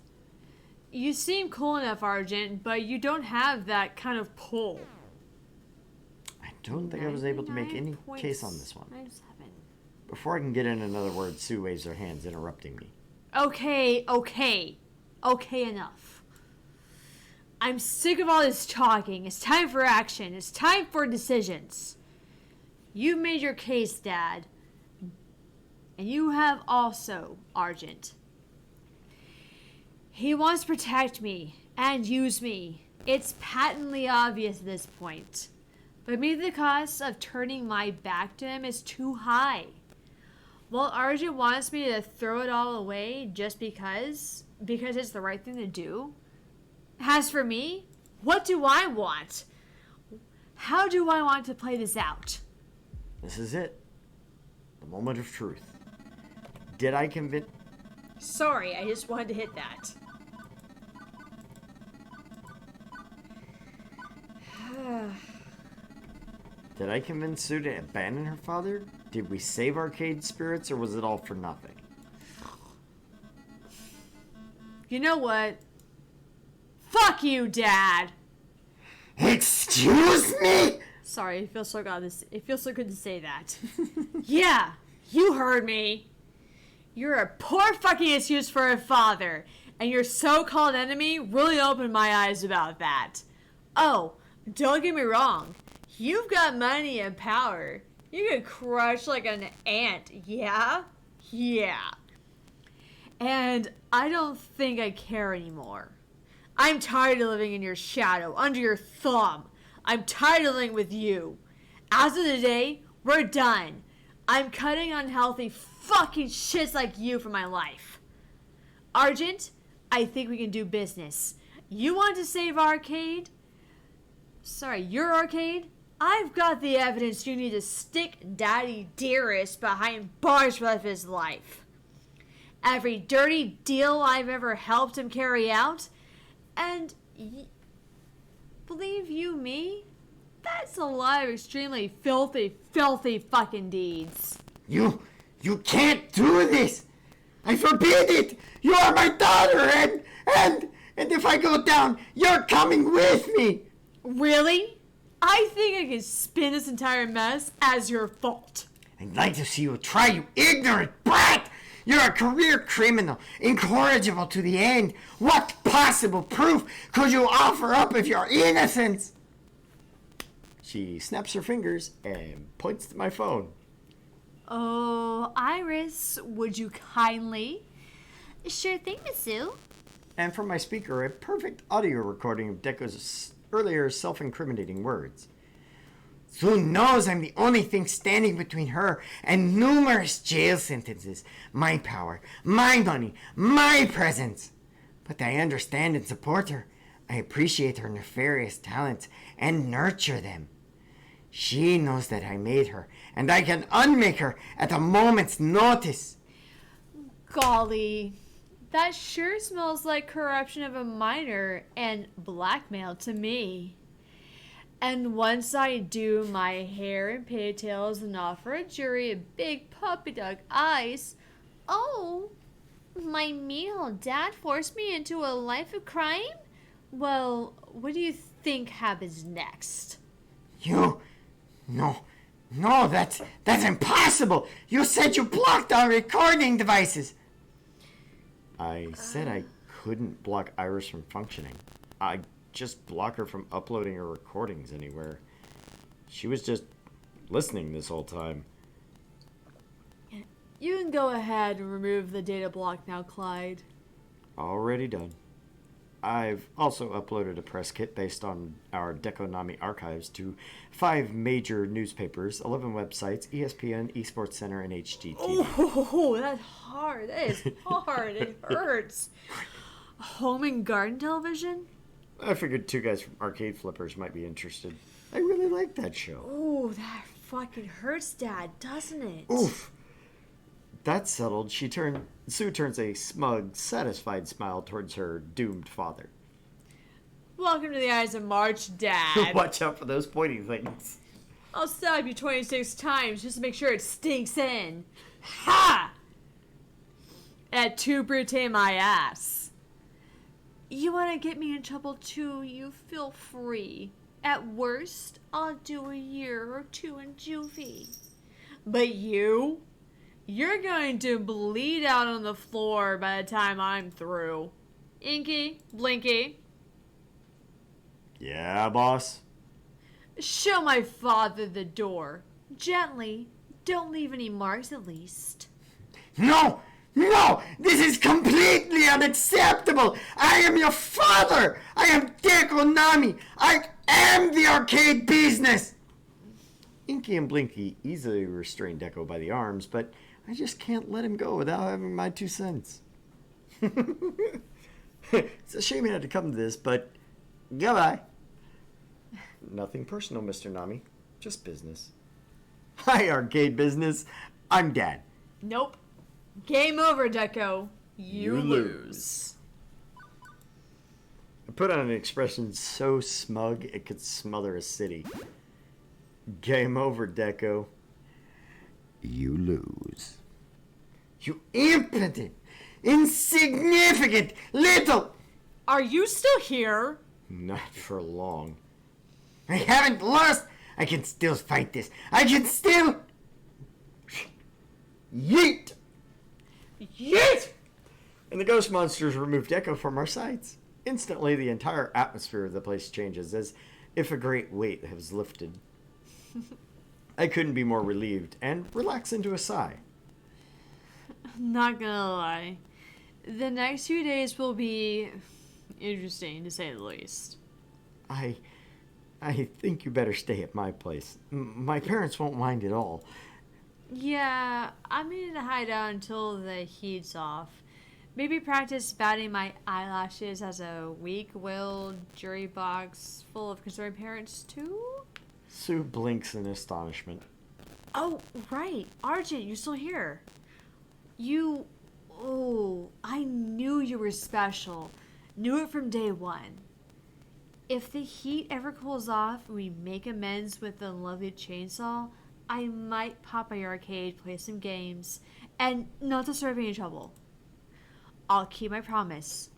[SPEAKER 3] You seem cool enough, Argent, but you don't have that kind of pull.
[SPEAKER 1] I don't think I was able to make any case on this one.
[SPEAKER 3] 97.
[SPEAKER 1] Before I can get in another word, Sue waves her hands, interrupting me.
[SPEAKER 3] Okay, enough. I'm sick of all this talking. It's time for action. It's time for decisions. You made your case, Dad. And you have also, Argent. He wants to protect me and use me. It's patently obvious at this point. But maybe the cost of turning my back to him is too high. Well, Argent wants me to throw it all away just because it's the right thing to do. As for me, what do I want? How do I want to play this out?
[SPEAKER 1] This is it. The moment of truth. Did I convince...
[SPEAKER 2] Sorry, I just wanted to hit that.
[SPEAKER 1] Did I convince Sue to abandon her father? Did we save arcade spirits, or was it all for nothing?
[SPEAKER 2] You know what? Fuck you, Dad!
[SPEAKER 4] Excuse me?
[SPEAKER 2] Sorry, it feels so good to say that. Yeah, you heard me. You're a poor fucking excuse for a father, and your so-called enemy really opened my eyes about that. Oh, don't get me wrong. You've got money and power. You could crush like an ant, yeah? Yeah. And I don't think I care anymore. I'm tired of living in your shadow, under your thumb. I'm tired of living with you. As of today, we're done. I'm cutting unhealthy fucking shits like you from my life. Argent, I think we can do business. You want to save Arcade? Sorry, your Arcade? I've got the evidence you need to stick Daddy Dearest behind bars for the rest of his life. Every dirty deal I've ever helped him carry out, and believe you me, that's a lot of extremely filthy fucking deeds.
[SPEAKER 4] You can't do this! I forbid it! You are my daughter, and if I go down, you're coming with me!
[SPEAKER 2] Really? I think I can spin this entire mess as your fault.
[SPEAKER 4] I'd like to see you try, you ignorant brat! You're a career criminal, incorrigible to the end. What possible proof could you offer up of your innocence?
[SPEAKER 1] She snaps her fingers and points to my phone.
[SPEAKER 2] Oh, Iris, would you kindly?
[SPEAKER 3] Sure thing, Miss Sue.
[SPEAKER 1] And from my speaker, a perfect audio recording of Deco's earlier self-incriminating words.
[SPEAKER 4] Sue knows I'm the only thing standing between her and numerous jail sentences. My power, my money, my presence. But I understand and support her. I appreciate her nefarious talents and nurture them. She knows that I made her, and I can unmake her at a moment's notice.
[SPEAKER 2] Golly, that sure smells like corruption of a minor and blackmail to me. And once I do my hair and pigtails and offer a jury a big puppy dog eyes, oh, my meal Dad forced me into a life of crime? Well, what do you think happens next?
[SPEAKER 4] No, that's impossible. You said you blocked our recording devices.
[SPEAKER 1] I said I couldn't block Iris from functioning. I just block her from uploading her recordings anywhere. She was just listening this whole time.
[SPEAKER 2] You can go ahead and remove the data block now, Clyde.
[SPEAKER 1] Already done. I've also uploaded a press kit based on our Dekonami archives to 5 major newspapers, 11 websites, ESPN, Esports Center, and HGTV.
[SPEAKER 2] Oh, that's hard. That is hard. It hurts.
[SPEAKER 3] Home and garden television?
[SPEAKER 1] I figured 2 guys from Arcade Flippers might be interested. I really like that show.
[SPEAKER 2] Oh, that fucking hurts, Dad, doesn't it?
[SPEAKER 1] Oof. That settled, Sue turns a smug, satisfied smile towards her doomed father.
[SPEAKER 2] Welcome to the Eyes of March, Dad.
[SPEAKER 1] Watch out for those pointy things.
[SPEAKER 2] I'll stab you 26 times just to make sure it stinks in. Ha! Et tu, Brute, my ass.
[SPEAKER 3] You want to get me in trouble too, you feel free. At worst, I'll do a year or 2 in juvie.
[SPEAKER 2] But you're going to bleed out on the floor by the time I'm through. Inky, Blinky,
[SPEAKER 1] Yeah, boss?
[SPEAKER 2] show my father the door.
[SPEAKER 3] Gently. Don't leave any marks at least.
[SPEAKER 4] No! No! This is completely unacceptable! I am your father! I am Dekonami! I am the arcade business!
[SPEAKER 1] Inky and Blinky easily restrain Deco by the arms, but I just can't let him go without having my 2 cents. It's a shame it had to come to this, but goodbye. Nothing personal, Mr. Nami. Just business. Hi, arcade business. I'm Dad.
[SPEAKER 2] Nope. Game over, Deco. You lose.
[SPEAKER 1] I put on an expression so smug it could smother a city. Game over, Deco.
[SPEAKER 4] You lose. You impotent, insignificant, little...
[SPEAKER 2] Are you still here?
[SPEAKER 1] Not for long.
[SPEAKER 4] I haven't lost. I can still fight this. I can still... Yeet!
[SPEAKER 2] Yeet!
[SPEAKER 1] And the ghost monsters remove Deco from our sights. Instantly, the entire atmosphere of the place changes, as if a great weight has lifted. I couldn't be more relieved, and relax into a sigh.
[SPEAKER 2] Not gonna lie. The next few days will be interesting, to say the least.
[SPEAKER 1] I think you better stay at my place. My parents won't mind at all.
[SPEAKER 2] Yeah, I'm going to hide out until the heat's off. Maybe practice batting my eyelashes as a weak-willed jury box full of concerned parents, too?
[SPEAKER 1] Sue blinks in astonishment.
[SPEAKER 3] Oh, right. Argent, you're still here.
[SPEAKER 2] I knew you were special. Knew it from day one.
[SPEAKER 3] If the heat ever cools off and we make amends with the lovely chainsaw, I might pop by your arcade, play some games, and not to serve any trouble. I'll keep my promise.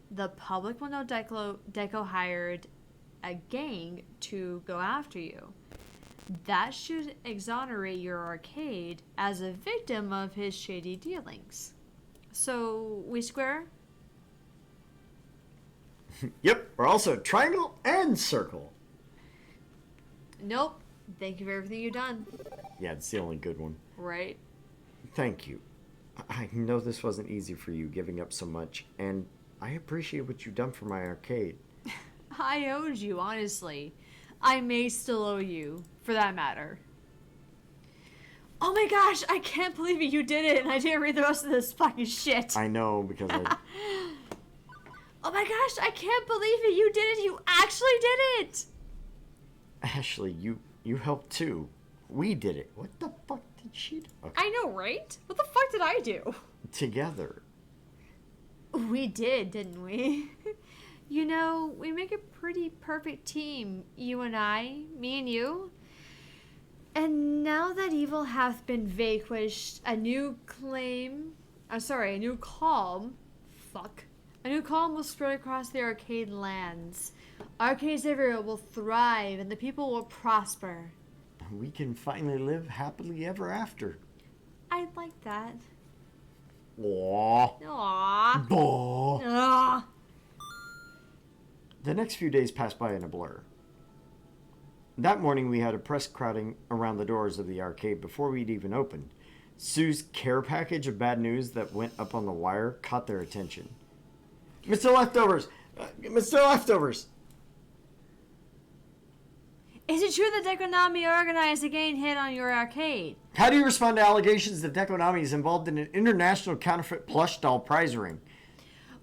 [SPEAKER 3] The public will know Deco hired a gang to go after you. That should exonerate your arcade as a victim of his shady dealings. So, we square?
[SPEAKER 1] Yep, we're also triangle and circle.
[SPEAKER 3] Nope. Thank you for everything you've done.
[SPEAKER 1] Yeah, it's the only good one.
[SPEAKER 2] Right?
[SPEAKER 1] Thank you. I know this wasn't easy for you, giving up so much, and I appreciate what you've done for my arcade.
[SPEAKER 2] I owed you, honestly. I may still owe you, for that matter. Oh my gosh, I can't believe it. You did it, and I didn't read the rest of this fucking shit.
[SPEAKER 1] I know, because I...
[SPEAKER 2] Oh my gosh, I can't believe it. You did it. You actually did it.
[SPEAKER 1] Ashley, you helped too. We did it. What the fuck did she do? Okay.
[SPEAKER 2] I know, right? What the fuck did I do?
[SPEAKER 1] Together.
[SPEAKER 2] We did, didn't we?
[SPEAKER 3] You know, we make a pretty perfect team, you and I, me and you. And now that evil hath been vanquished, a new calm will spread across the arcade lands. Arcades everywhere will thrive and the people will prosper.
[SPEAKER 1] We can finally live happily ever after.
[SPEAKER 3] I'd like that.
[SPEAKER 1] Aw.
[SPEAKER 3] Aww.
[SPEAKER 1] Aw.
[SPEAKER 3] Ugh.
[SPEAKER 1] The next few days passed by in a blur. That morning, we had a press crowding around the doors of the arcade before we'd even opened. Sue's care package of bad news that went up on the wire caught their attention. Mr. Leftovers! Mr. Leftovers!
[SPEAKER 3] Is it true that Dekonami organized a gang hit on your arcade?
[SPEAKER 1] How do you respond to allegations that Dekonami is involved in an international counterfeit plush doll prize ring?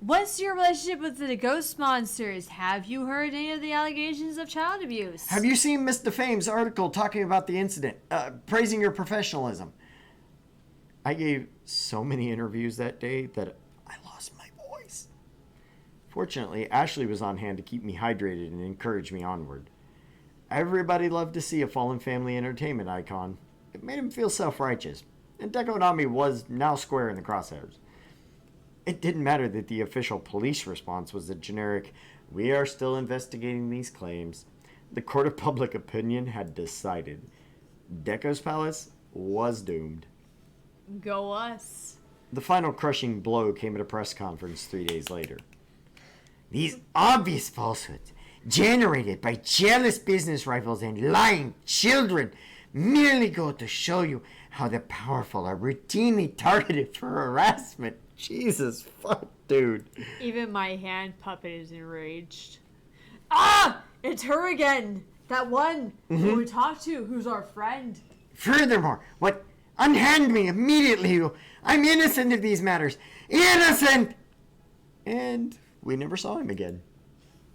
[SPEAKER 3] What's your relationship with the Ghost Monsters? Have you heard any of the allegations of child abuse?
[SPEAKER 1] Have you seen Miss DeFame's article talking about the incident, praising your professionalism? I gave so many interviews that day that I lost my voice. Fortunately, Ashley was on hand to keep me hydrated and encourage me onward. Everybody loved to see a fallen family entertainment icon. It made him feel self-righteous, and Dekonami was now square in the crosshairs. It didn't matter that the official police response was a generic, "We are still investigating these claims." The court of public opinion had decided. Deco's Palace was doomed.
[SPEAKER 2] Go us.
[SPEAKER 1] The final crushing blow came at a press conference 3 days later.
[SPEAKER 4] These obvious falsehoods, generated by jealous business rivals and lying children, merely go to show you how the powerful are routinely targeted for harassment.
[SPEAKER 1] Jesus fuck, dude.
[SPEAKER 2] Even my hand puppet is enraged. Ah! It's her again! That one who we talked to, who's our friend.
[SPEAKER 4] Furthermore, what? Unhand me immediately, you. I'm innocent of these matters. Innocent!
[SPEAKER 1] And we never saw him again.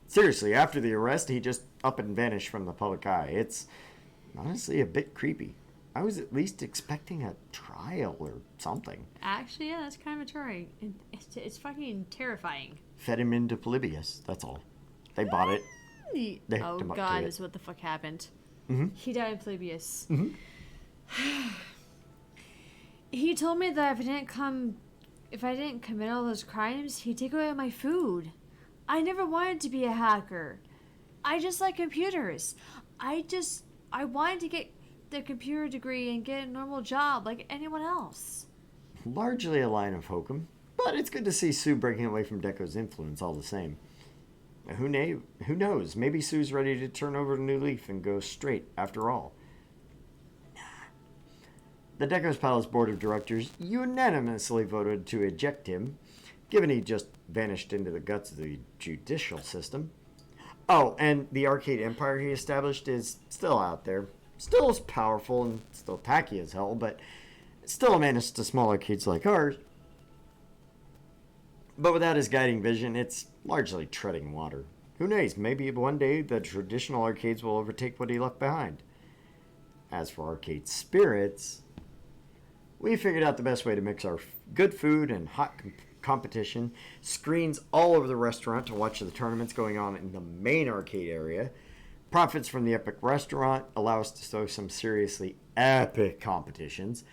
[SPEAKER 1] Seriously, after the arrest, he just up and vanished from the public eye. It's honestly a bit creepy. I was at least expecting a trial or something.
[SPEAKER 3] Actually, yeah, that's kind of maturing. It's fucking terrifying.
[SPEAKER 1] Fed him into Polybius, that's all. They bought it. They hooked
[SPEAKER 3] Oh
[SPEAKER 1] him up
[SPEAKER 3] god,
[SPEAKER 1] to
[SPEAKER 3] this
[SPEAKER 1] it.
[SPEAKER 3] is what the fuck happened.
[SPEAKER 1] Mhm.
[SPEAKER 3] He died in Polybius.
[SPEAKER 1] Mhm.
[SPEAKER 3] He told me that if I didn't commit all those crimes, he'd take away my food. I never wanted to be a hacker. I just like computers. I wanted to get the computer degree and get a normal job like anyone else.
[SPEAKER 1] Largely a line of hokum, but it's good to see Sue breaking away from Deco's influence all the same. Who knows? Maybe Sue's ready to turn over a new leaf and go straight after all. The Deco's Palace Board of Directors unanimously voted to eject him, given he just vanished into the guts of the judicial system. Oh, and the arcade empire he established is still out there. Still as powerful and still tacky as hell, but still a menace to small arcades like ours. But without his guiding vision, it's largely treading water. Who knows, maybe one day the traditional arcades will overtake what he left behind. As for arcade spirits, we figured out the best way to mix our good food and hot competition, screens all over the restaurant to watch the tournaments going on in the main arcade area. Profits from the epic restaurant allow us to throw some seriously epic competitions.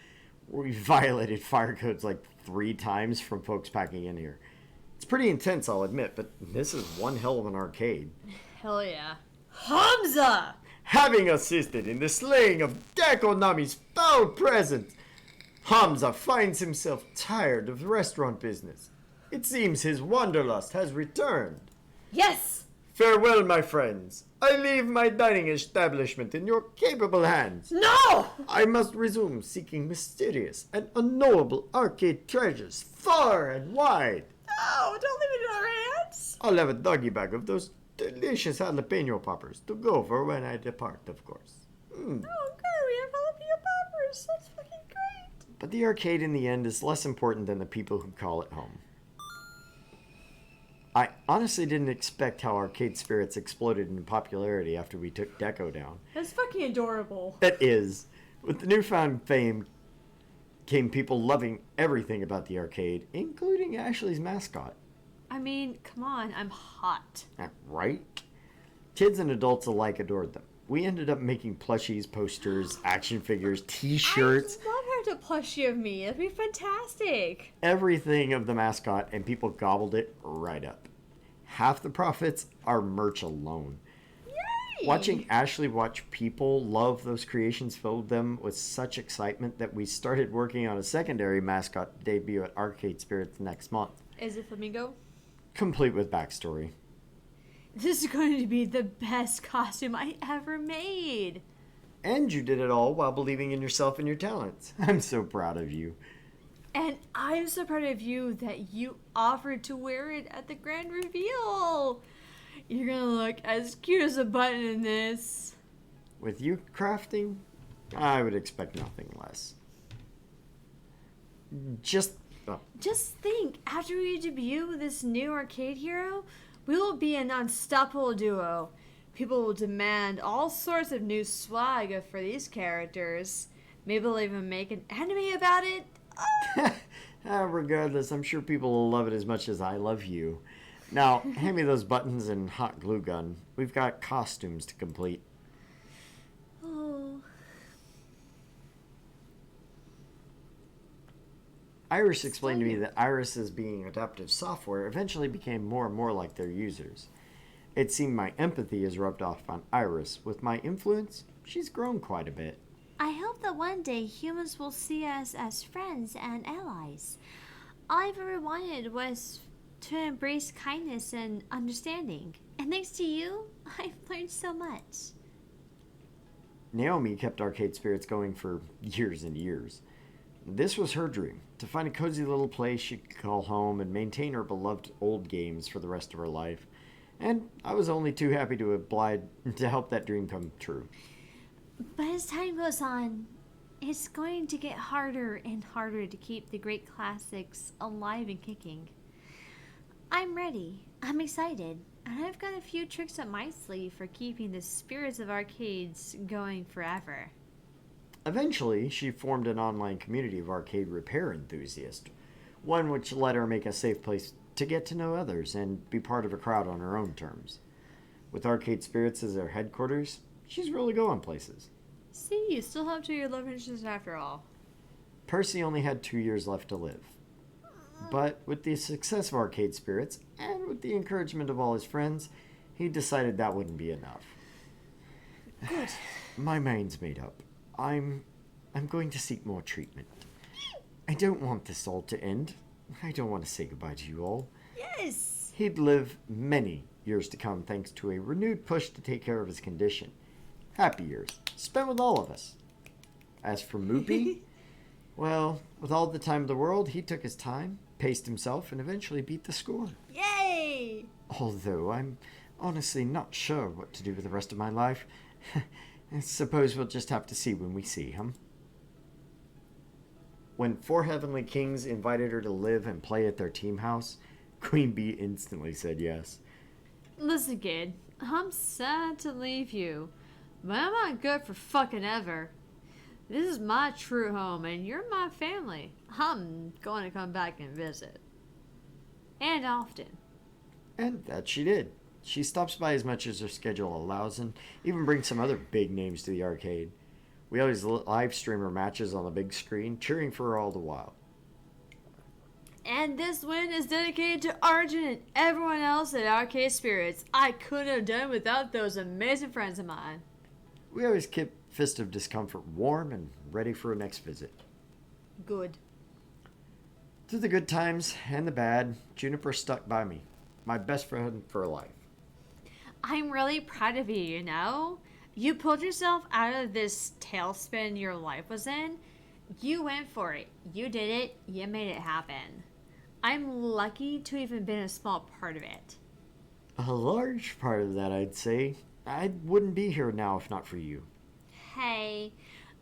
[SPEAKER 1] We violated fire codes like 3 times from folks packing in here. It's pretty intense, I'll admit, but this is one hell of an arcade.
[SPEAKER 3] Hell yeah.
[SPEAKER 2] Hamza!
[SPEAKER 1] Having assisted in the slaying of Dekonami's foul presence, Hamza finds himself tired of the restaurant business. It seems his wanderlust has returned.
[SPEAKER 2] Yes!
[SPEAKER 1] Farewell, my friends. I leave my dining establishment in your capable hands.
[SPEAKER 2] No!
[SPEAKER 1] I must resume seeking mysterious and unknowable arcade treasures far and wide.
[SPEAKER 2] No! Don't leave it in our hands!
[SPEAKER 1] I'll have a doggy bag of those delicious jalapeno poppers to go for when I depart, of course.
[SPEAKER 2] Oh, good. We have jalapeno poppers. That's fucking great.
[SPEAKER 1] But the arcade in the end is less important than the people who call it home. I honestly didn't expect how arcade spirits exploded in popularity after we took Deco down.
[SPEAKER 2] That's fucking adorable.
[SPEAKER 1] It is. With the newfound fame came people loving everything about the arcade, including Ashley's mascot.
[SPEAKER 3] I mean, come on, I'm hot.
[SPEAKER 1] Right? Kids and adults alike adored them. We ended up making plushies, posters, action figures, t-shirts,
[SPEAKER 2] I love her to plushie of me. That'd be fantastic.
[SPEAKER 1] everything of the mascot, and people gobbled it right up. Half the profits are merch alone. Watching Ashley watch people love those creations filled them with such excitement that we started working on a secondary mascot debut at Arcade Spirits next month,
[SPEAKER 2] Is it Flamingo?
[SPEAKER 1] complete with backstory.
[SPEAKER 2] This is going to be the best costume I ever made.
[SPEAKER 1] And you did it all while believing in yourself and your talents. I'm so proud of you.
[SPEAKER 2] And I'm so proud of you that you offered to wear it at the grand reveal. You're gonna look as cute as a button in this.
[SPEAKER 1] With you crafting, I would expect nothing less. Just
[SPEAKER 2] Just think, after we debut this new arcade hero, we will be an unstoppable duo. People will demand all sorts of new swag for these characters. Maybe they'll even make an anime about it.
[SPEAKER 1] regardless, I'm sure people will love it as much as I love you. Now, hand me those buttons and hot glue gun. We've got costumes to complete.
[SPEAKER 2] Oh.
[SPEAKER 1] Iris explained to me that Iris's being adaptive software eventually became more and more like their users. It seemed my empathy has rubbed off on Iris. With my influence, she's grown quite a bit.
[SPEAKER 3] I hope that one day humans will see us as friends and allies. All I ever wanted was to embrace kindness and understanding. And thanks to you, I've learned so much.
[SPEAKER 1] Naomi kept Arcade Spirits going for years and years. This was her dream, to find a cozy little place she could call home and maintain her beloved old games for the rest of her life. And I was only too happy to oblige to help that dream come true.
[SPEAKER 3] But as time goes on, it's going to get harder and harder to keep the great classics alive and kicking. I'm ready. I'm excited. And I've got a few tricks up my sleeve for keeping the spirits of arcades going forever.
[SPEAKER 1] Eventually, she formed an online community of arcade repair enthusiasts, one which let her make a safe place to get to know others and be part of a crowd on her own terms. With Arcade Spirits as their headquarters, she's really going places.
[SPEAKER 2] See, you still have to your love interest after all.
[SPEAKER 1] Percy only had 2 years left to live. But with the success of Arcade Spirits, and with the encouragement of all his friends, he decided that wouldn't be enough.
[SPEAKER 2] Good.
[SPEAKER 1] My mind's made up. I'm going to seek more treatment. I don't want this all to end. I don't want to say goodbye to you all.
[SPEAKER 2] Yes!
[SPEAKER 1] He'd live many years to come thanks to a renewed push to take care of his condition. Happy years, spent with all of us. As for Moopy, well, with all the time in the world, he took his time, paced himself, and eventually beat the score.
[SPEAKER 2] Yay!
[SPEAKER 1] Although I'm honestly not sure what to do with the rest of my life. I suppose we'll just have to see when we see him. When 4 Heavenly Kings invited her to live and play at their team house, Queen Bee instantly said yes.
[SPEAKER 2] Listen, kid, I'm sad to leave you, but I'm not good for fucking ever. This is my true home, and you're my family. I'm going to come back and visit. And often.
[SPEAKER 1] And that she did. She stops by as much as her schedule allows and even brings some other big names to the arcade. We always live stream her matches on the big screen, cheering for her all the while.
[SPEAKER 2] And this win is dedicated to Argent and everyone else at Arcade Spirits. I couldn't have done it without those amazing friends of mine.
[SPEAKER 1] We always keep Fist of Discomfort warm and ready for a next visit.
[SPEAKER 2] Good.
[SPEAKER 1] Through the good times and the bad, Juniper stuck by me. My best friend for life.
[SPEAKER 2] I'm really proud of you, you know? You pulled yourself out of this tailspin your life was in. You went for it. You did it. You made it happen. I'm lucky to even been a small part of it.
[SPEAKER 1] A large part of that, I'd say. I wouldn't be here now if not for you.
[SPEAKER 2] Hey,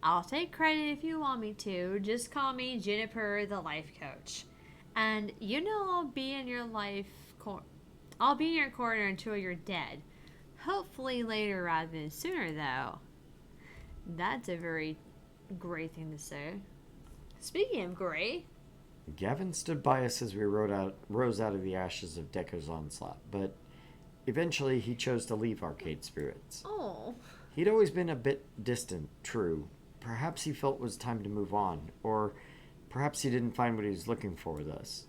[SPEAKER 2] I'll take credit if you want me to. Just call me Juniper, the life coach. And you know I'll be in your I'll be in your corner until you're dead. Hopefully later rather than sooner, though. That's a very great thing to say. Speaking of great,
[SPEAKER 1] Gavin stood by us as we rose out of the ashes of Deco's onslaught, but eventually he chose to leave Arcade Spirits.
[SPEAKER 2] oh,
[SPEAKER 1] He'd always been a bit distant, true. Perhaps he felt it was time to move on, or perhaps he didn't find what he was looking for with us.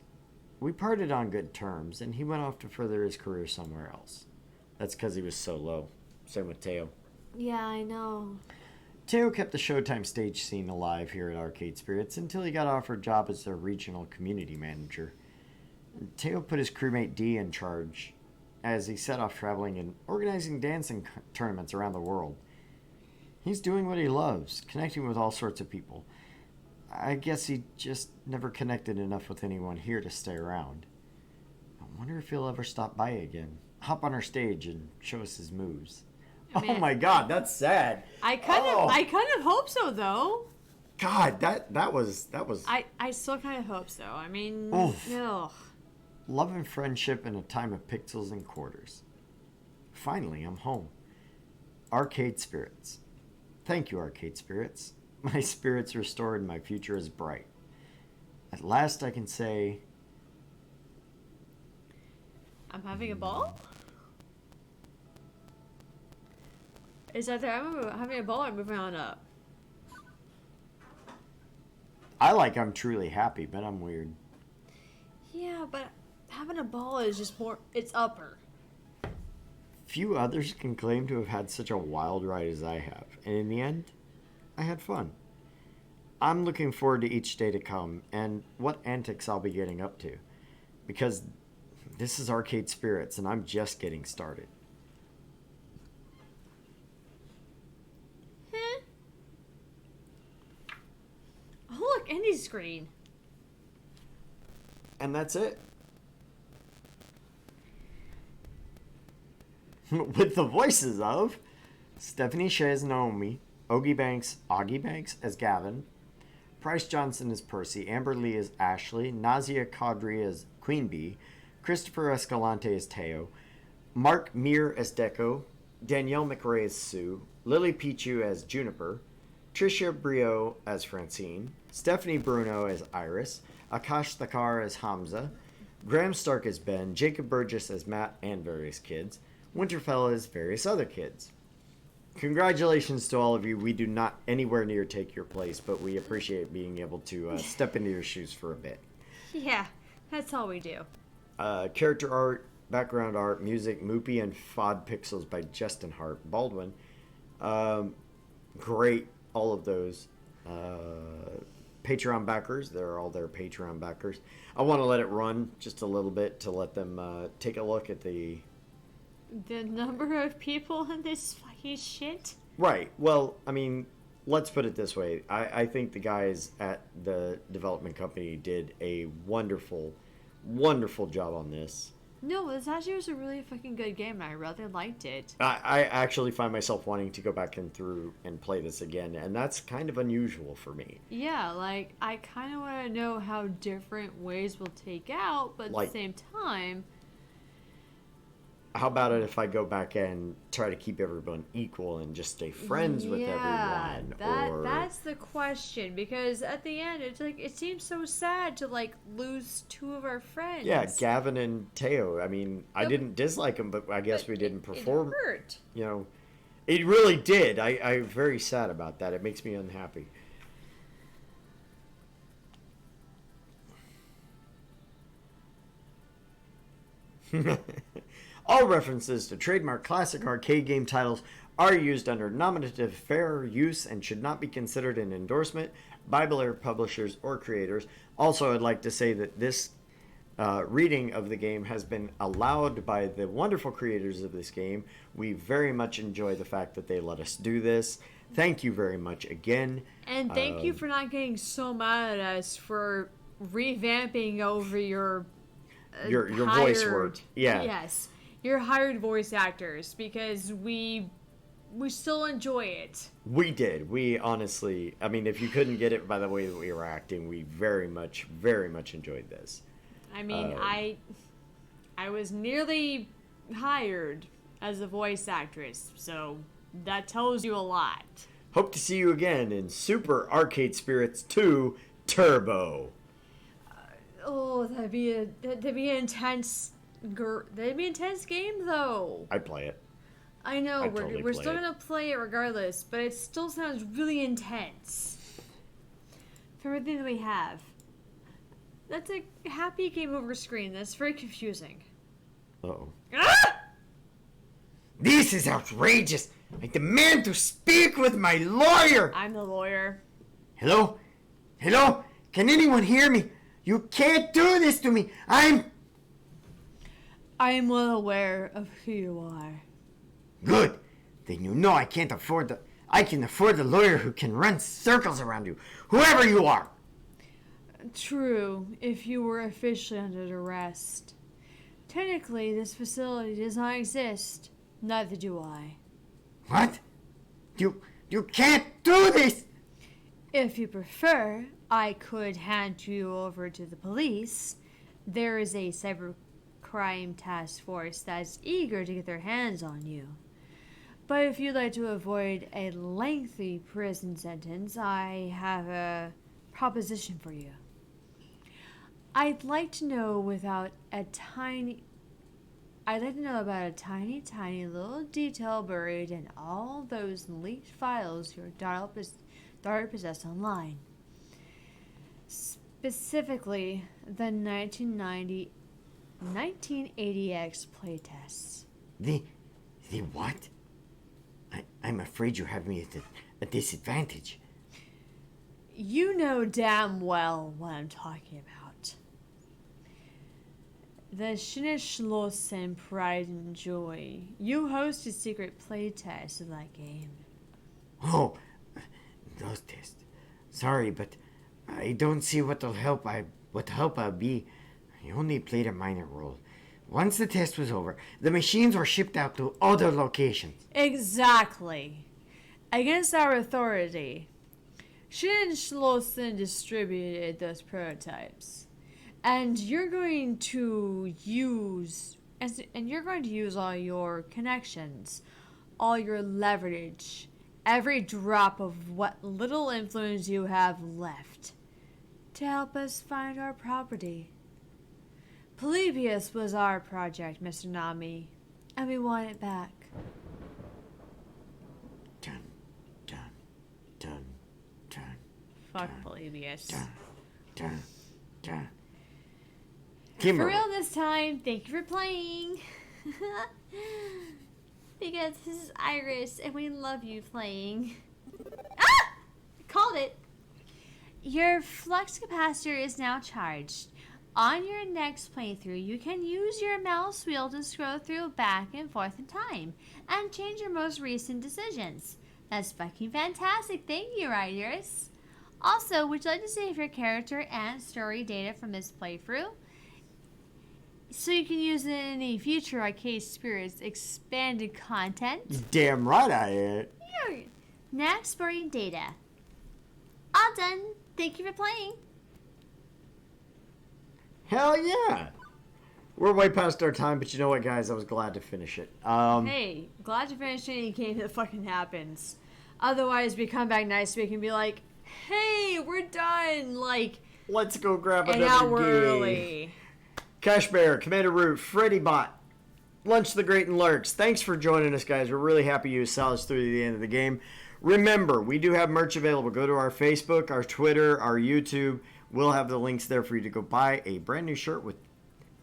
[SPEAKER 1] We parted on good terms, and he went off to further his career somewhere else. That's because he was so low. Same with Teo.
[SPEAKER 3] Yeah, I know.
[SPEAKER 1] Teo kept the Showtime stage scene alive here at Arcade Spirits until he got offered a job as their regional community manager. Teo put his crewmate D in charge as he set off traveling and organizing dancing tournaments around the world. He's doing what he loves, connecting with all sorts of people. I guess he just never connected enough with anyone here to stay around. I wonder if he'll ever stop by again, hop on our stage and show us his moves.
[SPEAKER 3] I mean,
[SPEAKER 1] oh my God, that's sad.
[SPEAKER 2] I kind of hope so though.
[SPEAKER 1] God, that was.
[SPEAKER 2] I still kind of hope so. I mean,
[SPEAKER 1] Oof.
[SPEAKER 2] ugh.
[SPEAKER 1] Love and friendship in a time of pixels and quarters. Finally, I'm home. Arcade Spirits. Thank you, Arcade Spirits. My spirit's restored and my future is bright. At last I can say,
[SPEAKER 2] I'm having a ball? Is that I'm having a ball or moving on up?
[SPEAKER 1] I like I'm truly happy, but I'm weird.
[SPEAKER 2] Yeah, but having a ball is just more, it's upper.
[SPEAKER 1] Few others can claim to have had such a wild ride as I have, and in the end, I had fun. I'm looking forward to each day to come and what antics I'll be getting up to, because this is Arcade Spirits and I'm just getting started.
[SPEAKER 2] Oh look, Indie screen.
[SPEAKER 1] And that's it. With the voices of Stephanie Shea as Naomi, Augie Banks as Gavin, Bryce Johnson as Percy, Amber Lee as Ashley, Nazia Kadri as Queen Bee, Christopher Escalante as Teo, Mark Meir as Deco, Danielle McRae as Sue, Lily Pichu as Juniper, Tricia Brio as Francine, Stephanie Bruno as Iris, Akash Thakar as Hamza, Graham Stark as Ben, Jacob Burgess as Matt and various kids, Winterfell as various other kids. Congratulations to all of you. We do not anywhere near take your place, but we appreciate being able to step into your shoes for a bit.
[SPEAKER 2] Yeah, that's all we do.
[SPEAKER 1] Character art, background art, music, Moopy and FOD Pixels by Justin Hart Baldwin. Great, all of those. Patreon backers, they're all their Patreon backers. I want to let it run just a little bit to let them take a look at the
[SPEAKER 2] number of people in this fucking shit.
[SPEAKER 1] Right. Well, I mean, let's put it this way. I think the guys at the development company did a wonderful, wonderful job on this.
[SPEAKER 2] No, this actually was a really fucking good game, and I really liked it.
[SPEAKER 1] I actually find myself wanting to go back and through and play this again, and that's kind of unusual for me.
[SPEAKER 2] Yeah, like, I kind of want to know how different ways will take out, but at
[SPEAKER 1] Like-
[SPEAKER 2] the same time...
[SPEAKER 1] How about it if I go back and try to keep everyone equal and just stay friends with everyone?
[SPEAKER 2] That's the question, because at the end, it's like, it seems so sad to, like, lose two of our friends.
[SPEAKER 1] Yeah, Gavin and Teo. I mean, I
[SPEAKER 2] No,
[SPEAKER 1] didn't dislike them, but I guess we didn't perform.
[SPEAKER 2] It hurt.
[SPEAKER 1] You know, it really did. I'm very sad about that. It makes me unhappy. All references to trademark classic arcade game titles are used under nominative fair use and should not be considered an endorsement by their publishers or creators. Also, I'd like to say that this reading of the game has been allowed by the wonderful creators of this game. We very much enjoy the fact that they let us do this. Thank you very much again.
[SPEAKER 2] And thank you for not getting so mad at us for revamping over your
[SPEAKER 1] voice work. Yeah.
[SPEAKER 2] Yes. Your hired voice actors, because we still enjoy it.
[SPEAKER 1] We did. We honestly, I mean, if you couldn't get it by the way that we were acting, we very much enjoyed this.
[SPEAKER 2] I mean, I was nearly hired as a voice actress, so that tells you a lot.
[SPEAKER 1] Hope to see you again in Super Arcade Spirits 2 Turbo.
[SPEAKER 2] Oh, that'd be an intense game though.
[SPEAKER 1] I'd play it.
[SPEAKER 2] I know,
[SPEAKER 1] I'd
[SPEAKER 2] we're
[SPEAKER 1] totally
[SPEAKER 2] still
[SPEAKER 1] play it.
[SPEAKER 2] gonna play it regardless, but it still sounds really intense. For everything that we have. That's a happy game over screen. That's very confusing.
[SPEAKER 1] Uh-oh.
[SPEAKER 2] Ah!
[SPEAKER 4] This is outrageous. I demand to speak with my lawyer.
[SPEAKER 2] I'm the lawyer.
[SPEAKER 4] Hello? Hello? Can anyone hear me? You can't do this to me.
[SPEAKER 2] I am well aware of who you are.
[SPEAKER 4] Good. Then you know I can afford the lawyer who can run circles around you, whoever you are.
[SPEAKER 2] True, if you were officially under arrest. Technically, this facility does not exist. Neither do I.
[SPEAKER 4] What? You can't do this!
[SPEAKER 2] If you prefer, I could hand you over to the police. There is a cybercrime task force that's eager to get their hands on you. But if you'd like to avoid a lengthy prison sentence, I have a proposition for you. I'd like to know about a tiny, tiny little detail buried in all those leaked files your daughter possessed online. Specifically, the 1980X playtests.
[SPEAKER 4] The what? I'm afraid you have me at a disadvantage.
[SPEAKER 2] You know damn well what I'm talking about. The Schlossen Pride and Joy. You host a secret playtest of that game.
[SPEAKER 4] Oh, those tests. Sorry, but I don't see what help I'll be. I only played a minor role. Once the test was over, the machines were shipped out to other locations.
[SPEAKER 2] Exactly. Against our authority, Schlossen distributed those prototypes. And you're going to use all your connections, all your leverage, every drop of what little influence you have left to help us find our property. Polybius was our project, Mr. Nami, and we want it back.
[SPEAKER 4] Dun, dun, dun, dun.
[SPEAKER 2] Fuck Polybius.
[SPEAKER 4] Dun, dun, dun.
[SPEAKER 2] For
[SPEAKER 4] Kimberly.
[SPEAKER 2] real this time, thank you for playing.
[SPEAKER 3] Because this is Iris and we love you playing. Ah! Called it. Your flux capacitor is now charged. On your next playthrough, you can use your mouse wheel to scroll through back and forth in time and change your most recent decisions. That's fucking fantastic. Thank you, Iris. Also, would you like to save your character and story data from this playthrough? So you can use it in any future Arcade Spirits expanded content.
[SPEAKER 1] Damn right I ain't.
[SPEAKER 3] Here. Next, story data. All done. Thank you for playing.
[SPEAKER 1] Hell yeah. We're way past our time, but you know what, guys? I was glad to finish it.
[SPEAKER 2] Hey, glad to finish any game that fucking happens. Otherwise, we come back next week and be like, hey, we're done. Like,
[SPEAKER 1] Let's go grab
[SPEAKER 2] an
[SPEAKER 1] another
[SPEAKER 2] hour
[SPEAKER 1] game.
[SPEAKER 2] early.
[SPEAKER 1] Cash Bear, Commander Root, Freddy Bot, Lunch the Great and Lurks. Thanks for joining us, guys. We're really happy you saw us through to the end of the game. Remember, we do have merch available. Go to our Facebook, our Twitter, our YouTube. We'll have the links there for you to go buy a brand new shirt with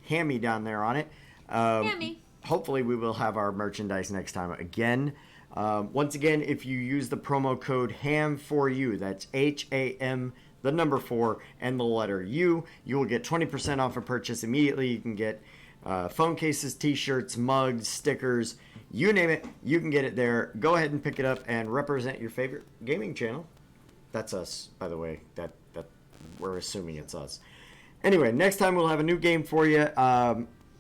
[SPEAKER 1] Hammy down there on it.
[SPEAKER 3] Hammy.
[SPEAKER 1] Hopefully, we will have our merchandise next time again. Once again, if you use the promo code HAM4U, that's HAM, the number 4, and the letter U, you will get 20% off a purchase immediately. You can get phone cases, t-shirts, mugs, stickers, you name it, you can get it there. Go ahead and pick it up and represent your favorite gaming channel. That's us, by the way. That we're assuming it's us. Anyway, next time we'll have a new game for you.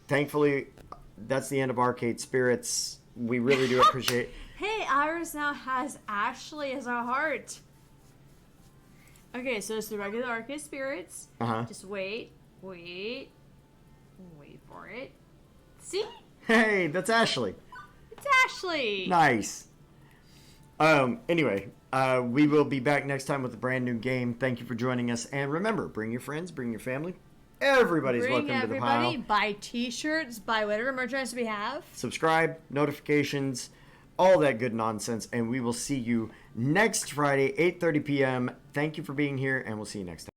[SPEAKER 1] Thankfully, that's the end of Arcade Spirits. We really do appreciate.
[SPEAKER 2] Hey, Iris now has Ashley as our heart. Okay, so it's the regular Arcade Spirits.
[SPEAKER 1] Uh-huh.
[SPEAKER 2] Just wait for it. See?
[SPEAKER 1] Hey, that's Ashley.
[SPEAKER 2] It's Ashley.
[SPEAKER 1] Nice. Anyway, we will be back next time with a brand new game. Thank you for joining us. And remember, bring your friends, bring your family. Everybody's
[SPEAKER 2] Bring
[SPEAKER 1] welcome
[SPEAKER 2] everybody,
[SPEAKER 1] to the pile.
[SPEAKER 2] buy t-shirts, buy whatever merchandise we have.
[SPEAKER 1] Subscribe, notifications, all that good nonsense. And we will see you next Friday, 8:30 p.m. Thank you for being here, and we'll see you next time.